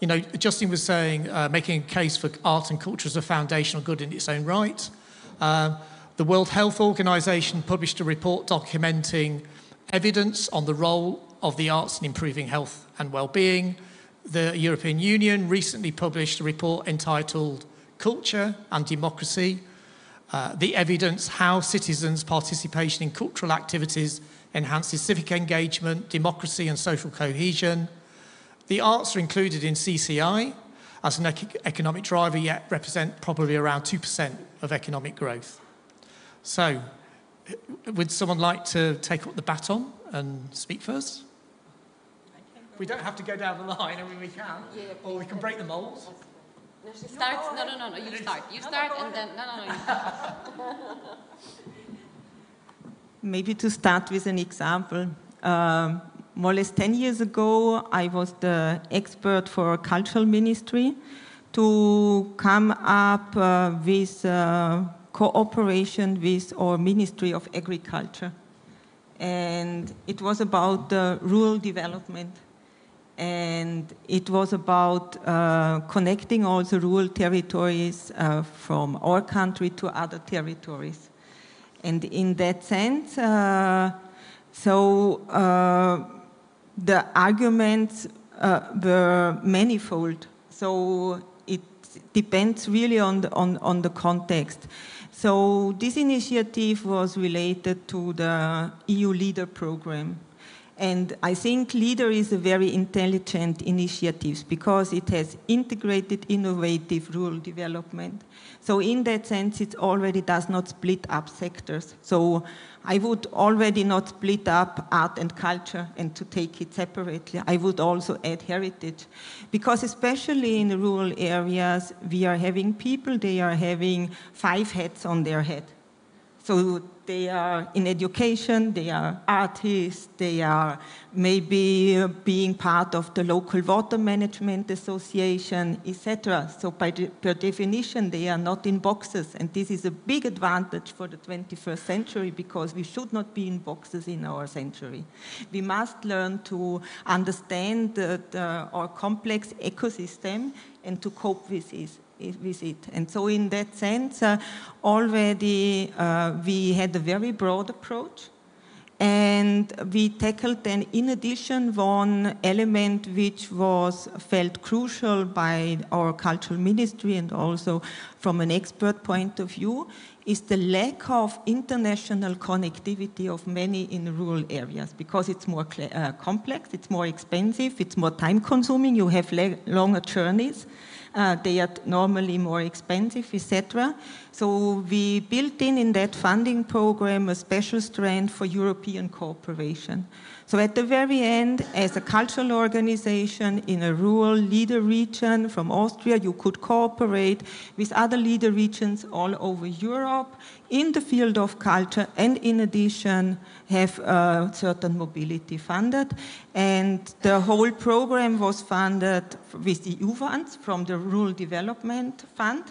you know, Justin was saying, making a case for art and culture as a foundational good in its own right. The World Health Organization published a report documenting evidence on the role of the arts in improving health and well-being. The European Union recently published a report entitled Culture and Democracy, the evidence how citizens' participation in cultural activities enhances civic engagement, democracy and social cohesion. The arts are included in CCI as an economic driver, yet represent probably around 2% of economic growth. So, would someone like to take up the baton and speak first? We don't have to go down the line. I mean, we can, or we can break the molds. No, she starts. No. You start. You start, and then no. You start. Maybe to start with an example. More or less 10 years ago, I was the expert for cultural ministry to come up with cooperation with our Ministry of Agriculture. And it was about rural development. And it was about connecting all the rural territories from our country to other territories. And in that sense, the arguments were manifold. So it depends really on the context. So this initiative was related to the EU LEADER program. And I think LEADER is a very intelligent initiative because it has integrated innovative rural development. So in that sense, it already does not split up sectors. So I would already not split up art and culture and to take it separately. I would also add heritage. Because especially in the rural areas, we are having people, they are having 5 hats on their head. So they are in education, they are artists, they are maybe being part of the local water management association, etc. So per definition, they are not in boxes. And this is a big advantage for the 21st century because we should not be in boxes in our century. We must learn to understand our complex ecosystem and to cope with it. And so in that sense, already we had a very broad approach. And we tackled then, in addition, one element which was felt crucial by our cultural ministry and also from an expert point of view, is the lack of international connectivity of many in rural areas because it's more complex, it's more expensive, it's more time-consuming, you have longer journeys. They are normally more expensive, etc. So we built in that funding program a special strand for European cooperation. So at the very end, as a cultural organization in a rural leader region from Austria, you could cooperate with other leader regions all over Europe in the field of culture and in addition have certain mobility funded. And the whole program was funded with EU funds from the Rural Development Fund,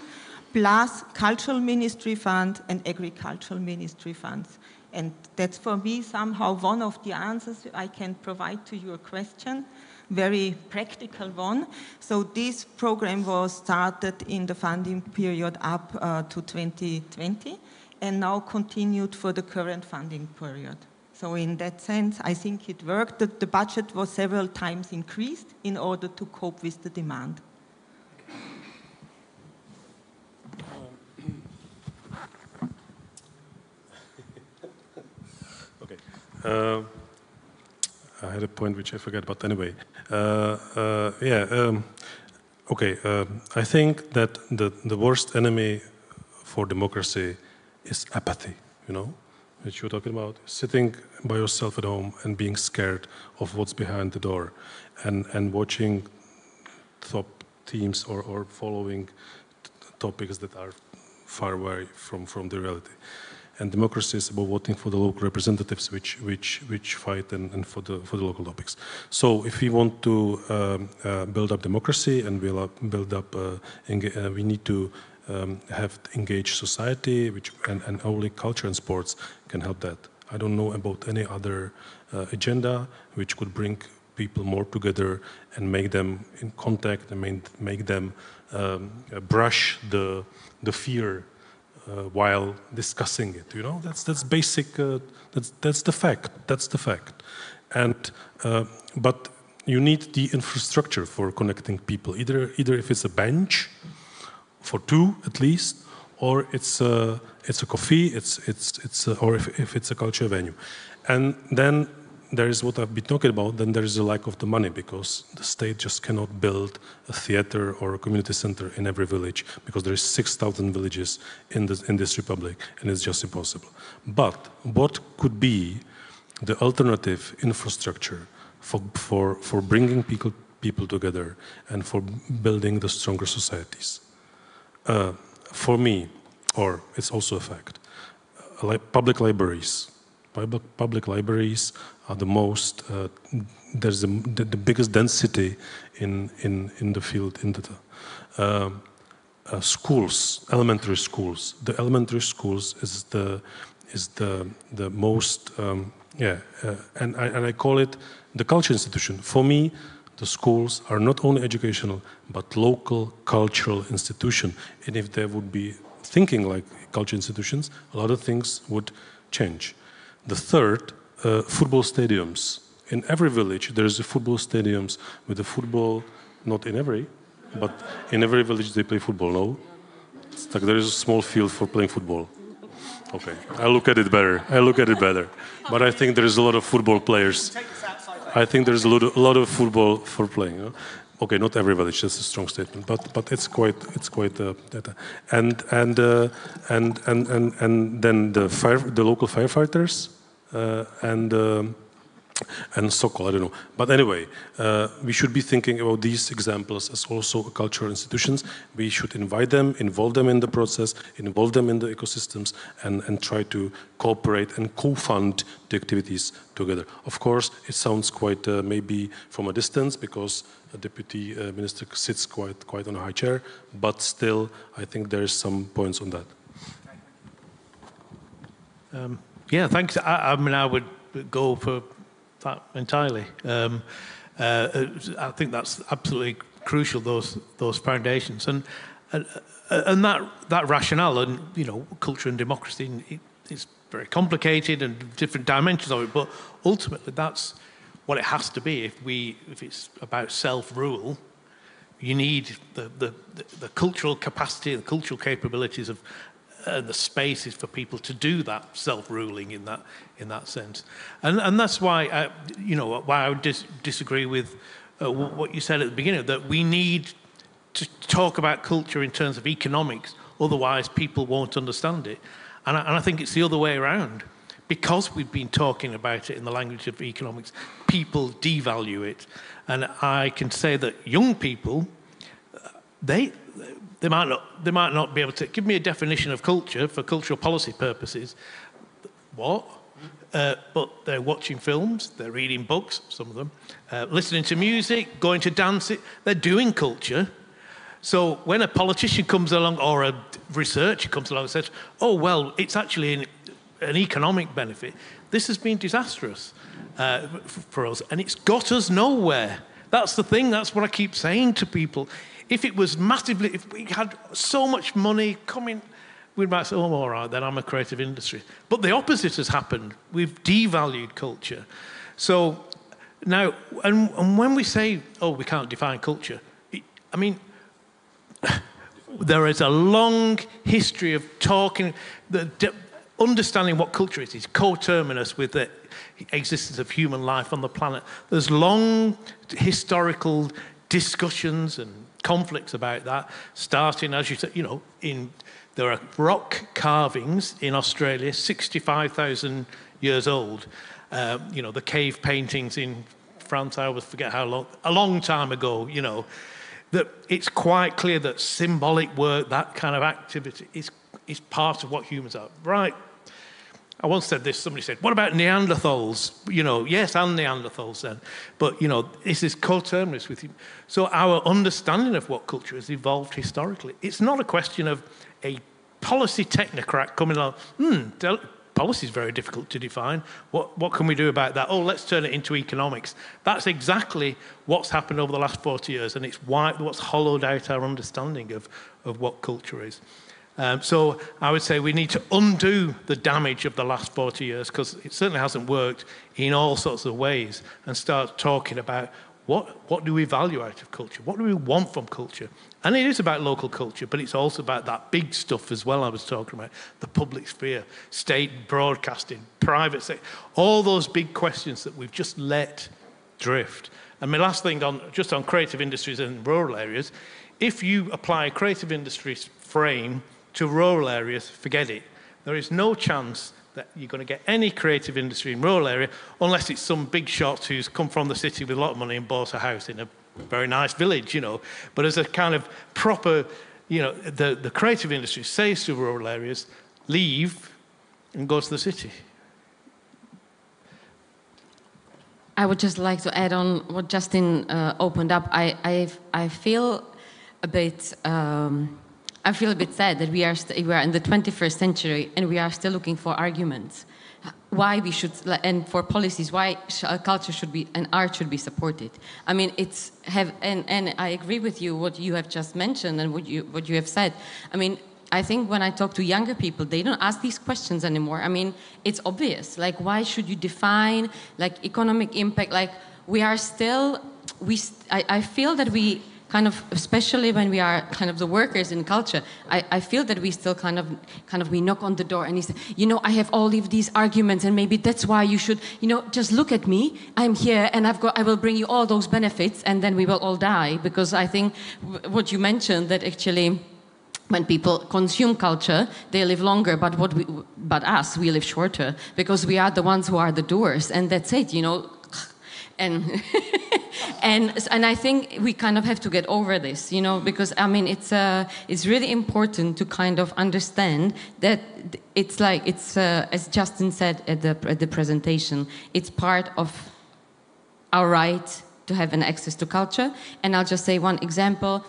plus Cultural Ministry Fund and Agricultural Ministry funds. And that's for me somehow one of the answers I can provide to your question, very practical one. So this program was started in the funding period up to 2020 and now continued for the current funding period. So in that sense, I think it worked. The budget was several times increased in order to cope with the demand. I had a point which I forgot, but anyway. I think that the worst enemy for democracy is apathy, you know, which you're talking about. Sitting by yourself at home and being scared of what's behind the door and watching top teams or following topics that are far away from the reality. And democracy is about voting for the local representatives which fight and for the local topics. So if we want to build up democracy and build up, we need to have engaged society, and only culture and sports can help that. I don't know about any other agenda which could bring people more together and make them in contact and make them brush the fear while discussing it, you know, that's basic. That's the fact. That's the fact. And but you need the infrastructure for connecting people. Either if it's a bench for 2 at least, or it's a coffee. Or if it's a culture venue, and then there is what I've been talking about. Then there is a lack of the money because the state just cannot build a theater or a community center in every village because there is 6,000 villages in this republic, and it's just impossible. But what could be the alternative infrastructure for bringing people together and for building the stronger societies. For me, or it's also a fact, public libraries are the most, there's the biggest density in the field, in the schools, elementary schools. The elementary schools is the most, and I call it the culture institution. For me, the schools are not only educational, but local cultural institution. And if they would be thinking like culture institutions, a lot of things would change. The third, football stadiums. In every village, there is a football stadiums with a football, not in every, but in every village they play football, no? It's like there is a small field for playing football. Okay, I look at it better. But I think there is a lot of football players. I think there's a lot of football for playing. You know? Okay, not every village. That's a strong statement, but it's quite and then the local firefighters and Sokol, I don't know. But anyway, we should be thinking about these examples as also cultural institutions. We should invite them, involve them in the process, involve them in the ecosystems, and try to cooperate and co-fund the activities together. Of course, it sounds quite maybe from a distance because a deputy minister sits quite on a high chair, but still, I think there is some points on that. Yeah, thanks. I mean, I would go for that entirely. I think that's absolutely crucial. Those foundations and that rationale, and you know, culture and democracy. It's very complicated and different dimensions of it, but ultimately that's what it has to be. If it's about self-rule, you need the cultural capacity, the cultural capabilities of the spaces for people to do that self-ruling in that sense, and that's why why I would disagree with what you said at the beginning, that we need to talk about culture in terms of economics, otherwise people won't understand it, and I think it's the other way around. Because we've been talking about it in the language of economics, people devalue it, and I can say that young people, they might not be able to give me a definition of culture for cultural policy purposes. What? But they're watching films, they're reading books, some of them, listening to music, going to dance. They're doing culture. So when a politician comes along or a researcher comes along and says, "Oh well, it's actually an economic benefit," this has been disastrous for us, and it's got us nowhere. That's the thing. That's what I keep saying to people. If it was massively, if we had so much money coming, we might say, "Oh, all right, then I'm a creative industry." But the opposite has happened. We've devalued culture. So now, and when we say, "Oh, we can't define culture," I mean, there is a long history of talking, understanding what culture is coterminous with the existence of human life on the planet. There's long historical discussions and conflicts about that, starting, as you said, you know, there are rock carvings in Australia, 65,000 years old. You know, the cave paintings in France, I always forget how long, a long time ago, you know, that it's quite clear that symbolic work, that kind of activity is part of what humans are. Right. I once said this, somebody said, "What about Neanderthals?" You know, yes, and Neanderthals then. But, you know, this is coterminous with you. So our understanding of what culture has evolved historically. It's not a question of a policy technocrat coming along, policy is very difficult to define. What can we do about that? Oh, let's turn it into economics. That's exactly what's happened over the last 40 years, and it's what's hollowed out our understanding of what culture is. So I would say we need to undo the damage of the last 40 years, because it certainly hasn't worked in all sorts of ways, and start talking about what do we value out of culture? What do we want from culture? And it is about local culture, but it's also about that big stuff as well I was talking about, the public sphere, state broadcasting, private sector, all those big questions that we've just let drift. And my last thing just on creative industries in rural areas, if you apply a creative industries frame to rural areas, forget it. There is no chance that you're going to get any creative industry in rural area unless it's some big shot who's come from the city with a lot of money and bought a house in a very nice village, you know. But as a kind of proper, you know, the creative industry says to rural areas, leave and go to the city. I would just like to add on what Justin opened up. I feel a bit sad that we are in the 21st century and we are still looking for arguments why we should, and for policies, why culture should be and art should be supported. I mean, and I agree with you what you have just mentioned and what you have said. I mean, I think when I talk to younger people, they don't ask these questions anymore. I mean, it's obvious. Like, why should you define like economic impact? Like, we are still, I feel that we kind of, especially when we are kind of the workers in culture, I feel that we still kind of we knock on the door and he said, you know, I have all of these arguments and maybe that's why you should, you know, just look at me. I'm here and I will bring you all those benefits and then we will all die. Because I think what you mentioned, that actually when people consume culture, they live longer, but us, we live shorter because we are the ones who are the doers, and that's it, you know. And and I think we kind of have to get over this, you know, because I mean it's really important to kind of understand that it's like as Justin said at the presentation, it's part of our right to have an access to culture. And I'll just say one example.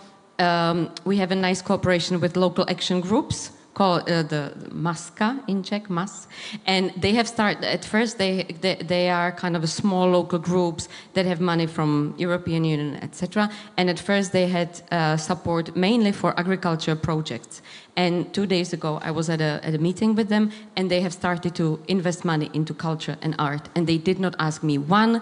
We have a nice cooperation with local action groups called the MASKA in Czech, MAS, and they have started, at first they are kind of a small local groups that have money from European Union, etc. And at first they had support mainly for agriculture projects. And 2 days ago I was at a meeting with them, and they have started to invest money into culture and art, and they did not ask me one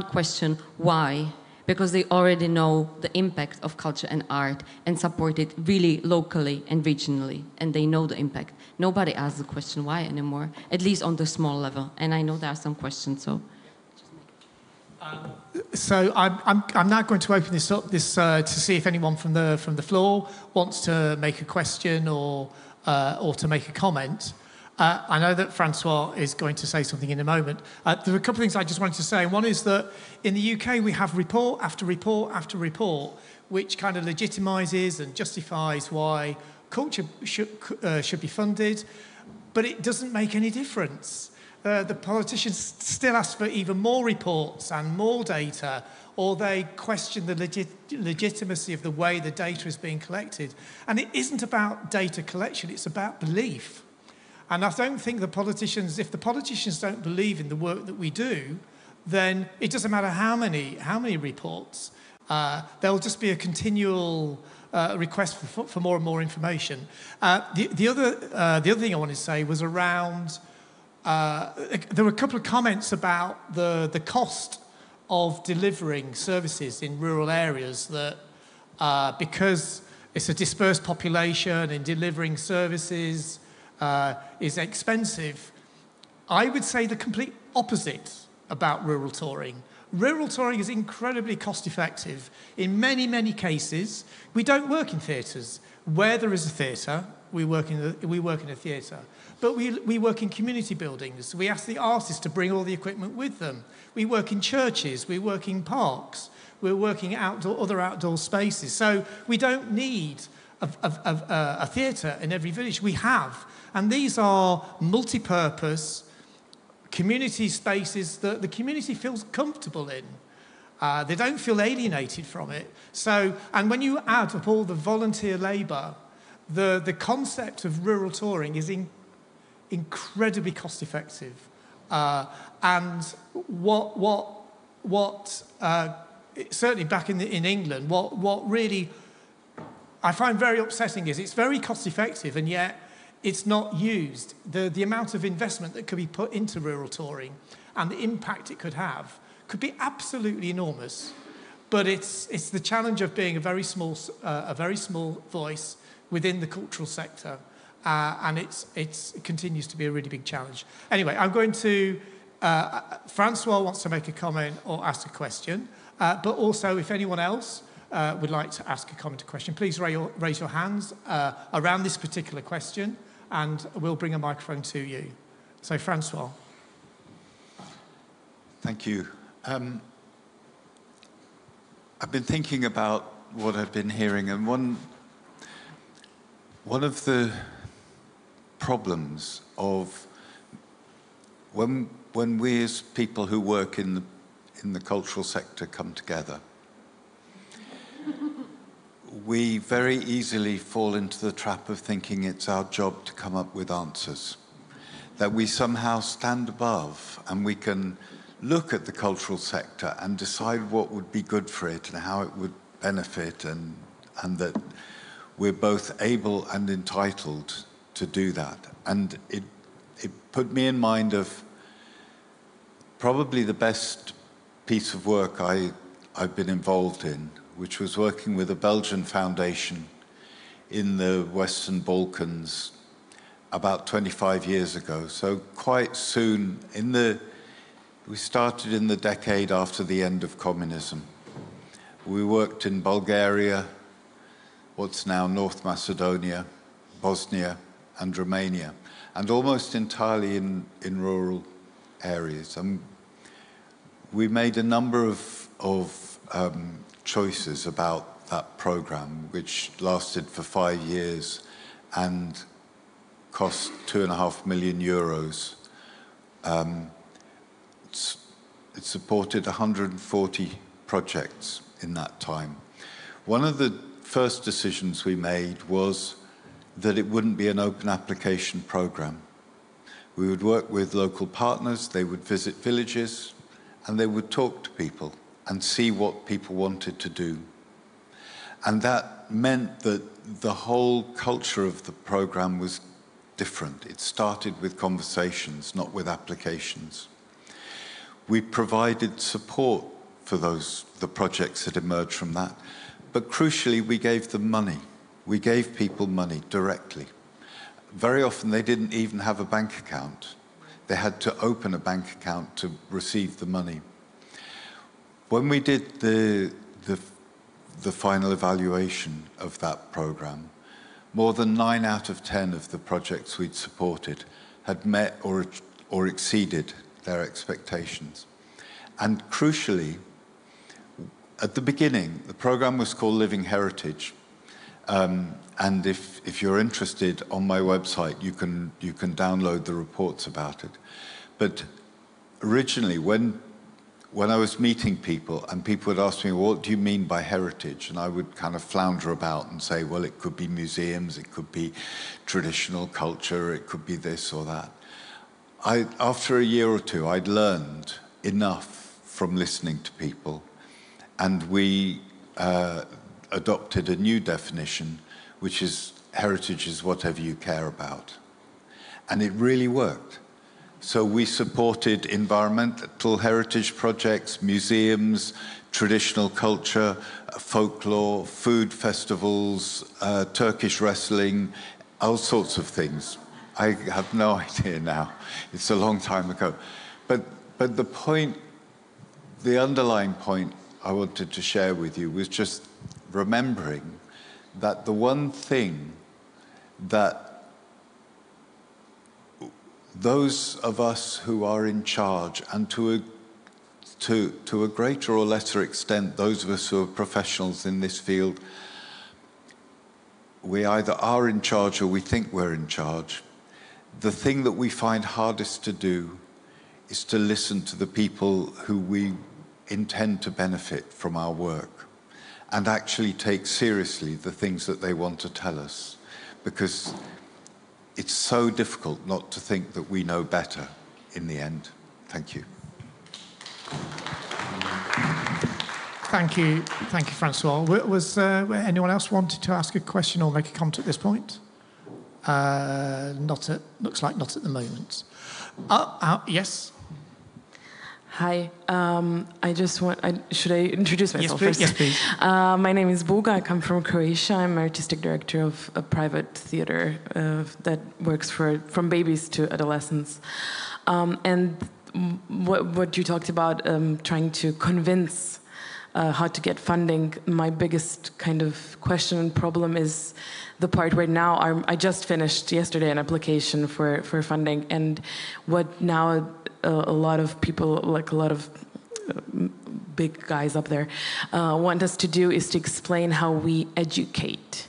question, why? Because they already know the impact of culture and art and support it really locally and regionally, and they know the impact. Nobody asks the question why anymore, at least on the small level. And I know there are some questions, so. So I'm now going to open this up to see if anyone from the floor wants to make a question or to make a comment. I know that Francois is going to say something in a moment. There are a couple of things I just wanted to say. One is that in the UK we have report after report after report which kind of legitimizes and justifies why culture should be funded, but it doesn't make any difference. The politicians still ask for even more reports and more data, or they question the legitimacy of the way the data is being collected. And it isn't about data collection, it's about belief. And I don't think if the politicians don't believe in the work that we do, then it doesn't matter how many reports. There'll just be a continual request for more and more information. The other thing I wanted to say was around, there were a couple of comments about the cost of delivering services in rural areas, that because it's a dispersed population and delivering services is expensive. I would say the complete opposite about rural touring. Rural touring is incredibly cost effective. In many, many cases, we don't work in theatres. Where there is a theatre, we work in a theatre. But we work in community buildings. We ask the artists to bring all the equipment with them. We work in churches, we work in parks, we're working other outdoor spaces. So we don't need a theatre in every village. We have. And these are multi-purpose community spaces that the community feels comfortable in. They don't feel alienated from it. So, and when you add up all the volunteer labour, the concept of rural touring is incredibly cost effective. And certainly back in England, what really I find very upsetting is it's very cost effective, and yet it's not used. The amount of investment that could be put into rural touring and the impact it could have could be absolutely enormous. But it's the challenge of being a very small voice within the cultural sector, and it continues to be a really big challenge. Anyway, I'm going to Francois wants to make a comment or ask a question, but also if anyone else would like to ask a comment or question, please raise your hands around this particular question. and we'll bring a microphone to you. So, Francois. Thank you. I've been thinking about what I've been hearing, and one of the problems of when we as people who work in the cultural sector come together, we very easily fall into the trap of thinking it's our job to come up with answers, that we somehow stand above and we can look at the cultural sector and decide what would be good for it and how it would benefit, and that we're both able and entitled to do that. And it put me in mind of probably the best piece of work I've been involved in, which was working with a Belgian foundation in the Western Balkans about 25 years ago. So quite soon, we started in the decade after the end of communism. We worked in Bulgaria, what's now North Macedonia, Bosnia, and Romania, and almost entirely in rural areas. We made a number of choices about that program, which lasted for 5 years and cost 2.5 million euros. It supported 140 projects in that time. One of the first decisions we made was that it wouldn't be an open application program. We would work with local partners, they would visit villages, and they would talk to people and see what people wanted to do. And that meant that the whole culture of the program was different. It started with conversations, not with applications. We provided support for the projects that emerged from that, but crucially, we gave them money. We gave people money directly. Very often, they didn't even have a bank account. They had to open a bank account to receive the money. When we did the final evaluation of that program, more than 9 out of 10 of the projects we'd supported had met or exceeded their expectations. And crucially, at the beginning, the program was called Living Heritage. And if you're interested, on my website, you can download the reports about it. But originally, when I was meeting people, and people would ask me, what do you mean by heritage? And I would kind of flounder about and say, well, it could be museums, it could be traditional culture, it could be this or that. After a year or two, I'd learned enough from listening to people, and we adopted a new definition, which is heritage is whatever you care about. And it really worked. So we supported environmental heritage projects, museums, traditional culture, folklore, food festivals, Turkish wrestling, all sorts of things. I have no idea now. It's a long time ago. But the point, the underlying point I wanted to share with you was just remembering that the one thing that those of us who are in charge, and to a greater or lesser extent, those of us who are professionals in this field, we either are in charge or we think we're in charge. The thing that we find hardest to do is to listen to the people who we intend to benefit from our work and actually take seriously the things that they want to tell us, because it's so difficult not to think that we know better in the end. Thank you. Thank you, Francois. Was anyone else wanted to ask a question or make a comment at this point? Looks like not at the moment. Yes. Hi, I just want, should I introduce myself first? Yes, please. My name is Boga, I come from Croatia. I'm artistic director of a private theater that works from babies to adolescents. And what you talked about, trying to convince how to get funding. My biggest kind of question and problem is the part where now I just finished yesterday an application for funding, and what now a lot of people, like a lot of big guys up there, want us to do is to explain how we educate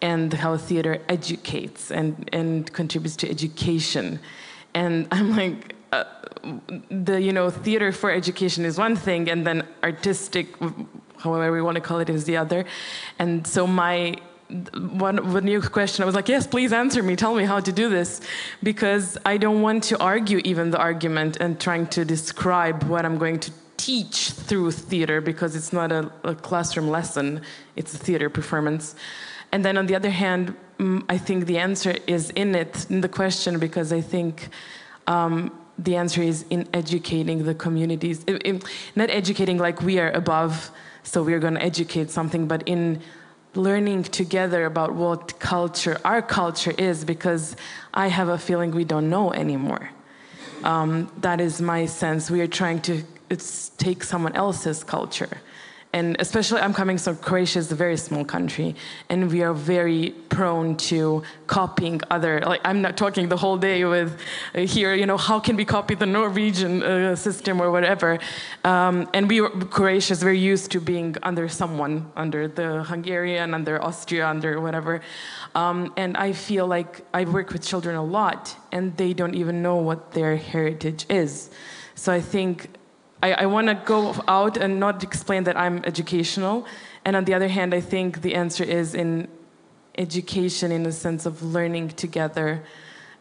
and how theater educates and contributes to education. And I'm like, theater for education is one thing, and then artistic, however we want to call it, is the other. And so one new question, I was like, yes, please answer me, tell me how to do this, because I don't want to argue even the argument and trying to describe what I'm going to teach through theater, because it's not a classroom lesson, it's a theater performance. And then on the other hand, I think the answer is in the question, because I think the answer is in educating the communities. Not educating like we are above, so we're going to educate something, but in learning together about what culture, our culture is, because I have a feeling we don't know anymore. That is my sense. We are trying to take someone else's culture. And especially, I'm coming from Croatia, is a very small country, and we are very prone to copying other, like I'm not talking the whole day with here, how can we copy the Norwegian system or whatever. And Croatia is very used to being under someone, under the Hungarian, under Austria, under whatever. And I feel like I work with children a lot, and they don't even know what their heritage is. So I think I want to go out and not explain that I'm educational. And on the other hand, I think the answer is in education in the sense of learning together,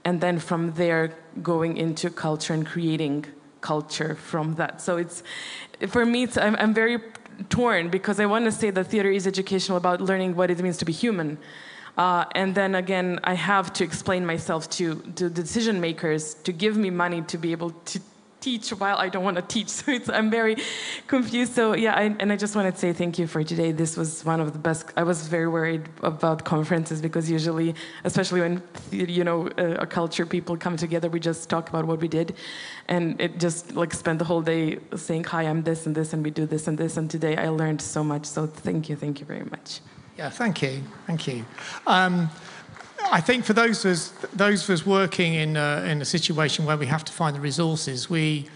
and then from there going into culture and creating culture from that. So for me, I'm very torn, because I want to say that theater is educational about learning what it means to be human. And then again, I have to explain myself to decision makers to give me money to be able to teach while I don't want to teach. So I'm very confused. So yeah, I just wanted to say thank you for today. This was one of the best. I was very worried about conferences, because usually, especially when a culture people come together, we just talk about what we did, and it just like spend the whole day saying, hi, I'm this and this, and we do this and this. And today I learned so much. So thank you very much. Yeah, thank you. I think for those of us working in a situation where we have to find the resources, we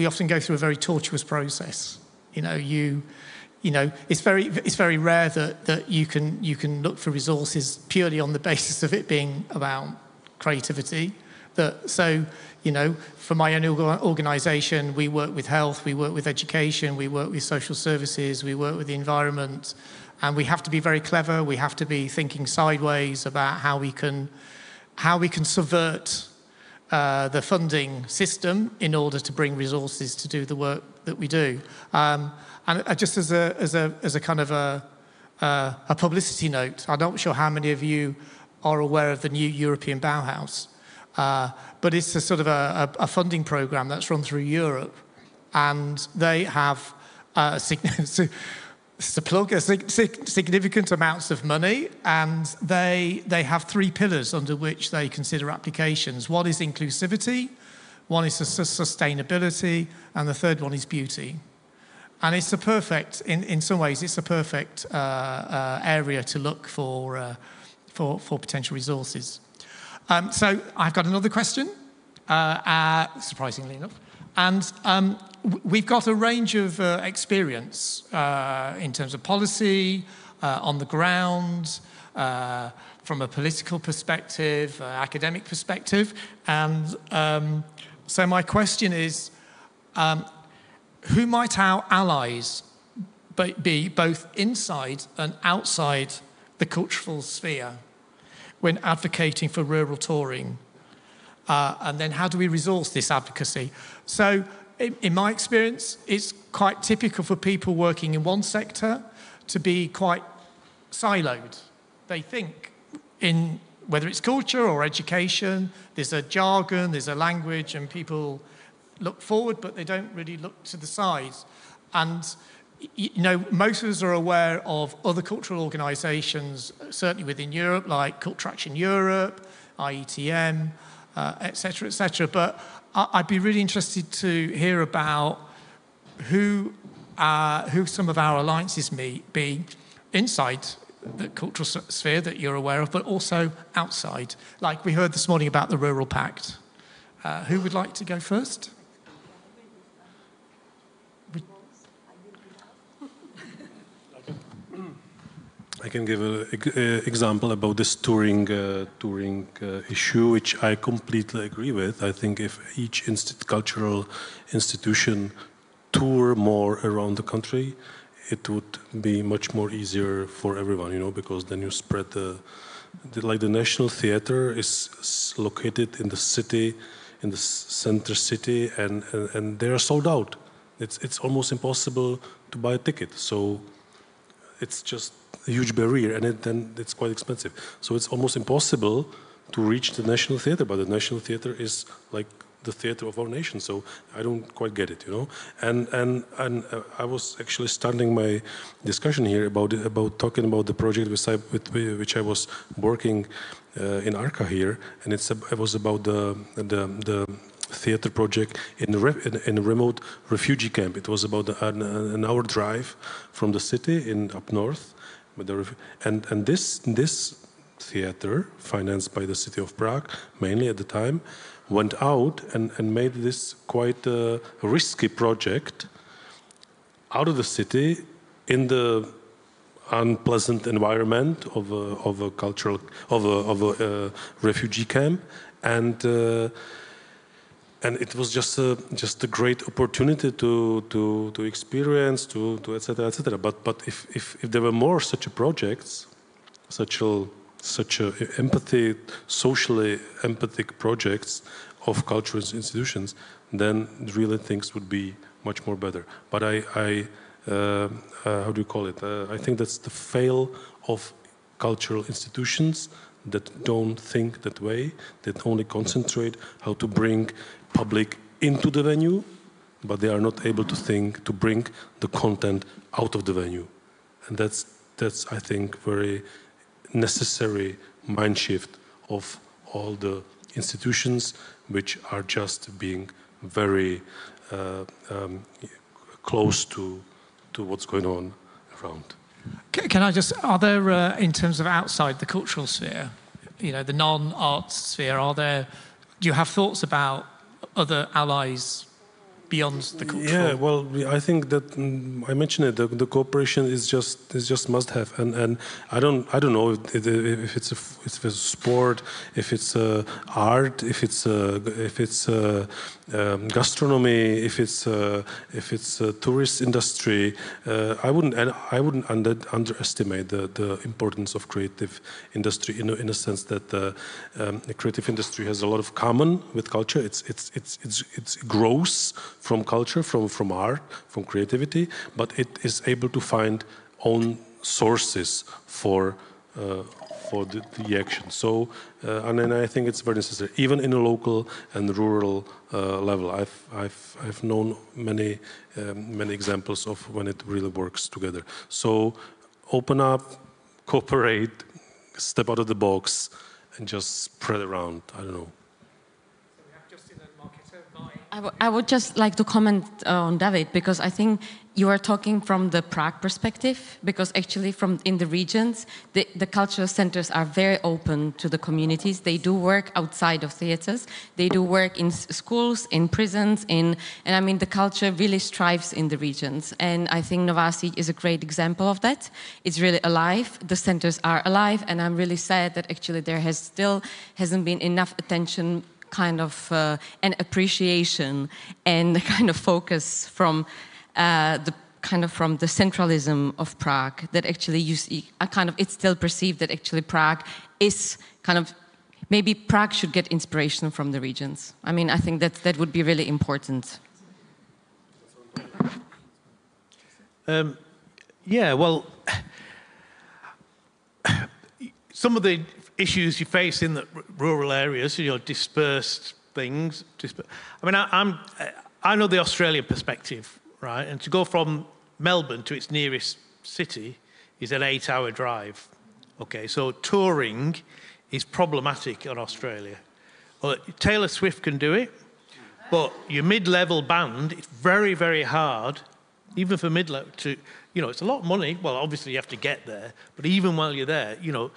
often go through a very tortuous process. It's very rare that you can look for resources purely on the basis of it being about creativity. For my own organisation, we work with health, we work with education, we work with social services, we work with the environment. And we have to be very clever. We have to be thinking sideways about how we can subvert the funding system in order to bring resources to do the work that we do. And just as a kind of a publicity note, I'm not sure how many of you are aware of the new European Bauhaus, but it's a sort of a funding program that's run through Europe, and they have significant amounts of money, and they have 3 pillars under which they consider applications. One is inclusivity, one is sustainability, and the third one is beauty. And it's in some ways, it's a perfect area to look for potential resources. So I've got another question, surprisingly enough. And we've got a range of experience in terms of policy, on the ground, from a political perspective, academic perspective. And so my question is, who might our allies be both inside and outside the cultural sphere when advocating for rural touring? And then how do we resource this advocacy? So in my experience, it's quite typical for people working in one sector to be quite siloed. They think in, whether it's culture or education, there's a jargon, there's a language, and people look forward, but they don't really look to the sides. And most of us are aware of other cultural organisations, certainly within Europe, like Culture Action Europe, IETM, et cetera, but I'd be really interested to hear about who some of our alliances may be inside the cultural sphere that you're aware of, but also outside. Like we heard this morning about the Rural Pact. Who would like to go first? I can give an example about this touring issue, which I completely agree with. I think if each cultural institution tour more around the country, it would be much more easier for everyone, you know, because then you spread like the National Theatre is located in the city, in the center city, and they are sold out. It's almost impossible to buy a ticket. So it's just a huge barrier, and then it's quite expensive. So it's almost impossible to reach the National Theatre, but the National Theatre is like the theatre of our nation. So I don't quite get it, you know. And I was actually starting my discussion here about talking about the project which I was working in Arka here, and it was about the theatre project in a remote refugee camp. It was about an hour drive from the city up north. And this theatre, financed by the city of Prague, mainly at the time, went out and made this quite risky project out of the city in the unpleasant environment of a refugee camp, and it was just a great opportunity to experience, to etc. etc. But if there were more such projects, such empathy, socially empathic projects of cultural institutions, then really things would be much more better. But how do you call it? I think that's the fail of cultural institutions that don't think that way, that only concentrate how to bring public into the venue, but they are not able to think to bring the content out of the venue. And that's I think, very necessary mind shift of all the institutions which are just being very close to what's going on around. Can I just, are there, in terms of outside the cultural sphere, you know, the non-arts sphere, do you have thoughts about other allies beyond the cultural? Yeah, well, I think that I mentioned it. The cooperation is just must have, and I don't know if it's a sport, if it's art, if it's gastronomy, if it's tourist industry. I wouldn't underestimate the importance of creative industry in a sense that the creative industry has a lot of common with culture. It grows from culture, from art, from creativity, but it is able to find own sources for the action. So, and then I think it's very necessary, even in a local and rural level. I've known many examples of when it really works together. So, open up, cooperate, step out of the box, and just spread around. I don't know. I would just like to comment on David, because I think you are talking from the Prague perspective, because actually in the regions, the cultural centers are very open to the communities. They do work outside of theaters. They do work in schools, in prisons, and I mean, the culture really strives in the regions. And I think Nová is a great example of that. It's really alive. The centers are alive, and I'm really sad that actually there hasn't been enough attention, kind of an appreciation and kind of focus from from the centralism of Prague, that actually you see it's still perceived that actually Prague is maybe Prague should get inspiration from the regions. I mean, I think that would be really important. Yeah, well, some of the issues you face in the rural areas, you know, dispersed things. I mean, I know the Australian perspective, right? And to go from Melbourne to its nearest city is an 8-hour drive. Okay, so touring is problematic in Australia. Well, Taylor Swift can do it, but your mid-level band, it's very, very hard even for mid-level, to, you know, it's a lot of money. Well, obviously you have to get there, but even while you're there, you know,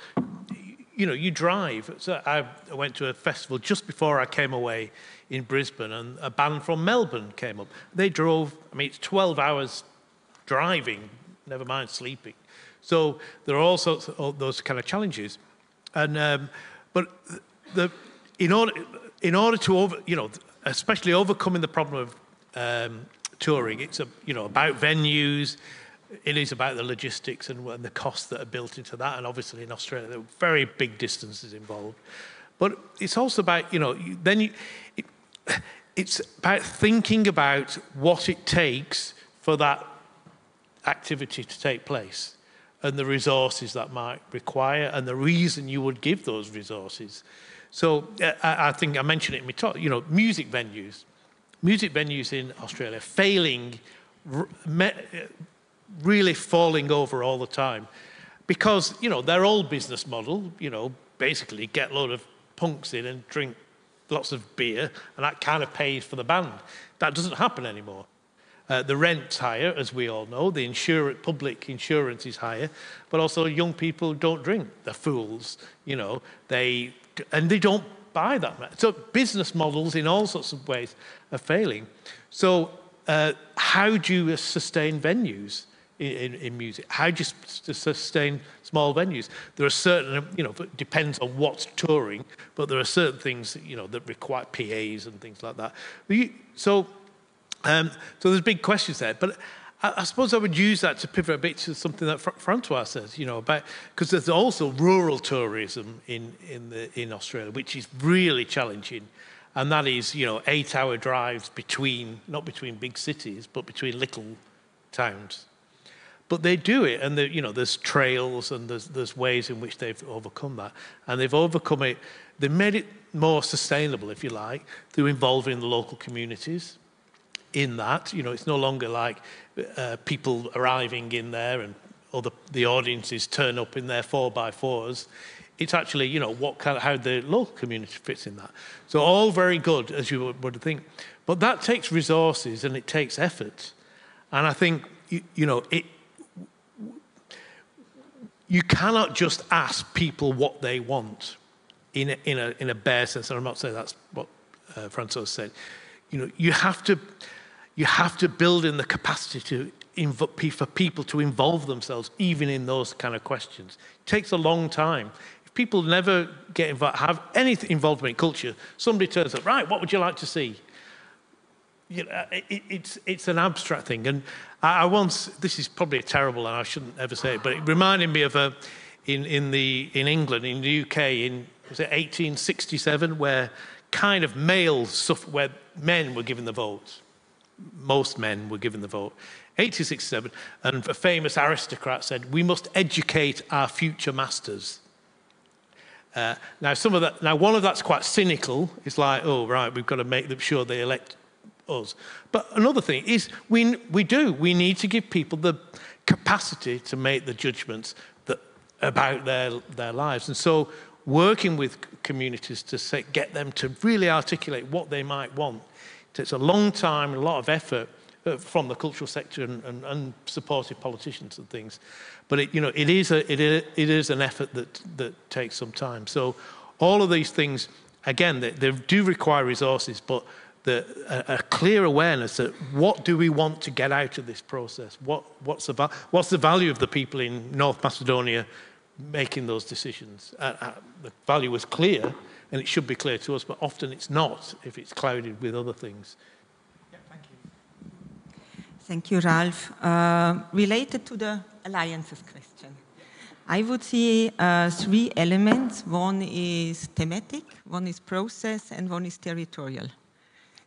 you drive. So I went to a festival just before I came away in Brisbane, and a band from Melbourne came up. They drove, I mean, it's 12 hours driving, never mind sleeping. So there are all sorts of those kind of challenges. And, but in order to, especially overcoming the problem of touring, it's about venues. It is about the logistics and the costs that are built into that. And obviously in Australia, there are very big distances involved. But it's also about, it's about thinking about what it takes for that activity to take place and the resources that might require and the reason you would give those resources. So I think I mentioned it in my talk, music venues. Music venues in Australia failing, really falling over all the time because, their old business model, basically get a load of punks in and drink lots of beer and that kind of pays for the band. That doesn't happen anymore. The rent's higher, as we all know. The public insurance is higher, but also young people don't drink. They're fools, and they don't buy that much. So business models in all sorts of ways are failing. So how do you sustain venues in music? How do you sustain small venues? There are certain, it depends on what's touring, but there are certain things, that require PAs and things like that. So there's big questions there. But I suppose I would use that to pivot a bit to something that Francois says, about, because there's also rural tourism in Australia, which is really challenging. And that is, 8-hour drives not between big cities, but between little towns. But they do it, and there's trails and there's ways in which they've overcome that. And they've overcome it, they've made it more sustainable, if you like, through involving the local communities in that. It's no longer like people arriving in there and the audiences turn up in their 4x4s. It's actually, how the local community fits in that. So all very good, as you would think. But that takes resources and it takes effort. And I think, you cannot just ask people what they want in a bare sense. And I'm not saying that's what Francois said. You have to build in the capacity for people to involve themselves even in those kind of questions. It takes a long time. If people never get involved, have any involvement in culture, somebody turns up, right, what would you like to see? It's an abstract thing. And I once, this is probably terrible and I shouldn't ever say it, but it reminded me of in England, in the UK, was it 1867, where kind of where men were given the vote. Most men were given the vote. 1867, and a famous aristocrat said, "We must educate our future masters." Now one of that's quite cynical. It's like, oh right, we've got to make them sure they elect us. But another thing is we need to give people the capacity to make the judgments about their lives. And so working with communities to get them to really articulate what they might want takes a long time and a lot of effort from the cultural sector and supportive politicians and things. But it is an effort that takes some time. So all of these things, again, they do require resources, but a clear awareness that what do we want to get out of this process? What's the value of the people in North Macedonia making those decisions? The value is clear, and it should be clear to us, but often it's not if it's clouded with other things. Yeah, thank you. Thank you, Ralph. Related to the alliances question, I would see 3 elements. One is thematic, one is process, and one is territorial.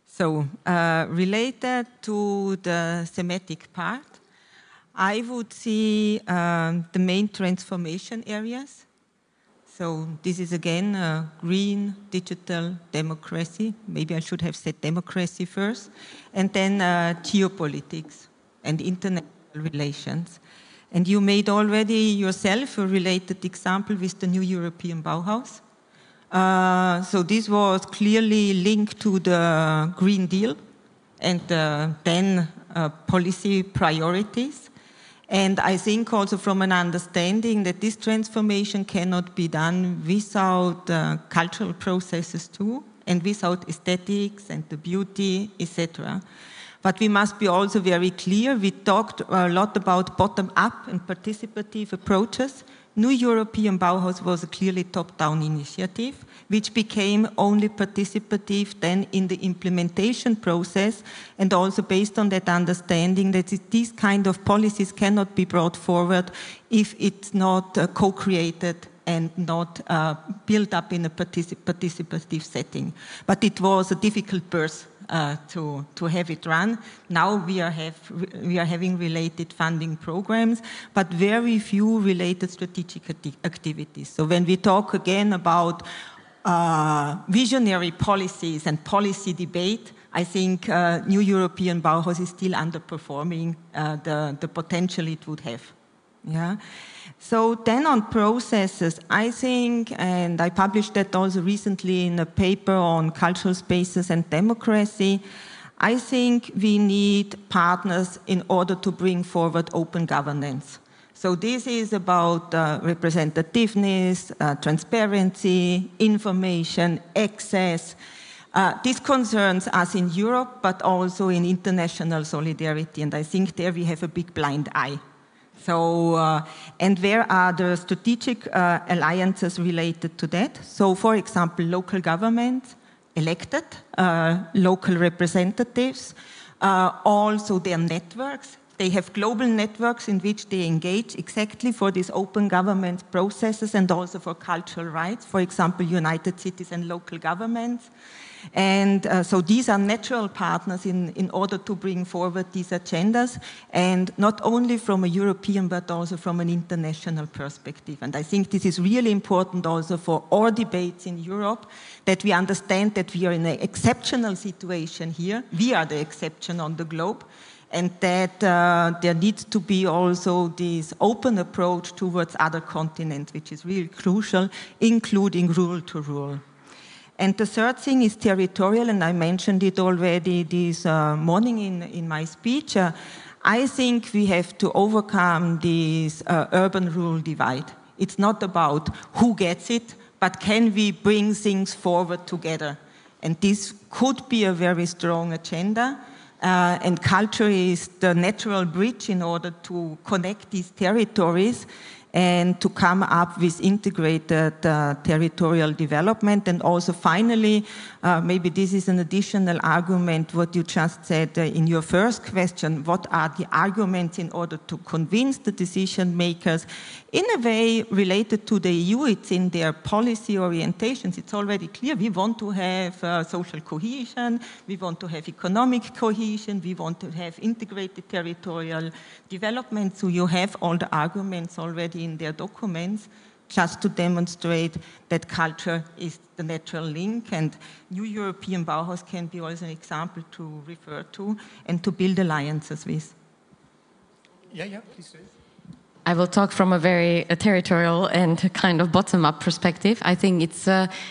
So related to the thematic part, I would see the main transformation areas. So this is again green, digital, democracy. Maybe I should have said democracy first. And then geopolitics and international relations. And you made already yourself a related example with the new European Bauhaus. So this was clearly linked to the Green Deal and then policy priorities. And I think also from an understanding that this transformation cannot be done without cultural processes too, and without aesthetics and the beauty, etc. But we must be also very clear. We talked a lot about bottom-up and participative approaches. New European Bauhaus was a clearly top-down initiative, which became only participative then in the implementation process, and also based on that understanding that these kind of policies cannot be brought forward if it's not co-created and not built up in a participative setting. But it was a difficult birth to have it run. Now we are having related funding programs, but very few related strategic activities. So when we talk again about visionary policies and policy debate, I think New European Bauhaus is still underperforming the potential it would have. Yeah. So then on processes, I think, and I published that also recently in a paper on cultural spaces and democracy, I think we need partners in order to bring forward open governance. So this is about representativeness, transparency, information, access. This concerns us in Europe, but also in international solidarity, and I think there we have a big blind eye. So, and where are the strategic alliances related to that? So, for example, local governments, elected local representatives, also their networks. They have global networks in which they engage exactly for these open government processes and also for cultural rights, for example, United Cities and local governments. And so these are natural partners in order to bring forward these agendas, and not only from a European but also from an international perspective. And I think this is really important also for all debates in Europe, that we understand that we are in an exceptional situation here. We are the exception on the globe, and that there needs to be also this open approach towards other continents, which is really crucial, including rural to rural. And the third thing is territorial, and I mentioned it already this morning in my speech. I think we have to overcome this urban-rural divide. It's not about who gets it, but can we bring things forward together? And this could be a very strong agenda, and culture is the natural bridge in order to connect these territories and to come up with integrated territorial development. And also finally, maybe this is an additional argument, what you just said in your first question, what are the arguments in order to convince the decision makers? In a way related to the EU, it's in their policy orientations. It's already clear we want to have social cohesion, we want to have economic cohesion, we want to have integrated territorial development. So you have all the arguments already in their documents, just to demonstrate that culture is the natural link, and New European Bauhaus can be also an example to refer to and to build alliances with. Yeah, please do. I will talk from a very territorial and kind of bottom-up perspective. I think it's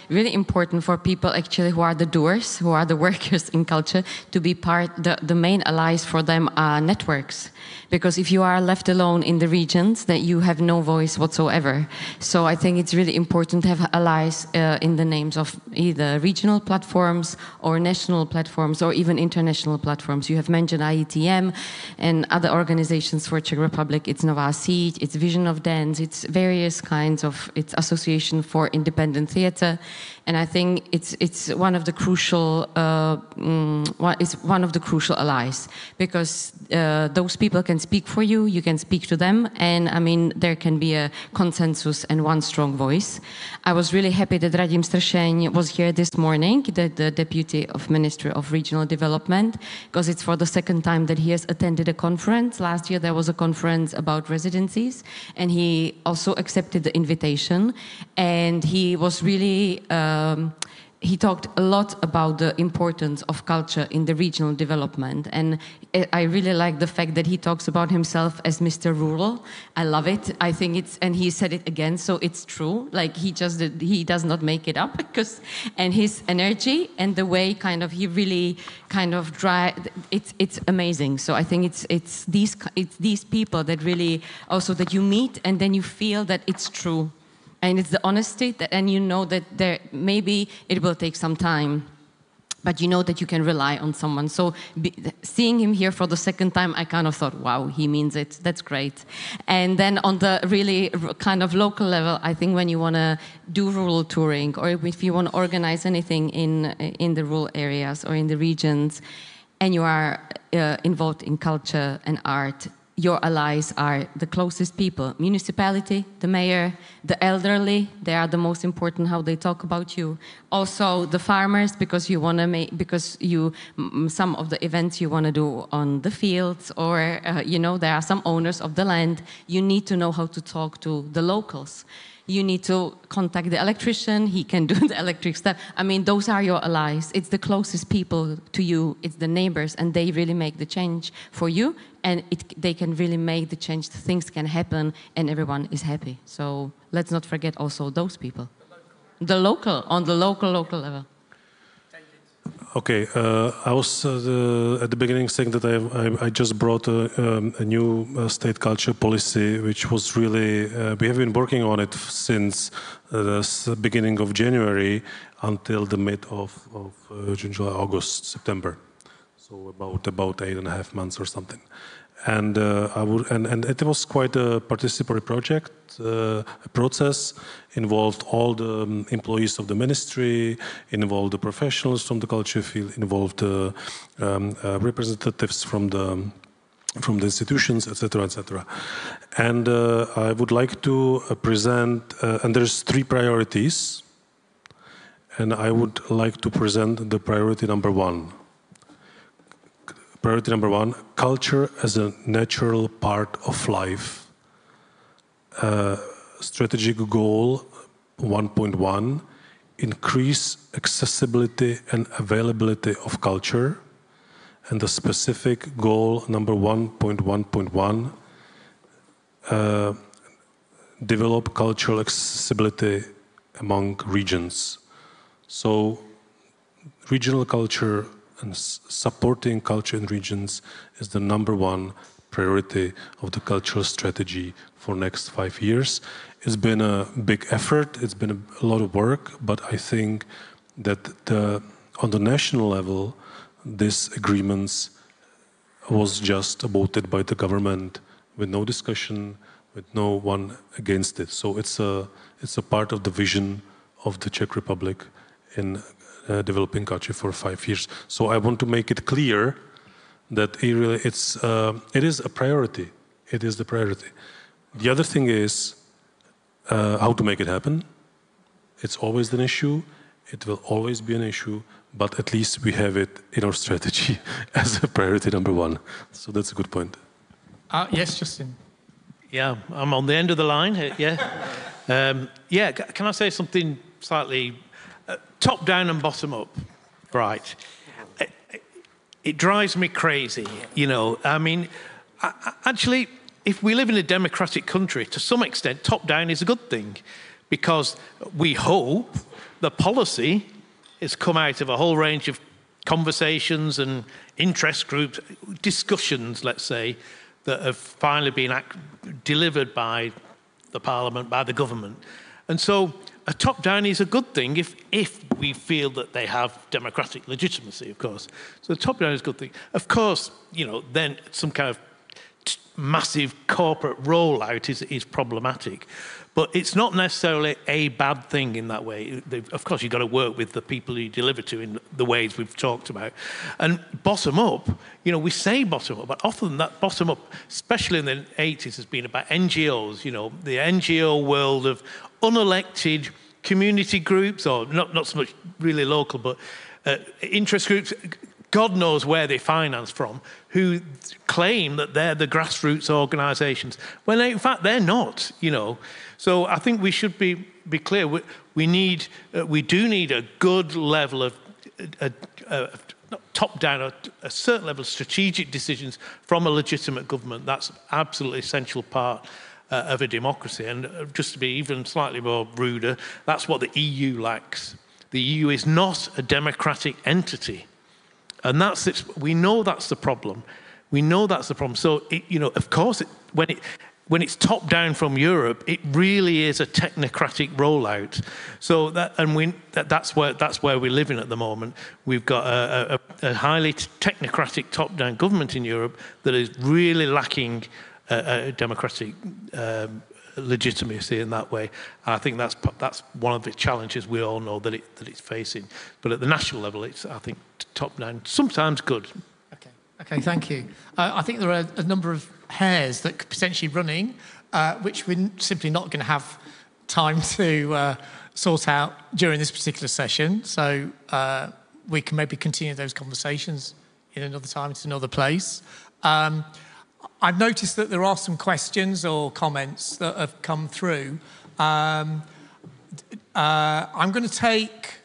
really important for people actually who are the doers, who are the workers in culture, to be part, the main allies for them are networks. Because if you are left alone in the regions, that you have no voice whatsoever. So I think it's really important to have allies in the names of either regional platforms or national platforms or even international platforms. You have mentioned IETM and other organizations for Czech Republic. It's Nová síť, it's Vision of Dance, it's various kinds of, it's Association for Independent Theatre. And I think it's one of the crucial allies, because those people can speak for you, you can speak to them, and I mean there can be a consensus and one strong voice. I was really happy that Radim Stršeň was here this morning, the Deputy of Ministry of Regional Development, because it's for the second time that he has attended a conference. Last year there was a conference about residencies, and he also accepted the invitation, and he was really he talked a lot about the importance of culture in the regional development, and I really like the fact that he talks about himself as Mr. Rural. I love it. I think it's, and he said it again, so it's true. Like he does not make it up, because, and his energy and the way he really it's amazing. So I think it's these people that really also that you meet and then you feel that it's true. And it's the honesty, and you know that maybe it will take some time, but you know that you can rely on someone. So seeing him here for the second time, I kind of thought, wow, he means it. That's great. And then on the really kind of local level, I think when you want to do rural touring, or if you want to organize anything in the rural areas or in the regions, and you are involved in culture and art, your allies are the closest people. Municipality, the mayor, the elderly, they are the most important, how they talk about you. Also the farmers, because you want to make, some of the events you want to do on the fields, or there are some owners of the land. You need to know how to talk to the locals. You need to contact the electrician, he can do the electric stuff. I mean, those are your allies. It's the closest people to you, it's the neighbors, and they really make the change for you, and they can really make the change, things can happen, and everyone is happy. So let's not forget also those people. On the local level. Okay, I was at the beginning saying that I just brought a new state culture policy, which was really, we have been working on it since the beginning of January until the mid of June, July, August, September. So about 8.5 months or something. And it was quite a participatory project, a process, involved all the employees of the ministry, involved the professionals from the culture field, involved representatives from the institutions, etc., etc. And I would like to present, and there's 3 priorities, and I would like to present the priority number 1. Priority number 1, culture as a natural part of life. Strategic goal 1.1, increase accessibility and availability of culture. And the specific goal number 1.1.1, develop cultural accessibility among regions. So regional culture and supporting culture in regions is the number 1 priority of the cultural strategy for next 5 years. It's been a big effort, it's been a lot of work, but I think that on the national level, this agreements was just voted by the government with no discussion, with no one against it. So it's a part of the vision of the Czech Republic in developing culture for 5 years. So I want to make it clear that it is a priority. It is the priority. The other thing is how to make it happen. It's always an issue. It will always be an issue, but at least we have it in our strategy as a priority number 1. So that's a good point. Yes, Justin. Yeah, I'm on the end of the line. Yeah. Yeah, can I say something slightly top down and bottom up? Right. It drives me crazy, I mean, actually, if we live in a democratic country, to some extent, top down is a good thing, because we hope the policy has come out of a whole range of conversations and interest groups, discussions, let's say, that have finally been delivered by the parliament, by the government. And so a top-down is a good thing if we feel that they have democratic legitimacy, of course. So the top-down is a good thing. Of course, then some kind of massive corporate rollout is problematic. But it's not necessarily a bad thing in that way. Of course, you've got to work with the people you deliver to in the ways we've talked about. And bottom up, we say bottom up, but often that bottom up, especially in the 80s, has been about NGOs, the NGO world of unelected community groups, or not so much really local, but interest groups, God knows where they finance from, who claim that they're the grassroots organisations, when in fact they're not, So I think we should be be clear, we do need a good level of top-down, a certain level of strategic decisions from a legitimate government. That's an absolutely essential part of a democracy. And just to be even slightly more ruder, that's what the EU lacks. The EU is not a democratic entity. And that's it. We know that's the problem. We know that's the problem. So, of course, when it's top down from Europe, it really is a technocratic rollout. So that's where we're living at the moment. We've got a highly technocratic top-down government in Europe that is really lacking a democratic legitimacy in that way. I think that's one of the challenges we all know that it's facing. But at the national level, it's, I think, top-down, sometimes good. Okay, thank you. I think there are a number of hairs that could potentially running, which we're simply not going to have time to sort out during this particular session. So we can maybe continue those conversations in another time, to another place. I've noticed that there are some questions or comments that have come through. I'm going to take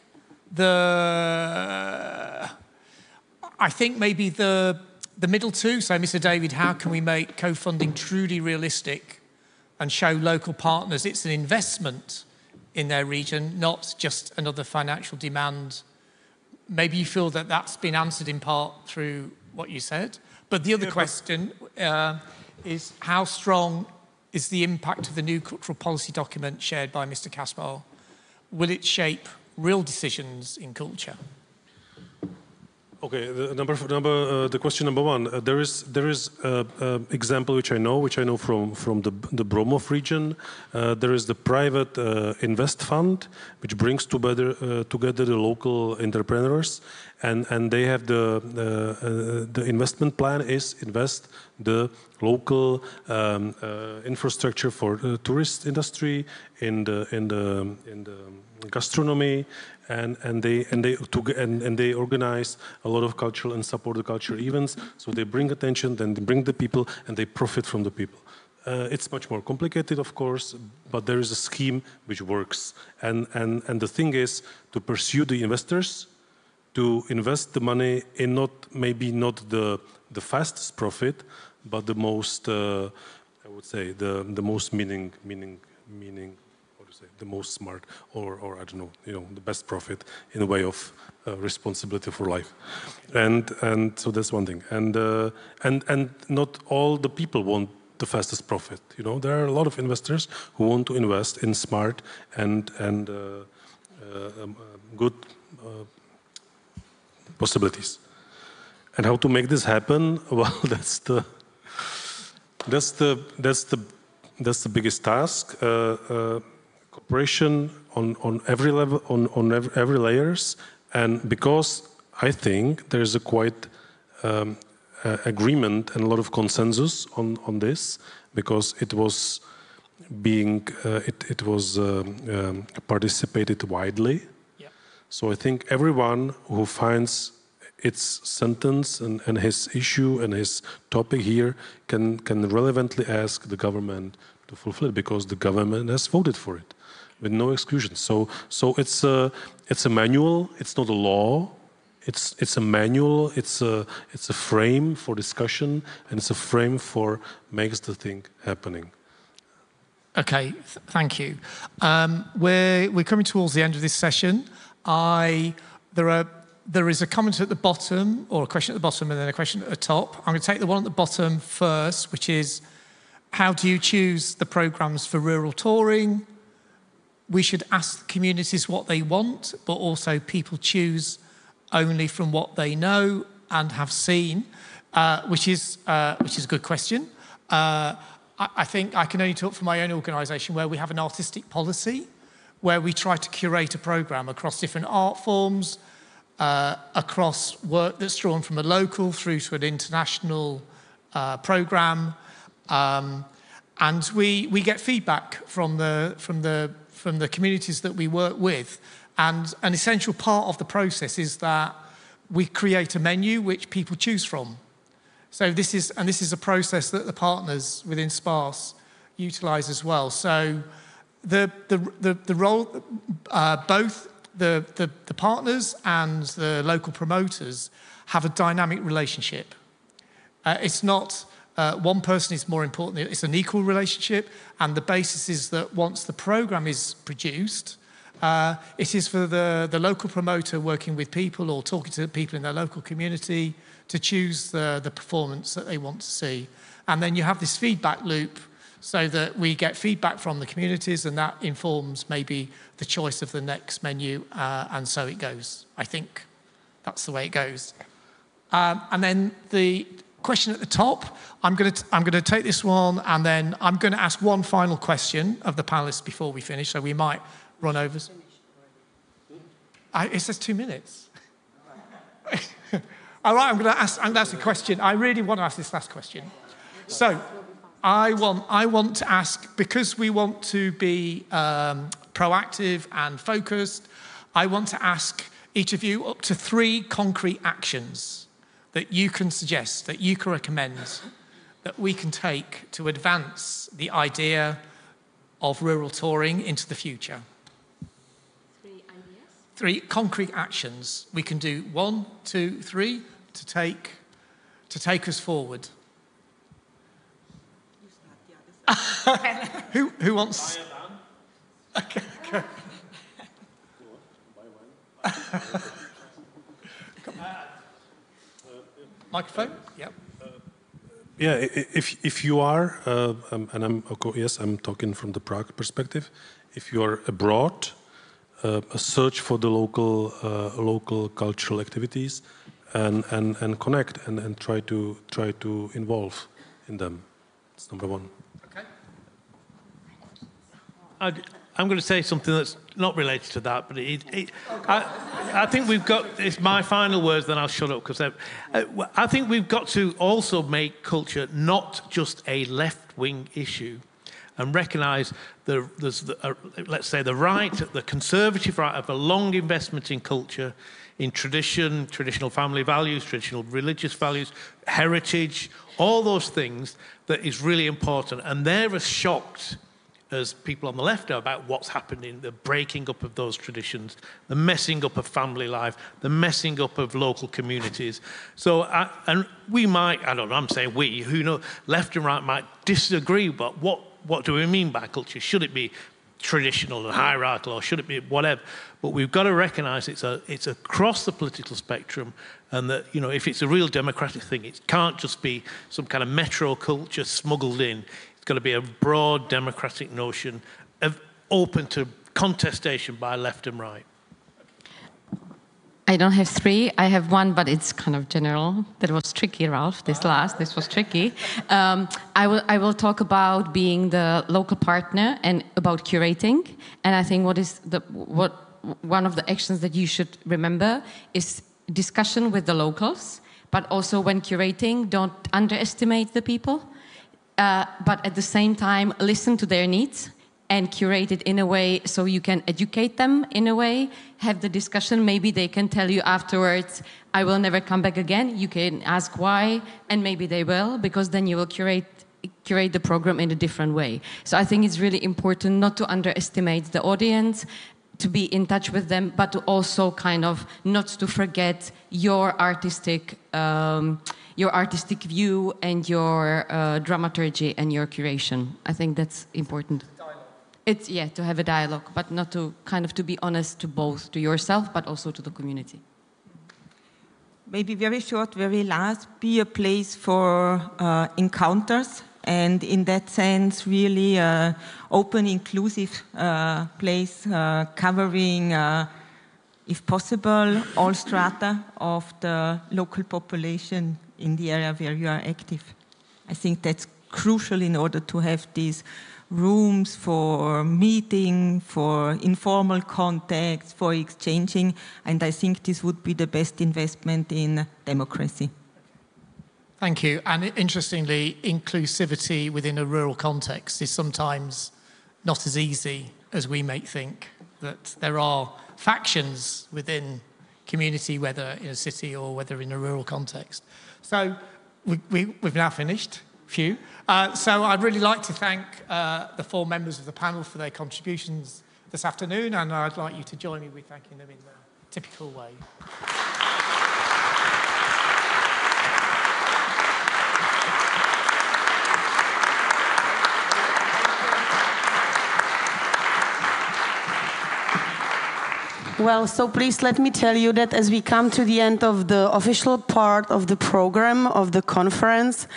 I think maybe the middle two. So, Mr. David, how can we make co-funding truly realistic and show local partners it's an investment in their region, not just another financial demand? Maybe you feel that that's been answered in part through what you said. But the other question is, how strong is the impact of the new cultural policy document shared by Mr. Kaspar? Will it shape real decisions in culture? Okay, the question number one. There is example which I know from the Bromov region. There is the private invest fund which brings together the local entrepreneurs, and they have the investment plan is invest the local infrastructure for the tourist industry in the gastronomy. And they organize a lot of cultural and support the cultural events. So they bring attention, then they bring the people, and they profit from the people. It's much more complicated, of course, but there is a scheme which works. And the thing is to pursue the investors, to invest the money in maybe not the fastest profit, but the most I would say the most meaning. The most smart, or I don't know, the best profit in a way of responsibility for life, and so that's one thing. And not all the people want the fastest profit. There are a lot of investors who want to invest in smart and good possibilities. And how to make this happen? Well, that's the biggest task. Cooperation on every level, on every layers, and because I think there is a quite agreement and a lot of consensus on this, because it was participated widely. Yeah. So I think everyone who finds its sentence and his issue and his topic here can relevantly ask the government to fulfill it, because the government has voted for it with no exclusion. So it's a manual. It's not a law. It's a manual. It's a frame for discussion, and it's a frame for makes the thing happening. Okay, thank you. We're coming towards the end of this session. There is a comment at the bottom, or a question at the bottom, and then a question at the top. I'm going to take the one at the bottom first, which is, how do you choose the programs for rural touring? We should ask the communities what they want, but also people choose only from what they know and have seen, which is a good question. I think I can only talk for my own organisation, where we have an artistic policy, where we try to curate a programme across different art forms, across work that's drawn from a local through to an international programme, and we get feedback from the communities that we work with. And an essential part of the process is that we create a menu which people choose from. So this is a process that the partners within SPARSE utilise as well. So the role, both the partners and the local promoters have a dynamic relationship. It's not one person is more important, it's an equal relationship, and the basis is that once the program is produced, it is for the local promoter working with people or talking to people in their local community to choose the performance that they want to see. And then you have this feedback loop so that we get feedback from the communities, and that informs maybe the choice of the next menu, and so it goes. I think that's the way it goes. And then the question at the top, I'm going to take this one, and then I'm going to ask one final question of the panelists before we finish, so we might run over. It says 2 minutes. All right, I'm going to ask a question. I really want to ask this last question. So I want to ask, because we want to be proactive and focused, I want to ask each of you up to 3 concrete actions that you can suggest, that you can recommend, that we can take to advance the idea of rural touring into the future. 3 ideas? 3 concrete actions. We can do 1, 2, 3 to take us forward. Who wants? Okay. Microphone? Yep. Yeah, if you are, and I'm talking from the Prague perspective. If you are abroad, a search for the local cultural activities, and connect and try to involve in them. That's number 1. I'm going to say something that's not related to that, but I think we've got, it's my final words, then I'll shut up, because I think we've got to also make culture not just a left-wing issue, and recognise there's let's say the conservative right of a long investment in culture, in tradition, traditional family values, traditional religious values, heritage, all those things that is really important, and they're as shocked as people on the left are about what's happening, the breaking up of those traditions, the messing up of family life, the messing up of local communities. So, and we might, I don't know, I'm saying we, who know, left and right might disagree, but what do we mean by culture? Should it be traditional and hierarchical, or should it be whatever? But we've got to recognise it's across the political spectrum, and that, you know, if it's a real democratic thing, it can't just be some kind of metro culture smuggled in. It's got to be a broad democratic notion open to contestation by left and right. I don't have 3. I have 1, but it's kind of general. That was tricky, Ralph. This was tricky. I will talk about being the local partner and about curating. And I think one of the actions that you should remember is discussion with the locals, but also when curating, don't underestimate the people. But at the same time, listen to their needs and curate it in a way so you can educate them in a way, have the discussion. Maybe they can tell you afterwards, I will never come back again. You can ask why, and maybe they will, because then you will curate the program in a different way. So I think it's really important not to underestimate the audience, to be in touch with them, but to also kind of not to forget your artistic view and your dramaturgy and your curation. I think that's important. It's, yeah, to have a dialogue, but not to kind of to be honest to both, to yourself, but also to the community. Maybe very short, very last, be a place for encounters, and in that sense, really open, inclusive place, covering, if possible, all strata of the local population in the area where you are active. I think that's crucial in order to have these rooms for meeting, for informal contacts, for exchanging, and I think this would be the best investment in democracy. Thank you. And interestingly, inclusivity within a rural context is sometimes not as easy as we may think, that there are factions within community, whether in a city or whether in a rural context. So we've now finished. few. So I'd really like to thank the 4 members of the panel for their contributions this afternoon, and I'd like you to join me with thanking them in the typical way. Well, so please let me tell you that as we come to the end of the official part of the program of the conference,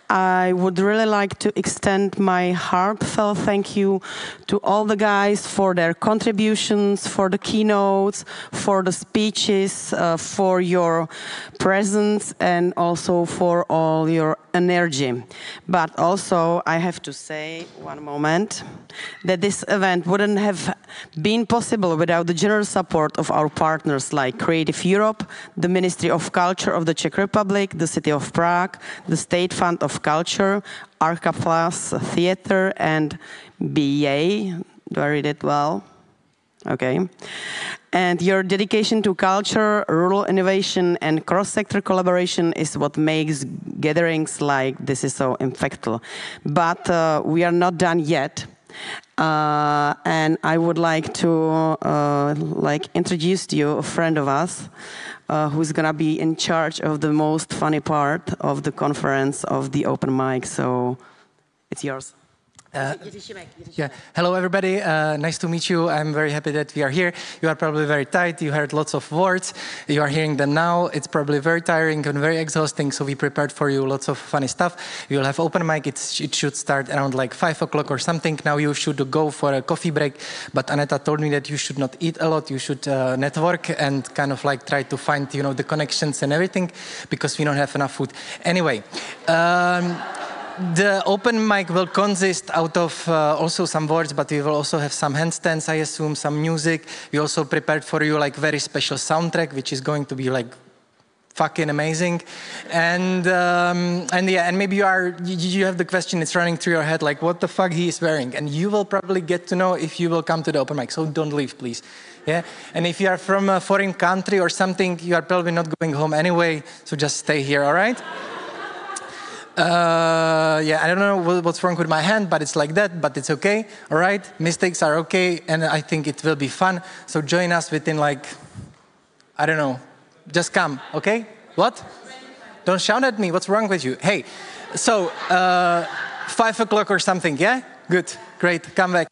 I would really like to extend my heartfelt thank you to all the guys for their contributions, for the keynotes, for the speeches, for your presence, and also for all your energy. But also, I have to say, one moment, that this event wouldn't have been possible without the generous support of our partners like Creative Europe, the Ministry of Culture of the Czech Republic, the City of Prague, the State Fund of Culture, Arca Plus Theatre, and BEA. Do I read it well? Okay. And your dedication to culture, rural innovation, and cross-sector collaboration is what makes gatherings like this is so impactful. But we are not done yet. And I would like to introduce to you a friend of us who's gonna be in charge of the most funny part of the conference, of the open mic. So it's yours. Yeah. Hello, everybody. Nice to meet you. I'm very happy that we are here. You are probably very tired. You heard lots of words. You are hearing them now. It's probably very tiring and very exhausting, so we prepared for you lots of funny stuff. We will have open mic. It should start around like 5 o'clock or something. Now you should go for a coffee break, but Aneta told me that you should not eat a lot. You should network and kind of like try to find, you know, the connections and everything, because we don't have enough food. Anyway. The open mic will consist out of also some words, but we will also have some handstands, I assume, some music. We also prepared for you like very special soundtrack, which is going to be like fucking amazing. And yeah, and maybe you have the question, it's running through your head, like what the fuck he is wearing. And you will probably get to know if you will come to the open mic, so don't leave, please. Yeah, and if you are from a foreign country or something, you are probably not going home anyway, so just stay here, all right? Yeah, I don't know what's wrong with my hand, but it's like that, but it's okay, all right? Mistakes are okay, and I think it will be fun. So join us within like, I don't know, just come, okay? What? Don't shout at me, what's wrong with you? Hey, so 5 o'clock or something, yeah? Good, great, come back.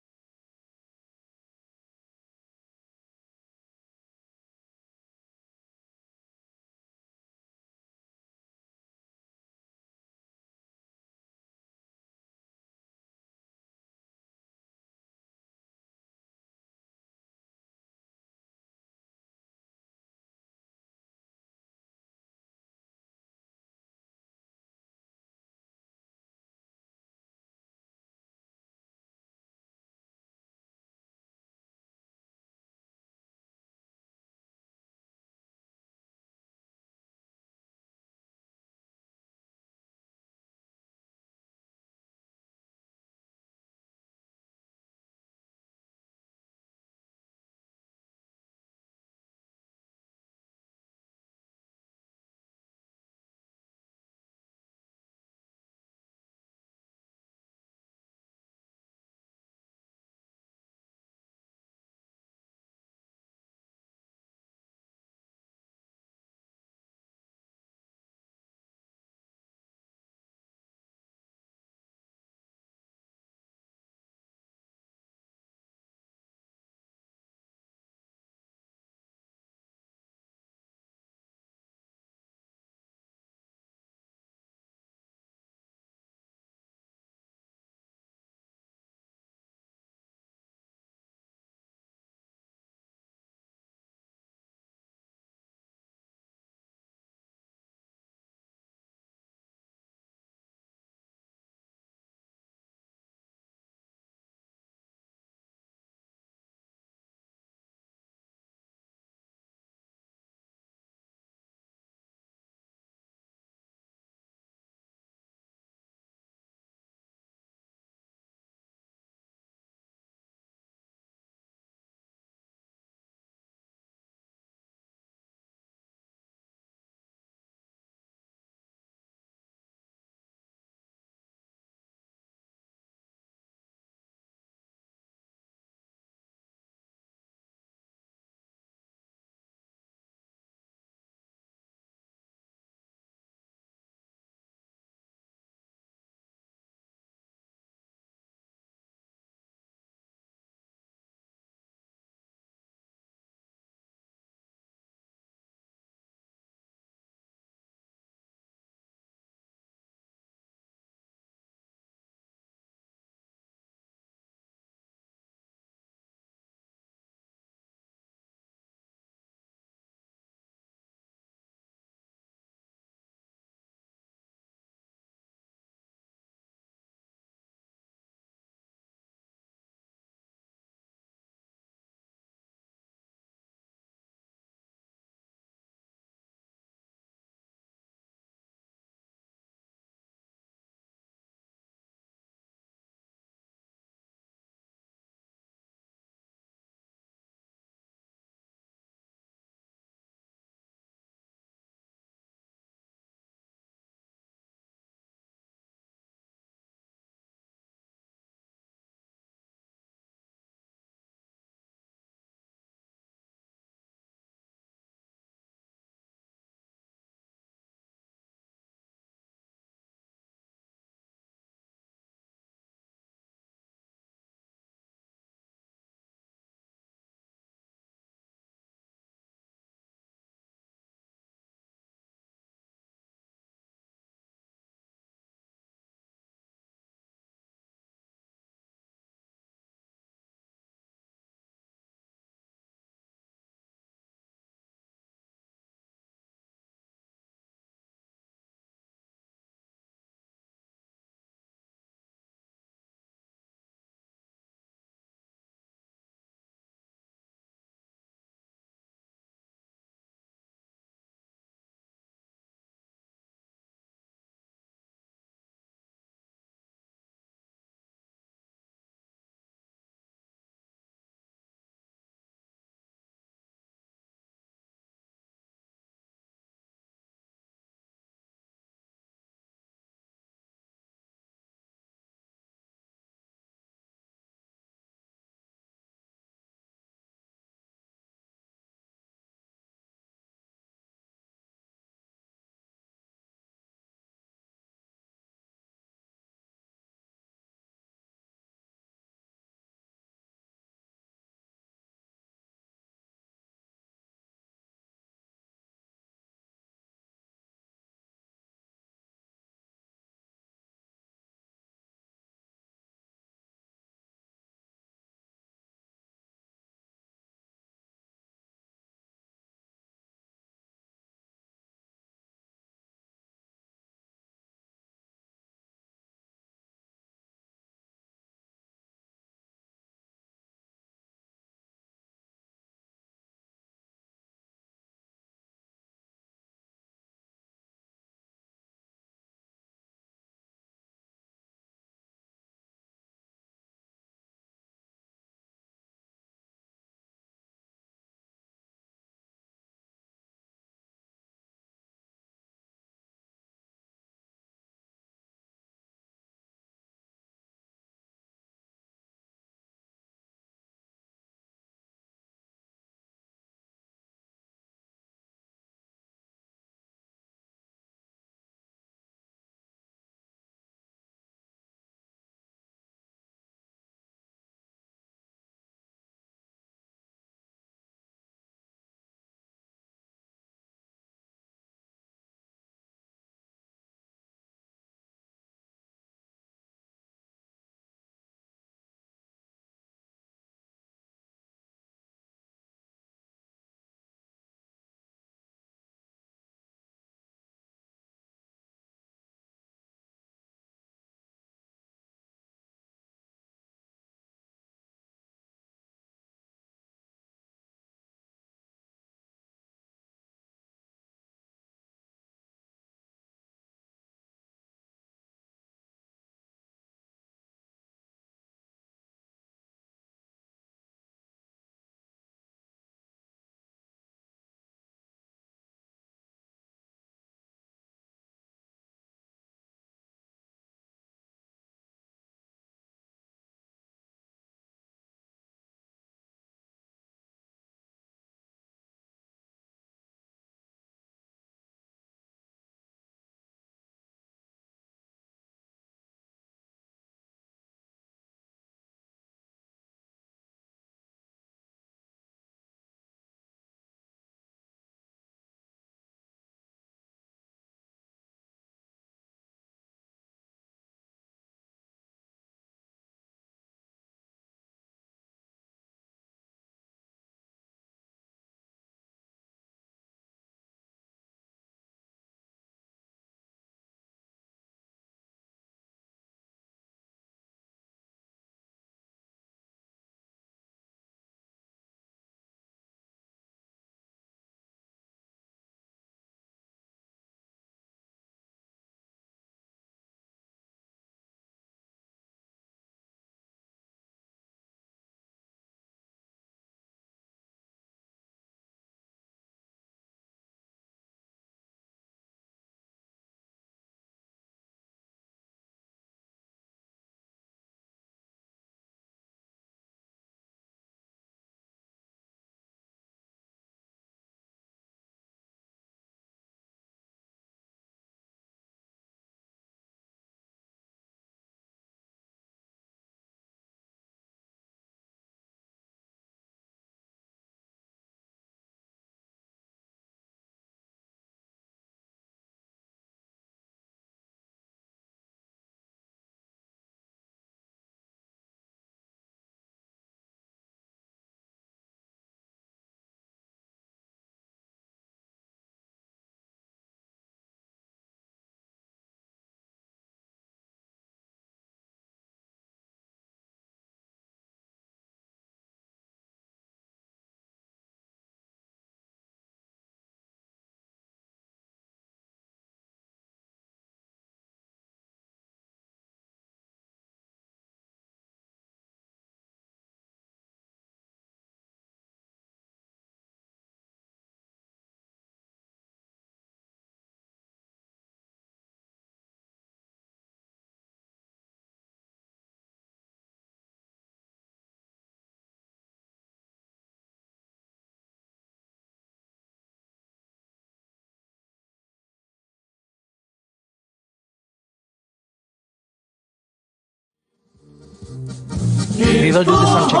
we will do the sound check.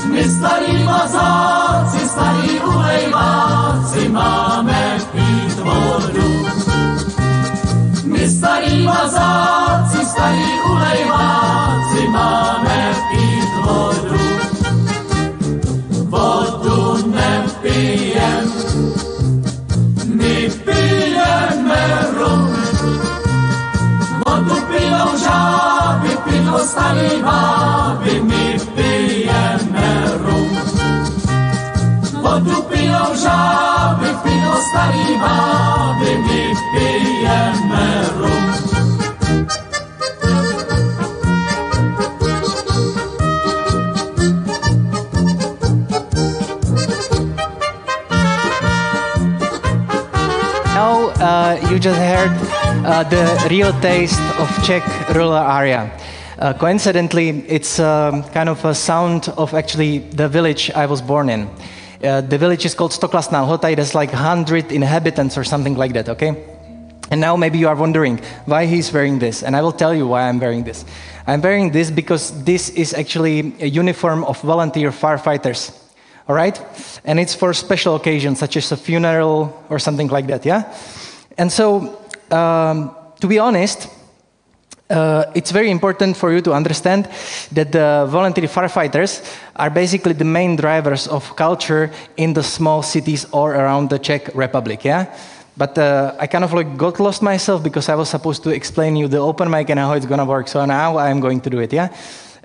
My starí mazáci, starí ulejváci, máme pít vodu. My starí mazáci, starí ulejváci, máme pít vodu. Vodu nepijem, my pijeme rum. Vodu pijou žáby, pidlo starý báby, my pijeme rum. Vodu pijou žáby, pidlo starý báby, my pijeme rum. Now you just heard the real taste of Czech rural area. Coincidentally, it's kind of a sound of actually the village I was born in. The village is called Stoklasná Lhota. It has like 100 inhabitants or something like that, okay? And now maybe you are wondering why he's wearing this, and I will tell you why I'm wearing this. I'm wearing this because this is actually a uniform of volunteer firefighters, all right? And it's for special occasions, such as a funeral or something like that, yeah? And so, to be honest, it's very important for you to understand that the volunteer firefighters are basically the main drivers of culture in the small cities all around the Czech Republic, yeah? But I kind of like got lost myself because I was supposed to explain you the open mic and how it's gonna work, so now I'm going to do it, yeah?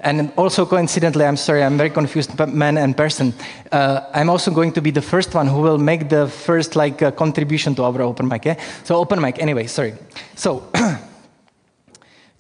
And also coincidentally, I'm sorry, I'm very confused man and person. I'm also going to be the first one who will make the first like contribution to our open mic, yeah? So open mic, anyway, sorry. So,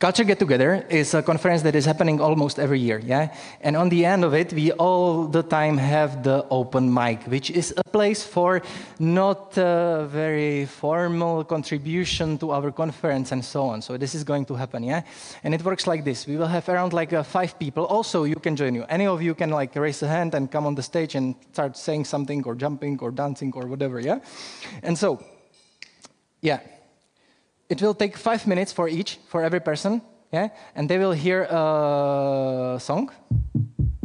Culture Get Together is a conference that is happening almost every year, yeah? And on the end of it, we all the time have the open mic, which is a place for not very formal contribution to our conference and so on. So this is going to happen, yeah? And it works like this. We will have around like 5 people. Also, you can join you. Any of you can like raise a hand and come on the stage and start saying something or jumping or dancing or whatever, yeah? And so, yeah. It will take 5 minutes for each, for every person, yeah? And they will hear a song,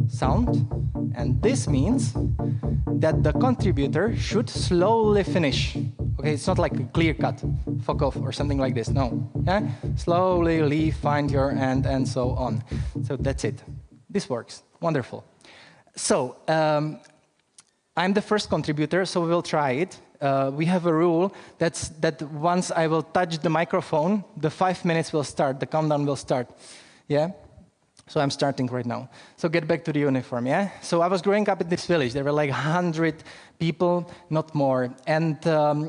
sound, and this means that the contributor should slowly finish. Okay, it's not like a clear cut, fuck off, or something like this, no. Yeah? Slowly leave, find your end, and so on. So that's it. This works, wonderful. So, I'm the first contributor, so we will try it. We have a rule that once I will touch the microphone, the 5 minutes will start, the countdown will start, yeah? So I'm starting right now. So get back to the uniform, yeah? So I was growing up in this village. There were like 100 people, not more. And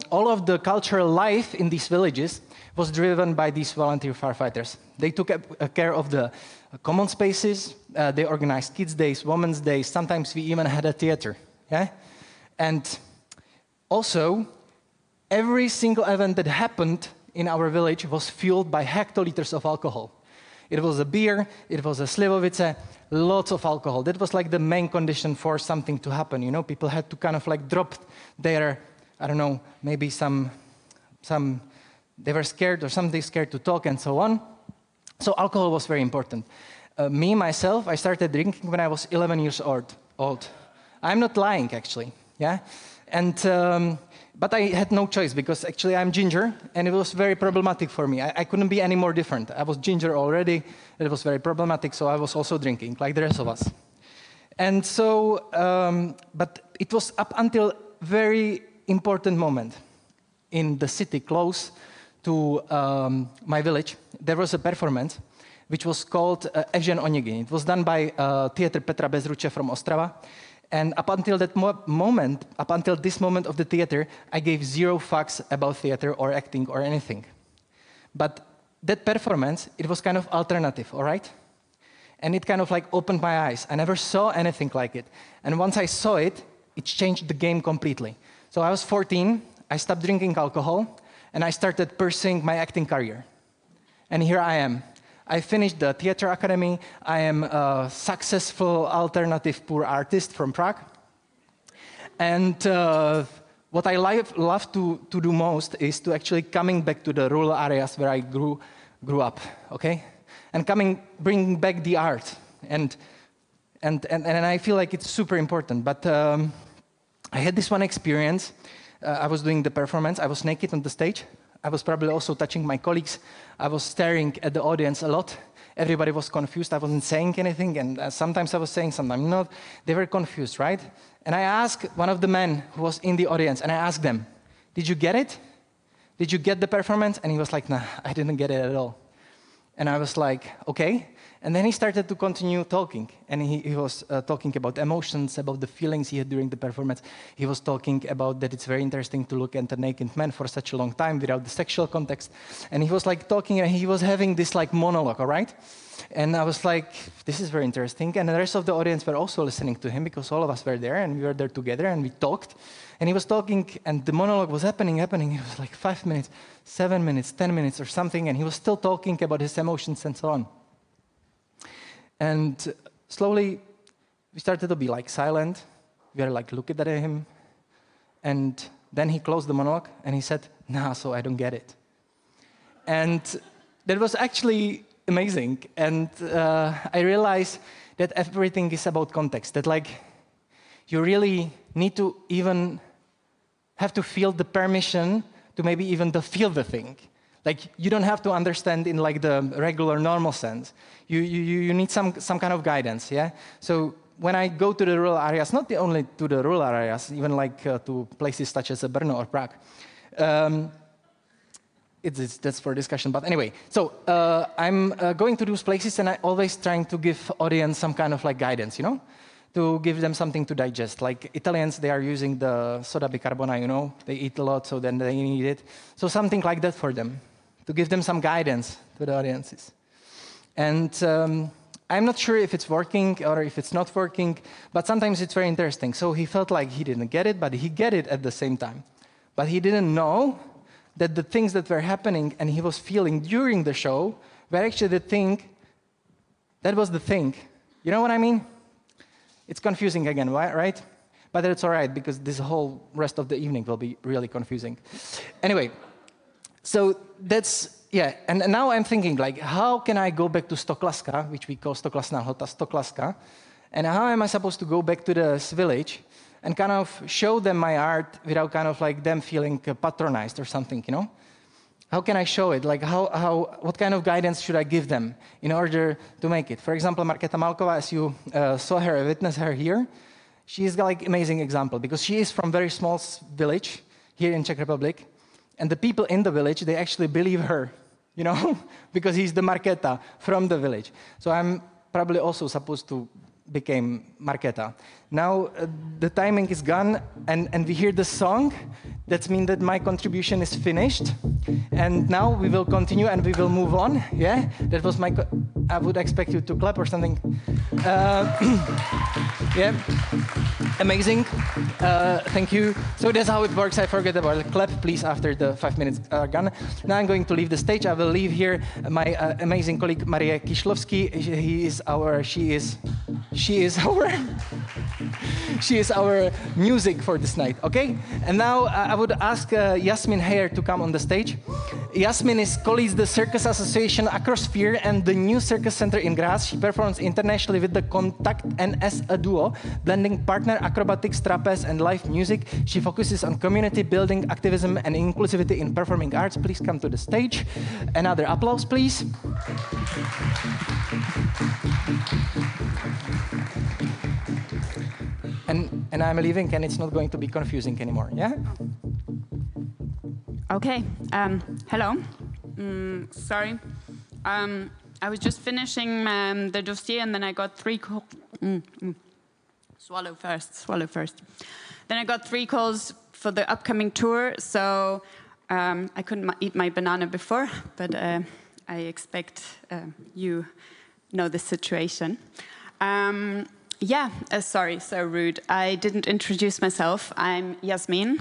all of the cultural life in these villages was driven by these volunteer firefighters. They took care of the common spaces. They organized kids' days, women's days. Sometimes we even had a theater, yeah? And also, every single event that happened in our village was fueled by hectoliters of alcohol. It was a beer, it was a slivovice, lots of alcohol. That was like the main condition for something to happen, you know? People had to kind of like drop their, I don't know, maybe they were scared or something scared to talk and so on. So alcohol was very important. Me, myself, I started drinking when I was 11 years old. I'm not lying, actually, yeah? And, but I had no choice because actually I'm ginger and it was very problematic for me. I couldn't be any more different. I was ginger already, it was very problematic, so I was also drinking, like the rest of us. And so, but it was up until very important moment in the city close to my village. There was a performance which was called Evžen Onegin. It was done by Theatre Petra Bezruče from Ostrava. And up until that moment, up until this moment of the theater, I gave 0 fucks about theater or acting or anything. But that performance, it was kind of alternative, all right? And it kind of like opened my eyes. I never saw anything like it. And once I saw it, it changed the game completely. So I was 14, I stopped drinking alcohol, and I started pursuing my acting career. And here I am. I finished the theater academy. I am a successful alternative poor artist from Prague. And what I love to do most is to actually coming back to the rural areas where I grew up, okay? and bringing back the art. And I feel like it's super important. But I had this one experience. I was doing the performance. I was naked on the stage. I was probably also touching my colleagues. I was staring at the audience a lot. Everybody was confused. I wasn't saying anything, and sometimes I was saying, sometimes not. They were confused, right? And I asked one of the men who was in the audience, and I asked them, did you get it? Did you get the performance? And he was like, nah, I didn't get it at all. And I was like, okay. And then he started to continue talking. And he was talking about emotions, about the feelings he had during the performance. He was talking about that it's very interesting to look at a naked man for such a long time without the sexual context. And he was like talking, and he was having this like monologue, all right? And I was like, this is very interesting. And the rest of the audience were also listening to him because all of us were there, and we were there together, and we talked. And he was talking, and the monologue was happening. It was like 5 minutes, 7 minutes, 10 minutes or something, and he was still talking about his emotions and so on. And slowly, we started to be like silent. We were like looking at him. And then he closed the monologue, and he said, nah, so I don't get it. And that was actually amazing. And I realized that everything is about context, that like you really need to even have to feel the permission to maybe even to feel the thing. Like you don't have to understand in like the regular normal sense. You need some kind of guidance, yeah? So when I go to the rural areas, not only to the rural areas, even like to places such as Brno or Prague, that's for discussion, but anyway. So I'm going to those places, and I always trying to give audience some kind of like guidance, you know? To give them something to digest. Like Italians, they are using the soda bicarbonate, you know? They eat a lot, so then they need it. So something like that for them, to give them some guidance to the audiences. And I'm not sure if it's working or if it's not working, but sometimes it's very interesting. So he felt like he didn't get it, but he get it at the same time. But he didn't know that the things that were happening and he was feeling during the show were actually the thing, that was the thing. You know what I mean? It's confusing again, right? But it's all right, because this whole rest of the evening will be really confusing. Anyway, so that's, yeah, and now I'm thinking, like, how can I go back to Stoklaska, which we call Stoklasná Lhota, Stoklaska, and how am I supposed to go back to this village and kind of show them my art without kind of like them feeling patronized or something, you know? How can I show it? Like, what kind of guidance should I give them in order to make it? For example, Markéta Malková, as you saw her, witnessed her here, she is like amazing example because she is from very small village here in Czech Republic, and the people in the village, they actually believe her, you know, because he's the Markéta from the village. So I'm probably also supposed to became Markéta. Now the timing is gone, and we hear the song. That means that my contribution is finished, and now we will continue and we will move on. Yeah, that was my. I would expect you to clap or something. Yeah, amazing. Thank you. So that's how it works. I forget about the clap, please, after the 5 minutes are gone. Now I'm going to leave the stage. I will leave here my amazing colleague Marie Kišlovský. She is our music for this night, okay? And now I would ask Jasmin Heyer to come on the stage. Jasmin co-leads the Circus Association Acrosphere and the new Circus Center in Graz. She performs internationally with the Contact and as a duo, blending partner acrobatics, trapeze, and live music. She focuses on community building, activism, and inclusivity in performing arts. Please come to the stage. Another applause, please. And I'm leaving, and it's not going to be confusing anymore, yeah? Okay, hello. Sorry. I was just finishing the dossier, and then I got three calls. Swallow first. Then I got 3 calls for the upcoming tour, so I couldn't eat my banana before, but I expect you know the situation. Yeah, sorry, so rude. I didn't introduce myself. I'm Jasmin.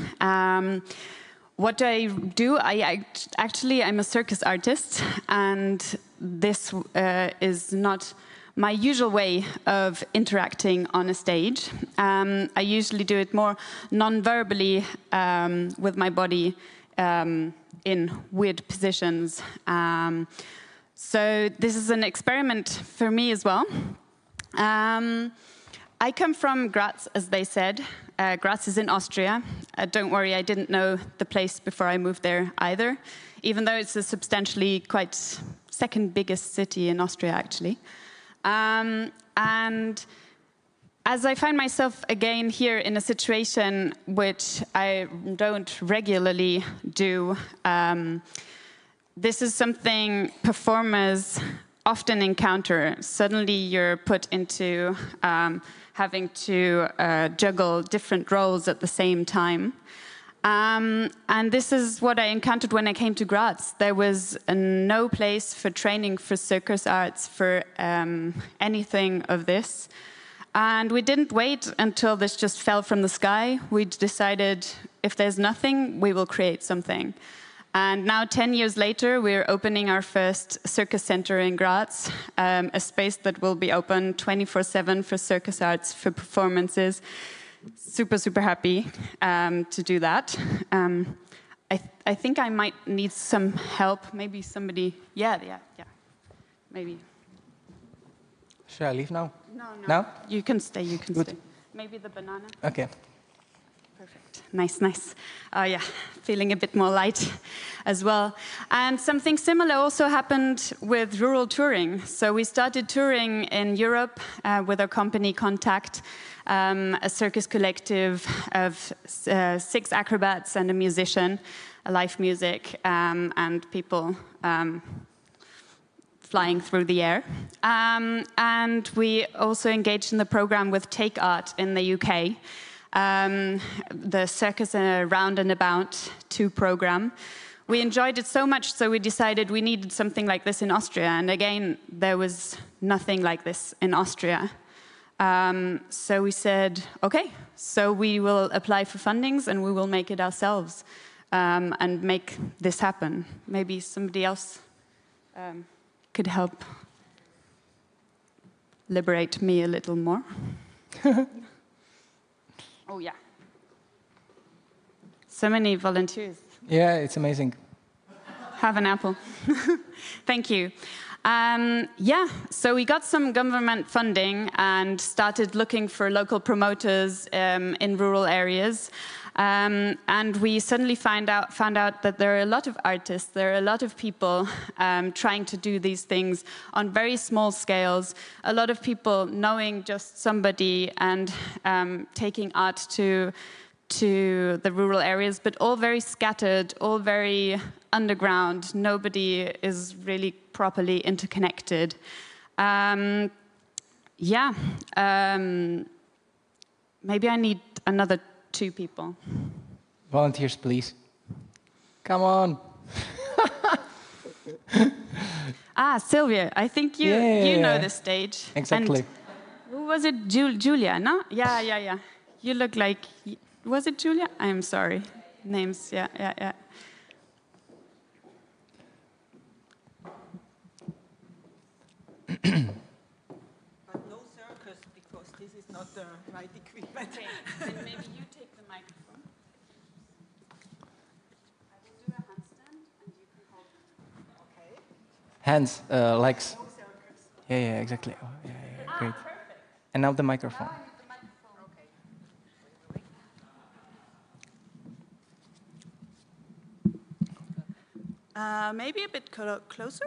What I do, I'm a circus artist, and this is not my usual way of interacting on a stage. I usually do it more non-verbally with my body in weird positions. So this is an experiment for me as well. I come from Graz, as they said. Graz is in Austria. Don't worry, I didn't know the place before I moved there either, even though it's a substantially quite second biggest city in Austria, actually. And as I find myself again here in a situation which I don't regularly do, this is something performers often encounter. Suddenly you're put into having to juggle different roles at the same time. And this is what I encountered when I came to Graz. There was no place for training for circus arts, for anything of this. And we didn't wait until this just fell from the sky. We decided, if there's nothing, we will create something. And now, 10 years later, we're opening our first circus center in Graz, a space that will be open 24/7 for circus arts, for performances. Super, super happy to do that. I think I might need some help. Maybe somebody, yeah, maybe. Should I leave now? No? No? You can stay, you can Good. stay. Maybe the banana? Okay. Perfect. Nice, nice. Yeah, feeling a bit more light as well. And something similar also happened with rural touring. So we started touring in Europe with our company Contact, a circus collective of 6 acrobats and a musician, a live music, and people flying through the air. And we also engaged in the program with Take Art in the UK, the Circus Round and About 2 program. We enjoyed it so much, so we decided we needed something like this in Austria. And again, there was nothing like this in Austria. So we said, okay, so we will apply for fundings and we will make it ourselves and make this happen. Maybe somebody else could help liberate me a little more. Oh, yeah. So many volunteers. Yeah, it's amazing. Have an apple. Thank you. Yeah, so we got some government funding and started looking for local promoters in rural areas. And we suddenly found out that there are a lot of artists, there are a lot of people trying to do these things on very small scales, a lot of people knowing just somebody and taking art to the rural areas, but all very scattered, all very underground. Nobody is really properly interconnected. Yeah, maybe I need another 2 people. Volunteers, please. Come on. Sylvia, I think you know the stage. Exactly. And who was it? Julia, no? Yeah. You look like... Was it Julia? I'm sorry. Names, yeah. But no circus, because this is not the right equipment. Okay, then maybe you take the microphone. I will do a handstand, and you can hold it. Okay. Hands, legs. No circus. Yeah, exactly. Oh, yeah, great. Perfect. And now the microphone. Now I need the microphone. Okay. Maybe a bit closer?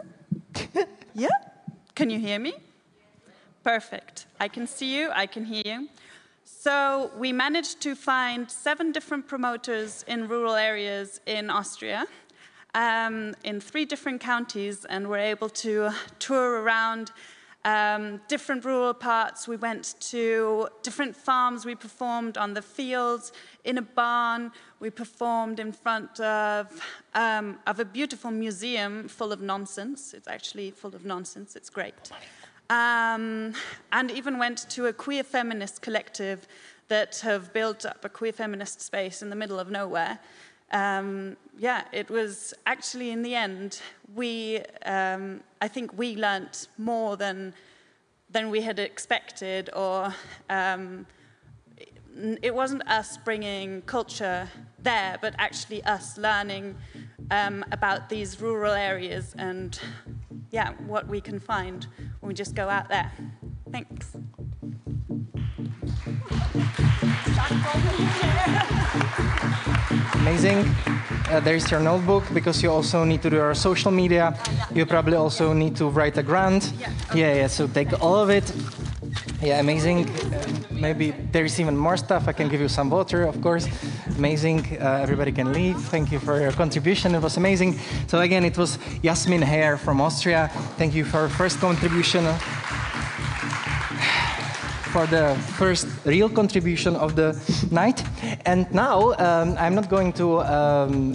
Yeah? Can you hear me? Perfect. I can see you, I can hear you. So we managed to find 7 different promoters in rural areas in Austria, in 3 different counties, and we're able to tour around different rural parts. We went to different farms. We performed on the fields, in a barn. We performed in front of a beautiful museum full of nonsense. It's actually full of nonsense. It's great. And even went to a queer feminist collective that have built up a queer feminist space in the middle of nowhere. Yeah, it was actually, in the end, I think we learnt more than we had expected, or it wasn't us bringing culture there, but actually us learning about these rural areas and, yeah, what we can find when we just go out there. Thanks. Amazing. There's your notebook, because you also need to do your social media. You probably also need to write a grant. Yeah, so take all of it. Yeah, amazing. Maybe there's even more stuff. I can give you some water, of course. Amazing. Everybody can leave. Thank you for your contribution. It was amazing. So again, it was Jasmin Herr from Austria. Thank you for your first contribution. For the first real contribution of the night. And now I'm not going to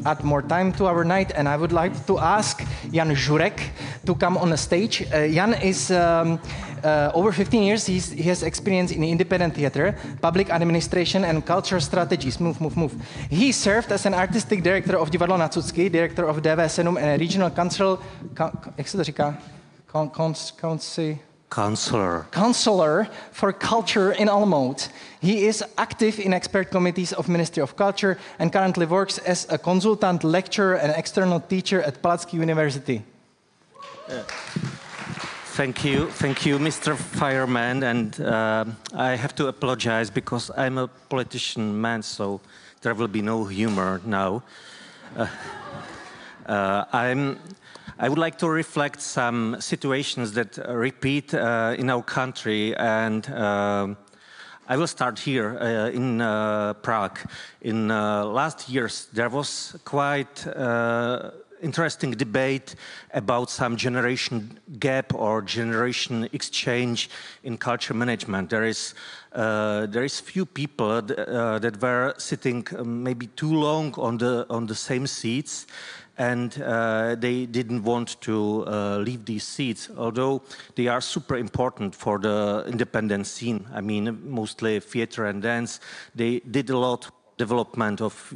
add more time to our night, and I would like to ask Jan Žurek to come on the stage. Jan is over 15 years. He has experience in independent theater, public administration, and cultural strategies. Move. He served as an artistic director of Divadlo na Cucky, director of DV7 and a regional council, jak se to říká? Counselor for Culture in Olomouc. He is active in expert committees of Ministry of Culture and currently works as a consultant, lecturer, and external teacher at Palacký University. Thank you, Mr. Fireman, and I have to apologize because I'm a politician man, so there will be no humor now. I would like to reflect some situations that repeat in our country, and I will start here in Prague. In last years, there was quite interesting debate about some generation gap or generation exchange in culture management. There is few people that were sitting maybe too long on the same seats, and they didn't want to leave these seats, although they are super important for the independent scene. I mean, mostly theater and dance. They did a lot of development of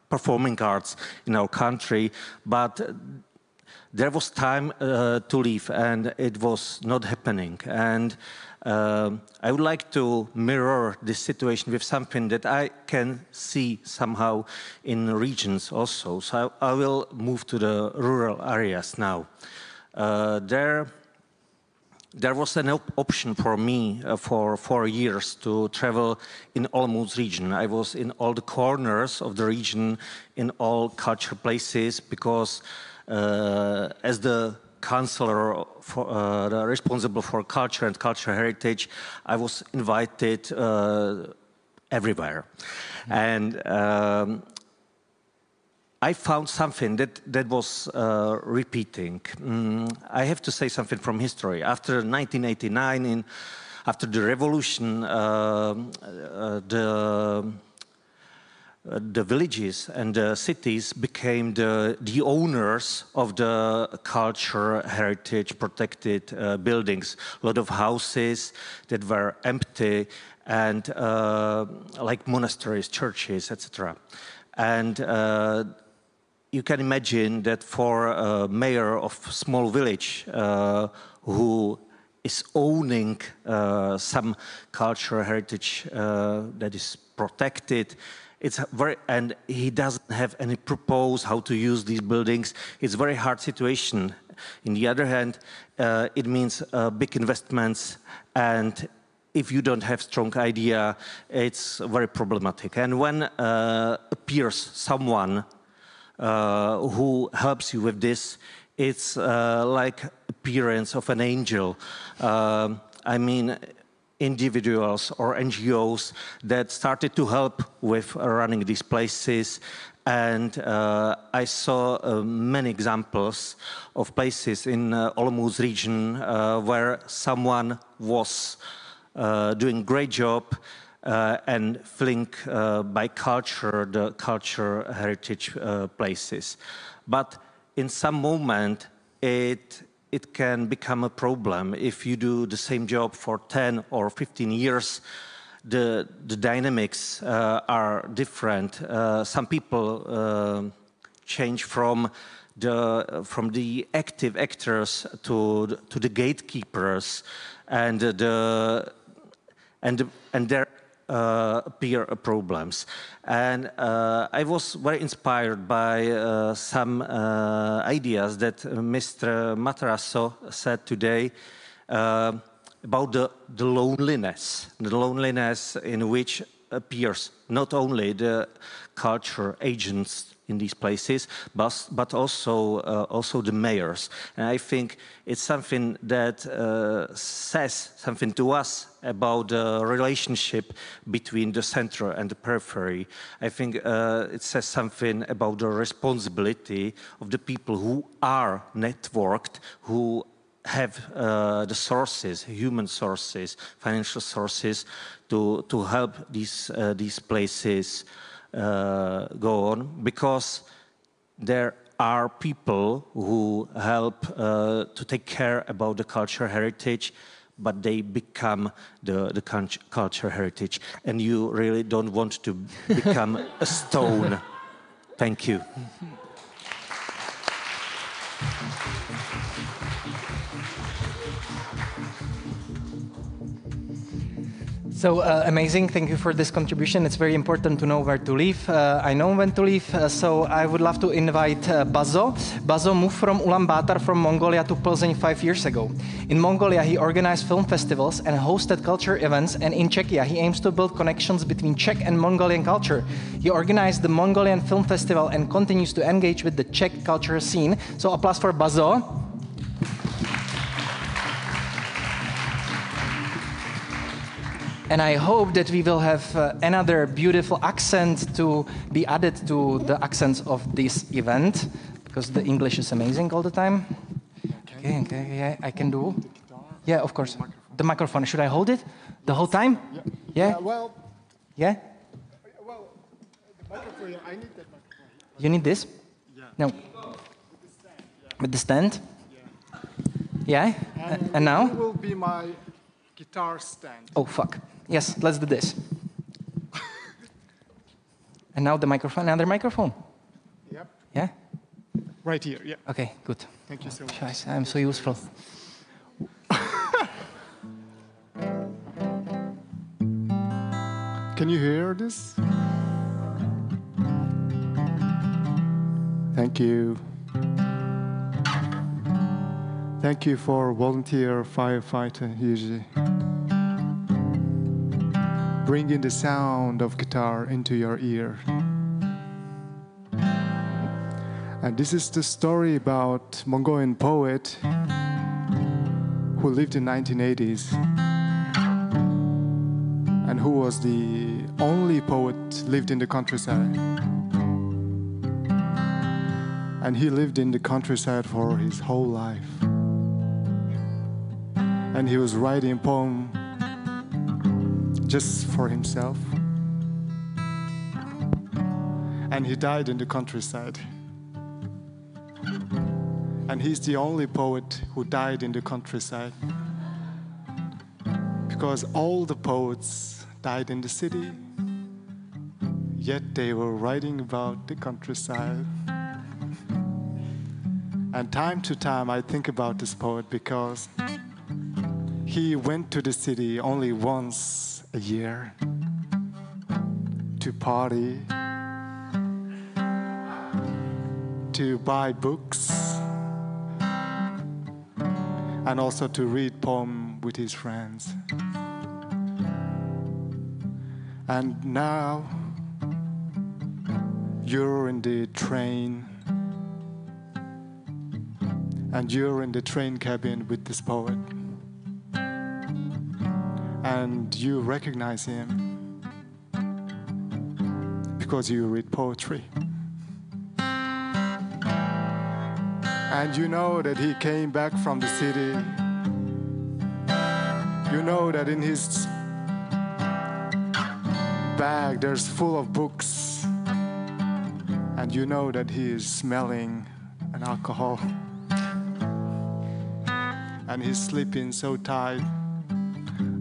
performing arts in our country, but there was time to leave, and it was not happening. And I would like to mirror this situation with something that I can see somehow in regions also. So I will move to the rural areas now. There was an option for me for 4 years to travel in Olomouc region. I was in all the corners of the region, in all culture places, because as the counselor responsible for culture and cultural heritage, I was invited everywhere. And I found something that was repeating. I have to say something from history. After 1989, after the revolution, the villages and the cities became the owners of the culture, heritage, protected buildings. A lot of houses that were empty, and like monasteries, churches, etc. And you can imagine that for a mayor of a small village who is owning some cultural heritage that is protected, and he doesn't have any proposal how to use these buildings. It's a very hard situation. On the other hand, it means big investments, and if you don't have strong idea, it's very problematic. And when appears someone who helps you with this, it's like appearance of an angel. I mean, individuals or NGOs that started to help with running these places. And I saw many examples of places in Olomouc region where someone was doing a great job and filling by culture, the culture heritage places. But in some moment, it can become a problem if you do the same job for 10 or 15 years. The dynamics are different. Some people change from the active actors to the gatekeepers, and peer problems. And I was very inspired by some ideas that Mr. Matarasso said today about the loneliness in which appears not only the culture agents in these places, but also the mayors. And I think it's something that says something to us about the relationship between the center and the periphery. I think it says something about the responsibility of the people who are networked, who have the sources, human sources, financial sources, to help these places go on, because there are people who help to take care about the cultural heritage, but they become the cultural heritage, and you really don't want to become a stone. Thank you. So amazing, thank you for this contribution. It's very important to know where to live. I know when to live, so I would love to invite Bazo. Bazo moved from Ulaanbaatar from Mongolia to Plzeň 5 years ago. In Mongolia, he organized film festivals and hosted culture events, and in Czechia, he aims to build connections between Czech and Mongolian culture. He organized the Mongolian Film Festival and continues to engage with the Czech culture scene. So applause for Bazo. And I hope that we will have another beautiful accent to be added to the accents of this event, because the English is amazing all the time. Okay, yeah, I can do. Yeah, of course. The microphone, should I hold it the whole time? Yeah? Well, yeah? Well, the microphone, I need that microphone. You need this? Yeah. No. With the stand? Yeah. Yeah? And now? It will be my guitar stand. Oh, fuck. Yes, let's do this. And now the microphone, another microphone. Yep. Yeah? Right here, yeah. Okay, good. Thank you so much. Scheiße, I'm so useful. Can you hear this? Thank you. Thank you for volunteer firefighter Yuji. Bringing the sound of guitar into your ear. And this is the story about Mongolian poet who lived in 1980s and who was the only poet lived in the countryside. And he lived in the countryside for his whole life. And he was writing a poem just for himself. And he died in the countryside. And he's the only poet who died in the countryside. Because all the poets died in the city, yet they were writing about the countryside. And time to time I think about this poet because he went to the city only once a year to party, to buy books, and also to read poems with his friends. And now you're in the train, and you're in the train cabin with this poet, and you recognize him because you read poetry. And you know that he came back from the city. You know that in his bag there's full of books. And you know that he is smelling an alcohol. And he's sleeping so tight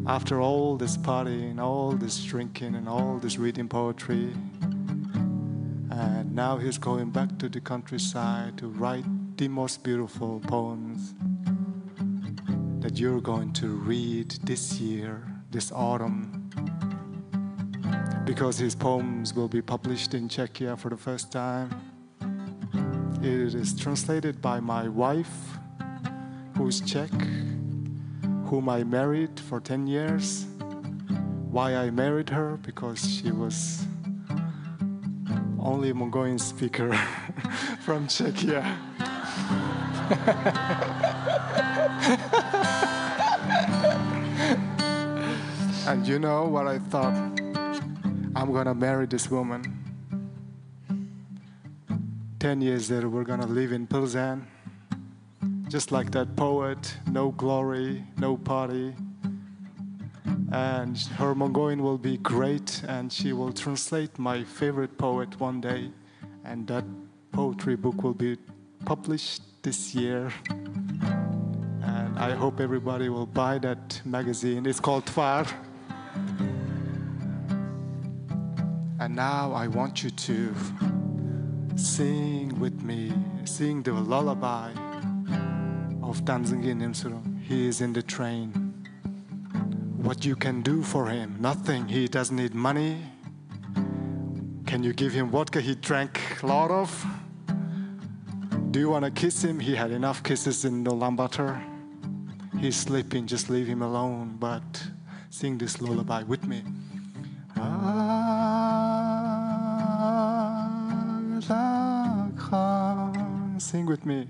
after all this partying, all this drinking, and all this reading poetry. And now he's going back to the countryside to write the most beautiful poems that you're going to read this year, this autumn. because his poems will be published in Czechia for the first time. It is translated by my wife, who's Czech, whom I married for 10 years. Why I married her? Because she was only a Mongolian speaker from Czechia. And you know what I thought? I'm gonna marry this woman. 10 years later, we're gonna live in Pilsen. Just like that poet, no glory, no party. And her Mongolian will be great, and she will translate my favorite poet one day. And that poetry book will be published this year. And I hope everybody will buy that magazine. It's called Tvar. And now I want you to sing with me, sing the lullaby of Tanzangin Nimsuru. He is in the train. What you can do for him? Nothing. He doesn't need money. Can you give him vodka he drank a lot of? Do you want to kiss him? He had enough kisses in Ulaanbaatar. He's sleeping, just leave him alone. But sing this lullaby with me. Sing with me.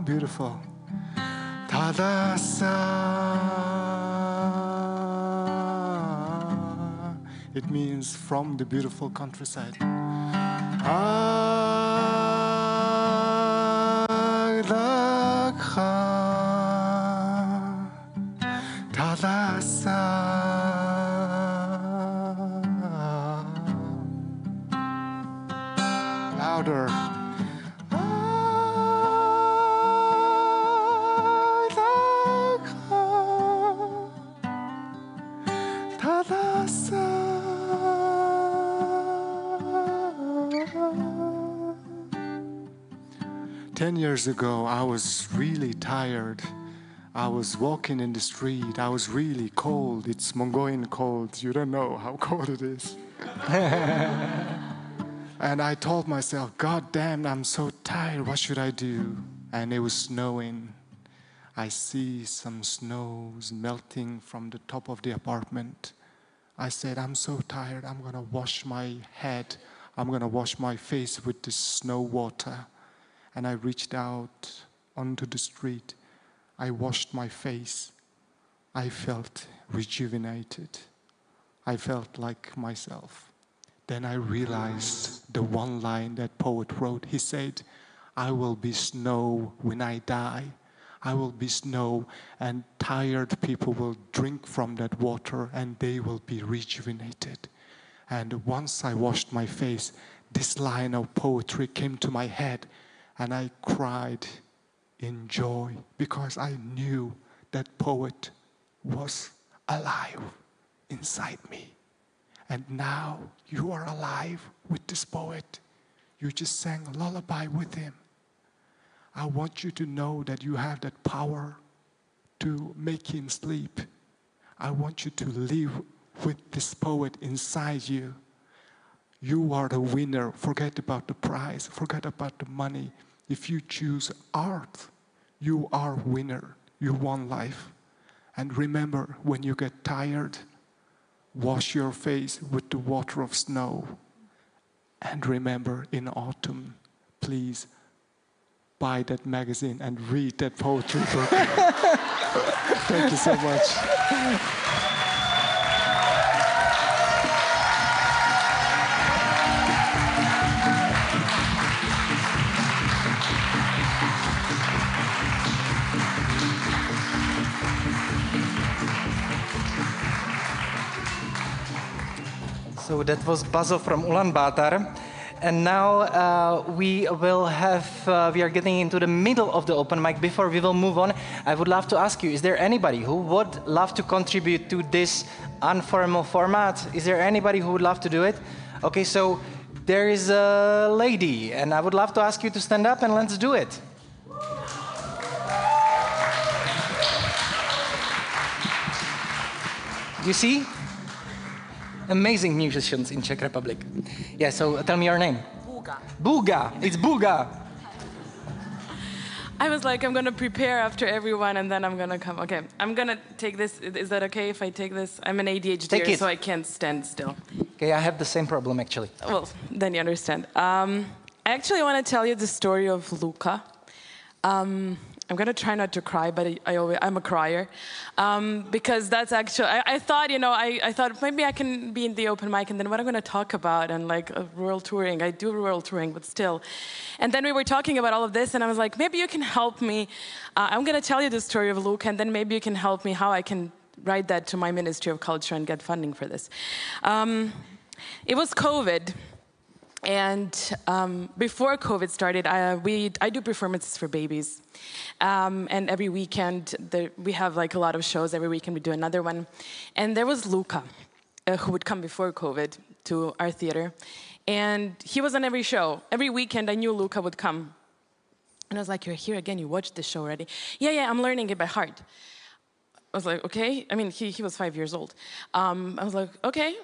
Beautiful. It means from the beautiful countryside. Louder. Ten years ago, I was really tired. I was walking in the street. I was really cold. It's Mongolian cold. You don't know how cold it is. And I told myself, God damn, I'm so tired. What should I do? And it was snowing. I see some snows melting from the top of the apartment. I said, I'm so tired. I'm going to wash my head. I'm going to wash my face with the snow water. And I reached out onto the street. I washed my face. I felt rejuvenated. I felt like myself. Then I realized the one line that poet wrote. He said, I will be snow when I die. I will be snow, and tired people will drink from that water and they will be rejuvenated. And once I washed my face, this line of poetry came to my head, and I cried in joy because I knew that poet was alive inside me. And now you are alive with this poet. You just sang a lullaby with him. I want you to know that you have that power to make him sleep. I want you to live with this poet inside you. You are the winner. Forget about the prize. Forget about the money. If you choose art, you are a winner. You won life. And remember, when you get tired, wash your face with the water of snow. And remember, in autumn, please buy that magazine and read that poetry book. Thank you so much. So that was Bazo from Ulaanbaatar. And now we are getting into the middle of the open mic. Before we will move on, I would love to ask you, is there anybody who would love to contribute to this informal format? Is there anybody who would love to do it? Okay, so there is a lady, and I would love to ask you to stand up and let's do it. You see? Amazing musicians in Czech Republic. Yeah, so tell me your name. Buga. Buga. It's Buga. I was like, I'm going to prepare after everyone, and then I'm going to come. Okay, I'm going to take this. Is that okay if I take this? I'm an ADHD, so I can't stand still. Okay, I have the same problem, actually. Well, then you understand. I actually want to tell you the story of Luca. I'm going to try not to cry, but I'm a crier. Because that's actually, I thought, you know, I thought maybe I can be in the open mic, and then what I'm going to talk about, and like rural touring. I do rural touring, but still. And then we were talking about all of this, and I was like, maybe you can help me. I'm going to tell you the story of Luca, and then maybe you can help me how I can write that to my Ministry of Culture and get funding for this. It was COVID. And before COVID started, I do performances for babies. And every weekend, we have like a lot of shows. Every weekend we do another one. And there was Luca, who would come before COVID to our theater. And he was on every show. Every weekend, I knew Luca would come. And I was like, you're here again? You watched the show already? Yeah, I'm learning it by heart. I was like, okay. I mean, he was 5 years old. I was like, okay.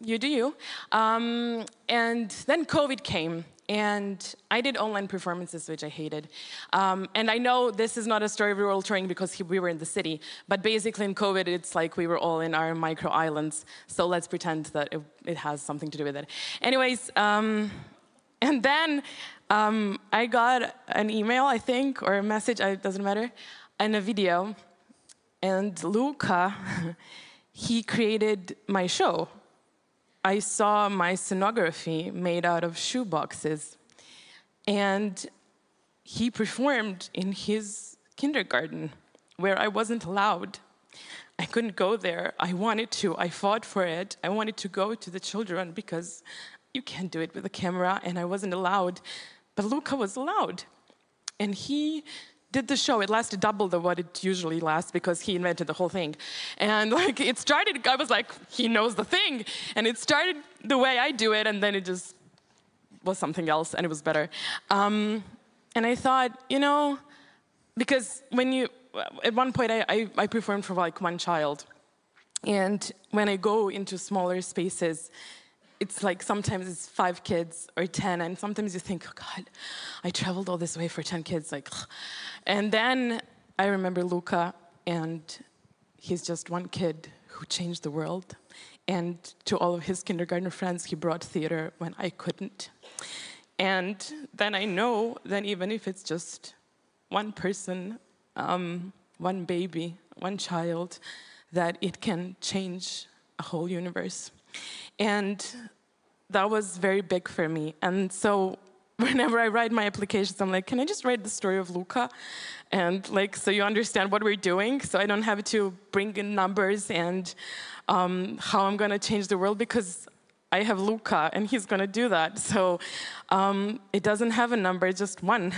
You do you. And then COVID came, and I did online performances, which I hated. And I know this is not a story of rural touring because we were in the city, but basically in COVID, it's like we were all in our micro islands. So let's pretend that it has something to do with it. Anyways, and then I got an email, I think, or a message, it doesn't matter, and a video. And Luca, he created my show. I saw my scenography made out of shoe boxes. And he performed in his kindergarten, where I wasn't allowed. I couldn't go there. I wanted to. I fought for it. I wanted to go to the children because you can't do it with a camera, and I wasn't allowed. But Luca was allowed. And he did the show. It lasted double what it usually lasts because he invented the whole thing. And like it started, I was like, he knows the thing. And it started the way I do it, and then it just was something else, and it was better. And I thought, you know, because at one point I performed for like one child. And when I go into smaller spaces, it's like sometimes it's 5 kids or 10, and sometimes you think, oh God, I traveled all this way for 10 kids, like. And then I remember Luca, and he's just one kid who changed the world. And to all of his kindergarten friends, he brought theater when I couldn't. And then I know that even if it's just one person, one baby, one child, that it can change a whole universe. And that was very big for me. And so whenever I write my applications, I'm like, can I just write the story of Luca? And like, so you understand what we're doing, so I don't have to bring in numbers and how I'm gonna change the world, because I have Luca and he's gonna do that. So it doesn't have a number, just one,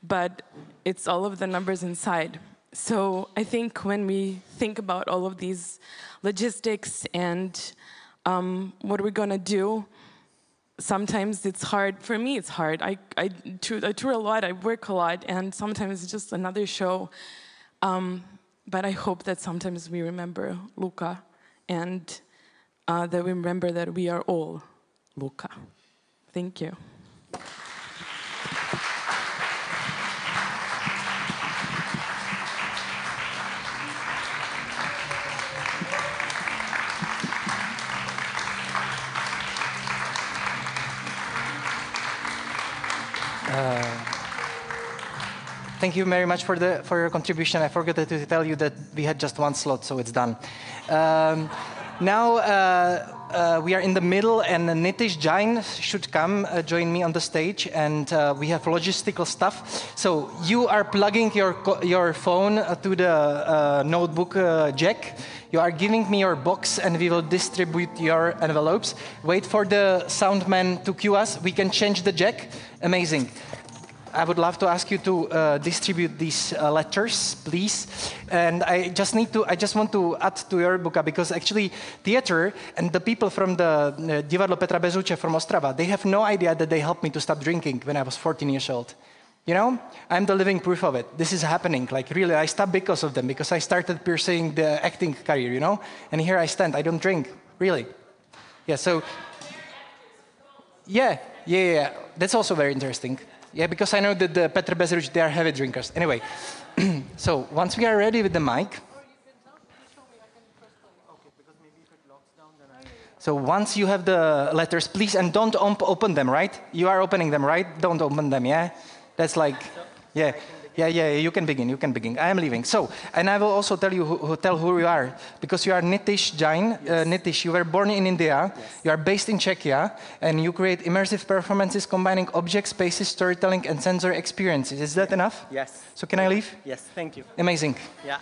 but it's all of the numbers inside. So I think when we think about all of these logistics and what we're gonna do, sometimes it's hard. For me, it's hard. I tour a lot, I work a lot, and sometimes it's just another show. But I hope that sometimes we remember Luca, and that we remember that we are all Luca. Thank you. Thank you very much for your contribution. I forgot to tell you that we had just one slot, so it's done. Now we are in the middle, and Nitish Jain should come join me on the stage, and we have logistical stuff. So you are plugging your phone to the notebook jack. You are giving me your box, and we will distribute your envelopes. Wait for the sound man to cue us. We can change the jack. Amazing. I would love to ask you to distribute these letters, please. And I just want to add to your book, because actually theater and the people from the Divadlo Petra Bezruče from Ostrava, they have no idea that they helped me to stop drinking when I was 14 years old. You know, I'm the living proof of it. This is happening. Like, really, I stopped because of them, because I started pursuing the acting career, you know? And here I stand. I don't drink, really. Yeah, so... Yeah. That's also very interesting. Yeah, because I know that the Petra Bezruč, they are heavy drinkers. Anyway, so once we are ready with the mic... So once you have the letters, please, and don't open them, right? You are opening them, right? Don't open them, yeah? That's like, yeah, you can begin. I am leaving. So, and I will also tell you who you are, because you are Nitish Jain. Yes. Nitish, you were born in India, yes. You are based in Czechia, and you create immersive performances combining objects, spaces, storytelling, and sensory experiences. Is that enough? Yes. So can I leave? Yes, thank you. Amazing. Yeah.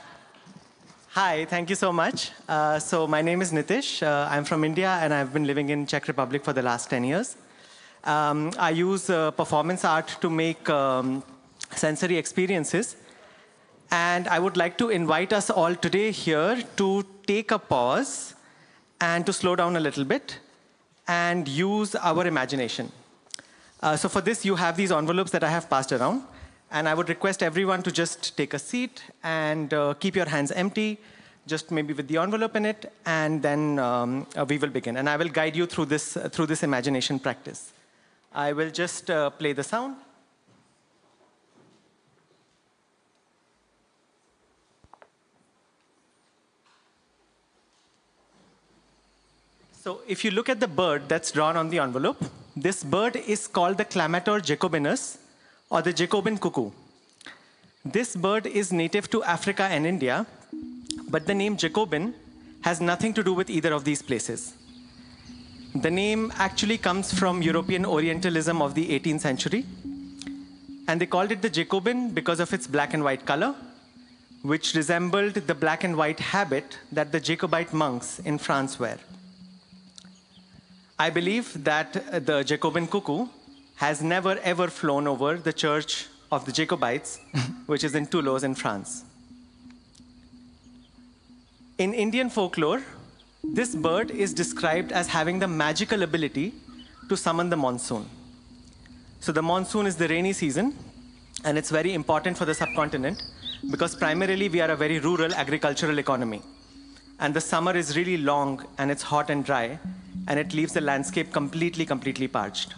Hi, thank you so much. So my name is Nitish. I'm from India, and I've been living in Czech Republic for the last 10 years. I use performance art to make sensory experiences. And I would like to invite us all today here to take a pause and to slow down a little bit and use our imagination. So for this, you have these envelopes that I have passed around. And I would request everyone to just take a seat and keep your hands empty, just maybe with the envelope in it, and then we will begin. And I will guide you through this imagination practice. I will just play the sound. So if you look at the bird that's drawn on the envelope, this bird is called the Clamator jacobinus, or the Jacobin cuckoo. This bird is native to Africa and India, but the name Jacobin has nothing to do with either of these places. The name actually comes from European Orientalism of the 18th century, and they called it the Jacobin because of its black and white color, which resembled the black and white habit that the Jacobite monks in France wear. I believe that the Jacobin cuckoo has never ever flown over the church of the Jacobites, which is in Toulouse in France. In Indian folklore, this bird is described as having the magical ability to summon the monsoon. So the monsoon is the rainy season, and it's very important for the subcontinent because primarily we are a very rural agricultural economy. And the summer is really long, and it's hot and dry, and it leaves the landscape completely parched.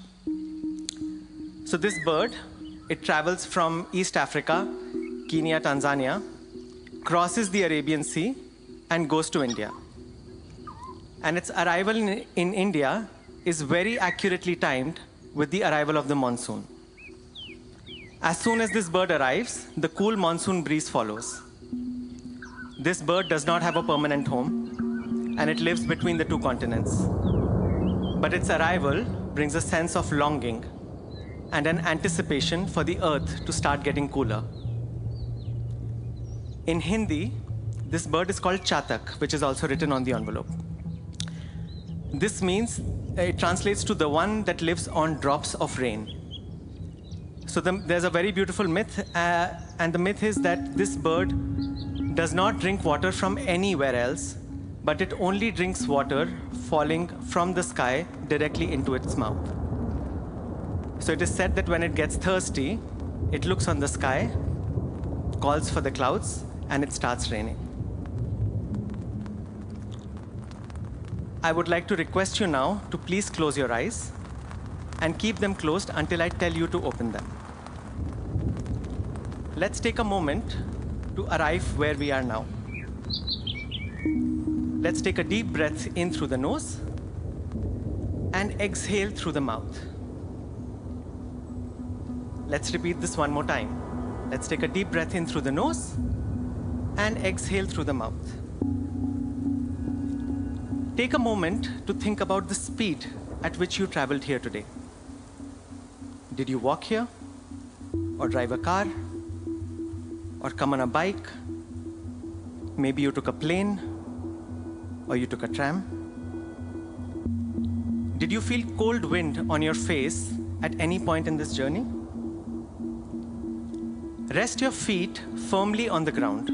So this bird, it travels from East Africa, Kenya, Tanzania, crosses the Arabian Sea, and goes to India. And its arrival in India is very accurately timed with the arrival of the monsoon. As soon as this bird arrives, the cool monsoon breeze follows. This bird does not have a permanent home, and it lives between the two continents. But its arrival brings a sense of longing and an anticipation for the earth to start getting cooler. In Hindi, this bird is called chatak, which is also written on the envelope. This means, it translates to the one that lives on drops of rain. So there's a very beautiful myth, and the myth is that this bird does not drink water from anywhere else, but it only drinks water falling from the sky directly into its mouth. So it is said that when it gets thirsty, it looks on the sky, calls for the clouds, and it starts raining. I would like to request you now to please close your eyes and keep them closed until I tell you to open them. Let's take a moment to arrive where we are now. Let's take a deep breath in through the nose and exhale through the mouth. Let's repeat this one more time. Let's take a deep breath in through the nose and exhale through the mouth. take a moment to think about the speed at which you traveled here today. Did you walk here, or drive a car, or come on a bike? Maybe you took a plane, or you took a tram. Did you feel cold wind on your face at any point in this journey? Rest your feet firmly on the ground.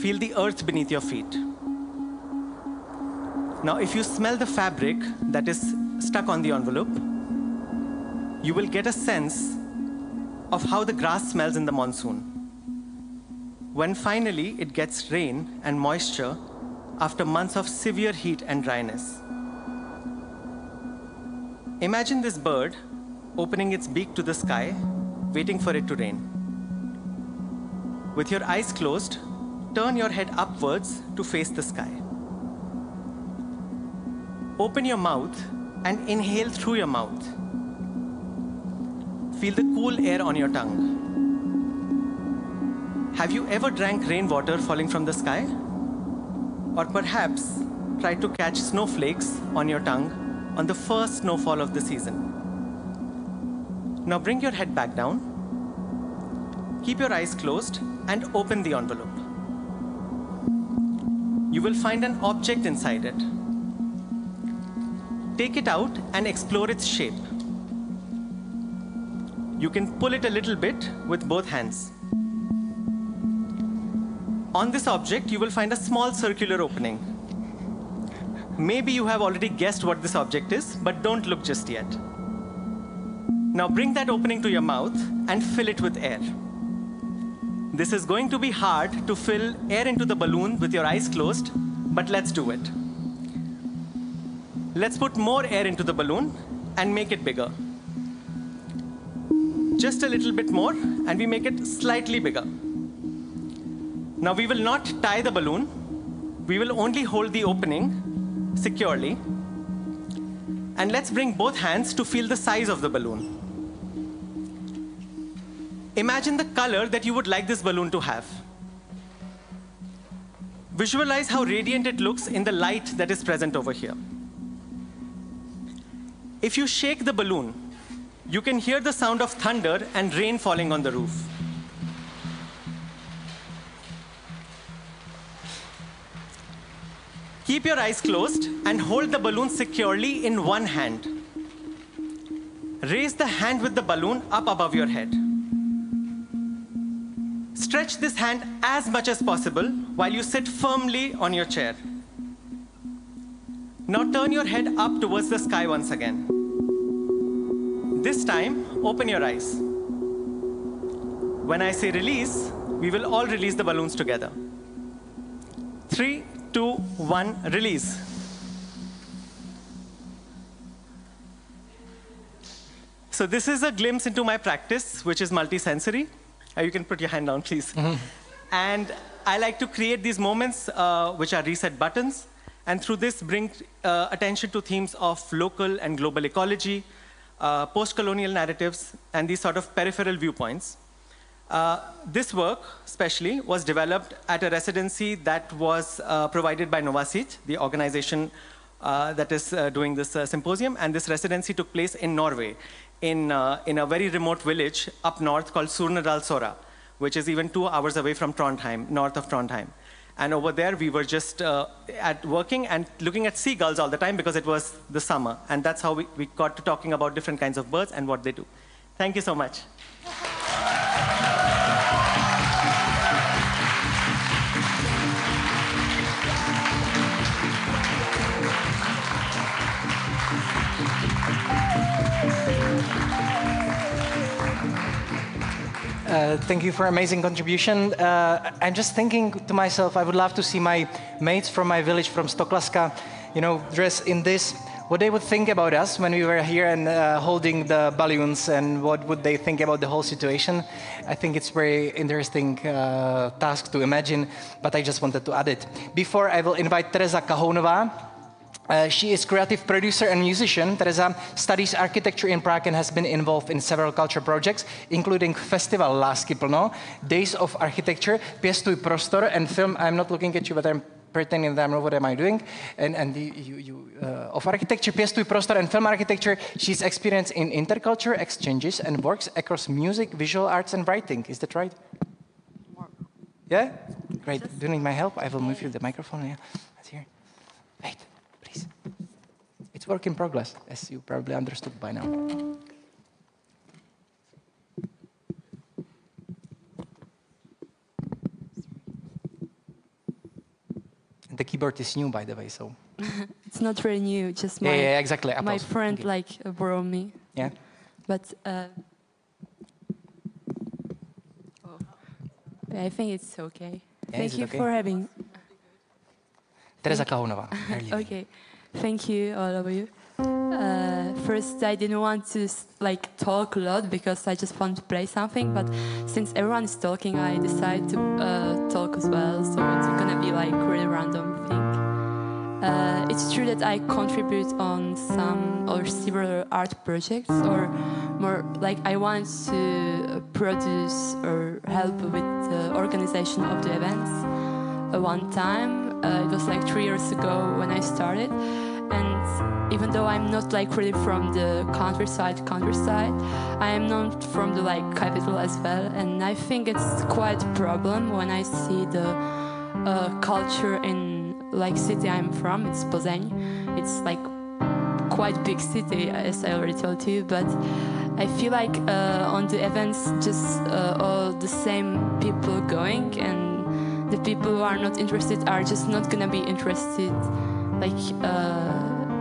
Feel the earth beneath your feet. Now, if you smell the fabric that is stuck on the envelope, you will get a sense of how the grass smells in the monsoon. When finally it gets rain and moisture after months of severe heat and dryness. Imagine this bird opening its beak to the sky, waiting for it to rain. With your eyes closed, turn your head upwards to face the sky. Open your mouth and inhale through your mouth. Feel the cool air on your tongue. Have you ever drank rainwater falling from the sky? Or perhaps tried to catch snowflakes on your tongue on the first snowfall of the season? Now bring your head back down. Keep your eyes closed and open the envelope. You will find an object inside it. Take it out and explore its shape. You can pull it a little bit with both hands. On this object, you will find a small circular opening. Maybe you have already guessed what this object is, but don't look just yet. Now bring that opening to your mouth and fill it with air. This is going to be hard to fill air into the balloon with your eyes closed, but let's do it. Let's put more air into the balloon and make it bigger. Just a little bit more, and we make it slightly bigger. Now we will not tie the balloon. We will only hold the opening securely. And let's bring both hands to feel the size of the balloon. Imagine the color that you would like this balloon to have. Visualize how radiant it looks in the light that is present over here. If you shake the balloon, you can hear the sound of thunder and rain falling on the roof. Keep your eyes closed and hold the balloon securely in one hand. Raise the hand with the balloon up above your head. Stretch this hand as much as possible while you sit firmly on your chair. Now turn your head up towards the sky once again. This time, open your eyes. When I say release, we will all release the balloons together. 3, 2, 1, release. So this is a glimpse into my practice, which is multisensory. You can put your hand down, please. Mm-hmm. And I like to create these moments, which are reset buttons, and through this bring attention to themes of local and global ecology, post-colonial narratives, and these sort of peripheral viewpoints. This work, especially, was developed at a residency that was provided by Novasit, the organization that is doing this symposium, and this residency took place in Norway, in a very remote village up north called Surnadal Sora, which is even 2 hours away from Trondheim, north of Trondheim. And over there, we were just working and looking at seagulls all the time because it was the summer. And that's how we got to talking about different kinds of birds and what they do. Thank you so much. Thank you for an amazing contribution. I'm just thinking to myself, I would love to see my mates from my village, from Stoklaska, dressed in this. What they would think about us when we were here and holding the balloons, and what would they think about the whole situation. I think it's very interesting task to imagine, but I just wanted to add it. Before, I will invite Tereza Kahounová. She is creative producer and musician. Tereza studies architecture in Prague and has been involved in several culture projects, including Festival Lásky plno, Days of Architecture, Pěstuj prostor, and film. I'm not looking at you, but I'm pretending that I know what am I doing. And of architecture, pěstuji prostor and film architecture. She's experienced in intercultural exchanges and works across music, visual arts, and writing. Is that right? Yeah? Great. Do you need my help? I will move you the microphone. Yeah, that's here. Wait, please. It's work in progress, as you probably understood by now. The keyboard is new, by the way, so. It's not really new, just my, yeah, exactly. my friend borrowed me. Yeah. But I think it's okay. Yeah, Thank you for having. Teresa Kahunova. Okay, thank you, all of you. First, I didn't want to talk a lot because I just want to play something. But since everyone is talking, I decided to talk as well. So it's gonna be like really random thing. It's true that I contribute on some or several art projects, or more like I want to produce or help with the organization of the events. One time, it was like 3 years ago when I started. And even though I'm not really from the countryside, I am not from the capital as well. And I think it's quite a problem when I see the culture in city I'm from. It's Plzeň. It's quite big city, as I already told you. But I feel like on the events, just all the same people going, and the people who are not interested are just not gonna be interested.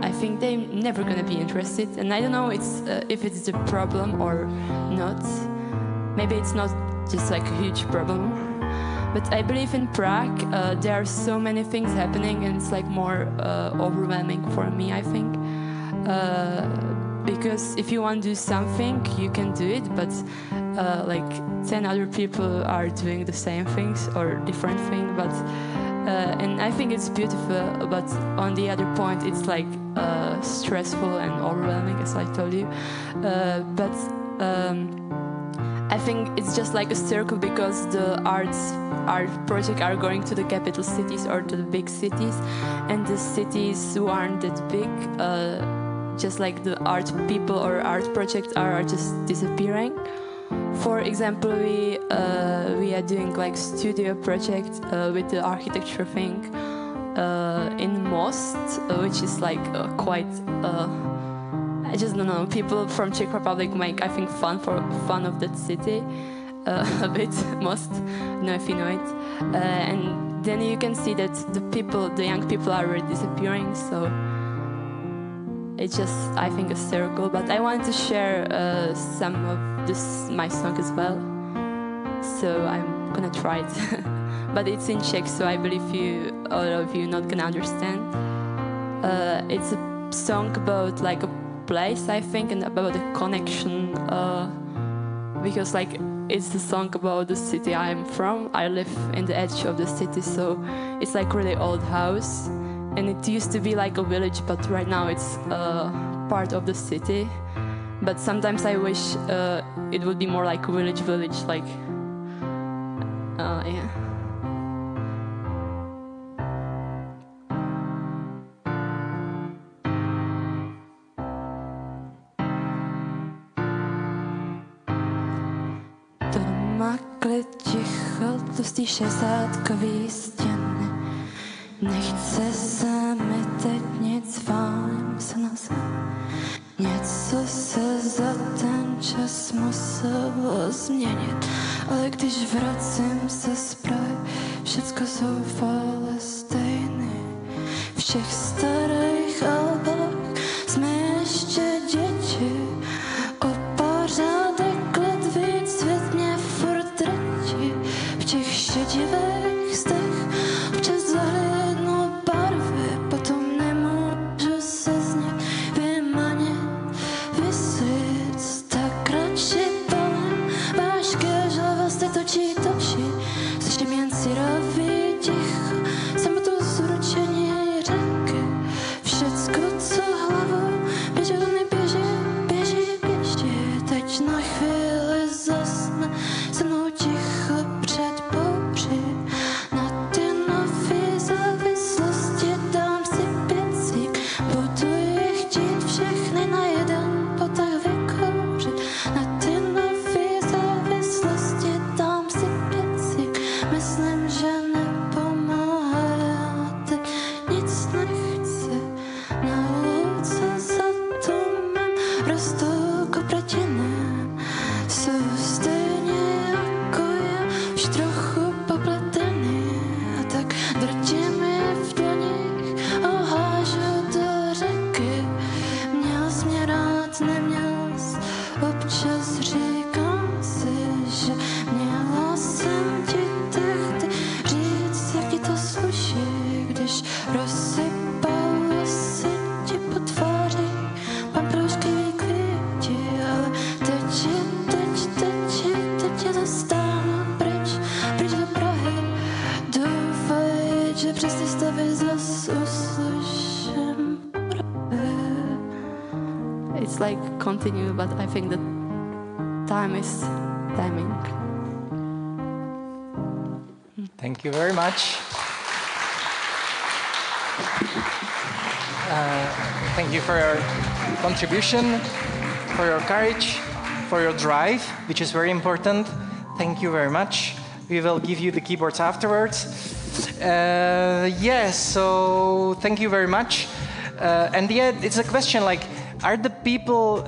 I think they're never gonna be interested, and I don't know if it's the problem or not. Maybe it's not just a huge problem, but I believe in Prague there are so many things happening, and it's more overwhelming for me, I think. Because if you want to do something, you can do it, but 10 other people are doing the same things or different thing, but and I think it's beautiful, but on the other point, it's stressful and overwhelming, as I told you. But I think it's just like a circle, because the art projects are going to the capital cities or to the big cities, and the cities who aren't that big, just like the art people or art projects are just disappearing. For example, we are doing studio project with the architecture thing in Most, which is quite I just don't know. People from Czech Republic make, I think, fun of that city a bit. Most, I don't know if you know it, and then you can see that the young people are already disappearing. So it's just, I think, a circle. But I wanted to share some of my song as well, so I'm gonna try it. But it's in Czech, so I believe all of you not gonna understand. It's a song about a place, I think, and about a connection, because it's a song about the city I'm from. I live in the edge of the city, so it's really old house, and it used to be a village, but right now it's part of the city. But sometimes I wish it would be more like a village, yeah. Doma klid, ticho, tlustý šestátkový stěny. Nechce se mi teď nic, válím se na zem. Něco se za ten čas muselo změnit, ale když vracím se z Prahy, všecko zoufale stejný. V všech starých albách jsme ještě děti, o pořádek let víc svět mě furt drtí. V těch šedivých zdech občas zahlédnu barvy, potom nemůžu se z nich vymanit, vysvět. Tak radši polem vášky a žalosti točí, slyším jen syrový ticho, samotu zručení řeky. V dostanu pryč, pryč do Prahy. Doufaj, že přes ty stavy zas uslyším pravě. It's like continue, but I think that time is timing. Thank you very much. Thank you for your contribution, for your courage, for your drive, which is very important. Thank you very much. We will give you the keyboards afterwards. Yes, so thank you very much. And yeah, it's a question like, are the people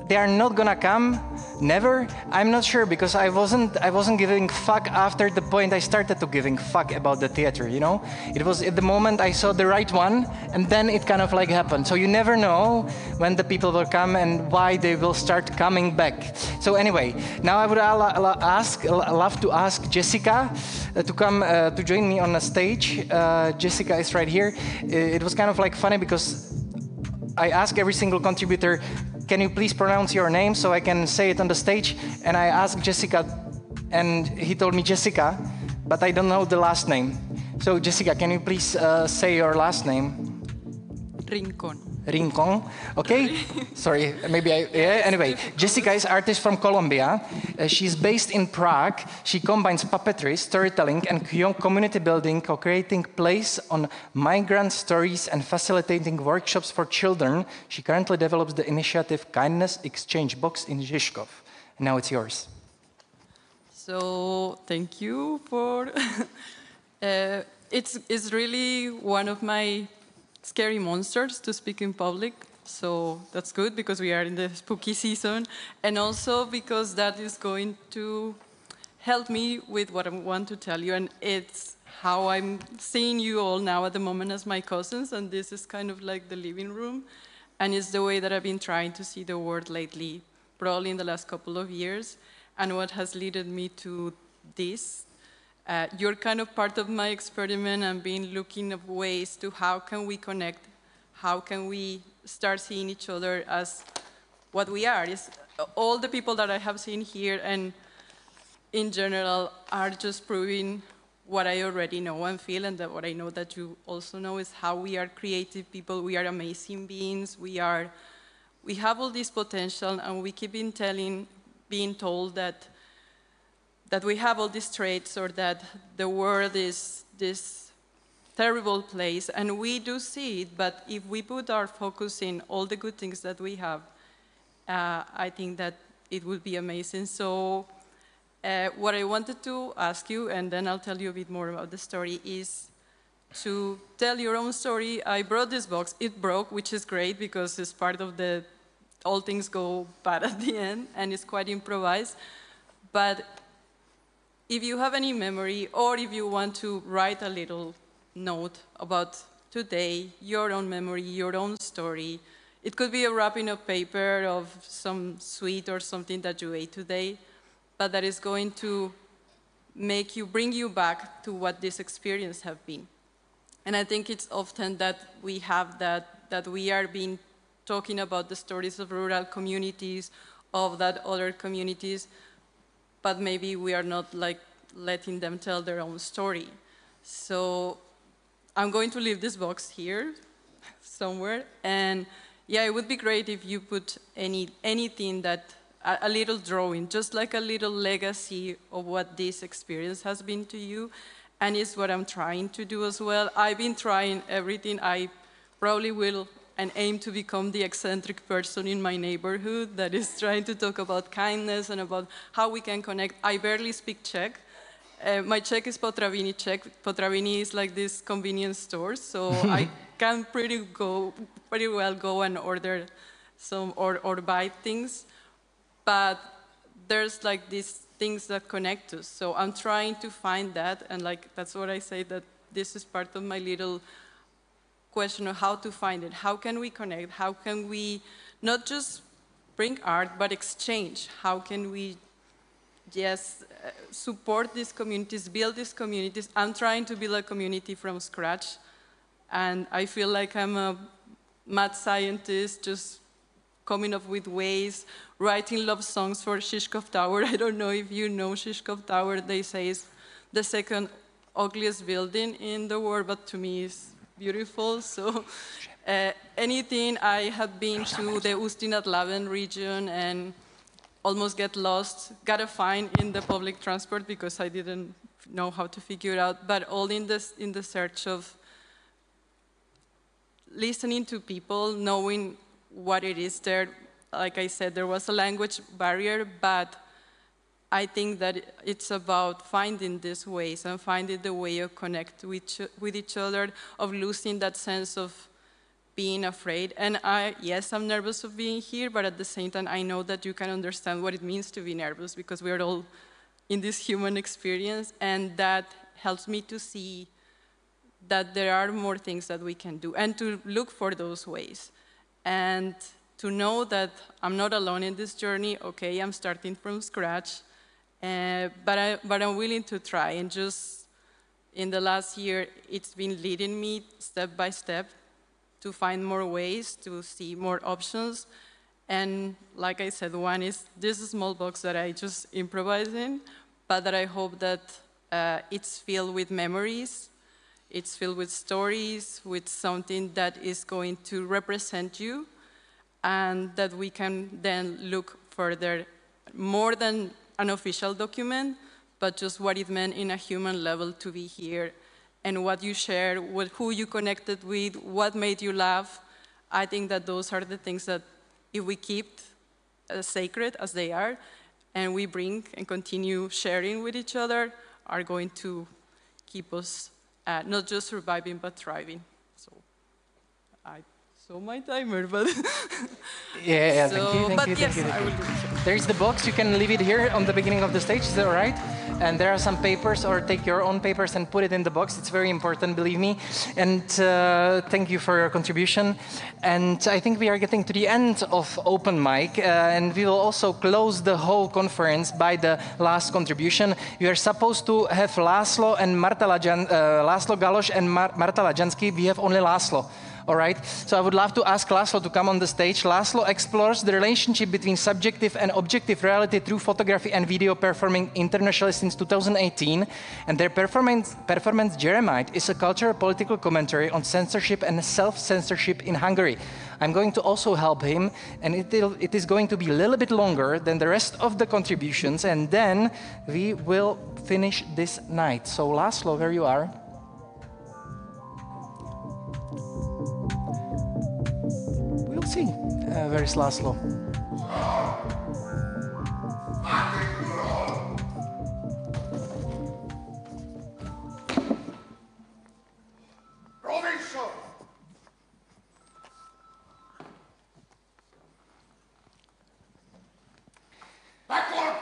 they are not gonna come? Never? I'm not sure, because I wasn't giving fuck after the point I started to giving fuck about the theater, you know? It was at the moment I saw the right one, and then it kind of like happened. So you never know when the people will come and why they will start coming back. So anyway, now I would love to ask Jessica to come to join me on the stage. Jessica is right here. It was kind of like funny because I ask every single contributor, can you please pronounce your name so I can say it on the stage? And I asked Jessica, and he told me Jessica, but I don't know the last name. So Jessica, can you please say your last name? Rincon. Rincon, okay? Sorry, maybe anyway, Jessica is artist from Colombia. She's based in Prague. She combines puppetry, storytelling, and community building, co-creating plays on migrant stories and facilitating workshops for children. She currently develops the initiative Kindness Exchange Box in Žižkov. Now it's yours. So, thank you for... it's really one of my scary monsters to speak in public, so that's good because we are in the spooky season, and also because that is going to help me with what I want to tell you, and it's how I'm seeing you all now at the moment as my cousins, and this is kind of like the living room, and it's the way that I've been trying to see the world lately, probably in the last couple of years, and what has led me to this. You're kind of part of my experiment and been looking at ways to how can we connect, how can we start seeing each other as what we are. It's, all the people that I have seen here and in general are just proving what I already know and feel, and that what I know that you also know is how we are creative people, we are amazing beings, we have all this potential, and we keep being told that we have all these traits, or that the world is this terrible place, and we do see it, but if we put our focus in all the good things that we have, I think that it would be amazing. So what I wanted to ask you, and then I'll tell you a bit more about the story, is to tell your own story. I brought this box. It broke, which is great because it's part of the all things go bad at the end, and it's quite improvised. But if you have any memory, or if you want to write a little note about today, your own memory, your own story, it could be a wrapping of paper of some sweet or something that you ate today, but that is going to bring you back to what this experience have been. And I think it's often that we have that we are talking about the stories of rural communities, of that other communities, but maybe we are not like letting them tell their own story. So I'm going to leave this box here somewhere, and yeah, it would be great if you put anything that, a little drawing, just like a little legacy of what this experience has been to you, and it's what I'm trying to do as well. I've been trying everything. I probably will and aim to become the eccentric person in my neighborhood that is trying to talk about kindness and about how we can connect. I barely speak Czech. My Czech is Potraviny Czech. Potraviny is like this convenience store, so I can pretty well go and order some or buy things. But there's like these things that connect us. So I'm trying to find that, and like that's what I say, that this is part of my little question of how to find it. How can we connect? How can we not just bring art, but exchange? How can we just support these communities, build these communities? I'm trying to build a community from scratch, and I feel like I'm a mad scientist just coming up with ways, writing love songs for Shishkov Tower. I don't know if you know Shishkov Tower. They say it's the second ugliest building in the world, but to me it's beautiful. So anything, I have been to the Ustinat-Laven region and almost get lost, got a fine in the public transport because I didn't know how to figure it out, but all in the search of listening to people, knowing what it is there. Like I said, there was a language barrier, but I think that it's about finding these ways and finding the way of connect with each other, of losing that sense of being afraid. And yes, I'm nervous of being here, but at the same time, I know that you can understand what it means to be nervous because we're all in this human experience, and that helps me to see that there are more things that we can do and to look for those ways. And to know that I'm not alone in this journey. Okay, I'm starting from scratch, but I'm willing to try. And just in the last year, it's been leading me step by step to find more ways, to see more options. And like I said, one is this small box that I just improvise in, but that I hope that it's filled with memories, it's filled with stories, with something that is going to represent you, and that we can then look further, more than an official document, but just what it meant in a human level to be here, and what you shared, who you connected with, what made you laugh. I think that those are the things that if we keep as sacred as they are, and we bring and continue sharing with each other, are going to keep us not just surviving, but thriving. So I saw my timer, but... yeah, so, thank you. Yes, I will do it. There's the box, you can leave it here on the beginning of the stage, is that all right? And there are some papers, or take your own papers and put it in the box. It's very important, believe me. And thank you for your contribution. And I think we are getting to the end of open mic, and we will also close the whole conference by the last contribution. You are supposed to have Laszlo and Laszlo Galosh and Marta Lajansky. We have only Laszlo. All right, so I would love to ask Laszlo to come on the stage. Laszlo explores the relationship between subjective and objective reality through photography and video, performing internationally since 2018. And their performance Jeremite, is a cultural political commentary on censorship and self-censorship in Hungary. I'm going to also help him, and it is going to be a little bit longer than the rest of the contributions, and then we will finish this night. So Laszlo, where you are. See, where is Laszlo? Backward!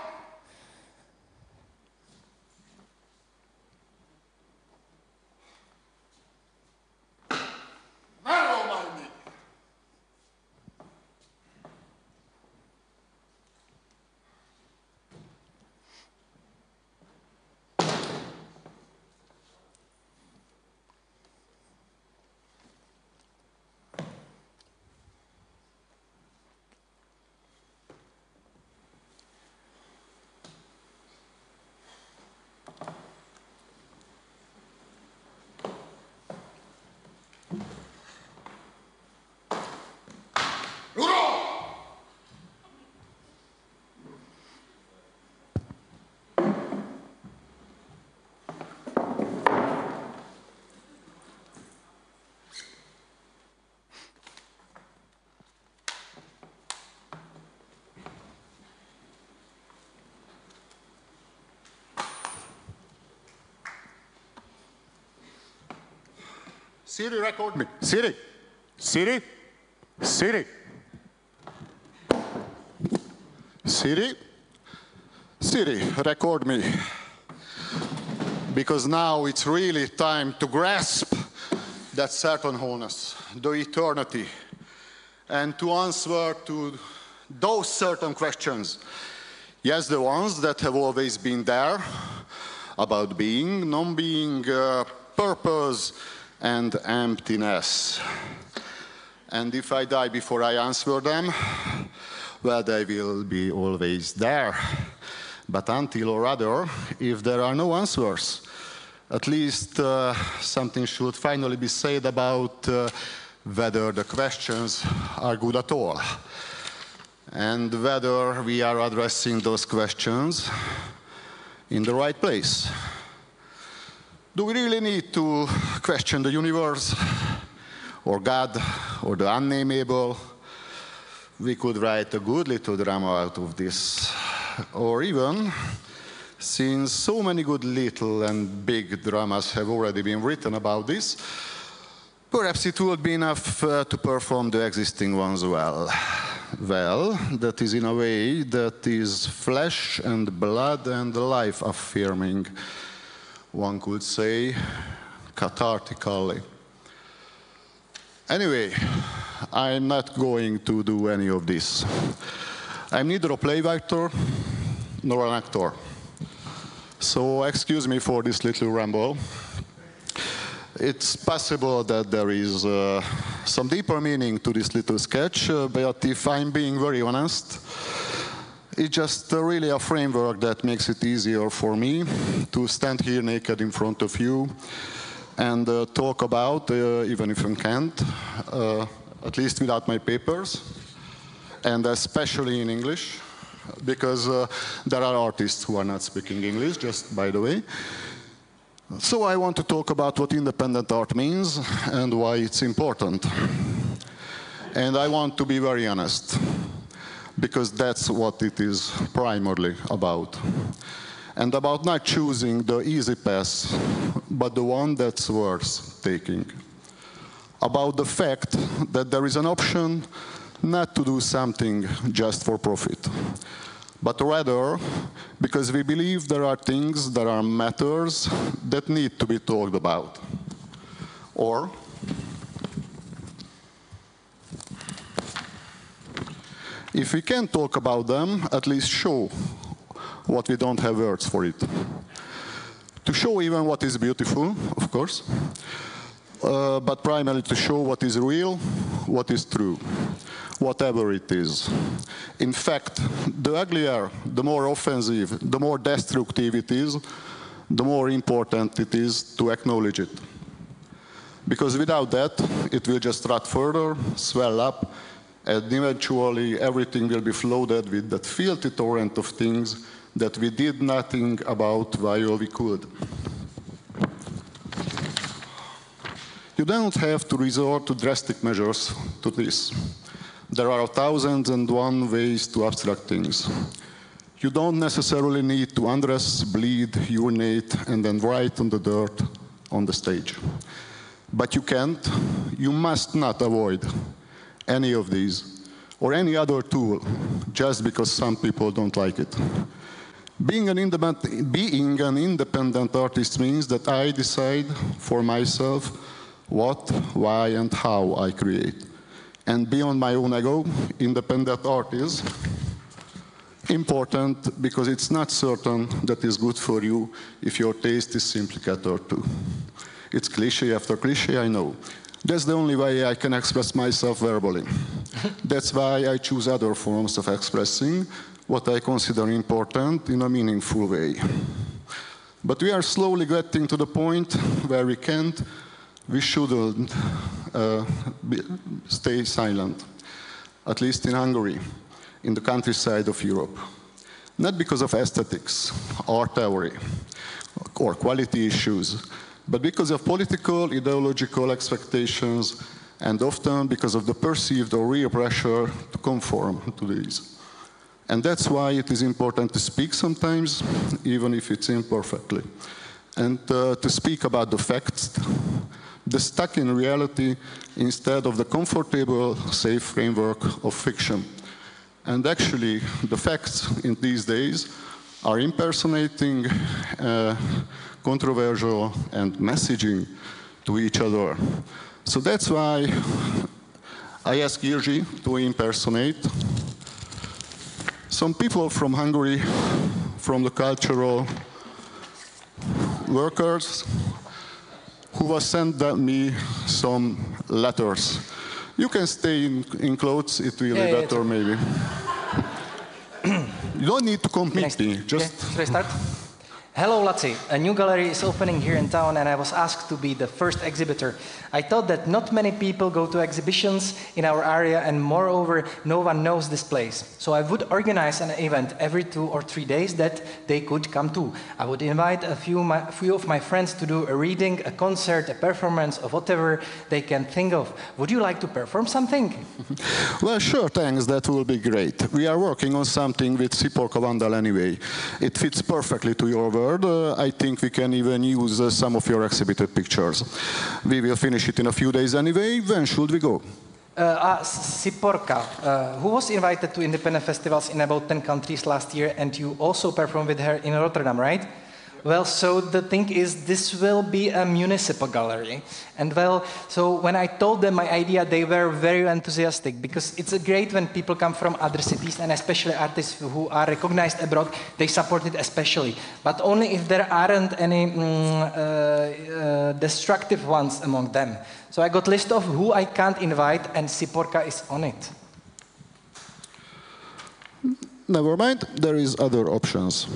Siri, record me. Siri. Siri. Siri. Siri. Siri, record me. Because now it's really time to grasp that certain wholeness, the eternity, and to answer to those certain questions. Yes, the ones that have always been there, about being, non-being, purpose, and emptiness. And if I die before I answer them, well, they will be always there. But until or rather, if there are no answers, at least something should finally be said about whether the questions are good at all, and whether we are addressing those questions in the right place. Do we really need to question the universe, or God, or the unnameable? We could write a good little drama out of this. Or even, since so many good little and big dramas have already been written about this, perhaps it would be enough to perform the existing ones well. Well, that is in a way that is flesh and blood and life affirming, one could say, cathartically. Anyway, I'm not going to do any of this. I'm neither a playwright nor an actor. So excuse me for this little ramble. It's possible that there is some deeper meaning to this little sketch, but if I'm being very honest, it's just really a framework that makes it easier for me to stand here naked in front of you and talk about, even if I can't, at least without my papers, and especially in English, because there are artists who are not speaking English, just by the way. So I want to talk about what independent art means and why it's important. And I want to be very honest, because that's what it is primarily about. And about not choosing the easy path, but the one that's worth taking. About the fact that there is an option not to do something just for profit, but rather because we believe there are things, there are matters that need to be talked about. Or if we can't talk about them, at least show what we don't have words for it. To show even what is beautiful, of course, but primarily to show what is real, what is true, whatever it is. In fact, the uglier, the more offensive, the more destructive it is, the more important it is to acknowledge it. Because without that, it will just rot further, swell up, and eventually everything will be flooded with that filthy torrent of things that we did nothing about while we could. You don't have to resort to drastic measures to this. There are 1,001 ways to abstract things. You don't necessarily need to undress, bleed, urinate, and then write on the dirt on the stage. But you must not avoid any of these or any other tool just because some people don't like it. Being an independent artist means that I decide for myself what, why, and how I create. And beyond my own ego, independent art is important because it's not certain that it's good for you if your taste is simply catered to. It's cliché after cliché, I know. That's the only way I can express myself verbally. That's why I choose other forms of expressing what I consider important in a meaningful way. But we are slowly getting to the point where we shouldn't stay silent, at least in Hungary, in the countryside of Europe. Not because of aesthetics, art theory, or quality issues, but because of political, ideological expectations, and often because of the perceived or real pressure to conform to these. And that's why it is important to speak sometimes, even if it's imperfectly, and to speak about the facts, the stuck in reality, instead of the comfortable, safe framework of fiction. And actually, the facts in these days are impersonating, controversial, and messaging to each other. So that's why I asked Jiří to impersonate some people from Hungary, from the cultural workers, who has sent me some letters. You can stay in clothes, it will be better maybe. You don't need to compete me. Just. Okay. Should I start? Hello, Lazzi. A new gallery is opening here in town, and I was asked to be the first exhibitor. I thought that not many people go to exhibitions in our area, and moreover, no one knows this place. So I would organize an event every 2 or 3 days that they could come to. I would invite a few of my friends to do a reading, a concert, a performance, of whatever they can think of. Would you like to perform something? Well, sure, thanks. That will be great. We are working on something with Siporka Vandal anyway. It fits perfectly to your work. I think we can even use some of your exhibited pictures. We will finish it in a few days anyway. When should we go? Siporka, who was invited to independent festivals in about 10 countries last year, and you also performed with her in Rotterdam, right? Well, so the thing is, this will be a municipal gallery. And well, so when I told them my idea, they were very enthusiastic, because it's great when people come from other cities, and especially artists who are recognized abroad, they support it especially. But only if there aren't any destructive ones among them. So I got a list of who I can't invite, and Siporka is on it. Never mind, there is other options.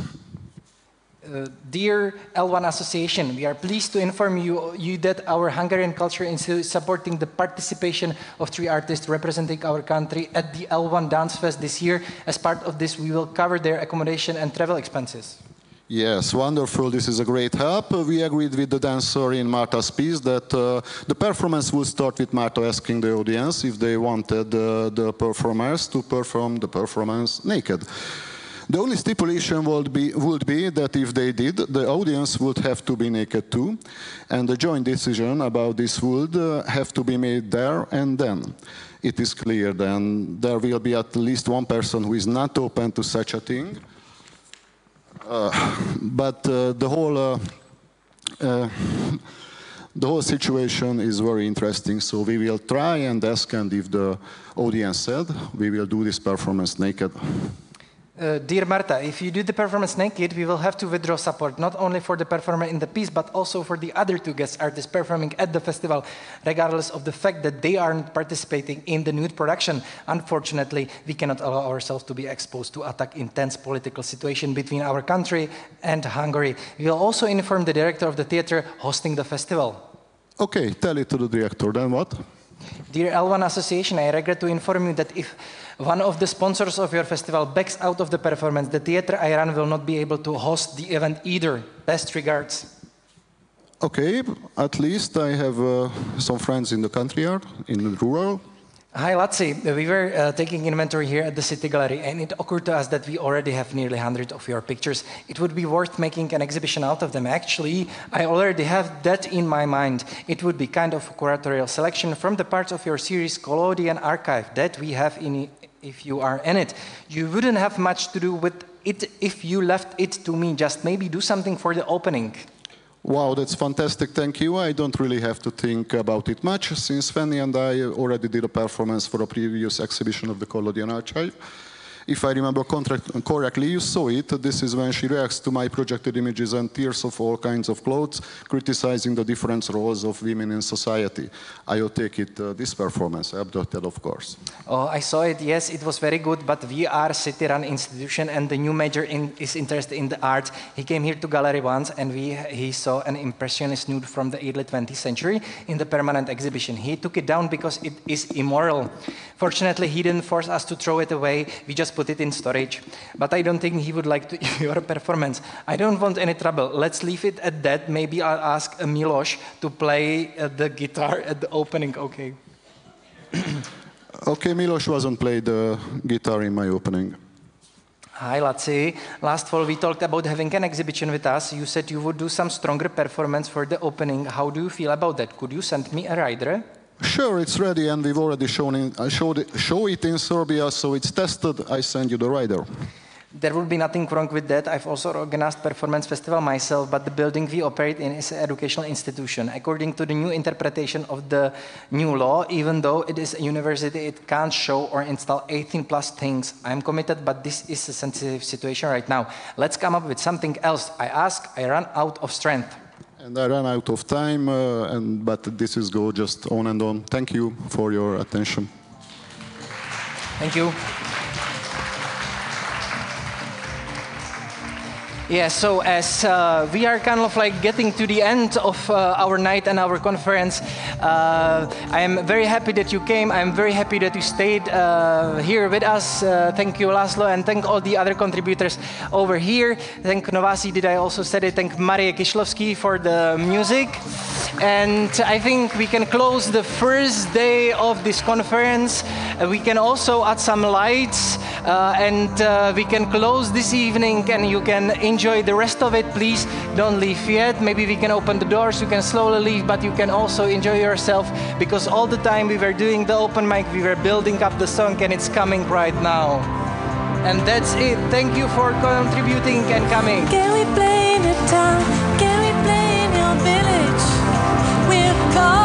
Dear L1 Association, we are pleased to inform you that our Hungarian Culture Institute is supporting the participation of 3 artists representing our country at the L1 Dance Fest this year. As part of this, we will cover their accommodation and travel expenses. Yes, wonderful. This is a great help. We agreed with the dancer in Marta's piece that the performance would start with Marta asking the audience if they wanted the performers to perform the performance naked. The only stipulation would be that if they did, the audience would have to be naked too, and the joint decision about this would have to be made there and then. It is clear then there will be at least one person who is not open to such a thing, but the whole situation is very interesting, so we will try and ask, and if the audience said, we will do this performance naked. Dear Marta, if you do the performance naked, we will have to withdraw support, not only for the performer in the piece, but also for the other 2 guest artists performing at the festival, regardless of the fact that they aren't participating in the nude production. Unfortunately, we cannot allow ourselves to be exposed to attack intense political situation between our country and Hungary. We will also inform the director of the theater hosting the festival. Okay, tell it to the director, then what? Dear L1 Association, I regret to inform you that if one of the sponsors of your festival backs out of the performance, the theater I run will not be able to host the event either. Best regards. Okay, at least I have some friends in the country yard, in the rural. Hi, Lazzi. We were taking inventory here at the City Gallery, and it occurred to us that we already have nearly 100 of your pictures. It would be worth making an exhibition out of them. Actually, I already have that in my mind. It would be kind of a curatorial selection from the parts of your series Collodion Archive that we have in, if you are in it. You wouldn't have much to do with it if you left it to me. Just maybe do something for the opening. Wow, that's fantastic, thank you. I don't really have to think about it much, since Fanny and I already did a performance for a previous exhibition of the Collodion Archive. If I remember correctly, you saw it. This is when she reacts to my projected images and tears of all kinds of clothes, criticizing the different roles of women in society. I will take it this performance, abducted, of course. Oh, I saw it, yes, it was very good, but we are a city-run institution, and the new major is interested in the art. He came here to gallery once, and he saw an impressionist nude from the early 20th century in the permanent exhibition. He took it down because it is immoral. Fortunately, he didn't force us to throw it away. We just put it in storage. But I don't think he would like your performance. I don't want any trouble. Let's leave it at that. Maybe I'll ask Miloš to play the guitar at the opening, okay? Okay, Miloš wasn't played the guitar in my opening. Hi, Lazzi. Last fall we talked about having an exhibition with us. You said you would do some stronger performance for the opening. How do you feel about that? Could you send me a rider? Sure, it's ready, and we've already show it in Serbia, so it's tested. I send you the rider. There would be nothing wrong with that. I've also organized performance festival myself, but the building we operate in is an educational institution. According to the new interpretation of the new law, even though it is a university, it can't show or install 18+ things. I'm committed, but this is a sensitive situation right now. Let's come up with something else. I run out of strength. And I ran out of time, but this is go just on and on. Thank you for your attention. Thank you. Yeah, so as we are kind of like getting to the end of our night and our conference, I am very happy that you came. I'm very happy that you stayed here with us. Thank you, Laszlo, and thank all the other contributors over here. Thank Novasi, did I also say it? Thank Marie Kishlovsky for the music. And I think we can close the first day of this conference. We can also add some lights and we can close this evening and you can enjoy the rest of it. Please don't leave yet. Maybe we can open the doors, you can slowly leave, but you can also enjoy yourself because all the time we were doing the open mic, we were building up the song and it's coming right now. And that's it. Thank you for contributing and coming. Can we play in your town? Can we play in your village? We're called